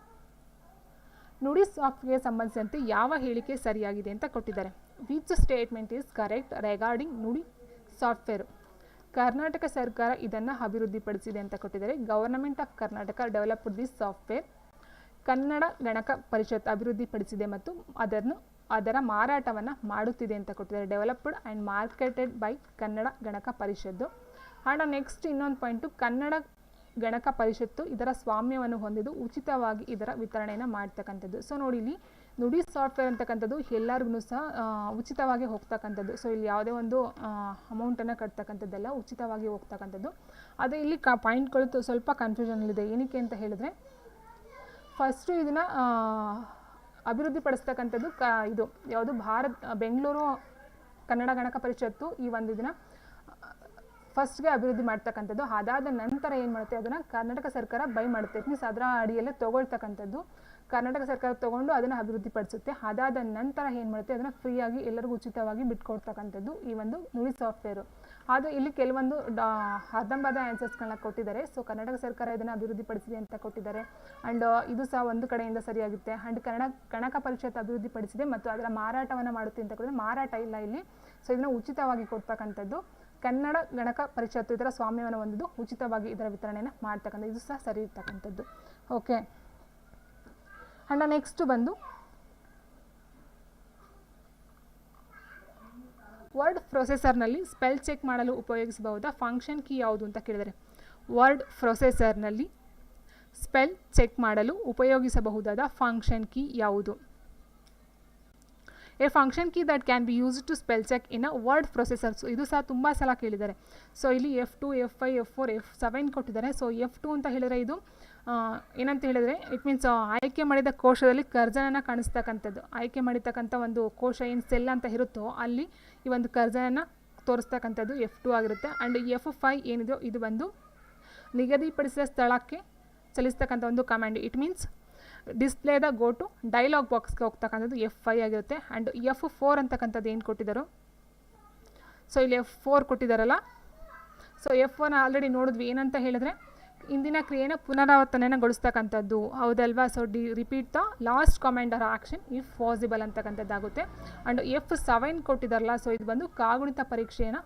ನುಡಿ ಸಾಫ್ಟ್ವೇರ್ ಸಂಬಂಧಿಸಿದಂತೆ ಯಾವ ಹೇಳಿಕೆ ಸರಿಯಾಗಿದೆ ಅಂತ ಕೊಟ್ಟಿದ್ದಾರೆ. ವಿಚ್ ಸ್ಟೇಟ್ಮೆಂಟ್ ಈಸ್ ಕರೆಕ್ಟ್ ರೆಗಾರ್ಡಿಂಗ್ ನುಡಿ ಸಾಫ್ಟ್ವೇರು. ಕರ್ನಾಟಕ ಸರ್ಕಾರ ಇದನ್ನು ಅಭಿವೃದ್ಧಿಪಡಿಸಿದೆ ಅಂತ ಕೊಟ್ಟಿದ್ದಾರೆ. Government of Karnataka developed this software. Kannada ಗಣಕ ಪರಿಷತ್ ಅಭಿವೃದ್ಧಿಪಡಿಸಿದೆ ಮತ್ತು ಅದರ ಮಾರಾಟವನ್ನು ಮಾಡುತ್ತಿದೆ ಅಂತ ಕೊಟ್ಟಿದ್ದಾರೆ. Developed and marketed by Kannada ಗಣಕ ಪರಿಷತ್ತು. ಆ್ಯಂಡ್ ನೆಕ್ಸ್ಟ್ ಇನ್ನೊಂದು ಪಾಯಿಂಟು, ಕನ್ನಡ ಗಣಕ ಪರಿಷತ್ತು ಇದರ ಸ್ವಾಮ್ಯವನ್ನು ಹೊಂದಿದ್ದು ಉಚಿತವಾಗಿ ಇದರ ವಿತರಣೆಯನ್ನು ಮಾಡ್ತಕ್ಕಂಥದ್ದು. ಸೊ ನೋಡಿ ಇಲ್ಲಿ ನುಡಿ ಸಾಫ್ಟ್ವೇರ್ ಅಂತಕ್ಕಂಥದ್ದು ಎಲ್ಲರಿಗೂ ಸಹ ಉಚಿತವಾಗಿ ಹೋಗ್ತಕ್ಕಂಥದ್ದು. ಸೊ ಇಲ್ಲಿ ಯಾವುದೇ ಒಂದು ಅಮೌಂಟನ್ನು ಕಟ್ತಕ್ಕಂಥದ್ದೆಲ್ಲ ಉಚಿತವಾಗಿ ಹೋಗ್ತಕ್ಕಂಥದ್ದು. ಅದು ಇಲ್ಲಿ ಪಾಯಿಂಟ್ಗಳು ಸ್ವಲ್ಪ ಕನ್ಫ್ಯೂಷನಲ್ಲಿದೆ. ಏನಕ್ಕೆ ಅಂತ ಹೇಳಿದ್ರೆ, ಫಸ್ಟು ಇದನ್ನು ಅಭಿವೃದ್ಧಿಪಡಿಸ್ತಕ್ಕಂಥದ್ದು ಇದು ಯಾವುದು ಬೆಂಗಳೂರು ಕನ್ನಡ ಗಣಕ ಪರಿಷತ್ತು ಈ ಒಂದು ಇದನ್ನು ಫಸ್ಟ್ಗೆ ಅಭಿವೃದ್ಧಿ ಮಾಡ್ತಕ್ಕಂಥದ್ದು. ಅದಾದ ನಂತರ ಏನು ಮಾಡುತ್ತೆ, ಅದನ್ನು ಕರ್ನಾಟಕ ಸರ್ಕಾರ ಬೈ ಮಾಡುತ್ತೆ. ಮೀನ್ಸ್ ಅದರ ಅಡಿಯಲ್ಲೇ ತೊಗೊಳ್ತಕ್ಕಂಥದ್ದು ಕರ್ನಾಟಕ ಸರ್ಕಾರ ತೊಗೊಂಡು ಅದನ್ನು ಅಭಿವೃದ್ಧಿಪಡಿಸುತ್ತೆ. ಅದಾದ ನಂತರ ಏನು ಮಾಡುತ್ತೆ, ಅದನ್ನು ಫ್ರೀಯಾಗಿ ಎಲ್ಲರಿಗೂ ಉಚಿತವಾಗಿ ಬಿಟ್ಕೊಡ್ತಕ್ಕಂಥದ್ದು ಈ ಒಂದು ನುಡಿ ಸಾಫ್ಟ್ವೇರು. ಆದರೆ ಇಲ್ಲಿ ಕೆಲವೊಂದು ಅರ್ಧಂಬರ್ಧ ಆನ್ಸರ್ಸ್ಗಳನ್ನ ಕೊಟ್ಟಿದ್ದಾರೆ. ಸೊ ಕರ್ನಾಟಕ ಸರ್ಕಾರ ಇದನ್ನು ಅಭಿವೃದ್ಧಿಪಡಿಸಿದೆ ಅಂತ ಕೊಟ್ಟಿದ್ದಾರೆ. ಆ್ಯಂಡ್ ಇದು ಸಹ ಒಂದು ಕಡೆಯಿಂದ ಸರಿಯಾಗುತ್ತೆ. ಆ್ಯಂಡ್ ಗಣಕ ಪರಿಷತ್ ಅಭಿವೃದ್ಧಿಪಡಿಸಿದೆ ಮತ್ತು ಅದರ ಮಾರಾಟವನ್ನು ಮಾಡುತ್ತೆ ಅಂತ ಕೊಟ್ಟಿದ್ದಾರೆ. ಮಾರಾಟ ಇಲ್ಲ ಇಲ್ಲಿ. ಸೊ ಇದನ್ನು ಉಚಿತವಾಗಿ ಕೊಡ್ತಕ್ಕಂಥದ್ದು. ಕನ್ನಡ ಗಣಕ ಪರಿಷತ್ತು ಇದರ ಸ್ವಾಮ್ಯವನ್ನು ಹೊಂದಿದ್ದು ಉಚಿತವಾಗಿ ಇದರ ವಿತರಣೆಯನ್ನು ಮಾಡ್ತಕ್ಕಂಥದ್ದು. ಇದು ಸಹ ಸರಿ ಇರ್ತಕ್ಕಂಥದ್ದು. ಓಕೆ, ಆ್ಯಂಡ್ ನೆಕ್ಸ್ಟ್ ಬಂದು ವರ್ಡ್ ಪ್ರೊಸೆಸರ್ನಲ್ಲಿ ಸ್ಪೆಲ್ ಚೆಕ್ ಮಾಡಲು ಉಪಯೋಗಿಸಬಹುದಾ ಫಂಕ್ಷನ್ ಕೀ ಯಾವುದು ಅಂತ ಕೇಳಿದರೆ, ವರ್ಡ್ ಪ್ರೊಸೆಸರ್ನಲ್ಲಿ ಸ್ಪೆಲ್ ಚೆಕ್ ಮಾಡಲು ಉಪಯೋಗಿಸಬಹುದಾದ ಫಂಕ್ಷನ್ ಕೀ ಯಾವುದು? A function key that can be used to spell check in a word processor. So ಇದು ಸಹ ತುಂಬ ಸಲ ಕೇಳಿದ್ದಾರೆ. ಸೊ ಇಲ್ಲಿ F2, F5, F4, F7 ಕೊಟ್ಟಿದ್ದಾರೆ. ಸೊ F2 ಅಂತ ಹೇಳಿದರೆ ಇದು ಏನಂತ ಹೇಳಿದರೆ, ಇಟ್ ಮೀನ್ಸ್ ಆಯ್ಕೆ ಮಾಡಿದ ಕೋಶದಲ್ಲಿ ಕರ್ಜನನ ಕಾಣಿಸ್ತಕ್ಕಂಥದ್ದು. ಆಯ್ಕೆ ಮಾಡಿರ್ತಕ್ಕಂಥ ಒಂದು ಕೋಶ ಏನು ಸೆಲ್ ಅಂತ ಇರುತ್ತೋ ಅಲ್ಲಿ ಈ ಒಂದು ಕರ್ಜನನ ತೋರಿಸ್ತಕ್ಕಂಥದ್ದು F2 ಆಗಿರುತ್ತೆ. ಆ್ಯಂಡ್ F5 ಏನಿದೆಯೋ ಇದು ಬಂದು ನಿಗದಿಪಡಿಸಿದ ಸ್ಥಳಕ್ಕೆ ಚಲಿಸ್ತಕ್ಕಂಥ ಒಂದು command. It means display the go to dialog ಬಾಕ್ಸ್ಗೆ ಹೋಗ್ತಕ್ಕಂಥದ್ದು F5 ಆಗಿರುತ್ತೆ. ಆ್ಯಂಡ್ F4 ಅಂತಕ್ಕಂಥದ್ದು ಏನು ಕೊಟ್ಟಿದ್ದಾರೋ, ಸೊ ಇಲ್ಲಿ F4 ಕೊಟ್ಟಿದ್ದಾರಲ್ಲ, ಸೊ F1 ಆಲ್ರೆಡಿ ನೋಡಿದ್ವಿ. ಏನಂತ ಹೇಳಿದ್ರೆ ಇಂದಿನ ಕ್ರಿಯೆನ ಪುನರಾವರ್ತನೆಗೊಳಿಸ್ತಕ್ಕಂಥದ್ದು, ಹೌದಲ್ವಾ? So repeat the last command or action if possible ಅಂತಕ್ಕಂಥದ್ದಾಗುತ್ತೆ. ಆ್ಯಂಡ್ F7 ಕೊಟ್ಟಿದ್ದಾರಲ್ಲ, ಸೊ ಇದು ಬಂದು ಕಾಗುಣಿತ ಪರೀಕ್ಷೆಯನ್ನು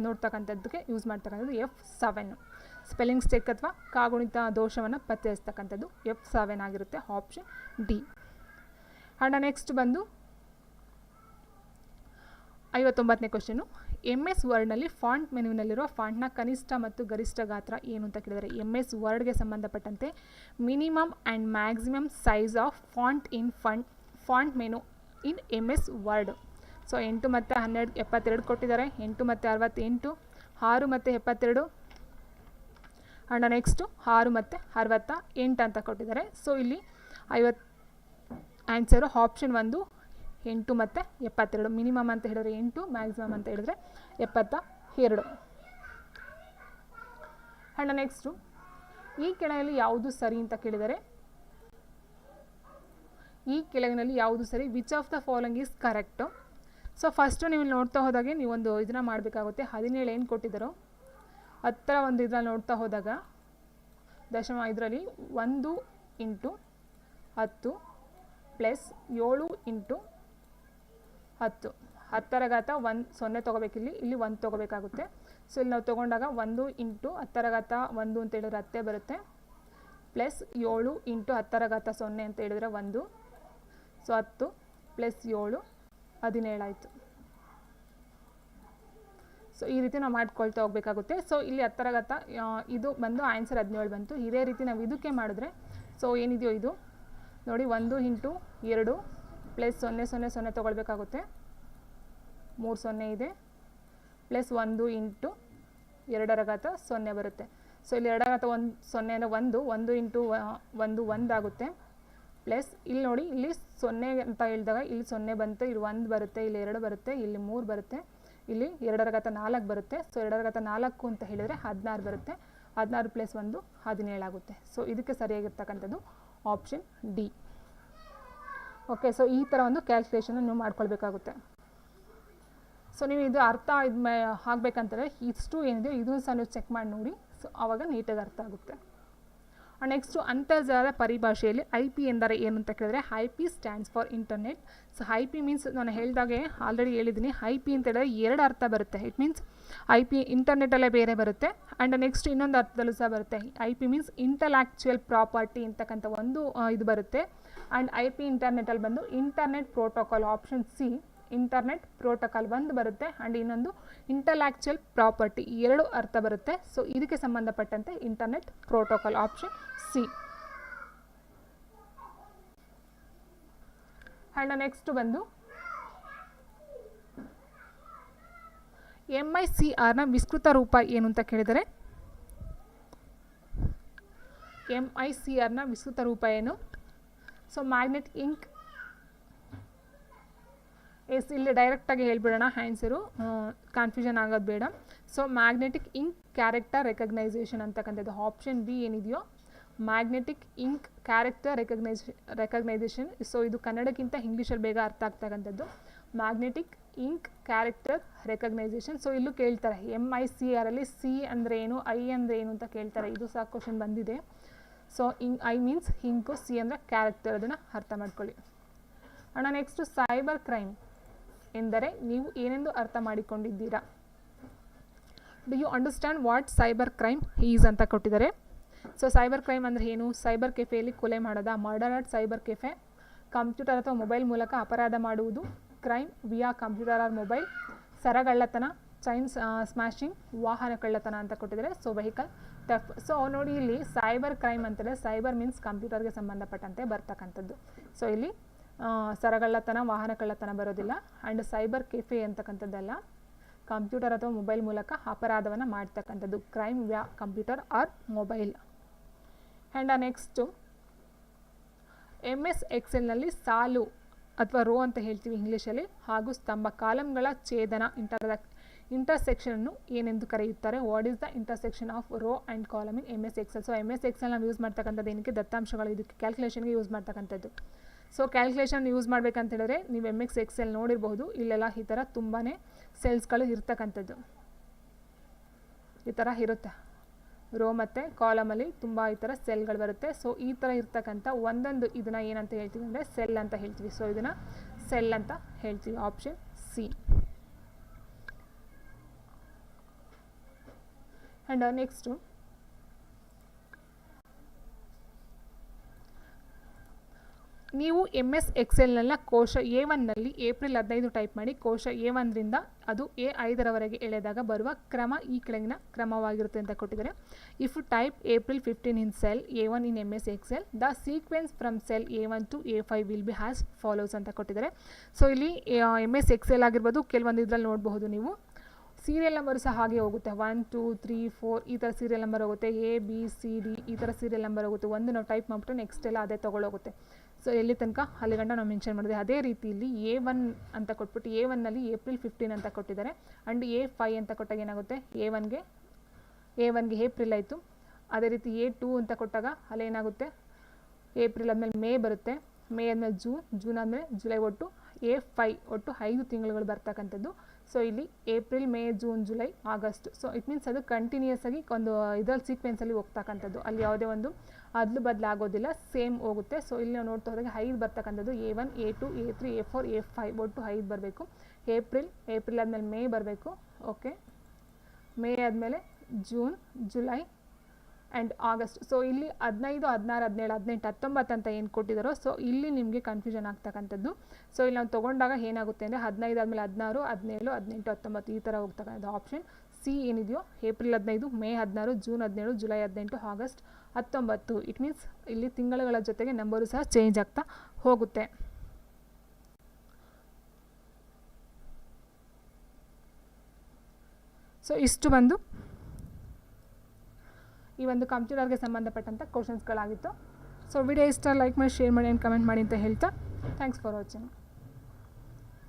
ನೋಡ್ತಕ್ಕಂಥದ್ದಕ್ಕೆ ಯೂಸ್ ಮಾಡ್ತಕ್ಕಂಥದ್ದು F7. ಸ್ಪೆಲ್ಲಿಂಗ್ ಸ್ಟೆಕ್ ಅಥವಾ ಕಾಗುಣಿತ ದೋಷವನ್ನು ಪತ್ತೆ ಹಚ್ಚತಕ್ಕಂಥದ್ದು F7 ಆಗಿರುತ್ತೆ, ಆಪ್ಷನ್ ಡಿ. ಆ್ಯಂಡ್ ನೆಕ್ಸ್ಟ್ ಬಂದು 59ನೇ ಕ್ವಶನು. MS ವರ್ಡ್ನಲ್ಲಿ ಫಾಂಟ್ ಮೆನುವಿನಲ್ಲಿರುವ ಫಾಂಟ್ನ ಕನಿಷ್ಠ ಮತ್ತು ಗರಿಷ್ಠ ಗಾತ್ರ ಏನು ಅಂತ ಕೇಳಿದರೆ, MS ವರ್ಡ್ಗೆ ಸಂಬಂಧಪಟ್ಟಂತೆ minimum and maximum size of font in font menu in MS word. So 8 ಮತ್ತು 12 72 ಕೊಟ್ಟಿದ್ದಾರೆ. 8 ಮತ್ತು 68, 6 ಮತ್ತು 72, ಆ್ಯಂಡ್ ನೆಕ್ಸ್ಟು 6 ಮತ್ತು 68 ಅಂತ ಕೊಟ್ಟಿದ್ದಾರೆ. ಸೊ ಇಲ್ಲಿ 50 ಆನ್ಸರು ಆಪ್ಷನ್ 1 8 ಮತ್ತು 72. ಮಿನಿಮಮ್ ಅಂತ ಹೇಳಿದ್ರೆ 8, ಮ್ಯಾಕ್ಸಿಮಮ್ ಅಂತ ಹೇಳಿದ್ರೆ 72. ಆ್ಯಂಡ್ ನೆಕ್ಸ್ಟು ಈ ಕೆಳಗಿನಲ್ಲಿ ಯಾವುದು ಸರಿ ಅಂತ ಕೇಳಿದರೆ, ಈ ಕೆಳಗಿನಲ್ಲಿ ಯಾವುದು ಸರಿ, which of the following is correct. So first ನೀವು ನೋಡ್ತಾ ಹೋದಾಗೆ ನೀವೊಂದು ಇದನ್ನು ಮಾಡಬೇಕಾಗುತ್ತೆ. 17 ಏನು ಕೊಟ್ಟಿದ್ದಾರೋ ಹತ್ತರ ಒಂದು ಇದರಲ್ಲಿ ನೋಡ್ತಾ ಹೋದಾಗ ಇದರಲ್ಲಿ 1 × 10 ಪ್ಲಸ್ 7 × 10, 10ರ ಘಾತ 0 ತೊಗೋಬೇಕಿಲ್ಲಿ, ಇಲ್ಲಿ 1 ತೊಗೋಬೇಕಾಗುತ್ತೆ. ಸೊ ಇಲ್ಲಿ ನಾವು ತೊಗೊಂಡಾಗ 1 × 10ರ ಘಾತ 1 ಅಂತ ಹೇಳಿದ್ರೆ 10 ಬರುತ್ತೆ, ಪ್ಲಸ್ 7 × 10ರ ಘಾತ 0 ಅಂತ ಹೇಳಿದ್ರೆ 1. ಸೊ 10 ಪ್ಲಸ್ 7 17 ಆಯಿತು. ಸೊ ಈ ರೀತಿ ನಾವು ಮಾಡ್ಕೊಳ್ತಾ ಹೋಗಬೇಕಾಗುತ್ತೆ. ಸೊ ಇಲ್ಲಿ 10 ಇದು ಬಂದು ಆನ್ಸರ್ 17 ಬಂತು. ಇದೇ ರೀತಿ ನಾವು ಇದಕ್ಕೆ ಮಾಡಿದ್ರೆ ಸೊ ಏನಿದೆಯೋ ಇದು ನೋಡಿ 1 ಇಂಟು 2 ಪ್ಲಸ್ 0 0 0 ತೊಗೊಳ್ಬೇಕಾಗುತ್ತೆ, 3 0 ಇದೆ, ಪ್ಲಸ್ 1 ಇಂಟು 2 ಬರುತ್ತೆ. ಸೊ ಇಲ್ಲಿ 2 1 0 ಅಂದರೆ 1 ಇಂಟು 1 ಆಗುತ್ತೆ. ಪ್ಲಸ್ ಇಲ್ಲಿ ನೋಡಿ ಇಲ್ಲಿ 0 ಅಂತ ಹೇಳಿದಾಗ ಇಲ್ಲಿ 0 ಬಂತು, ಇಲ್ಲಿ 1 ಬರುತ್ತೆ, ಇಲ್ಲಿ 2 ಬರುತ್ತೆ, ಇಲ್ಲಿ 3 ಬರುತ್ತೆ, ಇಲ್ಲಿ 2 ಬರುತ್ತೆ. ಸೊ 2 ಅಂತ ಹೇಳಿದರೆ 16 ಬರುತ್ತೆ. 16 ಪ್ಲಸ್ 1 17 ಆಗುತ್ತೆ. ಸೊ ಇದಕ್ಕೆ ಸರಿಯಾಗಿರ್ತಕ್ಕಂಥದ್ದು ಆಪ್ಷನ್ ಡಿ. ಓಕೆ, ಸೊ ಈ ಥರ ಒಂದು ಕ್ಯಾಲ್ಕುಲೇಷನ್ ನೀವು ಮಾಡ್ಕೊಳ್ಬೇಕಾಗುತ್ತೆ. ಸೊ ನೀವು ಇದು ಅರ್ಥ ಆಗಬೇಕಂತಂದರೆ ಇಷ್ಟು ಏನಿದೆ ಇದನ್ನು ಸಹ ನೀವು ಚೆಕ್ ಮಾಡಿ ನೋಡಿ. ಸೊ ಆವಾಗ ನೀಟಾಗಿ ಅರ್ಥ ಆಗುತ್ತೆ. ನೆಕ್ಸ್ಟು ಅಂತರ್ಜಾಲದ ಪರಿಭಾಷೆಯಲ್ಲಿ IP ಎಂದರೆ ಏನು ಅಂತ ಕೇಳಿದ್ರೆ IP stands for internet. So IP means ನಾನು ಹೇಳಿದಾಗೆ ಆಲ್ರೆಡಿ ಹೇಳಿದ್ದೀನಿ, IP ಅಂತ ಹೇಳಿದ್ರೆ 2 ಅರ್ಥ ಬರುತ್ತೆ. ಇಟ್ ಮೀನ್ಸ್ IP ಇಂಟರ್ನೆಟಲ್ಲೇ ಬೇರೆ ಬರುತ್ತೆ ಆ್ಯಂಡ್ ನೆಕ್ಸ್ಟ್ ಇನ್ನೊಂದು ಅರ್ಥದಲ್ಲೂ ಸಹ ಬರುತ್ತೆ. IP ಮೀನ್ಸ್ ಇಂಟಲೆಕ್ಚುಯಲ್ ಪ್ರಾಪರ್ಟಿ ಅಂತಕ್ಕಂಥ ಒಂದು ಇದು ಬರುತ್ತೆ. ಆ್ಯಂಡ್ IP ಇಂಟರ್ನೆಟಲ್ಲಿ ಬಂದು internet protocol option C internet protocol ಒಂದು ಬರುತ್ತೆ ಆ್ಯಂಡ್ ಇನ್ನೊಂದು ಇಂಟಲೆಕ್ಚುಯಲ್ ಪ್ರಾಪರ್ಟಿ 2 ಅರ್ಥ ಬರುತ್ತೆ. ಸೊ ಇದಕ್ಕೆ ಸಂಬಂಧಪಟ್ಟಂತೆ internet protocol option C. And next ಬಂದು MICRನ ವಿಸ್ತೃತ ರೂಪ ಏನು ಅಂತ ಕೇಳಿದರೆ MICRನ ವಿಸ್ತೃತ ರೂಪ ಏನು? ಸೊ ಮ್ಯಾಗ್ನೆಟ್ ಇಂಕ್ ಇಲ್ಲಿ ಡೈರೆಕ್ಟಾಗಿ ಹೇಳ್ಬಿಡೋಣ ಆನ್ಸರು, ಕನ್ಫ್ಯೂಷನ್ ಆಗೋದು ಬೇಡ. So magnetic ink character recognition ಅಂತಕ್ಕಂಥದ್ದು ಆಪ್ಷನ್ ಬಿ ಏನಿದೆಯೋ magnetic ink character recognition. So ಇದು ಕನ್ನಡಕ್ಕಿಂತ ಇಂಗ್ಲೀಷಲ್ಲಿ ಬೇಗ ಅರ್ಥ ಆಗ್ತಕ್ಕಂಥದ್ದು magnetic ink character recognition. So ಇಲ್ಲೂ ಕೇಳ್ತಾರೆ MICRಲ್ಲಿ ಸಿ ಅಂದರೆ ಏನು, ಐ ಅಂದರೆ ಏನು ಅಂತ ಕೇಳ್ತಾರೆ. ಇದು ಸಹ ಕ್ವಶನ್ ಬಂದಿದೆ. So I means ink, C ಅಂದರೆ ಕ್ಯಾರೆಕ್ಟರ್, ಅದನ್ನು ಅರ್ಥ ಮಾಡ್ಕೊಳ್ಳಿ. ಅಣ್ಣ ನೆಕ್ಸ್ಟು ಸೈಬರ್ ಕ್ರೈಮ್ ಎಂದರೆ ನೀವು ಏನೆಂದು ಅರ್ಥ ಮಾಡಿಕೊಂಡಿದ್ದೀರಾ? Do you understand what cyber crime is ಅಂತ ಕೊಟ್ಟಿದ್ದಾರೆ. ಸೊ ಸೈಬರ್ ಕ್ರೈಮ್ ಅಂದರೆ ಏನು? ಸೈಬರ್ ಕೆಫೆಯಲ್ಲಿ ಕೊಲೆ ಮಾಡೋದ, murder at cyber cafe, computer ಅಥವಾ ಮೊಬೈಲ್ ಮೂಲಕ ಅಪರಾಧ ಮಾಡುವುದು, crime ವಿಯಾ computer or mobile, ಸರಗಳ್ಳತನ, chain smashing, ವಾಹನ ಕಳ್ಳತನ ಅಂತ ಕೊಟ್ಟಿದ್ದಾರೆ. So vehicle theft. ಸೊ ನೋಡಿ ಇಲ್ಲಿ ಸೈಬರ್ ಕ್ರೈಮ್ ಅಂತಂದರೆ ಸೈಬರ್ ಮೀನ್ಸ್ ಕಂಪ್ಯೂಟರ್ಗೆ ಸಂಬಂಧಪಟ್ಟಂತೆ ಬರ್ತಕ್ಕಂಥದ್ದು. ಸೊ ಇಲ್ಲಿ ಸರಗಳ್ಳತನ, ವಾಹನ ಕಳ್ಳತನ ಬರೋದಿಲ್ಲ. ಆ್ಯಂಡ್ ಸೈಬರ್ ಕೆಫೆ ಅಂತಕ್ಕಂಥದ್ದೆಲ್ಲ ಕಂಪ್ಯೂಟರ್ ಅಥವಾ ಮೊಬೈಲ್ ಮೂಲಕ ಅಪರಾಧವನ್ನು ಮಾಡ್ತಕ್ಕಂಥದ್ದು, crime via computer or mobile. And next MS ಎಕ್ಸೆಲ್ನಲ್ಲಿ ಸಾಲು ಅಥವಾ ರೋ ಅಂತ ಹೇಳ್ತೀವಿ ಇಂಗ್ಲೀಷಲ್ಲಿ, ಹಾಗೂ ಸ್ತಂಭ ಕಾಲಮ್ಗಳ ಛೇದನ ಇಂಟರ್ಸೆಕ್ಷನನ್ನು ಏನೆಂದು ಕರೆಯುತ್ತಾರೆ? What is the intersection of row and column in MS Excel? So MS Excel ನಾವು ಯೂಸ್ ಮಾಡ್ತಕ್ಕಂಥದ್ದು ಏನಕ್ಕೆ? ದತ್ತಾಂಶಗಳು ಇದಕ್ಕೆ ಕ್ಯಾಲ್ಕುಲೇಷನ್ಗೆ ಯೂಸ್ ಮಾಡ್ತಕ್ಕಂಥದ್ದು. ಸೊ ಕ್ಯಾಲ್ಕುಲೇಷನ್ ಯೂಸ್ ಮಾಡಬೇಕಂತ ಹೇಳಿದ್ರೆ ನೀವು MS ಎಕ್ಸೆಲ್ ನೋಡಿರಬಹುದು, ಇಲ್ಲೆಲ್ಲ ಈ ಥರ ತುಂಬಾ ಸೆಲ್ಸ್ಗಳು ಇರ್ತಕ್ಕಂಥದ್ದು ಈ ಥರ ಇರುತ್ತೆ. ರೋ ಮತ್ತು ಕಾಲಮಲ್ಲಿ ತುಂಬ ಈ ಥರ ಸೆಲ್ಗಳು ಬರುತ್ತೆ. ಸೊ ಈ ಥರ ಇರ್ತಕ್ಕಂಥ ಒಂದೊಂದು ಇದನ್ನು ಏನಂತ ಹೇಳ್ತೀವಿ ಅಂದರೆ ಸೆಲ್ ಅಂತ ಹೇಳ್ತೀವಿ. ಸೊ ಇದನ್ನು ಸೆಲ್ ಅಂತ ಹೇಳ್ತೀವಿ, ಆಪ್ಷನ್ ಸಿ. ಆ್ಯಂಡ್ ನೆಕ್ಸ್ಟು ನೀವು MS ಎಕ್ಸೆಲ್ನ ಕೋಶ A1ನಲ್ಲಿ ಏಪ್ರಿಲ್ 15 ಟೈಪ್ ಮಾಡಿ ಕೋಶ A1ರಿಂದ ಅದು A5ರವರೆಗೆ ಎಳೆದಾಗ ಬರುವ ಕ್ರಮ ಈ ಕೆಳಗಿನ ಕ್ರಮವಾಗಿರುತ್ತೆ ಅಂತ ಕೊಟ್ಟಿದ್ದಾರೆ. If type April 15 in cell A1 in MS Excel, the sequence from cell A1 to A5 will be as follows ಅಂತ ಕೊಟ್ಟಿದ್ದಾರೆ. ಸೊ ಇಲ್ಲಿ MS ಎಕ್ಸೆಲ್ ಆಗಿರ್ಬೋದು, ಕೆಲವೊಂದು ಇದರಲ್ಲಿ ನೋಡಬಹುದು ನೀವು ಸೀರಿಯಲ್ ನಂಬರು ಸಹ ಹಾಗೆ ಹೋಗುತ್ತೆ. 1 2 3 4 ಈ ಥರ ಸೀರಿಯಲ್ ನಂಬರ್ ಹೋಗುತ್ತೆ. ABCD ಈ ಥರ ಸೀರಿಯಲ್ ನಂಬರ್ ಹೋಗುತ್ತೆ. ಒಂದು ನಾವು ಟೈಪ್ ಮಾಡಿಬಿಟ್ಟು ನೆಕ್ಸ್ಟ್ ಎಲ್ಲ ಅದೇ ತೊಗೊಳೋಗುತ್ತೆ. ಸೊ ಎಲ್ಲಿ ತನಕ ಅಲ್ಲಿ ಗಂಟ ನಾವು ಮೆನ್ಷನ್ ಮಾಡಿದೆ. ಅದೇ ರೀತಿ ಇಲ್ಲಿ A1 ಅಂತ ಕೊಟ್ಬಿಟ್ಟು A1ನಲ್ಲಿ ಏಪ್ರಿಲ್ 15 ಅಂತ ಕೊಟ್ಟಿದ್ದಾರೆ. ಆ್ಯಂಡ್ A5 ಅಂತ ಕೊಟ್ಟಾಗ ಏನಾಗುತ್ತೆ? A1ಗೆ ಏಪ್ರಿಲ್ ಆಯಿತು. ಅದೇ ರೀತಿ A2 ಅಂತ ಕೊಟ್ಟಾಗ ಅಲ್ಲೇನಾಗುತ್ತೆ? ಏಪ್ರಿಲ್ ಆದಮೇಲೆ ಮೇ ಬರುತ್ತೆ, ಮೇ ಆದಮೇಲೆ ಜೂನ್ ಆದಮೇಲೆ ಜುಲೈ, ಒಟ್ಟು A5 ಒಟ್ಟು 5 ತಿಂಗಳುಗಳು ಬರ್ತಕ್ಕಂಥದ್ದು. ಸೊ ಇಲ್ಲಿ April, May, June, July, August. So it means ಅದು ಕಂಟಿನ್ಯೂಸ್ ಆಗಿ ಒಂದು ಇದರಲ್ಲಿ ಸೀಕ್ವೆನ್ಸಲ್ಲಿ ಹೋಗ್ತಕ್ಕಂಥದ್ದು. ಅಲ್ಲಿ ಯಾವುದೇ ಒಂದು ಅದಲು ಬದಲಾಗೋದಿಲ್ಲ, ಸೇಮ್ ಹೋಗುತ್ತೆ. ಸೊ ಇಲ್ಲಿ ನಾವು ನೋಡ್ತಾ ಹೋದಾಗ 5 ಬರ್ತಕ್ಕಂಥದ್ದು. A1, A2, A3, A4, A5 ಒಟ್ಟು 5 ಬರಬೇಕು. ಏಪ್ರಿಲ್ ಆದಮೇಲೆ ಮೇ ಬರಬೇಕು. ಓಕೆ, ಮೇ ಆದಮೇಲೆ June, July, and August. So ಇಲ್ಲಿ 15, 16, 17, 18, 19 ಅಂತ ಏನು ಕೊಟ್ಟಿದ್ದಾರೋ ಸೊ ಇಲ್ಲಿ ನಿಮಗೆ ಕನ್ಫ್ಯೂಷನ್ ಆಗ್ತಕ್ಕಂಥದ್ದು. ಸೊ ಇಲ್ಲಿ ನಾವು ತೊಗೊಂಡಾಗ ಏನಾಗುತ್ತೆ ಅಂದರೆ 15 ಆದಮೇಲೆ 16, 17, 18, 19 ಈ ಥರ ಹೋಗ್ತಕ್ಕಂಥದ್ದು. ಆಪ್ಷನ್ ಸಿ ಏನಿದೆಯೋ April 15, May 16, June 17, July 18, August 19. It means ಇಲ್ಲಿ ತಿಂಗಳುಗಳ ಜೊತೆಗೆ ನಂಬರು ಸಹ ಚೇಂಜ್ ಆಗ್ತಾ ಹೋಗುತ್ತೆ. ಸೊ ಇಷ್ಟು ಬಂದು ಈ ಒಂದು ಕಂಪ್ಯೂಟರ್ಗೆ ಸಂಬಂಧಪಟ್ಟಂಥ ಕ್ವಶನ್ಸ್ಗಳಾಗಿತ್ತು. ಸೊ ವಿಡಿಯೋ ಇಷ್ಟ ಲೈಕ್ ಮಾಡಿ, ಶೇರ್ ಮಾಡಿ ಆ್ಯಂಡ್ ಕಮೆಂಟ್ ಮಾಡಿ ಅಂತ ಹೇಳ್ತಾ ಥ್ಯಾಂಕ್ಸ್ ಫಾರ್ ವಾಚಿಂಗ್.